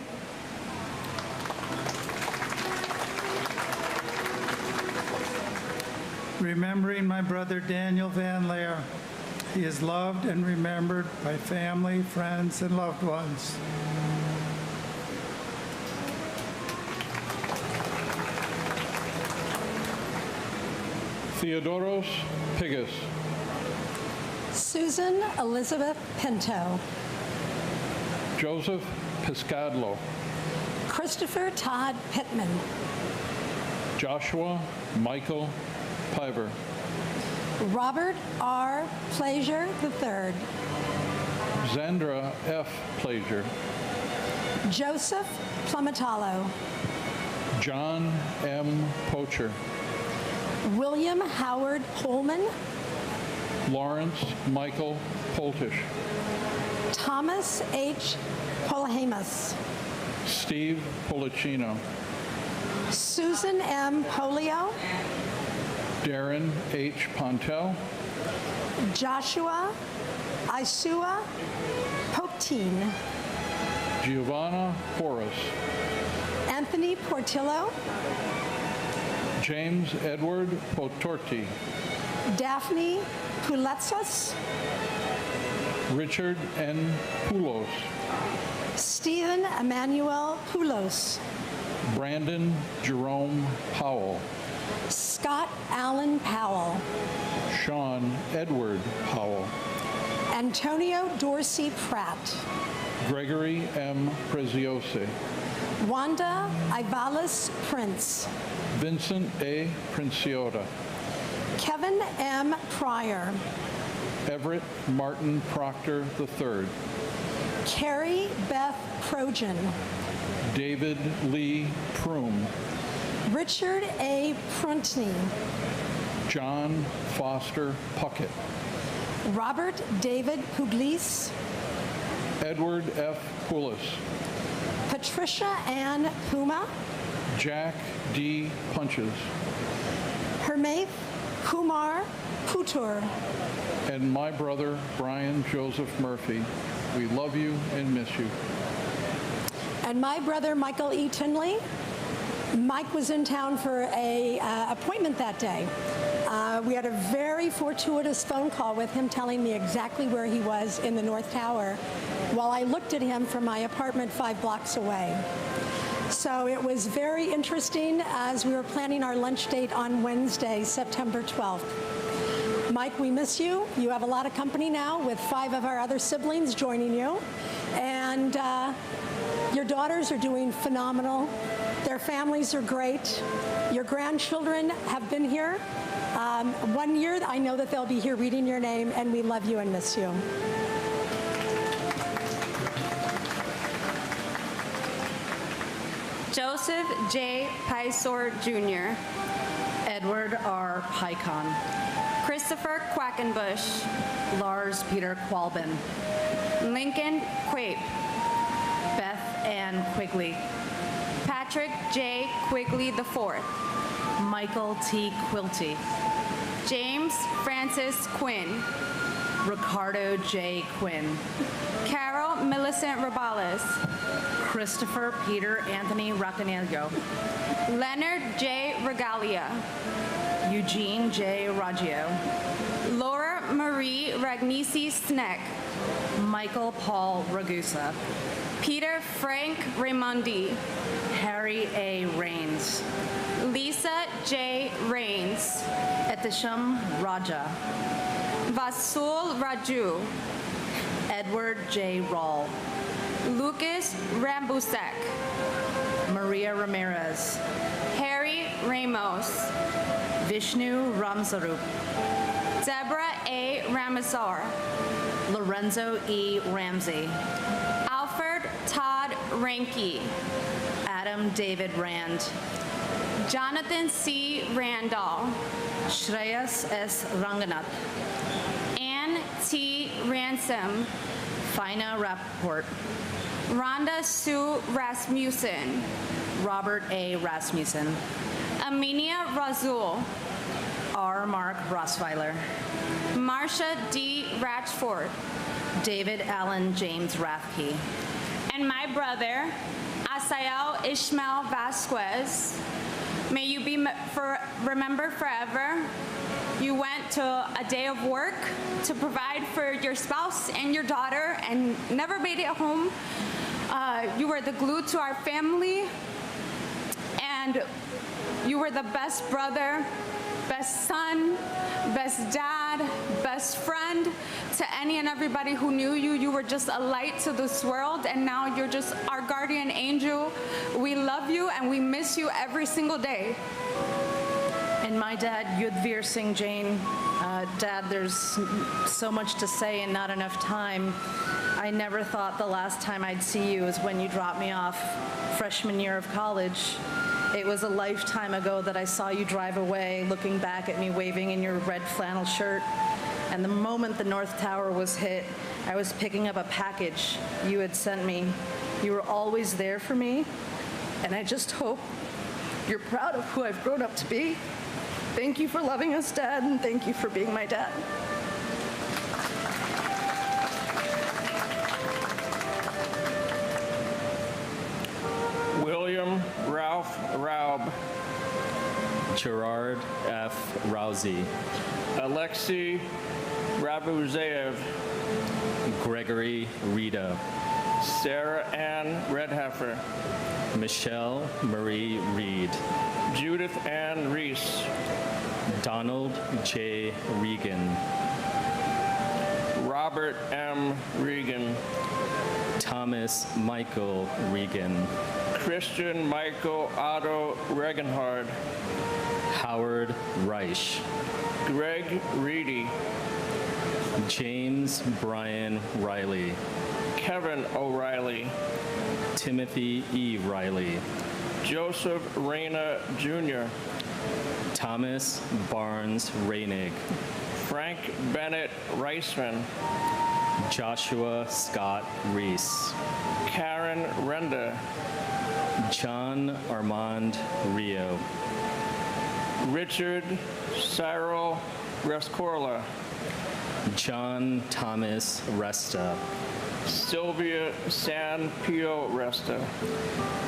Speaker 8: Remembering my brother Daniel Van Laer. He is loved and remembered by family, friends, and loved ones.
Speaker 10: Theodoros Pigus.
Speaker 11: Susan Elizabeth Pinto.
Speaker 10: Joseph Piscadlo.
Speaker 11: Christopher Todd Pittman.
Speaker 10: Joshua Michael Piver.
Speaker 11: Robert R. Plaisir III.
Speaker 10: Zandra F. Plaisir.
Speaker 11: Joseph Plumatalo.
Speaker 10: John M. Pocher.
Speaker 11: William Howard Pullman.
Speaker 10: Lawrence Michael Poltish.
Speaker 11: Thomas H. Polhamus.
Speaker 10: Steve Policino.
Speaker 11: Susan M. Polio.
Speaker 10: Darren H. Pontel.
Speaker 11: Joshua Isua Poptine.
Speaker 10: Giovanna Horace.
Speaker 11: Anthony Portillo.
Speaker 10: James Edward Potorti.
Speaker 11: Daphne Puletsas.
Speaker 10: Richard N. Poulos.
Speaker 11: Stephen Emmanuel Poulos.
Speaker 10: Brandon Jerome Powell.
Speaker 11: Scott Allen Powell.
Speaker 10: Sean Edward Powell.
Speaker 11: Antonio Dorsey Pratt.
Speaker 10: Gregory M. Preziosi.
Speaker 11: Wanda Ivalis Prince.
Speaker 10: Vincent A. Princiota.
Speaker 11: Kevin M. Pryor.
Speaker 10: Everett Martin Proctor III.
Speaker 11: Carrie Beth Projan.
Speaker 10: David Lee Prume.
Speaker 11: Richard A. Pruntney.
Speaker 10: John Foster Puckett.
Speaker 11: Robert David Pugliese,
Speaker 10: Edward F. Poulos,
Speaker 11: Patricia Ann Puma,
Speaker 10: Jack D. Punches,
Speaker 11: Hermaith Kumar Putur,
Speaker 10: and my brother, Brian Joseph Murphy. We love you and miss you.
Speaker 11: and my brother, Michael E. Tinley. Mike was in town for a appointment that day. We had a very fortuitous phone call with him telling me exactly where he was in the North Tower while I looked at him from my apartment 5 blocks away. So it was very interesting as we were planning our lunch date on Wednesday, September 12th. Mike, we miss you. You have a lot of company now with 5 of our other siblings joining you. And your daughters are doing phenomenal. Their families are great. Your grandchildren have been here. 1 year, I know that they'll be here reading your name, and we love you and miss you.
Speaker 12: Joseph J. Pysor Jr.,
Speaker 13: Edward R. Pycon,
Speaker 12: Christopher Quackenbush,
Speaker 13: Lars Peter Qualbin,
Speaker 12: Lincoln Quape,
Speaker 13: Beth Ann Quigley,
Speaker 12: Patrick J. Quigley IV,
Speaker 13: Michael T. Quilty,
Speaker 12: James Francis Quinn,
Speaker 13: Ricardo J. Quinn,
Speaker 12: Carol Millicent Robales,
Speaker 13: Christopher Peter Anthony Raccanello,
Speaker 12: Leonard J. Regalia,
Speaker 13: Eugene J. Raggio,
Speaker 12: Laura Marie Ragnisi Sneck,
Speaker 13: Michael Paul Ragusa,
Speaker 12: Peter Frank Raimondi,
Speaker 13: Harry A. Rains,
Speaker 12: Lisa J. Rains,
Speaker 13: Etisham Raja,
Speaker 12: Vasul Raju,
Speaker 13: Edward J. Rawl,
Speaker 12: Lucas Rambusek,
Speaker 13: Maria Ramirez,
Speaker 12: Harry Ramos,
Speaker 13: Vishnu Ramsarup,
Speaker 12: Deborah A. Ramazar,
Speaker 13: Lorenzo E. Ramsey,
Speaker 12: Alfred Todd Ranke,
Speaker 13: Adam David Rand,
Speaker 12: Jonathan C. Randall,
Speaker 13: Shreyas S. Ranganath,
Speaker 12: Ann T. Ransom,
Speaker 13: Fina Rappaport,
Speaker 12: Rhonda Sue Rasmussen,
Speaker 13: Robert A. Rasmussen,
Speaker 12: Aminia Razul,
Speaker 13: R. Mark Rossweiler,
Speaker 12: Marcia D. Ratchford,
Speaker 13: David Allen James Rathke,
Speaker 12: and my brother, Asael Ishmael Vasquez. May you be remembered forever. You went to a day of work to provide for your spouse and your daughter and never made it home. You were the glue to our family, and you were the best brother, best son, best dad, best friend to any and everybody who knew you. You were just a light to this world, and now you're just our guardian angel. We love you, and we miss you every single day.
Speaker 13: And my dad, Yudhvir Singh Jain. Dad, there's so much to say and not enough time. I never thought the last time I'd see you was when you dropped me off freshman year of college. It was a lifetime ago that I saw you drive away, looking back at me waving in your red flannel shirt. And the moment the North Tower was hit, I was picking up a package you had sent me. You were always there for me, and I just hope you're proud of who I've grown up to be. Thank you for loving us, Dad, and thank you for being my dad.
Speaker 22: William Ralph Raub,
Speaker 23: Gerard F. Rousey,
Speaker 22: Alexei Rabuzev,
Speaker 23: Gregory Rita,
Speaker 22: Sarah Ann Redheffer,
Speaker 23: Michelle Marie Reed,
Speaker 22: Judith Ann Reese,
Speaker 23: Donald J. Regan,
Speaker 22: Robert M. Regan,
Speaker 23: Thomas Michael Regan,
Speaker 22: Christian Michael Otto Regenhard,
Speaker 23: Howard Reich,
Speaker 22: Greg Reedy,
Speaker 23: James Brian Riley,
Speaker 22: Kevin O'Reilly,
Speaker 23: Timothy E. Riley,
Speaker 22: Joseph Reyna Jr.,
Speaker 23: Thomas Barnes Reinig,
Speaker 22: Frank Bennett Reisman,
Speaker 17: Joshua Scott Reese,
Speaker 22: Karen Renda,
Speaker 17: John Armand Rio,
Speaker 22: Richard Cyril Rescorla,
Speaker 17: John Thomas Resta,
Speaker 22: Sylvia San Pio Resta,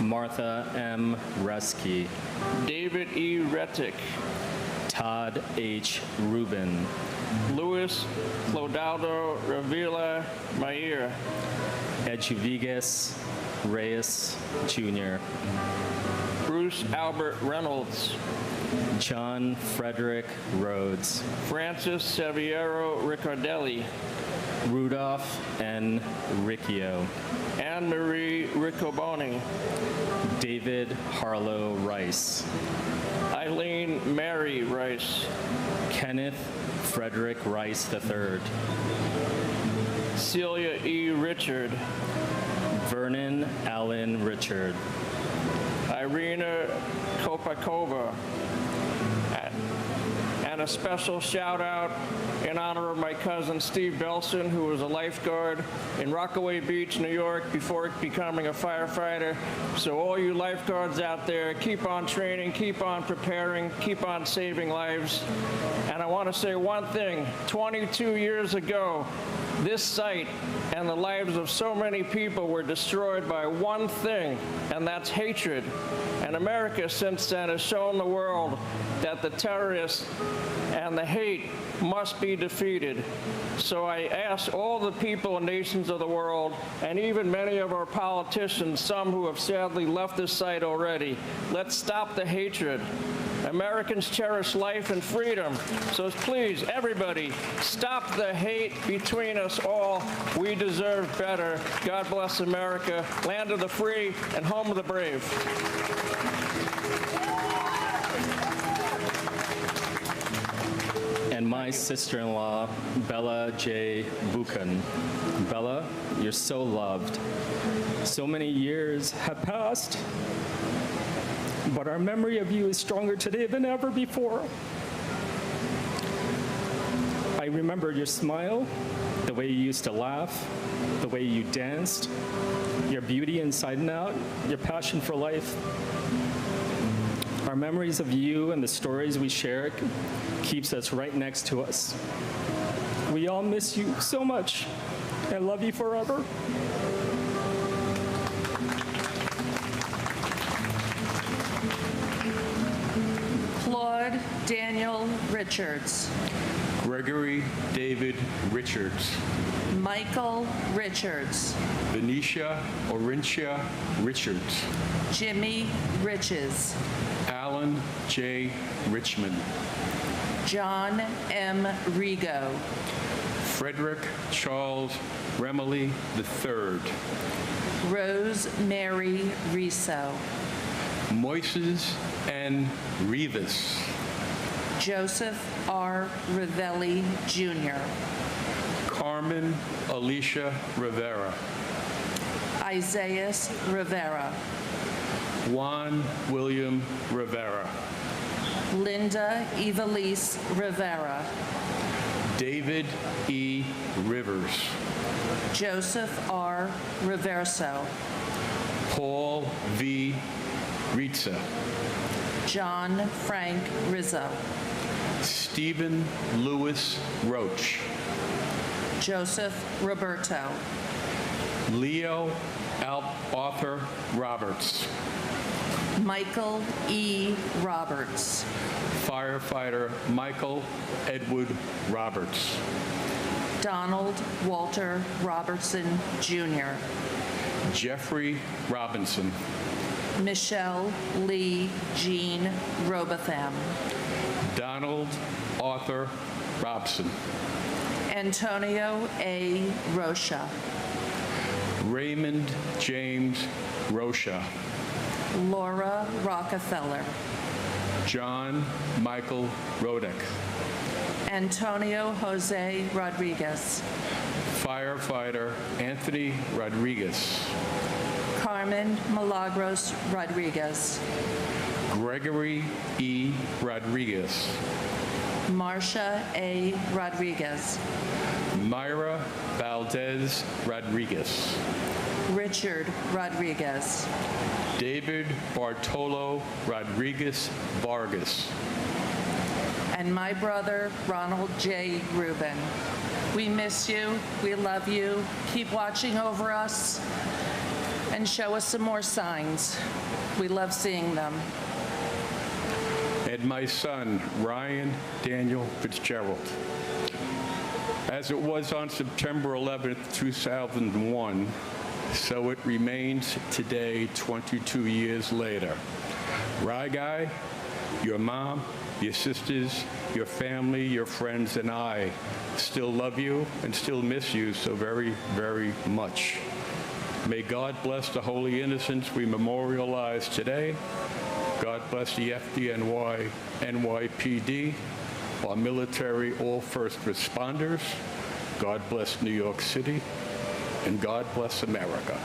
Speaker 17: Martha M. Reski,
Speaker 22: David E. Rettick,
Speaker 17: Todd H. Rubin,
Speaker 22: Luis Clodoaldo Revilla Mayer,
Speaker 17: Edwiges Reyes Jr.,
Speaker 22: Bruce Albert Reynolds,
Speaker 17: John Frederick Rhodes,
Speaker 22: Francis Saviero Riccardelli,
Speaker 17: Rudolph N. Riccio,
Speaker 22: Anne Marie Riccoboni,
Speaker 17: David Harlow Rice,
Speaker 22: Eileen Mary Rice,
Speaker 17: Kenneth Frederick Rice III,
Speaker 22: Celia E. Richard,
Speaker 17: Vernon Allen Richard,
Speaker 22: Irina Kopakova, and a special shout out in honor of my cousin Steve Belson, who was a lifeguard in Rockaway Beach, New York, before becoming a firefighter. So all you lifeguards out there, keep on training, keep on preparing, keep on saving lives. And I want to say one thing, 22 years ago, this site and the lives of so many people were destroyed by one thing, and that's hatred. And America since then has shown the world that the terrorists and the hate must be defeated. So I ask all the people and nations of the world, and even many of our politicians, some who have sadly left this site already, let's stop the hatred. Americans cherish life and freedom. So please, everybody, stop the hate between us all. We deserve better. God bless America, land of the free and home of the brave.
Speaker 17: and my sister-in-law, Bella J. Buchan. Bella, you're so loved. So many years have passed, but our memory of you is stronger today than ever before. I remember your smile, the way you used to laugh, the way you danced, your beauty inside and out, your passion for life. Our memories of you and the stories we share keeps us right next to us. We all miss you so much and love you forever.
Speaker 13: Claude Daniel Richards.
Speaker 2: Gregory David Richards.
Speaker 13: Michael Richards.
Speaker 2: Venetia Orintia Richards.
Speaker 13: Jimmy Riches.
Speaker 2: Alan J. Richmond.
Speaker 13: John M. Rigo.
Speaker 2: Frederick Charles Remley III.
Speaker 13: Rose Mary Riso.
Speaker 2: Moises N. Rivas.
Speaker 13: Joseph R. Ravelli Jr.
Speaker 2: Carmen Alicia Rivera.
Speaker 13: Isaiah Rivera.
Speaker 2: Juan William Rivera.
Speaker 13: Linda Evelise Rivera.
Speaker 2: David E. Rivers.
Speaker 13: Joseph R. Reverso.
Speaker 2: Paul V. Ritza.
Speaker 13: John Frank Rizzo.
Speaker 2: Stephen Lewis Roach.
Speaker 13: Joseph Roberto.
Speaker 2: Leo Arthur Roberts.
Speaker 13: Michael E. Roberts.
Speaker 2: Firefighter Michael Edward Roberts.
Speaker 13: Donald Walter Robertson, Jr.
Speaker 2: Jeffrey Robinson.
Speaker 13: Michelle Lee Jean Robotham.
Speaker 2: Donald Arthur Robson.
Speaker 13: Antonio A. Rocha.
Speaker 2: Raymond James Rocha.
Speaker 13: Laura Rockefeller.
Speaker 2: John Michael Rodek.
Speaker 13: Antonio Jose Rodriguez.
Speaker 2: Firefighter Anthony Rodriguez.
Speaker 13: Carmen Milagros Rodriguez.
Speaker 2: Gregory E. Rodriguez.
Speaker 13: Marcia A. Rodriguez.
Speaker 2: Myra Valdez Rodriguez.
Speaker 13: Richard Rodriguez.
Speaker 2: David Bartolo Rodriguez Vargas.
Speaker 13: And my brother, Ronald J. Rubin. We miss you. We love you. Keep watching over us and show us some more signs. We love seeing them.
Speaker 2: And my son, Ryan Daniel Fitzgerald. As it was on September 11th, 2001, so it remains today, 22 years later. Guy, your mom, your sisters, your family, your friends, and I still love you and still miss you so very, very much. May God bless the holy innocents we memorialize today. God bless the FDNY, NYPD, our military, all first responders. God bless New York City, and God bless America.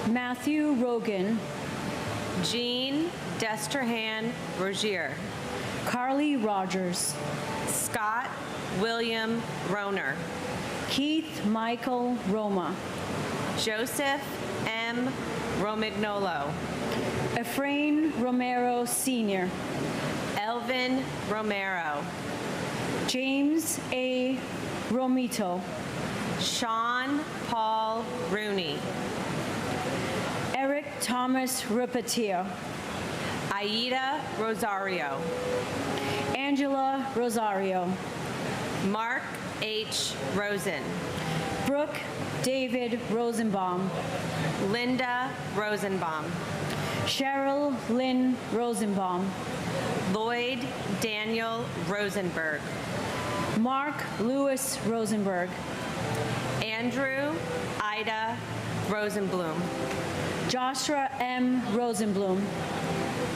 Speaker 6: Matthew Rogan.
Speaker 15: Jean Destrahan Rogier.
Speaker 6: Carly Rogers.
Speaker 15: Scott William Roner.
Speaker 6: Keith Michael Roma.
Speaker 15: Joseph M. Romignolo.
Speaker 6: Efrain Romero Sr.
Speaker 15: Elvin Romero.
Speaker 6: James A. Romito.
Speaker 15: Sean Paul Rooney.
Speaker 6: Eric Thomas Rupatia.
Speaker 15: Aida Rosario.
Speaker 6: Angela Rosario.
Speaker 15: Mark H. Rosen.
Speaker 6: Brooke David Rosenbaum.
Speaker 15: Linda Rosenbaum.
Speaker 6: Cheryl Lynn Rosenbaum.
Speaker 15: Lloyd Daniel Rosenberg.
Speaker 6: Mark Lewis Rosenberg.
Speaker 15: Andrew Ida Rosenblum.
Speaker 6: Joshua M. Rosenblum.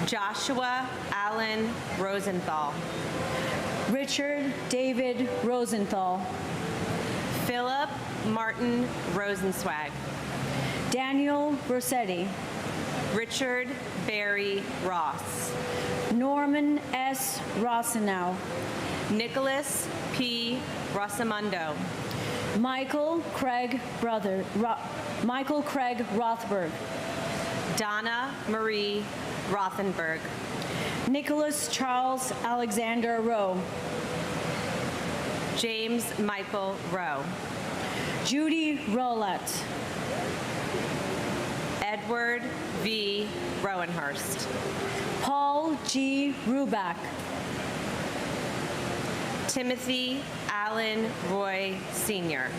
Speaker 15: Joshua Allen Rosenthal.
Speaker 6: Richard David Rosenthal.
Speaker 15: Philip Martin Rosenzweig.
Speaker 6: Daniel Rossetti.
Speaker 15: Richard Barry Ross.
Speaker 6: Norman S. Rossenow.
Speaker 15: Nicholas P. Rosamundo.
Speaker 6: Michael Craig Rothberg.
Speaker 15: Donna Marie Rothenberg.
Speaker 6: Nicholas Charles Alexander Rowe.
Speaker 15: James Michael Rowe.
Speaker 6: Judy Rowlett.
Speaker 15: Edward V. Rowenhurst.
Speaker 6: Paul G. Ruback.
Speaker 15: Timothy Allen Roy Sr.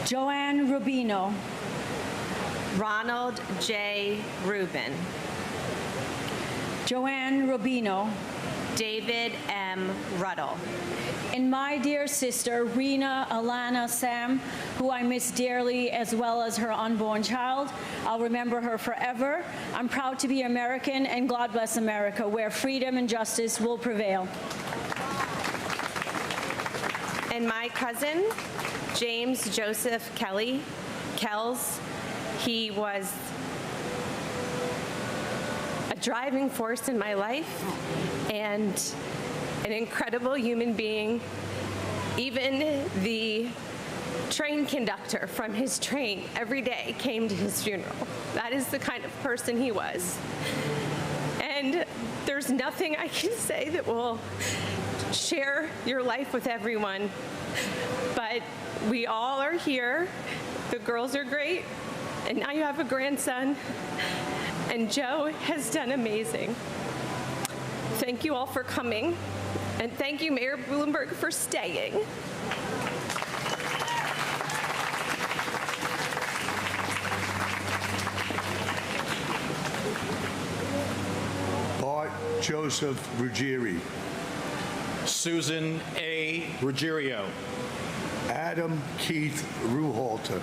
Speaker 6: Joanne Rubino.
Speaker 15: Ronald J. Rubin.
Speaker 6: Joanne Rubino.
Speaker 15: David M. Ruddle.
Speaker 6: And my dear sister, Rena Alana Sam, who I miss dearly, as well as her unborn child. I'll remember her forever. I'm proud to be American, and God bless America, where freedom and justice will prevail.
Speaker 15: And my cousin, James Joseph Kelly, Kells, he was a driving force in my life and an incredible human being. Even the train conductor from his train every day came to his funeral. That is the kind of person he was. And there's nothing I can say that will share your life with everyone, but we all are here. The girls are great, and now you have a grandson, and Joe has done amazing. Thank you all for coming, and thank you, Mayor Bloomberg, for staying.
Speaker 19: Bart Joseph Ruggieri.
Speaker 24: Susan A. Ruggiero.
Speaker 19: Adam Keith Ruhalter.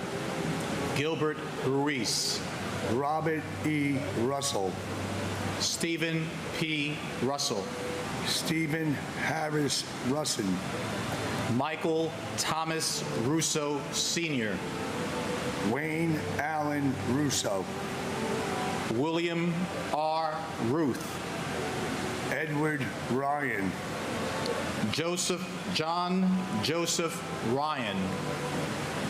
Speaker 24: Gilbert Ruiz.
Speaker 19: Robert E. Russell.
Speaker 24: Stephen P. Russell.
Speaker 19: Stephen Harris Russin.
Speaker 24: Michael Thomas Russo Sr.
Speaker 19: Wayne Allen Russo.
Speaker 24: William R. Ruth.
Speaker 19: Edward Ryan.
Speaker 24: John Joseph Ryan.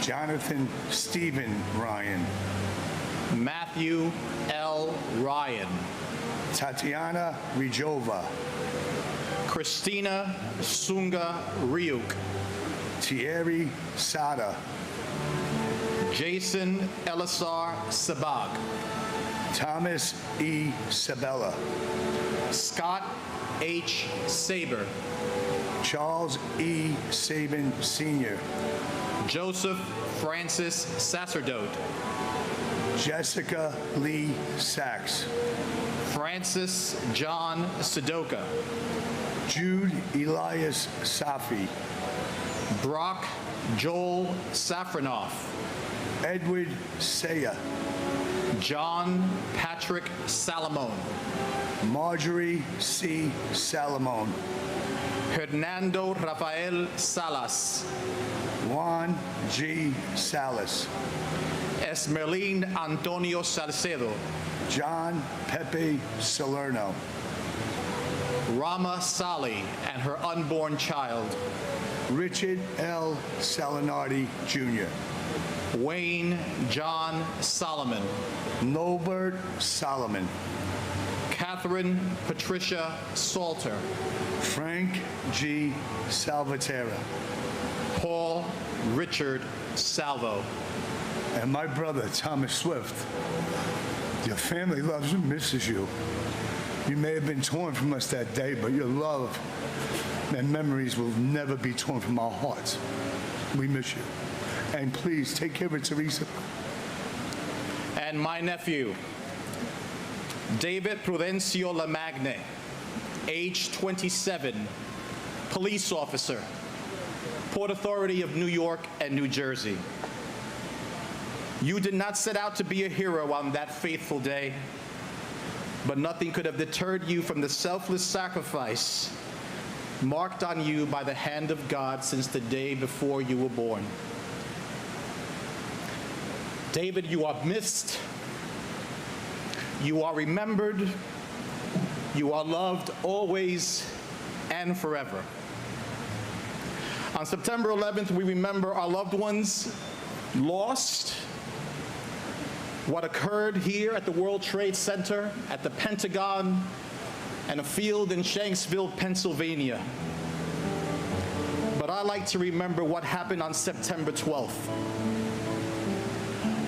Speaker 19: Jonathan Stephen Ryan.
Speaker 24: Matthew L. Ryan.
Speaker 19: Tatiana Rijova.
Speaker 24: Christina Sunga Ryuk.
Speaker 19: Thierry Sada.
Speaker 24: Jason Elisar Sabag.
Speaker 19: Thomas E. Sabella.
Speaker 24: Scott H. Saber.
Speaker 19: Charles E. Sabin Sr.
Speaker 24: Joseph Francis Sacerdote.
Speaker 19: Jessica Lee Sachs.
Speaker 24: Francis John Sudoka.
Speaker 19: Jude Elias Safi.
Speaker 24: Brock Joel Safranoff.
Speaker 19: Edward Saya.
Speaker 24: John Patrick Salamone.
Speaker 19: Marjorie C. Salamone.
Speaker 24: Hernando Rafael Salas.
Speaker 19: Juan G. Salas.
Speaker 24: Esmerlin Antonio Salcedo.
Speaker 19: John Pepe Salerno.
Speaker 24: Rama Sali and her unborn child.
Speaker 19: Richard L. Salinardi Jr.
Speaker 24: Wayne John Solomon.
Speaker 19: Norbert Solomon.
Speaker 24: Catherine Patricia Salter.
Speaker 19: Frank G. Salvatierra.
Speaker 24: Paul Richard Salvo.
Speaker 19: And my brother, Thomas Swift. Your family loves and misses you. You may have been torn from us that day, but your love and memories will never be torn from our hearts. We miss you. And please take care of Teresa.
Speaker 24: And my nephew, David Prudencio Lamagne, age 27, police officer, Port Authority of New York and New Jersey. You did not set out to be a hero on that faithful day, but nothing could have deterred you from the selfless sacrifice marked on you by the hand of God since the day before you were born. David, you are missed, you are remembered, you are loved always and forever. On September 11th, we remember our loved ones lost, what occurred here at the World Trade Center, at the Pentagon, and a field in Shanksville, Pennsylvania. But I like to remember what happened on September 12th.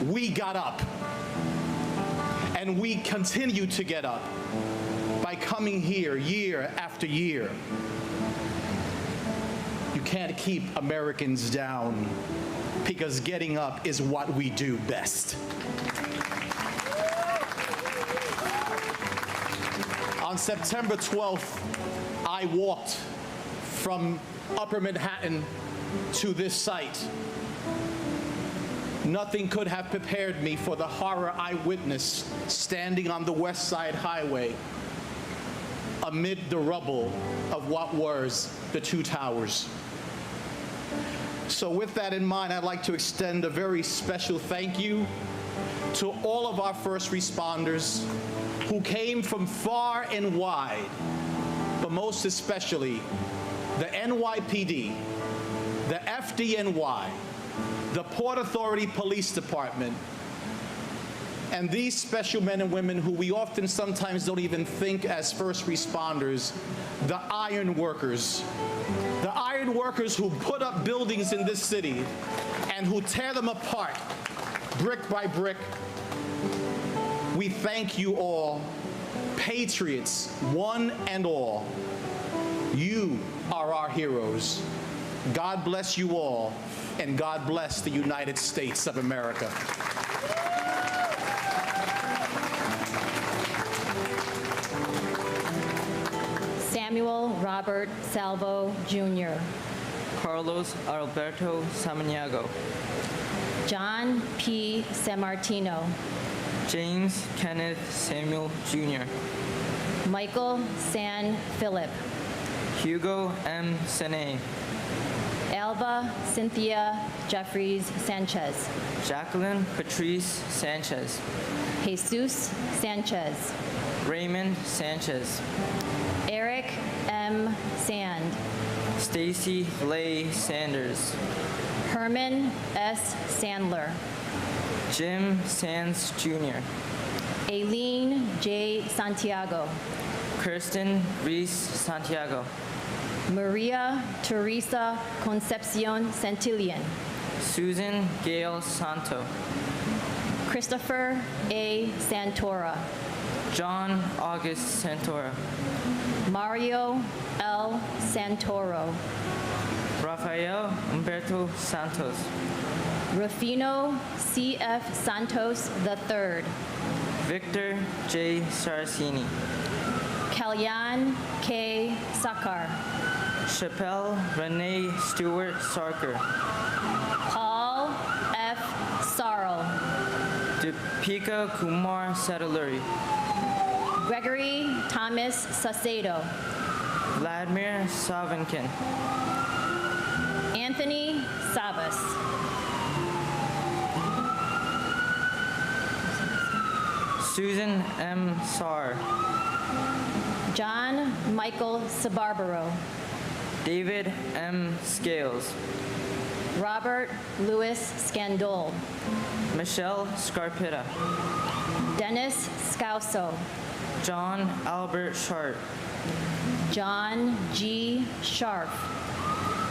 Speaker 24: We got up, and we continue to get up by coming here year after year. You can't keep Americans down, because getting up is what we do best. On September 12th, I walked from Upper Manhattan to this site. Nothing could have prepared me for the horror I witnessed standing on the West Side Highway amid the rubble of what was the two towers. So with that in mind, I'd like to extend a very special thank you to all of our first responders who came from far and wide, but most especially the NYPD, the FDNY, the Port Authority Police Department, and these special men and women who we often sometimes don't even think as first responders, the iron workers. The iron workers who put up buildings in this city and who tear them apart brick by brick. We thank you all, patriots, one and all. You are our heroes. God bless you all, and God bless the United States of America.
Speaker 1: Samuel Robert Salvo, Jr.
Speaker 7: Carlos Alberto Samaniego.
Speaker 1: John P. Sammartino.
Speaker 7: James Kenneth Samuel, Jr.
Speaker 1: Michael San Philip.
Speaker 7: Hugo M. Sene.
Speaker 1: Alba Cynthia Jeffries Sanchez.
Speaker 7: Jacqueline Patrice Sanchez.
Speaker 1: Jesus Sanchez.
Speaker 7: Raymond Sanchez.
Speaker 1: Eric M. Sand.
Speaker 7: Stacy Leigh Sanders.
Speaker 1: Herman S. Sandler.
Speaker 7: Jim Sands Jr.
Speaker 1: Aileen J. Santiago.
Speaker 7: Kirsten Reese Santiago.
Speaker 1: Maria Teresa Concepcion Santillan.
Speaker 7: Susan Gail Santo.
Speaker 1: Christopher A. Santora.
Speaker 7: John August Santora.
Speaker 1: Mario L. Santoro.
Speaker 7: Rafael Humberto Santos.
Speaker 1: Rufino C.F. Santos III.
Speaker 7: Victor J. Saracini.
Speaker 1: Kalyan K. Sakar.
Speaker 7: Chappelle Renee Stewart Sarker.
Speaker 1: Paul F. Sarl.
Speaker 7: Deepika Kumar Sadaluri.
Speaker 1: Gregory Thomas Sacedo.
Speaker 7: Vladimir Savinkin.
Speaker 1: Anthony Savas.
Speaker 7: Susan M. Sarr.
Speaker 1: John Michael Sabarbaro.
Speaker 7: David M. Scales.
Speaker 1: Robert Louis Scandol.
Speaker 7: Michelle Scarpetta.
Speaker 1: Dennis Scauso.
Speaker 7: John Albert Sharp.
Speaker 1: John G. Sharp.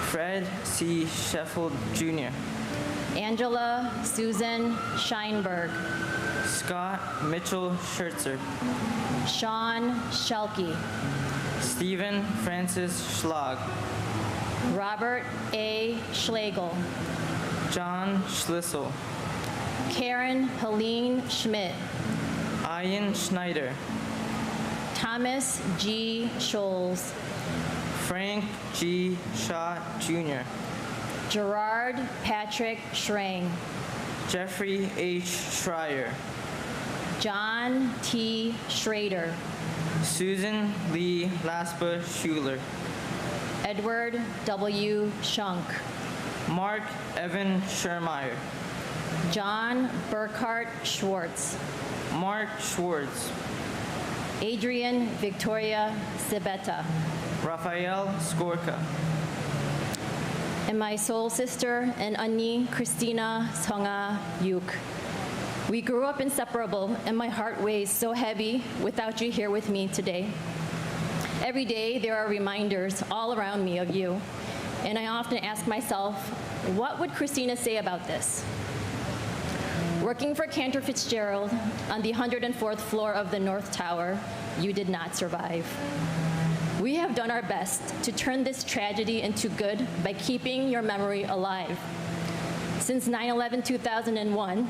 Speaker 7: Fred C. Sheffield Jr.
Speaker 1: Angela Susan Scheinberg.
Speaker 7: Scott Mitchell Schertzer.
Speaker 1: Sean Shelke.
Speaker 7: Stephen Francis Schlag.
Speaker 1: Robert A. Schlegel.
Speaker 7: John Schlissel.
Speaker 1: Karen Helene Schmidt.
Speaker 7: Ian Schneider.
Speaker 1: Thomas G. Scholes.
Speaker 7: Frank G. Schott Jr.
Speaker 1: Gerard Patrick Schrang.
Speaker 7: Jeffrey H. Schreier.
Speaker 1: John T. Schrader.
Speaker 7: Susan Lee Laspa Schuler.
Speaker 1: Edward W. Shunk.
Speaker 7: Mark Evan Schermeyer.
Speaker 1: John Burkhart Schwartz.
Speaker 7: Mark Schwartz.
Speaker 1: Adrian Victoria Sibeta.
Speaker 7: Rafael Skorka.
Speaker 1: And my soul sister and Annie Christina Songa Yuk. We grew up inseparable, and my heart weighs so heavy without you here with me today. Every day there are reminders all around me of you, and I often ask myself, what would Christina say about this? Working for Cantor Fitzgerald on the 104th floor of the North Tower, you did not survive. We have done our best to turn this tragedy into good by keeping your memory alive. Since 9/11/2001,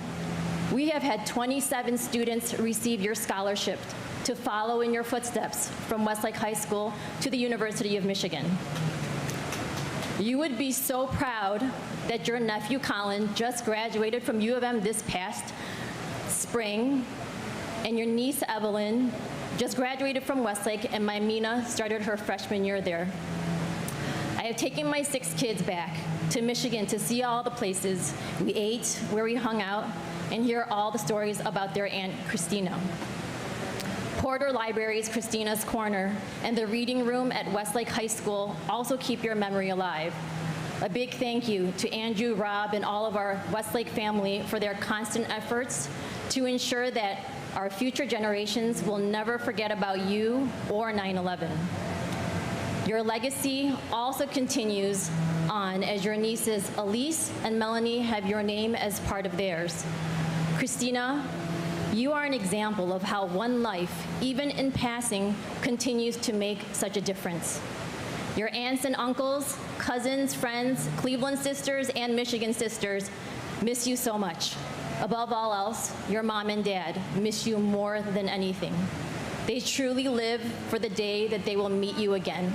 Speaker 1: we have had 27 students receive your scholarship to follow in your footsteps from Westlake High School to the University of Michigan. You would be so proud that your nephew Colin just graduated from U of M this past spring, and your niece Evelyn just graduated from Westlake, and my Mina started her freshman year there. I have taken my 6 kids back to Michigan to see all the places we ate, where we hung out, and hear all the stories about their Aunt Christina. Porter Library's Christina's Corner and the reading room at Westlake High School also keep your memory alive. A big thank you to Andrew, Rob, and all of our Westlake family for their constant efforts to ensure that our future generations will never forget about you or 9/11. Your legacy also continues on as your nieces Elise and Melanie have your name as part of theirs. Christina, you are an example of how one life, even in passing, continues to make such a difference. Your aunts and uncles, cousins, friends, Cleveland sisters, and Michigan sisters miss you so much. Above all else, your mom and dad miss you more than anything. They truly live for the day that they will meet you again.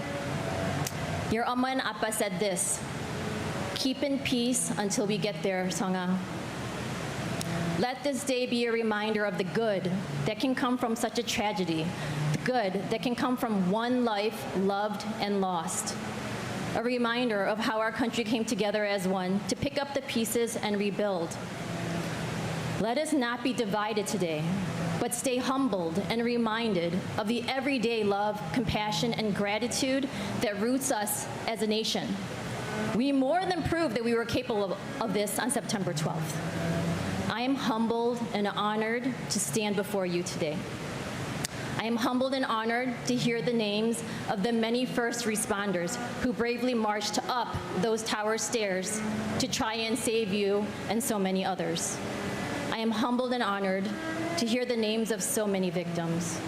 Speaker 1: Your Amma and Appa said this, "Keep in peace until we get there, Songa." Let this day be a reminder of the good that can come from such a tragedy, the good that can come from one life loved and lost. A reminder of how our country came together as one to pick up the pieces and rebuild. Let us not be divided today, but stay humbled and reminded of the everyday love, compassion, and gratitude that roots us as a nation. We more than proved that we were capable of this on September 12th. I am humbled and honored to stand before you today. I am humbled and honored to hear the names of the many first responders who bravely marched up those tower stairs to try and save you and so many others. I am humbled and honored to hear the names of so many victims.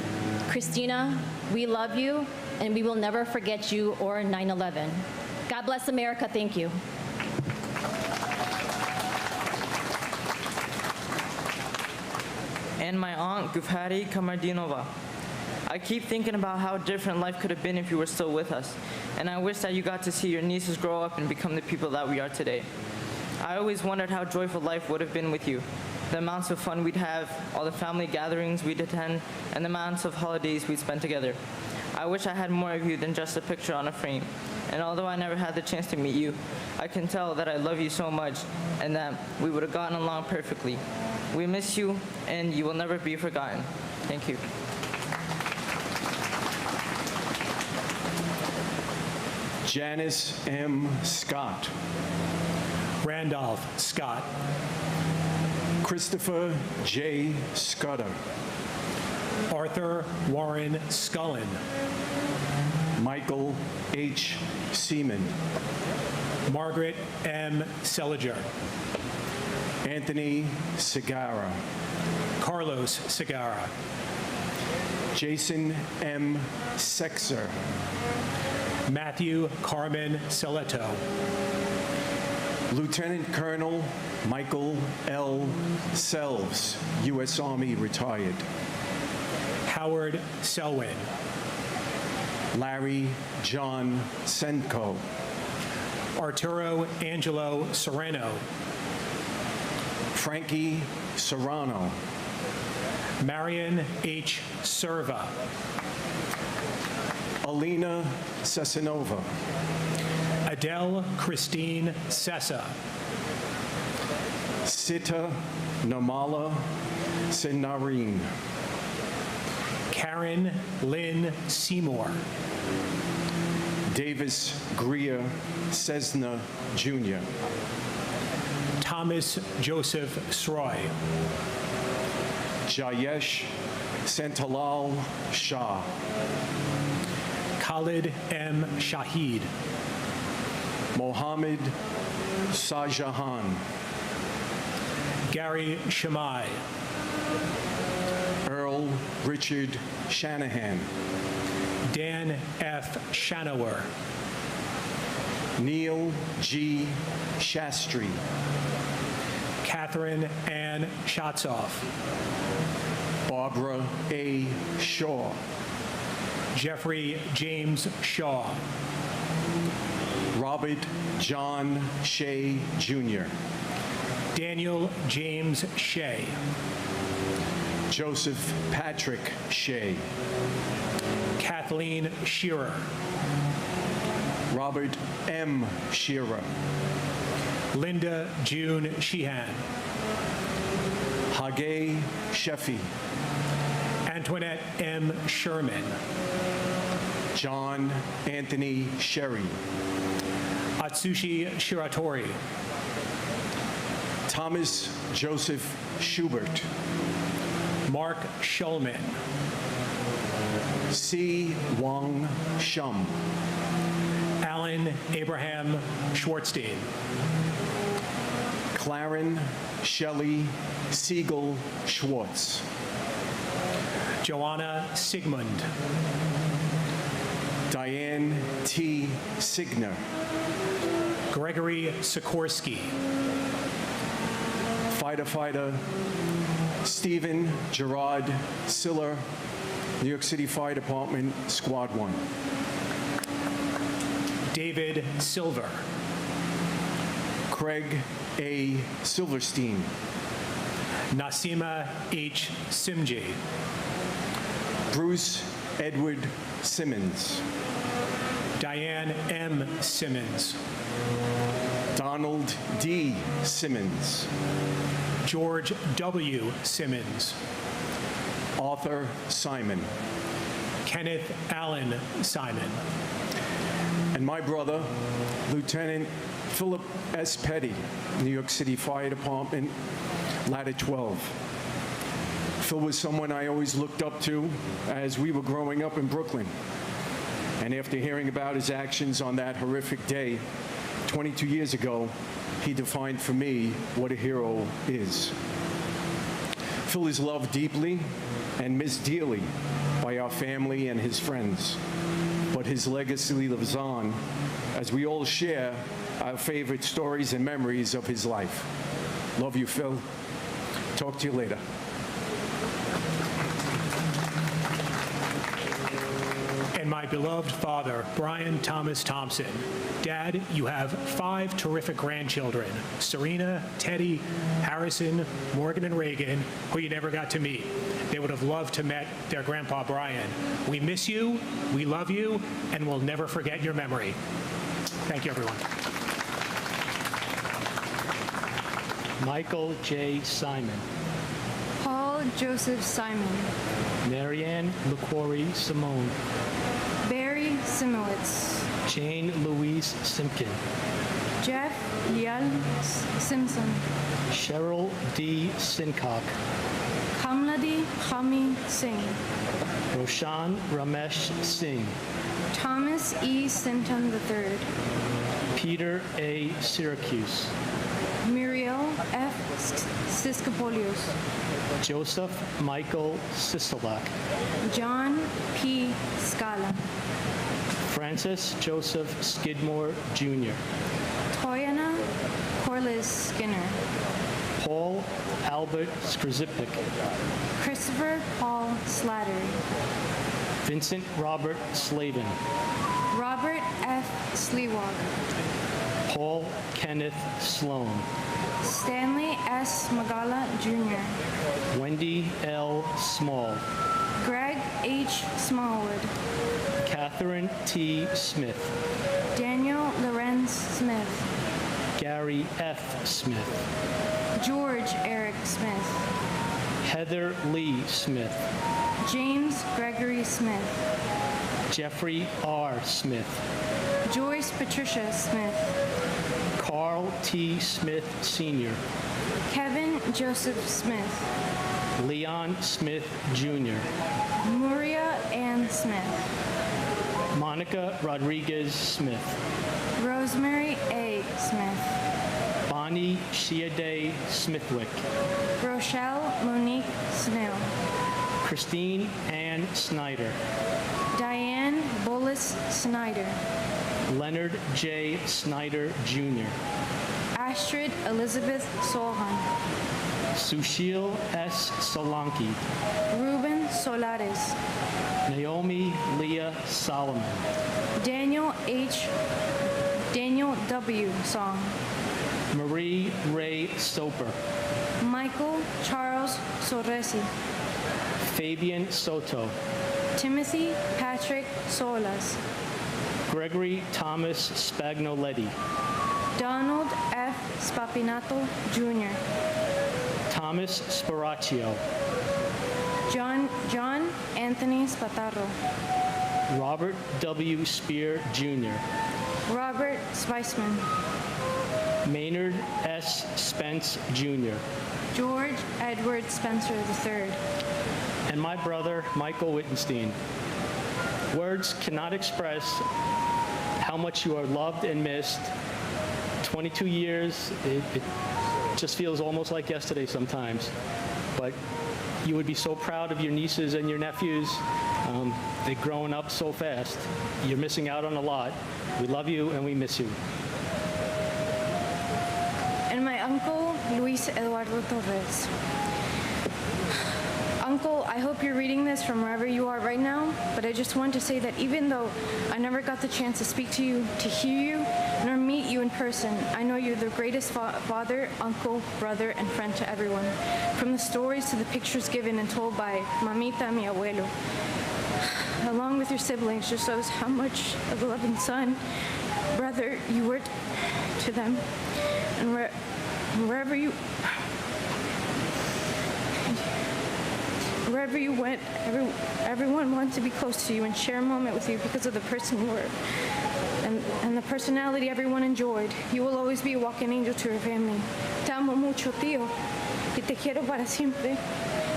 Speaker 1: Christina, we love you, and we will never forget you or 9/11. God bless America. Thank you.
Speaker 7: And my aunt, Gufari Kamardinova. I keep thinking about how different life could have been if you were still with us, and I wish that you got to see your nieces grow up and become the people that we are today. I always wondered how joyful life would have been with you, the amounts of fun we'd have, all the family gatherings we'd attend, and the amounts of holidays we'd spend together. I wish I had more of you than just a picture on a frame, and although I never had the chance to meet you, I can tell that I love you so much and that we would have gotten along perfectly. We miss you, and you will never be forgotten. Thank you.
Speaker 5: Janice M. Scott.
Speaker 9: Randolph Scott.
Speaker 5: Christopher J. Scudder.
Speaker 9: Arthur Warren Scullin.
Speaker 5: Michael H. Seaman.
Speaker 9: Margaret M. Seliger.
Speaker 5: Anthony Segarra.
Speaker 9: Carlos Segarra.
Speaker 5: Jason M. Sexer.
Speaker 9: Matthew Carmen Seleto.
Speaker 5: Lieutenant Colonel Michael L. Selves, U.S. Army retired.
Speaker 9: Howard Selwyn.
Speaker 5: Larry John Senko.
Speaker 9: Arturo Angelo Serrano.
Speaker 5: Frankie Serrano.
Speaker 9: Marion H. Serva.
Speaker 5: Alina Sesanova.
Speaker 9: Adele Christine Sessa.
Speaker 5: Sita Namala Senarine.
Speaker 9: Karen Lynn Seymour.
Speaker 5: Davis Greer Cessna Jr.
Speaker 9: Thomas Joseph Sroy.
Speaker 5: Jayesh Santalal Shah.
Speaker 9: Khalid M. Shahid.
Speaker 5: Mohammed Shahjahan.
Speaker 9: Gary Shamai.
Speaker 5: Earl Richard Shanahan.
Speaker 9: Dan F. Shanower.
Speaker 5: Neil G. Shastri.
Speaker 9: Catherine Ann Shatzoff.
Speaker 5: Barbara A. Shaw.
Speaker 9: Jeffrey James Shaw.
Speaker 5: Robert John Shea Jr.
Speaker 9: Daniel James Shea.
Speaker 5: Joseph Patrick Shea.
Speaker 9: Kathleen Shearer.
Speaker 5: Robert M. Shearer.
Speaker 9: Linda June Sheehan.
Speaker 5: Hagay Sheffy.
Speaker 9: Antoinette M. Sherman.
Speaker 5: John Anthony Sherry.
Speaker 9: Atsushi Shiratori.
Speaker 5: Thomas Joseph Schubert.
Speaker 9: Mark Schulman.
Speaker 5: C. Wong Shum.
Speaker 9: Alan Abraham Schwartzstein.
Speaker 5: Claren Shelley Siegel Schwartz.
Speaker 9: Joanna Sigmund.
Speaker 5: Diane T. Signer.
Speaker 9: Gregory Sikorsky.
Speaker 5: Fighter Stephen Gerard Siller, New York City Fire Department, Squad 1.
Speaker 9: David Silver.
Speaker 5: Craig A. Silverstein.
Speaker 9: Nasima H. Simji.
Speaker 5: Bruce Edward Simmons.
Speaker 9: Diane M. Simmons.
Speaker 5: Donald D. Simmons.
Speaker 9: George W. Simmons.
Speaker 5: Arthur Simon.
Speaker 9: Kenneth Allen Simon.
Speaker 5: And my brother, Lieutenant Philip S. Petty, New York City Fire Department, Ladder 12. Phil was someone I always looked up to as we were growing up in Brooklyn. And after hearing about his actions on that horrific day 22 years ago, he defined for me what a hero is. Phil is loved deeply and missed dearly by our family and his friends. But his legacy lives on as we all share our favorite stories and memories of his life. Love you, Phil. Talk to you later.
Speaker 9: And my beloved father, Brian Thomas Thompson. Dad, you have 5 terrific grandchildren, Serena, Teddy, Harrison, Morgan, and Reagan, who you never got to meet. They would have loved to met their grandpa, Brian. We miss you, we love you, and we'll never forget your memory. Thank you, everyone.
Speaker 16: Michael J. Simon.
Speaker 18: Paul Joseph Simon.
Speaker 16: Marianne LaQuarrie Simone.
Speaker 18: Barry Simowitz.
Speaker 16: Jane Louise Simpkin.
Speaker 18: Jeff Lial Simpson.
Speaker 16: Cheryl D. Sincock.
Speaker 18: Kamladi Khami Singh.
Speaker 16: Roshan Ramesh Singh.
Speaker 18: Thomas E. Sinton III.
Speaker 16: Peter A. Syracuse.
Speaker 18: Muriel F. Siskopolios.
Speaker 16: Joseph Michael Sisolak.
Speaker 18: John P. Scala.
Speaker 16: Francis Joseph Skidmore, Jr.
Speaker 18: Toyana Corliss Skinner.
Speaker 16: Paul Albert Skrzypik.
Speaker 18: Christopher Paul Slattery.
Speaker 16: Vincent Robert Slavin.
Speaker 18: Robert F. Sleewalk.
Speaker 16: Paul Kenneth Sloan.
Speaker 18: Stanley S. Magala, Jr.
Speaker 16: Wendy L. Small.
Speaker 18: Greg H. Smallwood.
Speaker 16: Catherine T. Smith.
Speaker 18: Daniel Lorenz Smith.
Speaker 16: Gary F. Smith.
Speaker 18: George Eric Smith.
Speaker 16: Heather Lee Smith.
Speaker 18: James Gregory Smith.
Speaker 16: Jeffrey R. Smith.
Speaker 18: Joyce Patricia Smith.
Speaker 16: Carl T. Smith, Sr.
Speaker 18: Kevin Joseph Smith.
Speaker 16: Leon Smith, Jr.
Speaker 18: Muria Ann Smith.
Speaker 16: Monica Rodriguez Smith.
Speaker 18: Rosemary A. Smith.
Speaker 16: Bonnie Shiade Smithwick.
Speaker 18: Rochelle Monique Snell.
Speaker 16: Christine Ann Snyder.
Speaker 18: Diane Bullis Snyder.
Speaker 16: Leonard J. Snyder, Jr.
Speaker 18: Astrid Elizabeth Solhan.
Speaker 16: Sushil S. Solanki.
Speaker 18: Ruben Solares.
Speaker 16: Naomi Leah Solomon.
Speaker 18: Daniel W. Song.
Speaker 16: Marie Ray Soper.
Speaker 18: Michael Charles Sorresi.
Speaker 16: Fabian Soto.
Speaker 18: Timothy Patrick Solas.
Speaker 16: Gregory Thomas Spagnoletti.
Speaker 18: Donald F. Spapinato, Jr.
Speaker 16: Thomas Sparaccio.
Speaker 18: John Anthony Spatarro.
Speaker 16: Robert W. Spear, Jr.
Speaker 18: Robert Spiceman.
Speaker 16: Maynard S. Spence, Jr.
Speaker 18: George Edward Spencer III.
Speaker 16: And my brother, Michael Wittenstein. Words cannot express how much you are loved and missed. 22 years, it just feels almost like yesterday sometimes. But you would be so proud of your nieces and your nephews. They're growing up so fast. You're missing out on a lot. We love you and we miss you.
Speaker 18: And my uncle, Luis Eduardo Torres. Uncle, I hope you're reading this from wherever you are right now, but I just want to say that even though I never got the chance to speak to you, to hear you, nor meet you in person, I know you're the greatest father, uncle, brother, and friend to everyone. From the stories to the pictures given and told by Mamita, mi abuelo, along with your siblings, just shows how much of a loving son brother you were to them, and wherever you went, everyone wanted to be close to you and share a moment with you because of the person you were and the personality everyone enjoyed. You will always be a walking angel to your family. Te amo mucho, tío, y te quiero para siempre.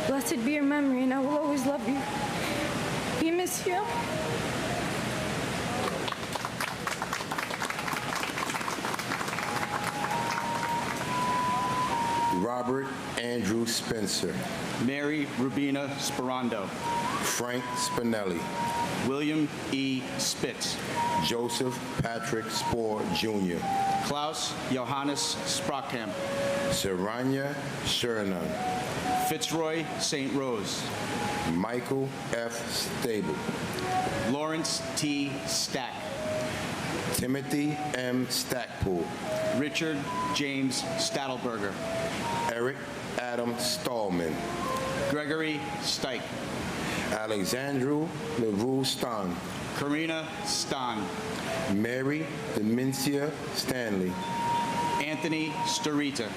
Speaker 18: Blessed be your memory, and I will always love you. We miss you.
Speaker 4: Robert Andrew Spencer.
Speaker 14: Mary Rubina Sperando.
Speaker 4: Frank Spinelli.
Speaker 14: William E. Spitz.
Speaker 4: Joseph Patrick Spohr, Jr.
Speaker 14: Klaus Johannes Sprockham.
Speaker 4: Saranya Shernan.
Speaker 14: Fitzroy St. Rose.
Speaker 4: Michael F. Stable.
Speaker 14: Lawrence T. Stack.
Speaker 4: Timothy M. Stackpool.
Speaker 14: Richard James Stadelberger.
Speaker 4: Eric Adam Stallman.
Speaker 14: Gregory Stike.
Speaker 4: Alexandru LaRue Stan.
Speaker 14: Karina Stan.
Speaker 4: Mary Demencia Stanley.
Speaker 14: Anthony Starita.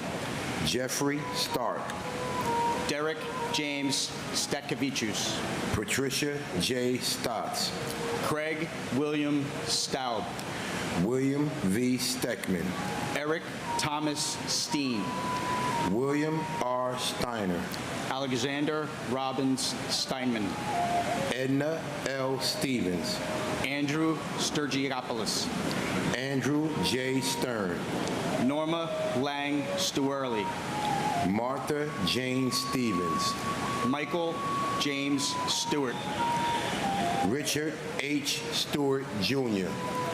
Speaker 4: Jeffrey Stark.
Speaker 14: Derek James Stetkevichus.
Speaker 4: Patricia J. Stotts.
Speaker 14: Craig William Staub.
Speaker 4: William V. Steckman.
Speaker 14: Eric Thomas Steen.
Speaker 4: William R. Steiner.
Speaker 14: Alexander Robbins Steinman.
Speaker 4: Edna L. Stevens.
Speaker 14: Andrew Sturgiopoulos.
Speaker 4: Andrew J. Stern.
Speaker 14: Norma Lang Stuerly.
Speaker 4: Martha Jane Stevens.
Speaker 14: Michael James Stewart.
Speaker 4: Richard H. Stewart, Jr.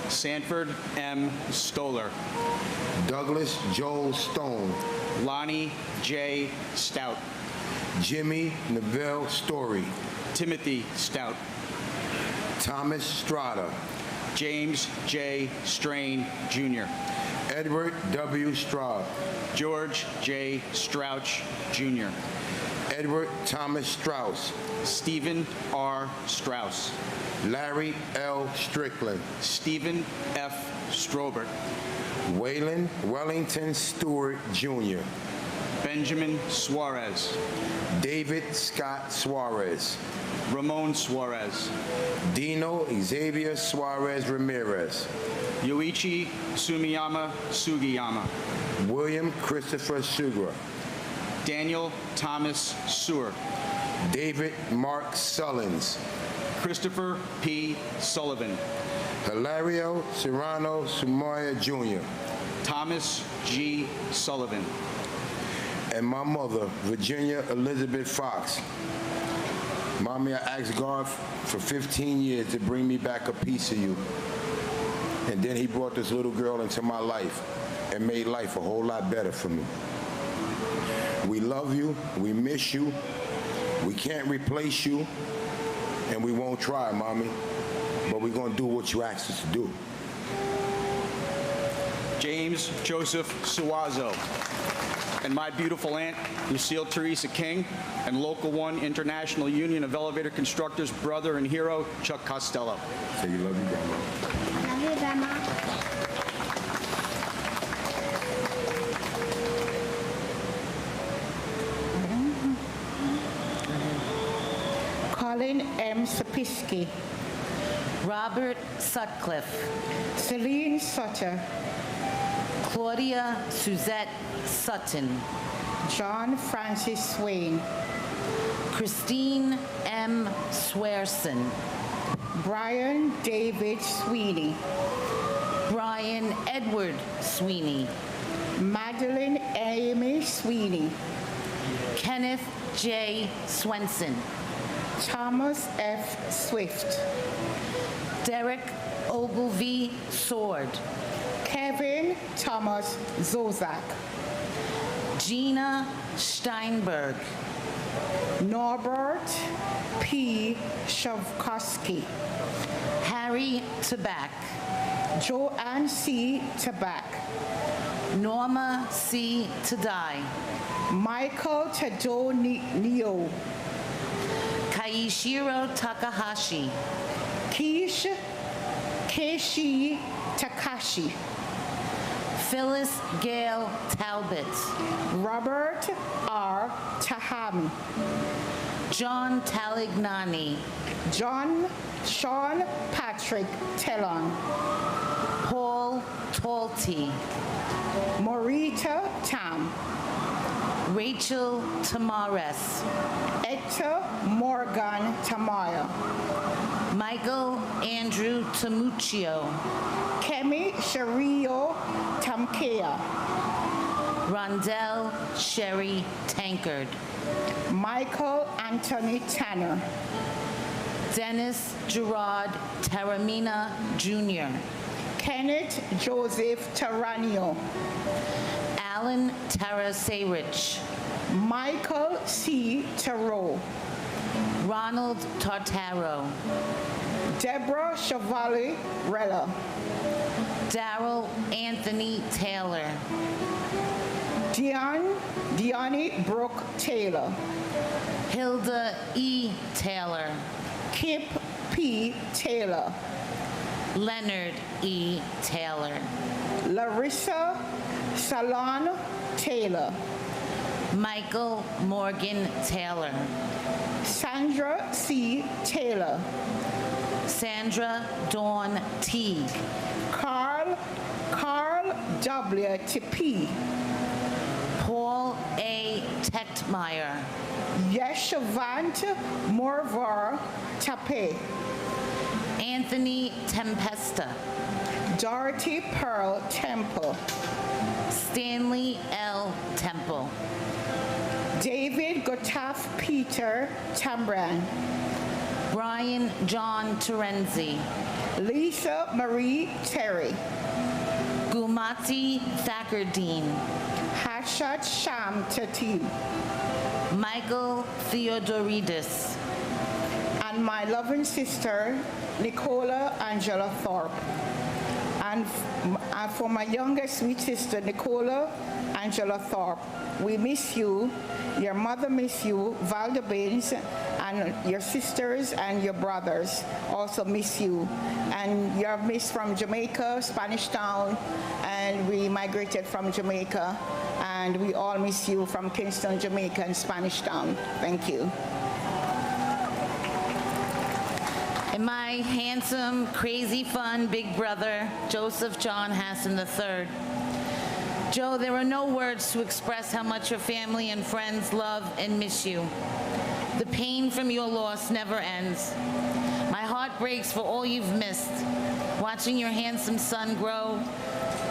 Speaker 14: Sanford M. Stoller.
Speaker 4: Douglas Joel Stone.
Speaker 14: Lonnie J. Stout.
Speaker 4: Jimmy Neville Story.
Speaker 14: Timothy Stout.
Speaker 4: Thomas Strada.
Speaker 14: James J. Strain, Jr.
Speaker 4: Edward W. Straub.
Speaker 14: George J. Strouch, Jr.
Speaker 4: Edward Thomas Strauss.
Speaker 14: Stephen R. Strauss.
Speaker 4: Larry L. Strickland.
Speaker 14: Stephen F. Strobert.
Speaker 4: Waylon Wellington Stewart, Jr.
Speaker 14: Benjamin Suarez.
Speaker 4: David Scott Suarez.
Speaker 14: Ramon Suarez.
Speaker 4: Dino Xavier Suarez Ramirez.
Speaker 14: Yoichi Sumiyama Sugiyama.
Speaker 4: William Christopher Sugra.
Speaker 14: Daniel Thomas Sewer.
Speaker 4: David Mark Sullins.
Speaker 14: Christopher P. Sullivan.
Speaker 4: Hilario Serrano Sumoya, Jr.
Speaker 14: Thomas G. Sullivan.
Speaker 4: And my mother, Virginia Elizabeth Fox. Mommy, I asked God for 15 years to bring me back a piece of you. And then he brought this little girl into my life and made life a whole lot better for me. We love you, we miss you, we can't replace you, and we won't try, Mommy, but we're gonna do what you asked us to do.
Speaker 14: James Joseph Suazo. And my beautiful aunt, Lucille Teresa King, and Local 1 International Union of Elevator Constructors brother and hero, Chuck Costello.
Speaker 4: Say you love you, Grandma.
Speaker 3: I love you, Grandma.
Speaker 20: Colin M. Sapiski.
Speaker 21: Robert Sutcliffe.
Speaker 20: Celine Sutter.
Speaker 21: Claudia Suzette Sutton.
Speaker 20: John Francis Swain.
Speaker 21: Christine M. Swearson.
Speaker 20: Brian David Sweeney.
Speaker 21: Brian Edward Sweeney.
Speaker 20: Madeline Amy Sweeney.
Speaker 21: Kenneth J. Swenson.
Speaker 20: Thomas F. Swift.
Speaker 21: Derek Ogilvie Sword.
Speaker 20: Kevin Thomas Zozak.
Speaker 21: Gina Steinberg.
Speaker 20: Norbert P. Shavkowski.
Speaker 21: Harry Tabak.
Speaker 20: Joanne C. Tabak.
Speaker 21: Norma C. Tadai.
Speaker 20: Michael Tado Neo.
Speaker 21: Kaishiro Takahashi.
Speaker 20: Keish Keishi Takashi.
Speaker 21: Phyllis Gail Talbot.
Speaker 20: Robert R. Tahami.
Speaker 21: John Talignani.
Speaker 20: Sean Patrick Tellon.
Speaker 21: Paul Talty.
Speaker 20: Morita Tam.
Speaker 21: Rachel Tamares.
Speaker 20: Etta Morgan Tamaya.
Speaker 21: Michael Andrew Tamuccio.
Speaker 20: Kemi Shario Tamkea.
Speaker 21: Rondell Sherry Tankard.
Speaker 20: Michael Anthony Tanner.
Speaker 21: Dennis Gerard Taramina Jr.
Speaker 20: Kenneth Joseph Taranio.
Speaker 21: Alan Tarasarich.
Speaker 20: Michael C. Tarot.
Speaker 21: Ronald Tartaro.
Speaker 20: Deborah Chevalier Rella.
Speaker 21: Daryl Anthony Taylor.
Speaker 20: Deani Brooke Taylor.
Speaker 21: Hilda E. Taylor.
Speaker 20: Kip P. Taylor.
Speaker 21: Leonard E. Taylor.
Speaker 20: Larissa Salon Taylor.
Speaker 21: Michael Morgan Taylor.
Speaker 20: Sandra C. Taylor.
Speaker 21: Sandra Dawn Teague.
Speaker 20: Carl W. T.P.
Speaker 21: Paul A. Techtmeyer.
Speaker 20: Yeshivant Morvar Tape.
Speaker 21: Anthony Tempesta.
Speaker 20: Dorothy Pearl Temple.
Speaker 21: Stanley L. Temple.
Speaker 20: David Gotaf Peter Tambran.
Speaker 21: Brian John Terenzi.
Speaker 20: Lisa Marie Terry.
Speaker 21: Gumati Thackerdine.
Speaker 20: Hashat Sham Tatim.
Speaker 21: Michael Theodoridis.
Speaker 20: And my loving sister, Nicola Angela Thorpe. And for my youngest sweet sister, Nicola Angela Thorpe, we miss you. Your mother miss you, Valda Baines, and your sisters and your brothers also miss you. And you're missed from Jamaica, Spanish Town, and we migrated from Jamaica, and we all miss you from Kingston, Jamaica, and Spanish Town. Thank you.
Speaker 21: And my handsome, crazy, fun big brother, Joseph John Hassan III. Joe, there are no words to express how much your family and friends love and miss you. The pain from your loss never ends. My heart breaks for all you've missed. Watching your handsome son grow,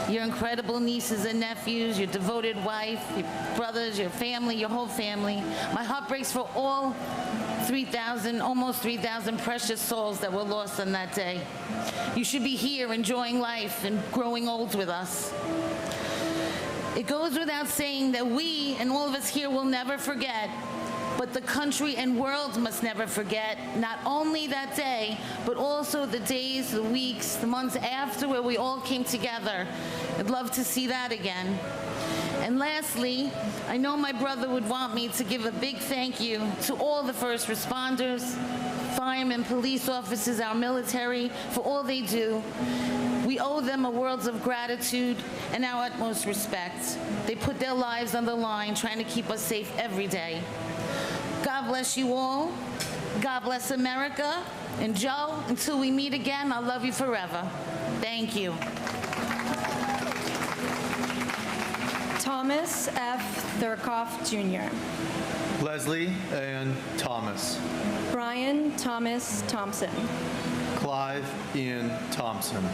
Speaker 21: your incredible nieces and nephews, your devoted wife, your brothers, your family, your whole family. My heart breaks for all 3,000, almost 3,000 precious souls that were lost on that day. You should be here enjoying life and growing old with us. It goes without saying that we and all of us here will never forget, but the country and world must never forget, not only that day, but also the days, the weeks, the months after where we all came together. I'd love to see that again. And lastly, I know my brother would want me to give a big thank you to all the first responders, firemen, police officers, our military, for all they do. We owe them a world of gratitude and our utmost respect. They put their lives on the line trying to keep us safe every day. God bless you all. God bless America. And Joe, until we meet again, I'll love you forever. Thank you.
Speaker 18: Thomas F. Thurkoff, Jr.
Speaker 8: Leslie Ann Thomas.
Speaker 18: Brian Thomas Thompson.
Speaker 8: Clive Ian Thompson.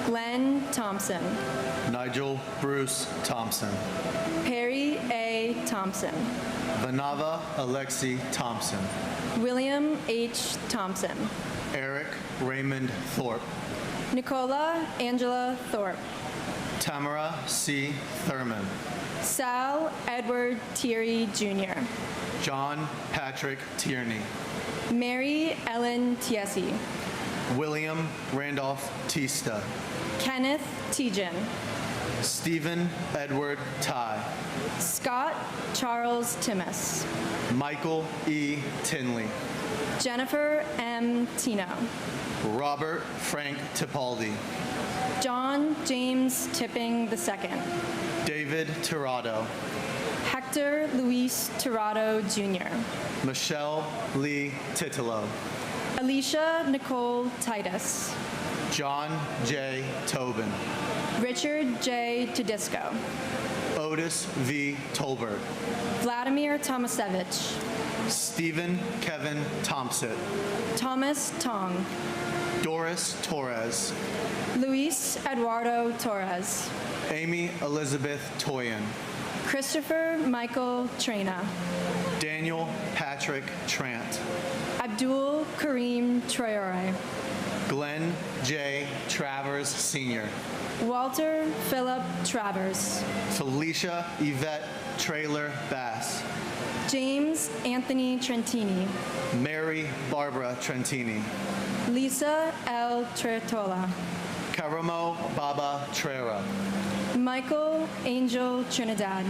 Speaker 18: Glenn Thompson.
Speaker 8: Nigel Bruce Thompson.
Speaker 18: Perry A. Thompson.
Speaker 8: Vanava Alexi Thompson.
Speaker 18: William H. Thompson.
Speaker 8: Eric Raymond Thorpe.
Speaker 18: Nicola Angela Thorpe.
Speaker 8: Tamara C. Thurman.
Speaker 18: Sal Edward Thierry, Jr.
Speaker 8: John Patrick Tierney.
Speaker 18: Mary Ellen Tiesi.
Speaker 8: William Randolph Tista.
Speaker 18: Kenneth Tejan.
Speaker 8: Stephen Edward Ty.
Speaker 18: Scott Charles Timmis.
Speaker 8: Michael E. Tinley.
Speaker 18: Jennifer M. Tino.
Speaker 8: Robert Frank Tipaldi.
Speaker 18: John James Tipping II.
Speaker 8: David Tirado.
Speaker 18: Hector Luis Tirado Jr.
Speaker 8: Michelle Lee Titolo.
Speaker 18: Alicia Nicole Titus.
Speaker 8: John J. Tobin.
Speaker 18: Richard J. Tedisco.
Speaker 8: Otis V. Tolbert.
Speaker 18: Vladimir Tomasevich.
Speaker 8: Stephen Kevin Thompson.
Speaker 18: Thomas Tong.
Speaker 8: Doris Torres.
Speaker 18: Luis Eduardo Torres.
Speaker 8: Amy Elizabeth Toyin.
Speaker 18: Christopher Michael Trena.
Speaker 8: Daniel Patrick Trant.
Speaker 18: Abdul Kareem Traore.
Speaker 8: Glenn J. Travers Sr.
Speaker 18: Walter Philip Travers.
Speaker 8: Felicia Yvette Trailer Bass.
Speaker 18: James Anthony Trentini.
Speaker 8: Mary Barbara Trentini.
Speaker 18: Lisa L. Tretola.
Speaker 8: Karamo Baba Trera.
Speaker 18: Michael Angel Trinidad.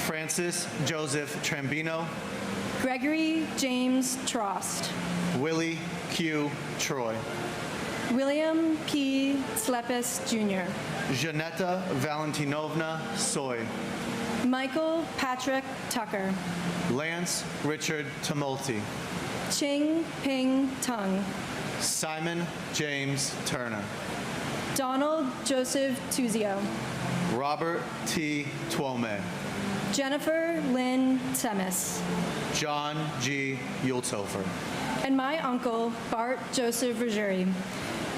Speaker 8: Francis Joseph Trambino.
Speaker 18: Gregory James Trost.
Speaker 8: Willie Q. Troy.
Speaker 18: William P. Slepis Jr.
Speaker 8: Janetta Valentinovna Soy.
Speaker 18: Michael Patrick Tucker.
Speaker 8: Lance Richard Tumulty.
Speaker 18: Ching Ping Tung.
Speaker 8: Simon James Turner.
Speaker 18: Donald Joseph Tuzio.
Speaker 8: Robert T. Twome.
Speaker 18: Jennifer Lynn Temis.
Speaker 8: John G. Yulthofer.
Speaker 18: And my uncle, Bart Joseph Ruggieri.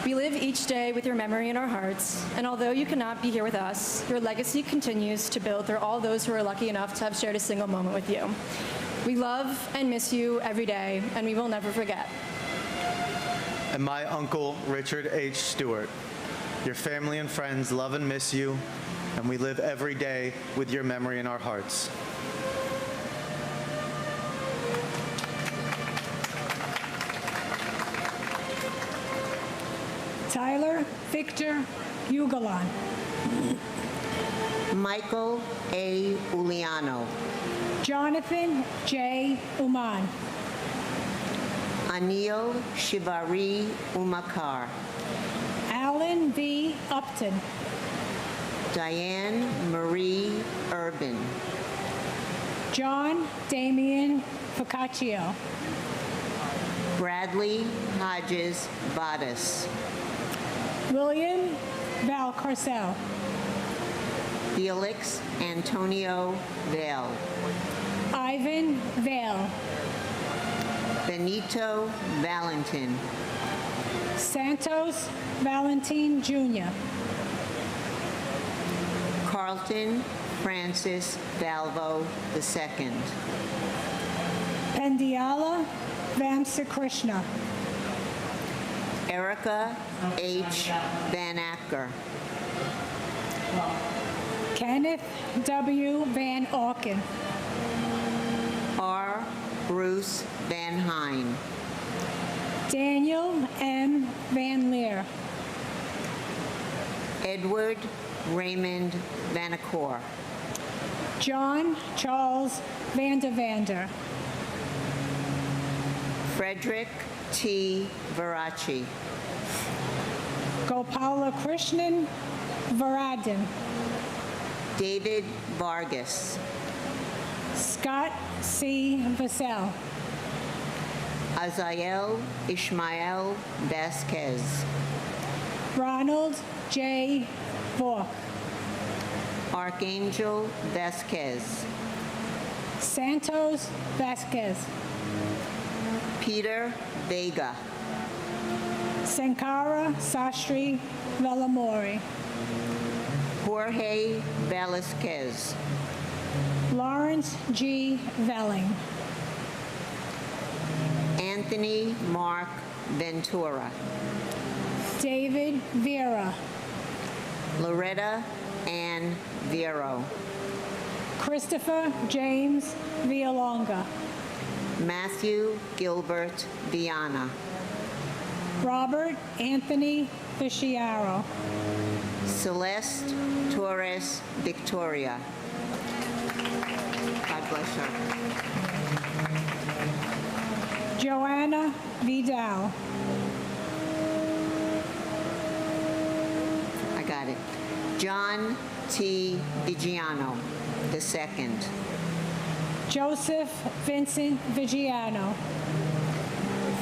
Speaker 18: We live each day with your memory in our hearts, and although you cannot be here with us, your legacy continues to build through all those who are lucky enough to have shared a single moment with you. We love and miss you every day, and we will never forget.
Speaker 8: And my uncle, Richard H. Stewart. Your family and friends love and miss you, and we live every day with your memory in our hearts.
Speaker 10: Tyler Victor Ugalan.
Speaker 11: Michael A. Uliano.
Speaker 10: Jonathan J. Uman.
Speaker 11: Anil Shivari Umakar.
Speaker 10: Alan V. Upton.
Speaker 11: Diane Marie Urban.
Speaker 10: John Damian Focaccio.
Speaker 11: Bradley Hodges Bottas.
Speaker 10: William Valcarcel.
Speaker 11: Felix Antonio Vale.
Speaker 10: Ivan Vale.
Speaker 11: Benito Valentin.
Speaker 10: Santos Valentin Jr.
Speaker 11: Carlton Francis Valvo II.
Speaker 10: Pendiala Vamsakrishna.
Speaker 11: Erica H. Van Acker.
Speaker 10: Kenneth W. Van Auken.
Speaker 11: R. Bruce Van Hine.
Speaker 10: Daniel M. Van Leer.
Speaker 11: Edward Raymond Vanacore.
Speaker 10: John Charles Vander.
Speaker 11: Frederick T. Varachi.
Speaker 10: Gopala Krishnan Varadin.
Speaker 11: David Vargas.
Speaker 10: Scott C. Vassell.
Speaker 11: Azael Ishmael Vasquez.
Speaker 10: Ronald J. Bork.
Speaker 11: Archangel Vasquez.
Speaker 10: Santos Vasquez.
Speaker 11: Peter Vega.
Speaker 10: Sankara Sastry Velamori.
Speaker 11: Jorge Velasquez.
Speaker 10: Lawrence G. Velling.
Speaker 11: Anthony Mark Ventura.
Speaker 10: David Vera.
Speaker 11: Loretta Ann Vero.
Speaker 10: Christopher James Villalonga.
Speaker 11: Matthew Gilbert Viana.
Speaker 10: Robert Anthony Fisciaro.
Speaker 11: Celeste Torres Victoria. God bless her.
Speaker 10: Joanna Vidal.
Speaker 11: I got it. John T. Vigiano II.
Speaker 10: Joseph Vincent Vigiano.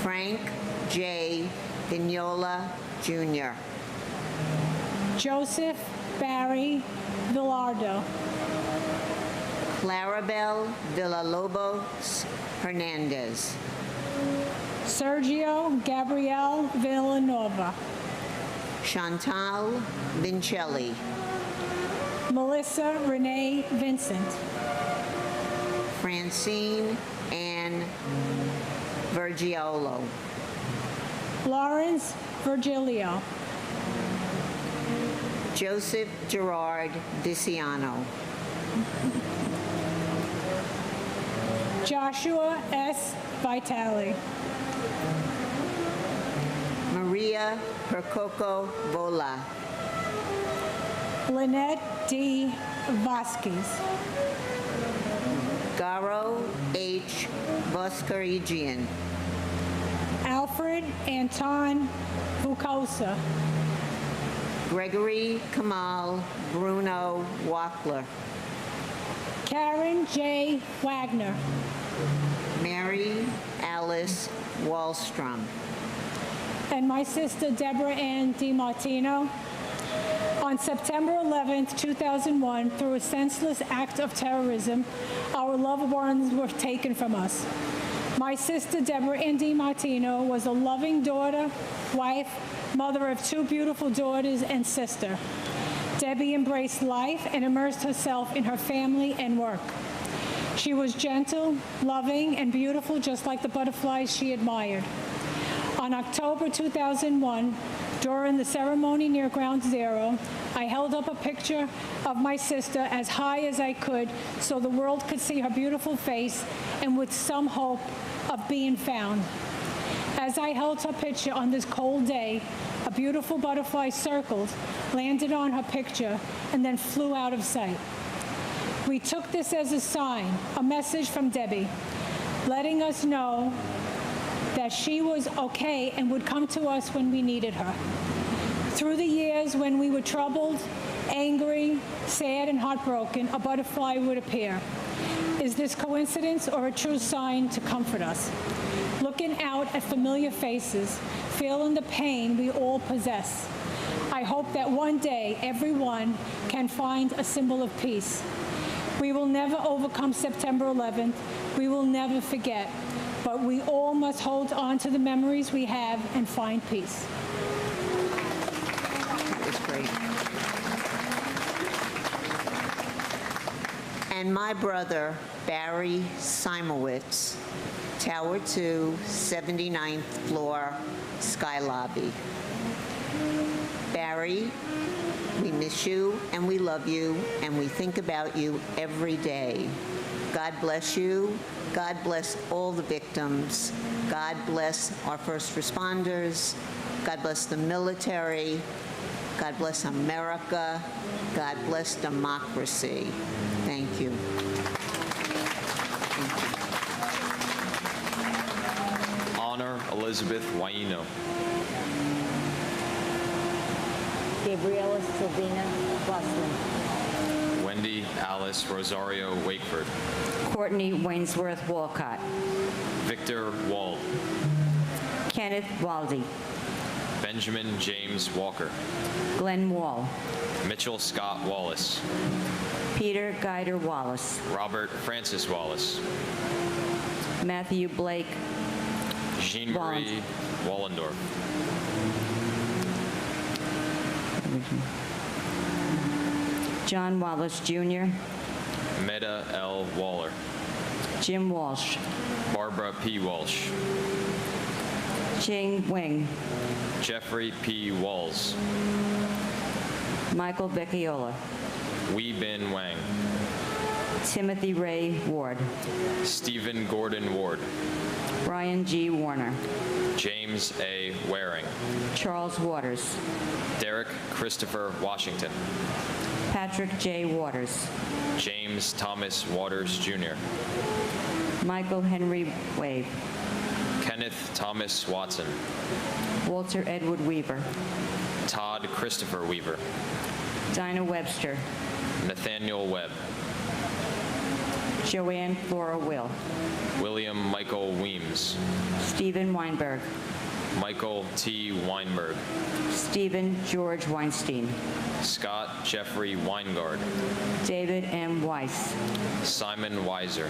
Speaker 11: Frank J. Vignola, Jr.
Speaker 10: Joseph Barry Villardo.
Speaker 11: Clarabelle Villalobos Hernandez.
Speaker 10: Sergio Gabriel Villanova.
Speaker 11: Chantal Vincelli.
Speaker 10: Melissa Renee Vincent.
Speaker 11: Francine Ann Vergiolo.
Speaker 10: Lawrence Virgilio.
Speaker 11: Joseph Gerard Diciano.
Speaker 10: Joshua S. Vitale.
Speaker 11: Maria Percoco Vola.
Speaker 10: Lynette D. Vasquez.
Speaker 11: Garo H. Voskerigian.
Speaker 10: Alfred Anton Vukosa.
Speaker 11: Gregory Kamal Bruno Wackler.
Speaker 10: Karen J. Wagner.
Speaker 11: Mary Alice Wallstrom.
Speaker 10: And my sister Deborah Ann DiMartino. On September 11th, 2001, through a senseless act of terrorism, our loved ones were taken from us. My sister Deborah Ann DiMartino was a loving daughter, wife, mother of 2 beautiful daughters, and sister. Debbie embraced life and immersed herself in her family and work. She was gentle, loving, and beautiful, just like the butterflies she admired. On October 2001, during the ceremony near Ground Zero, I held up a picture of my sister as high as I could so the world could see her beautiful face and with some hope of being found. As I held her picture on this cold day, a beautiful butterfly circled, landed on her picture, and then flew out of sight. We took this as a sign, a message from Debbie, letting us know that she was okay and would come to us when we needed her. Through the years when we were troubled, angry, sad, and heartbroken, a butterfly would appear. Is this coincidence or a true sign to comfort us? Looking out at familiar faces, feeling the pain we all possess. I hope that one day everyone can find a symbol of peace. We will never overcome September 11th. We will never forget. But we all must hold on to the memories we have and find peace.
Speaker 11: That was great. And my brother, Barry Simowitz, Tower 2, 79th floor, Sky Lobby. Barry, we miss you and we love you and we think about you every day. God bless you. God bless all the victims. God bless our first responders. God bless the military. God bless America. God bless democracy. Thank you.
Speaker 12: Honor Elizabeth Waino.
Speaker 17: Gabriela Silvina Busman.
Speaker 12: Wendy Alice Rosario Wakeford.
Speaker 17: Courtney Wainsworth Walcott.
Speaker 12: Victor Wald.
Speaker 17: Kenneth Waldy.
Speaker 12: Benjamin James Walker.
Speaker 17: Glenn Wall.
Speaker 12: Mitchell Scott Wallace.
Speaker 17: Peter Guider Wallace.
Speaker 12: Robert Francis Wallace.
Speaker 17: Matthew Blake
Speaker 12: Jean-Marie Wallendorf.
Speaker 17: John Wallace Jr.
Speaker 12: Meta L. Waller.
Speaker 17: Jim Walsh.
Speaker 12: Barbara P. Walsh.
Speaker 17: Ching Wing.
Speaker 12: Jeffrey P. Walls.
Speaker 17: Michael Becchiola.
Speaker 12: Wee Bin Wang.
Speaker 17: Timothy Ray Ward.
Speaker 12: Stephen Gordon Ward.
Speaker 17: Brian G. Warner.
Speaker 12: James A. Waring.
Speaker 17: Charles Waters.
Speaker 12: Derek Christopher Washington.
Speaker 17: Patrick J. Waters.
Speaker 12: James Thomas Waters, Jr.
Speaker 17: Michael Henry Wave.
Speaker 12: Kenneth Thomas Watson.
Speaker 17: Walter Edward Weaver.
Speaker 12: Todd Christopher Weaver.
Speaker 17: Dinah Webster.
Speaker 12: Nathaniel Webb.
Speaker 17: Joanne Flora Will.
Speaker 12: William Michael Weems.
Speaker 17: Stephen Weinberg.
Speaker 12: Michael T. Weinberg.
Speaker 17: Stephen George Weinstein.
Speaker 12: Scott Jeffrey Weingard.
Speaker 17: David M. Weiss.
Speaker 12: Simon Weiser.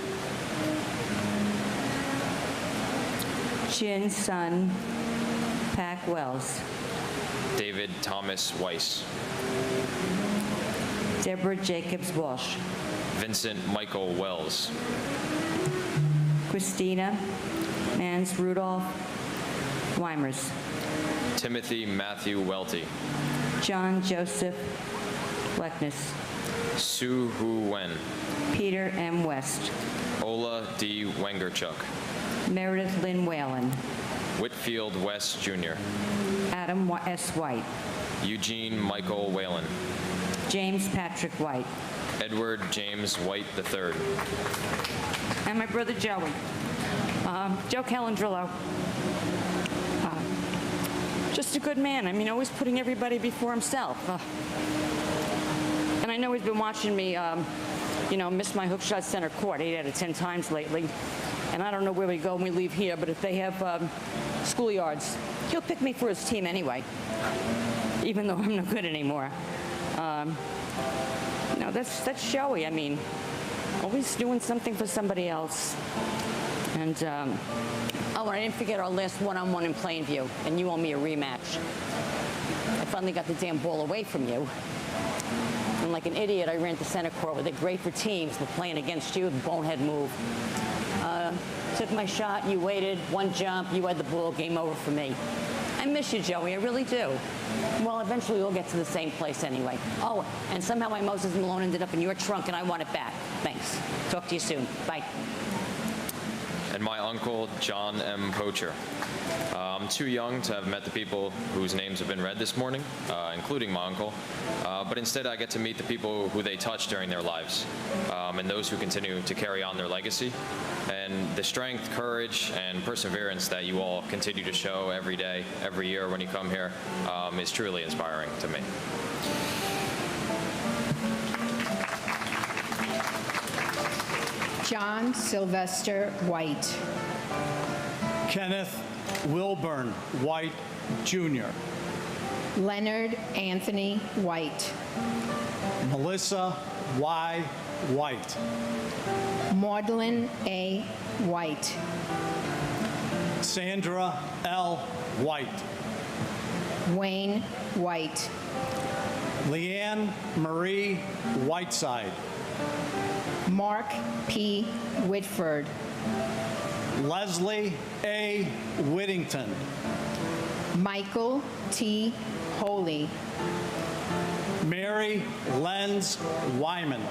Speaker 17: Chin Sun Pack Wells.
Speaker 12: David Thomas Weiss.
Speaker 17: Deborah Jacobs Walsh.
Speaker 12: Vincent Michael Wells.
Speaker 17: Christina Mans Rudolph Weimers.
Speaker 12: Timothy Matthew Welty.
Speaker 17: John Joseph Bleckness.
Speaker 12: Sue Hu Wen.
Speaker 17: Peter M. West.
Speaker 12: Ola D. Wengerchuk.
Speaker 17: Meredith Lynn Whalen.
Speaker 12: Whitfield West Jr.
Speaker 17: Adam S. White.
Speaker 12: Eugene Michael Whalen.
Speaker 17: James Patrick White.
Speaker 12: Edward James White III.
Speaker 17: And my brother Joey. Joe Calandrillo. Just a good man. I mean, always putting everybody before himself. And I know he's been watching me, miss my hook shot center court 8 out of 10 times lately. And I don't know where we go when we leave here, but if they have schoolyards, he'll pick me for his team anyway, even though I'm no good anymore. No, that's Joey. I mean, always doing something for somebody else. And, I didn't forget our last one-on-one in Plainview, and you owe me a rematch. I finally got the damn ball away from you. And like an idiot, I ran to center court with it. Great for teams, but playing against you, bonehead move. Took my shot, you waited, one jump, you had the ball, game over for me. I miss you, Joey, I really do. Well, eventually we'll get to the same place anyway. Oh, and somehow my Moses Malone ended up in your trunk and I want it back. Thanks. Talk to you soon. Bye.
Speaker 12: And my uncle, John M. Poacher. I'm too young to have met the people whose names have been read this morning, including my uncle, but instead I get to meet the people who they touched during their lives, and those who continue to carry on their legacy. And the strength, courage, and perseverance that you all continue to show every day, every year when you come here is truly inspiring to me.
Speaker 2: John Sylvester White.
Speaker 24: Kenneth Wilburn White, Jr.
Speaker 2: Leonard Anthony White.
Speaker 24: Melissa Y. White.
Speaker 2: Maudlin A. White.
Speaker 24: Sandra L. White.
Speaker 2: Wayne White.
Speaker 24: Leanne Marie Whiteside.
Speaker 2: Mark P. Whitford.
Speaker 24: Leslie A. Whittington.
Speaker 2: Michael T. Holy.
Speaker 24: Mary Lenz Wyman.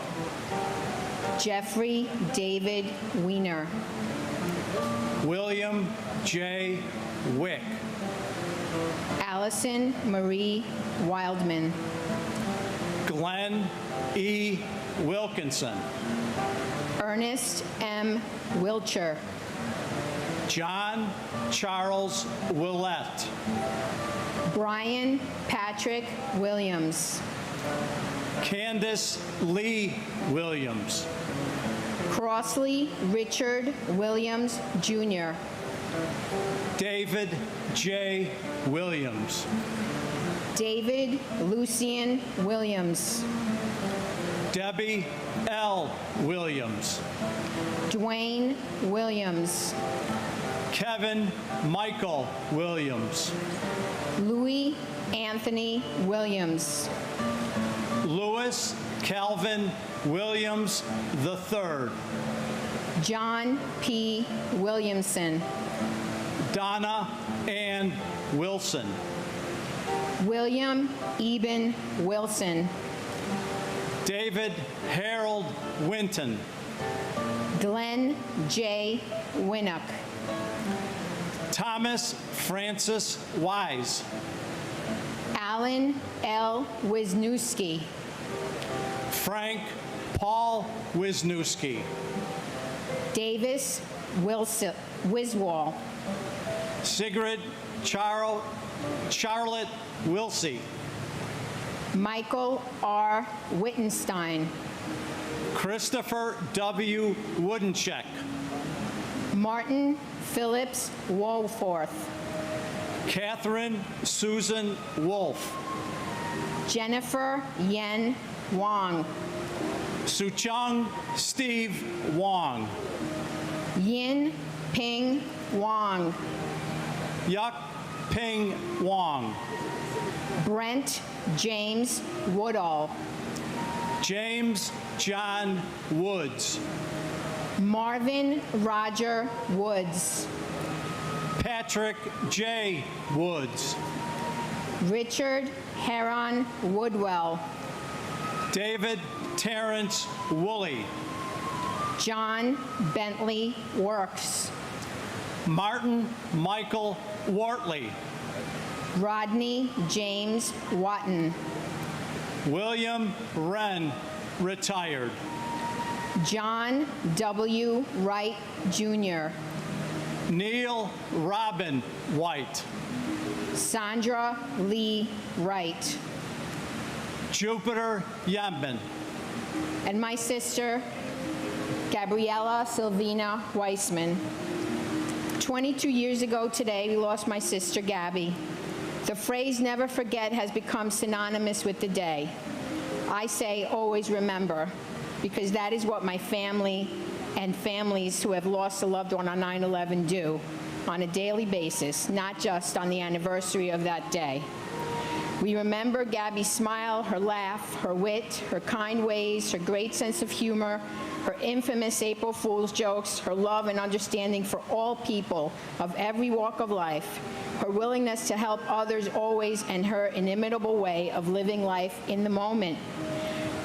Speaker 2: Jeffrey David Wiener.
Speaker 24: William J. Wick.
Speaker 2: Allison Marie Wildman.
Speaker 24: Glenn E. Wilkinson.
Speaker 2: Ernest M. Wilcher.
Speaker 24: John Charles Willett.
Speaker 2: Brian Patrick Williams.
Speaker 24: Candace Lee Williams.
Speaker 2: Crossley Richard Williams, Jr.
Speaker 24: David J. Williams.
Speaker 2: David Lucian Williams.
Speaker 24: Debbie L. Williams.
Speaker 2: Dwayne Williams.
Speaker 24: Kevin Michael Williams.
Speaker 2: Louis Anthony Williams.
Speaker 24: Louis Calvin Williams III.
Speaker 2: John P. Williamson.
Speaker 24: Donna Ann Wilson.
Speaker 2: William Eben Wilson.
Speaker 24: David Harold Winton.
Speaker 2: Glenn J. Winnock.
Speaker 24: Thomas Francis Wise.
Speaker 2: Alan L. Wisniewski.
Speaker 24: Frank Paul Wisniewski.
Speaker 2: Davis Wiswall.
Speaker 24: Sigrid Charlotte Wilsey.
Speaker 2: Michael R. Wittenstein.
Speaker 24: Christopher W. Woodencheck.
Speaker 2: Martin Phillips Wohlforth.
Speaker 24: Catherine Susan Wolf.
Speaker 2: Jennifer Yen Wong.
Speaker 24: Suchong Steve Wong.
Speaker 2: Yin Ping Wong.
Speaker 24: Yuk Ping Wong.
Speaker 2: Brent James Woodall.
Speaker 24: James John Woods.
Speaker 2: Marvin Roger Woods.
Speaker 24: Patrick J. Woods.
Speaker 2: Richard Heron Woodwell.
Speaker 24: David Terrence Woolley.
Speaker 2: John Bentley Works.
Speaker 24: Martin Michael Wortley.
Speaker 2: Rodney James Watton.
Speaker 24: William Wren, retired.
Speaker 2: John W. Wright, Jr.
Speaker 24: Neil Robin White.
Speaker 2: Sandra Lee Wright.
Speaker 24: Jupiter Yembin.
Speaker 2: And my sister, Gabriella Sylvina Weissman. 22 years ago today, we lost my sister, Gabby. The phrase never forget has become synonymous with the day. I say always remember, because that is what my family and families who have lost a loved one on 9/11 do on a daily basis, not just on the anniversary of that day. We remember Gabby's smile, her laugh, her wit, her kind ways, her great sense of humor, her infamous April Fool's jokes, her love and understanding for all people of every walk of life, her willingness to help others always, and her inimitable way of living life in the moment.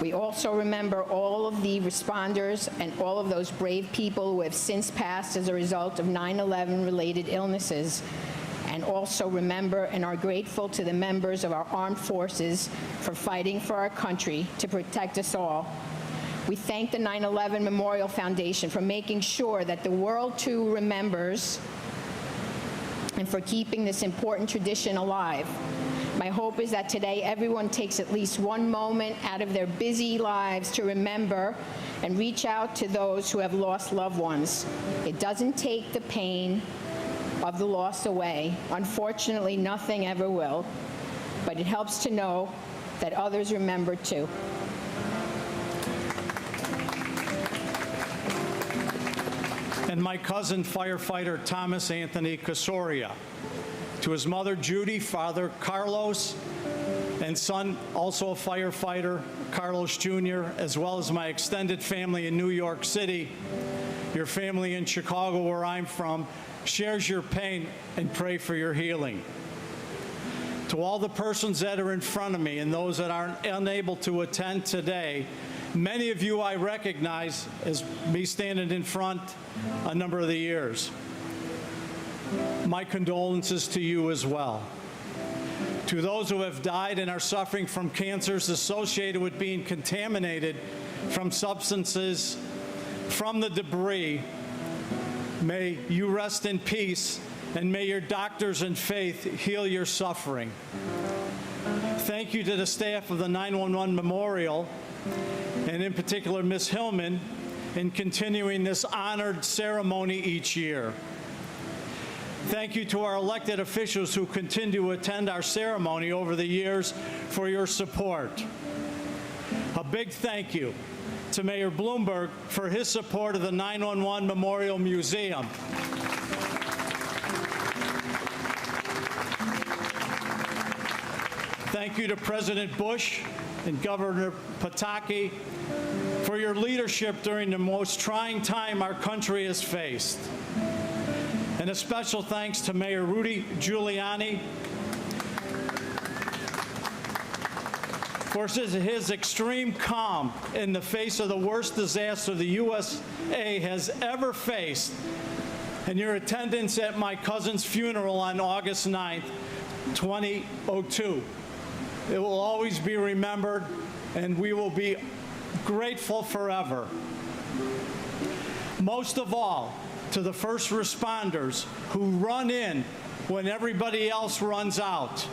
Speaker 2: We also remember all of the responders and all of those brave people who have since passed as a result of 9/11 related illnesses, and also remember and are grateful to the members of our armed forces for fighting for our country to protect us all. We thank the 9/11 Memorial Foundation for making sure that the world too remembers and for keeping this important tradition alive. My hope is that today everyone takes at least one moment out of their busy lives to remember and reach out to those who have lost loved ones. It doesn't take the pain of the loss away. Unfortunately, nothing ever will, but it helps to know that others remember too.
Speaker 24: And my cousin, firefighter Thomas Anthony Casoria. To his mother, Judy, father, Carlos, and son, also a firefighter, Carlos Jr., as well as my extended family in New York City. Your family in Chicago, where I'm from, shares your pain and pray for your healing. To all the persons that are in front of me and those that aren't unable to attend today, many of you I recognize as me standing in front a number of the years. My condolences to you as well. To those who have died and are suffering from cancers associated with being contaminated from substances from the debris, may you rest in peace, and may your doctors and faith heal your suffering. Thank you to the staff of the 911 Memorial, and in particular Ms. Hillman, in continuing this honored ceremony each year. Thank you to our elected officials who continue to attend our ceremony over the years for your support. A big thank you to Mayor Bloomberg for his support of the 911 Memorial Museum. Thank you to President Bush and Governor Pataki for your leadership during the most trying time our country has faced. And a special thanks to Mayor Rudy Giuliani for his extreme calm in the face of the worst disaster the USA has ever faced, and your attendance at my cousin's funeral on August 9th, 2002. It will always be remembered, and we will be grateful forever. Most of all, to the first responders who run in
Speaker 6: when everybody else runs out.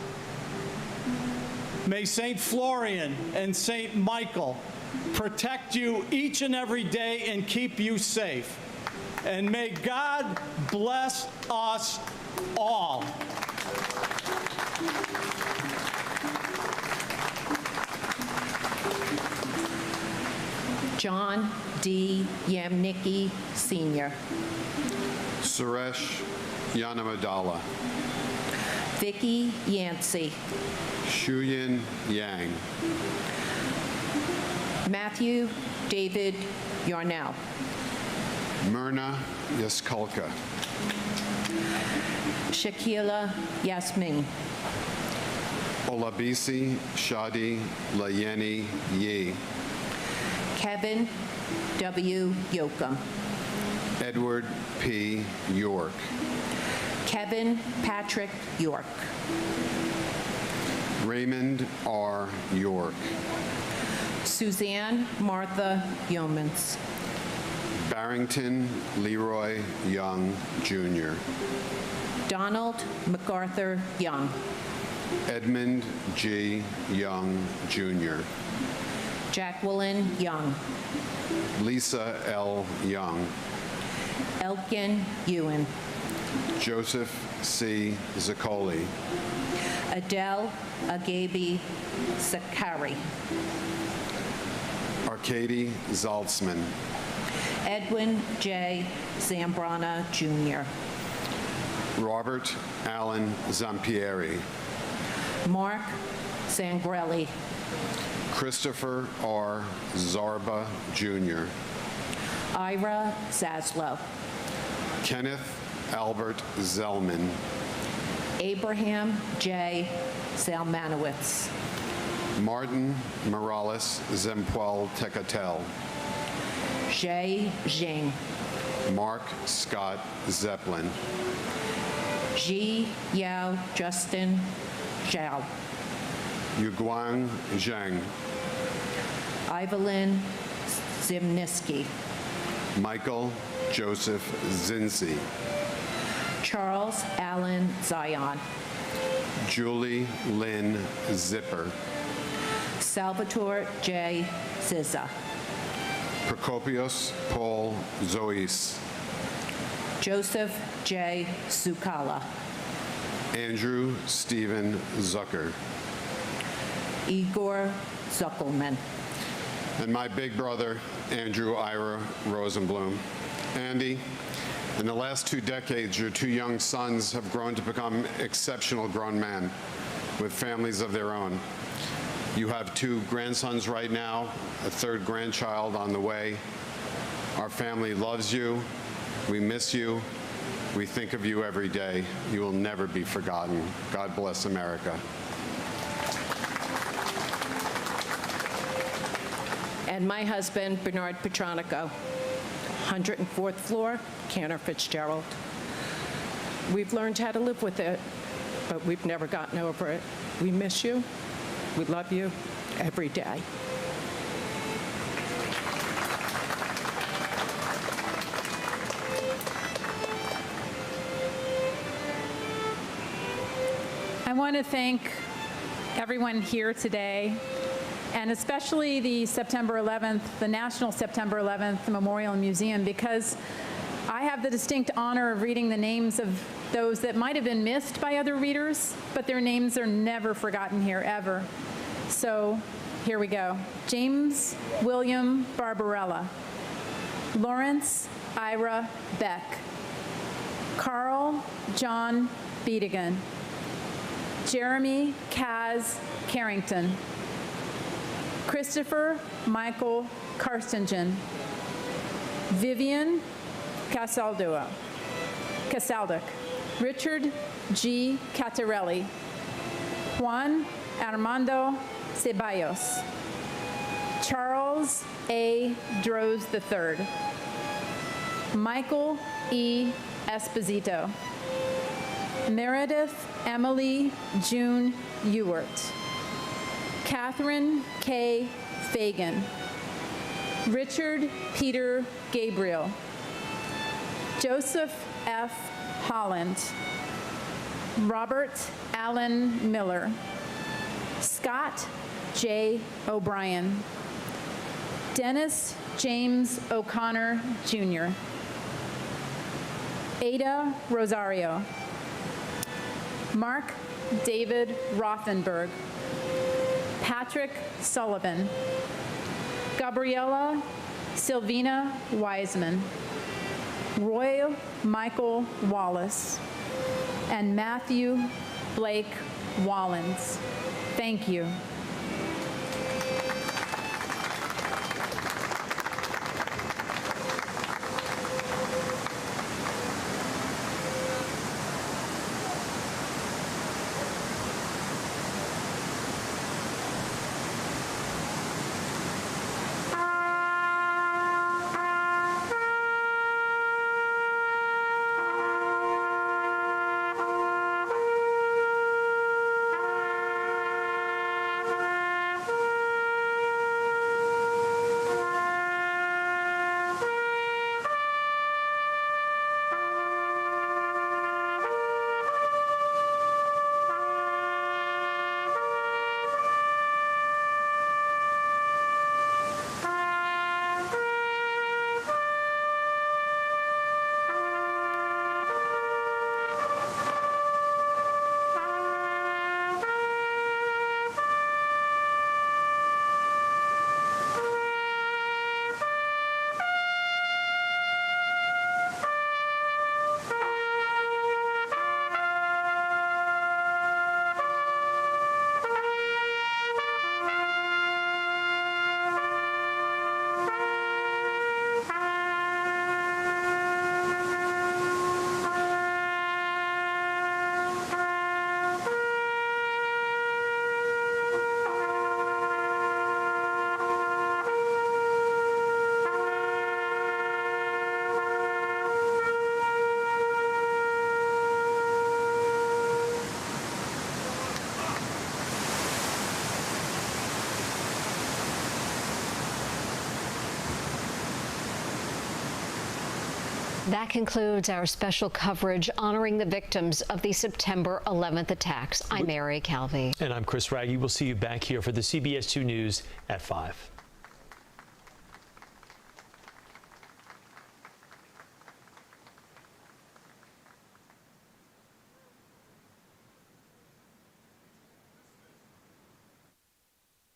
Speaker 6: May St. Florian and St. Michael protect you each and every day and keep you safe. And may God bless us all.
Speaker 13: John D. Yamnicki, Sr.
Speaker 22: Suresh Yanamadala.
Speaker 13: Vicky Yancey.
Speaker 22: Shuyin Yang.
Speaker 13: Matthew David Yarnell.
Speaker 22: Myrna Yaskulka.
Speaker 13: Shakila Yasmin.
Speaker 22: Olabisi Shadi Layeni Yi.
Speaker 13: Kevin W. Yoakum.
Speaker 22: Edward P. York.
Speaker 13: Kevin Patrick York.
Speaker 22: Raymond R. York.
Speaker 13: Suzanne Martha Yeomans.
Speaker 22: Barrington Leroy Young, Jr.
Speaker 13: Donald MacArthur Young.
Speaker 22: Edmund G. Young, Jr.
Speaker 13: Jacqueline Young.
Speaker 22: Lisa L. Young.
Speaker 13: Elkin Ewan.
Speaker 22: Joseph C. Zaccoli.
Speaker 13: Adele Agabi Zakari.
Speaker 22: Arkady Zaltzman.
Speaker 13: Edwin J. Zambrana, Jr.
Speaker 22: Robert Allen Zampieri.
Speaker 13: Mark Zangrelli.
Speaker 22: Christopher R. Zarba, Jr.
Speaker 13: Ira Zaslow.
Speaker 22: Kenneth Albert Zellman.
Speaker 13: Abraham J. Zalmanowitz.
Speaker 22: Martin Morales Zempuel Tecatel.
Speaker 13: Zhe Jing.
Speaker 22: Mark Scott Zeppelin.
Speaker 13: Ji Yao Justin Zhao.
Speaker 22: Yuguang Zhang.
Speaker 13: Evelyn Zimniski.
Speaker 22: Michael Joseph Zinzi.
Speaker 13: Charles Allen Zion.
Speaker 22: Julie Lynn Zipper.
Speaker 13: Salvatore J. Ziza.
Speaker 22: Prokopios Paul Zois.
Speaker 13: Joseph J. Sukala.
Speaker 22: Andrew Stephen Zucker.
Speaker 13: Igor Zuckelman.
Speaker 22: And my big brother, Andrew Ira Rosenblum. Andy, in the last 2 decades, your 2 young sons have grown to become exceptional grown men with families of their own. You have 2 grandsons right now, a 3rd grandchild on the way. Our family loves you. We miss you. We think of you every day. You will never be forgotten. God bless America.
Speaker 13: And my husband, Bernard Petronico, 104th floor, Cantor Fitzgerald. We've learned how to live with it, but we've never gotten over it. We miss you. We love you every day.
Speaker 23: I want to thank everyone here today, and especially the September 11th, the National September 11th Memorial and Museum, because I have the distinct honor of reading the names of those that might have been missed by other readers, but their names are never forgotten here, ever. So here we go. James William Barbarella. Lawrence Ira Beck. Carl John Biedigan. Jeremy Kaz Carrington. Christopher Michael Karstingen. Vivian Casalduk. Richard G. Cattarelli. Juan Armando Ceballos. Charles A. Droz III. Michael E. Esposito. Meredith Emily June Ewart. Catherine K. Fagan. Richard Peter Gabriel. Joseph F. Holland. Robert Allen Miller, Scott J. O'Brien, Dennis James O'Connor, Jr., Ada Rosario, Mark David Rothenberg, Patrick Sullivan, Gabriella Sylvina Wiseman, Roy Michael Wallace, and Matthew Blake Wallens. Thank you.
Speaker 1: That concludes our special coverage honoring the victims of the September 11th attacks. I'm Mary Calvi.
Speaker 7: And I'm Chris Raggi. We'll see you back here for the CBS 2 News at 5.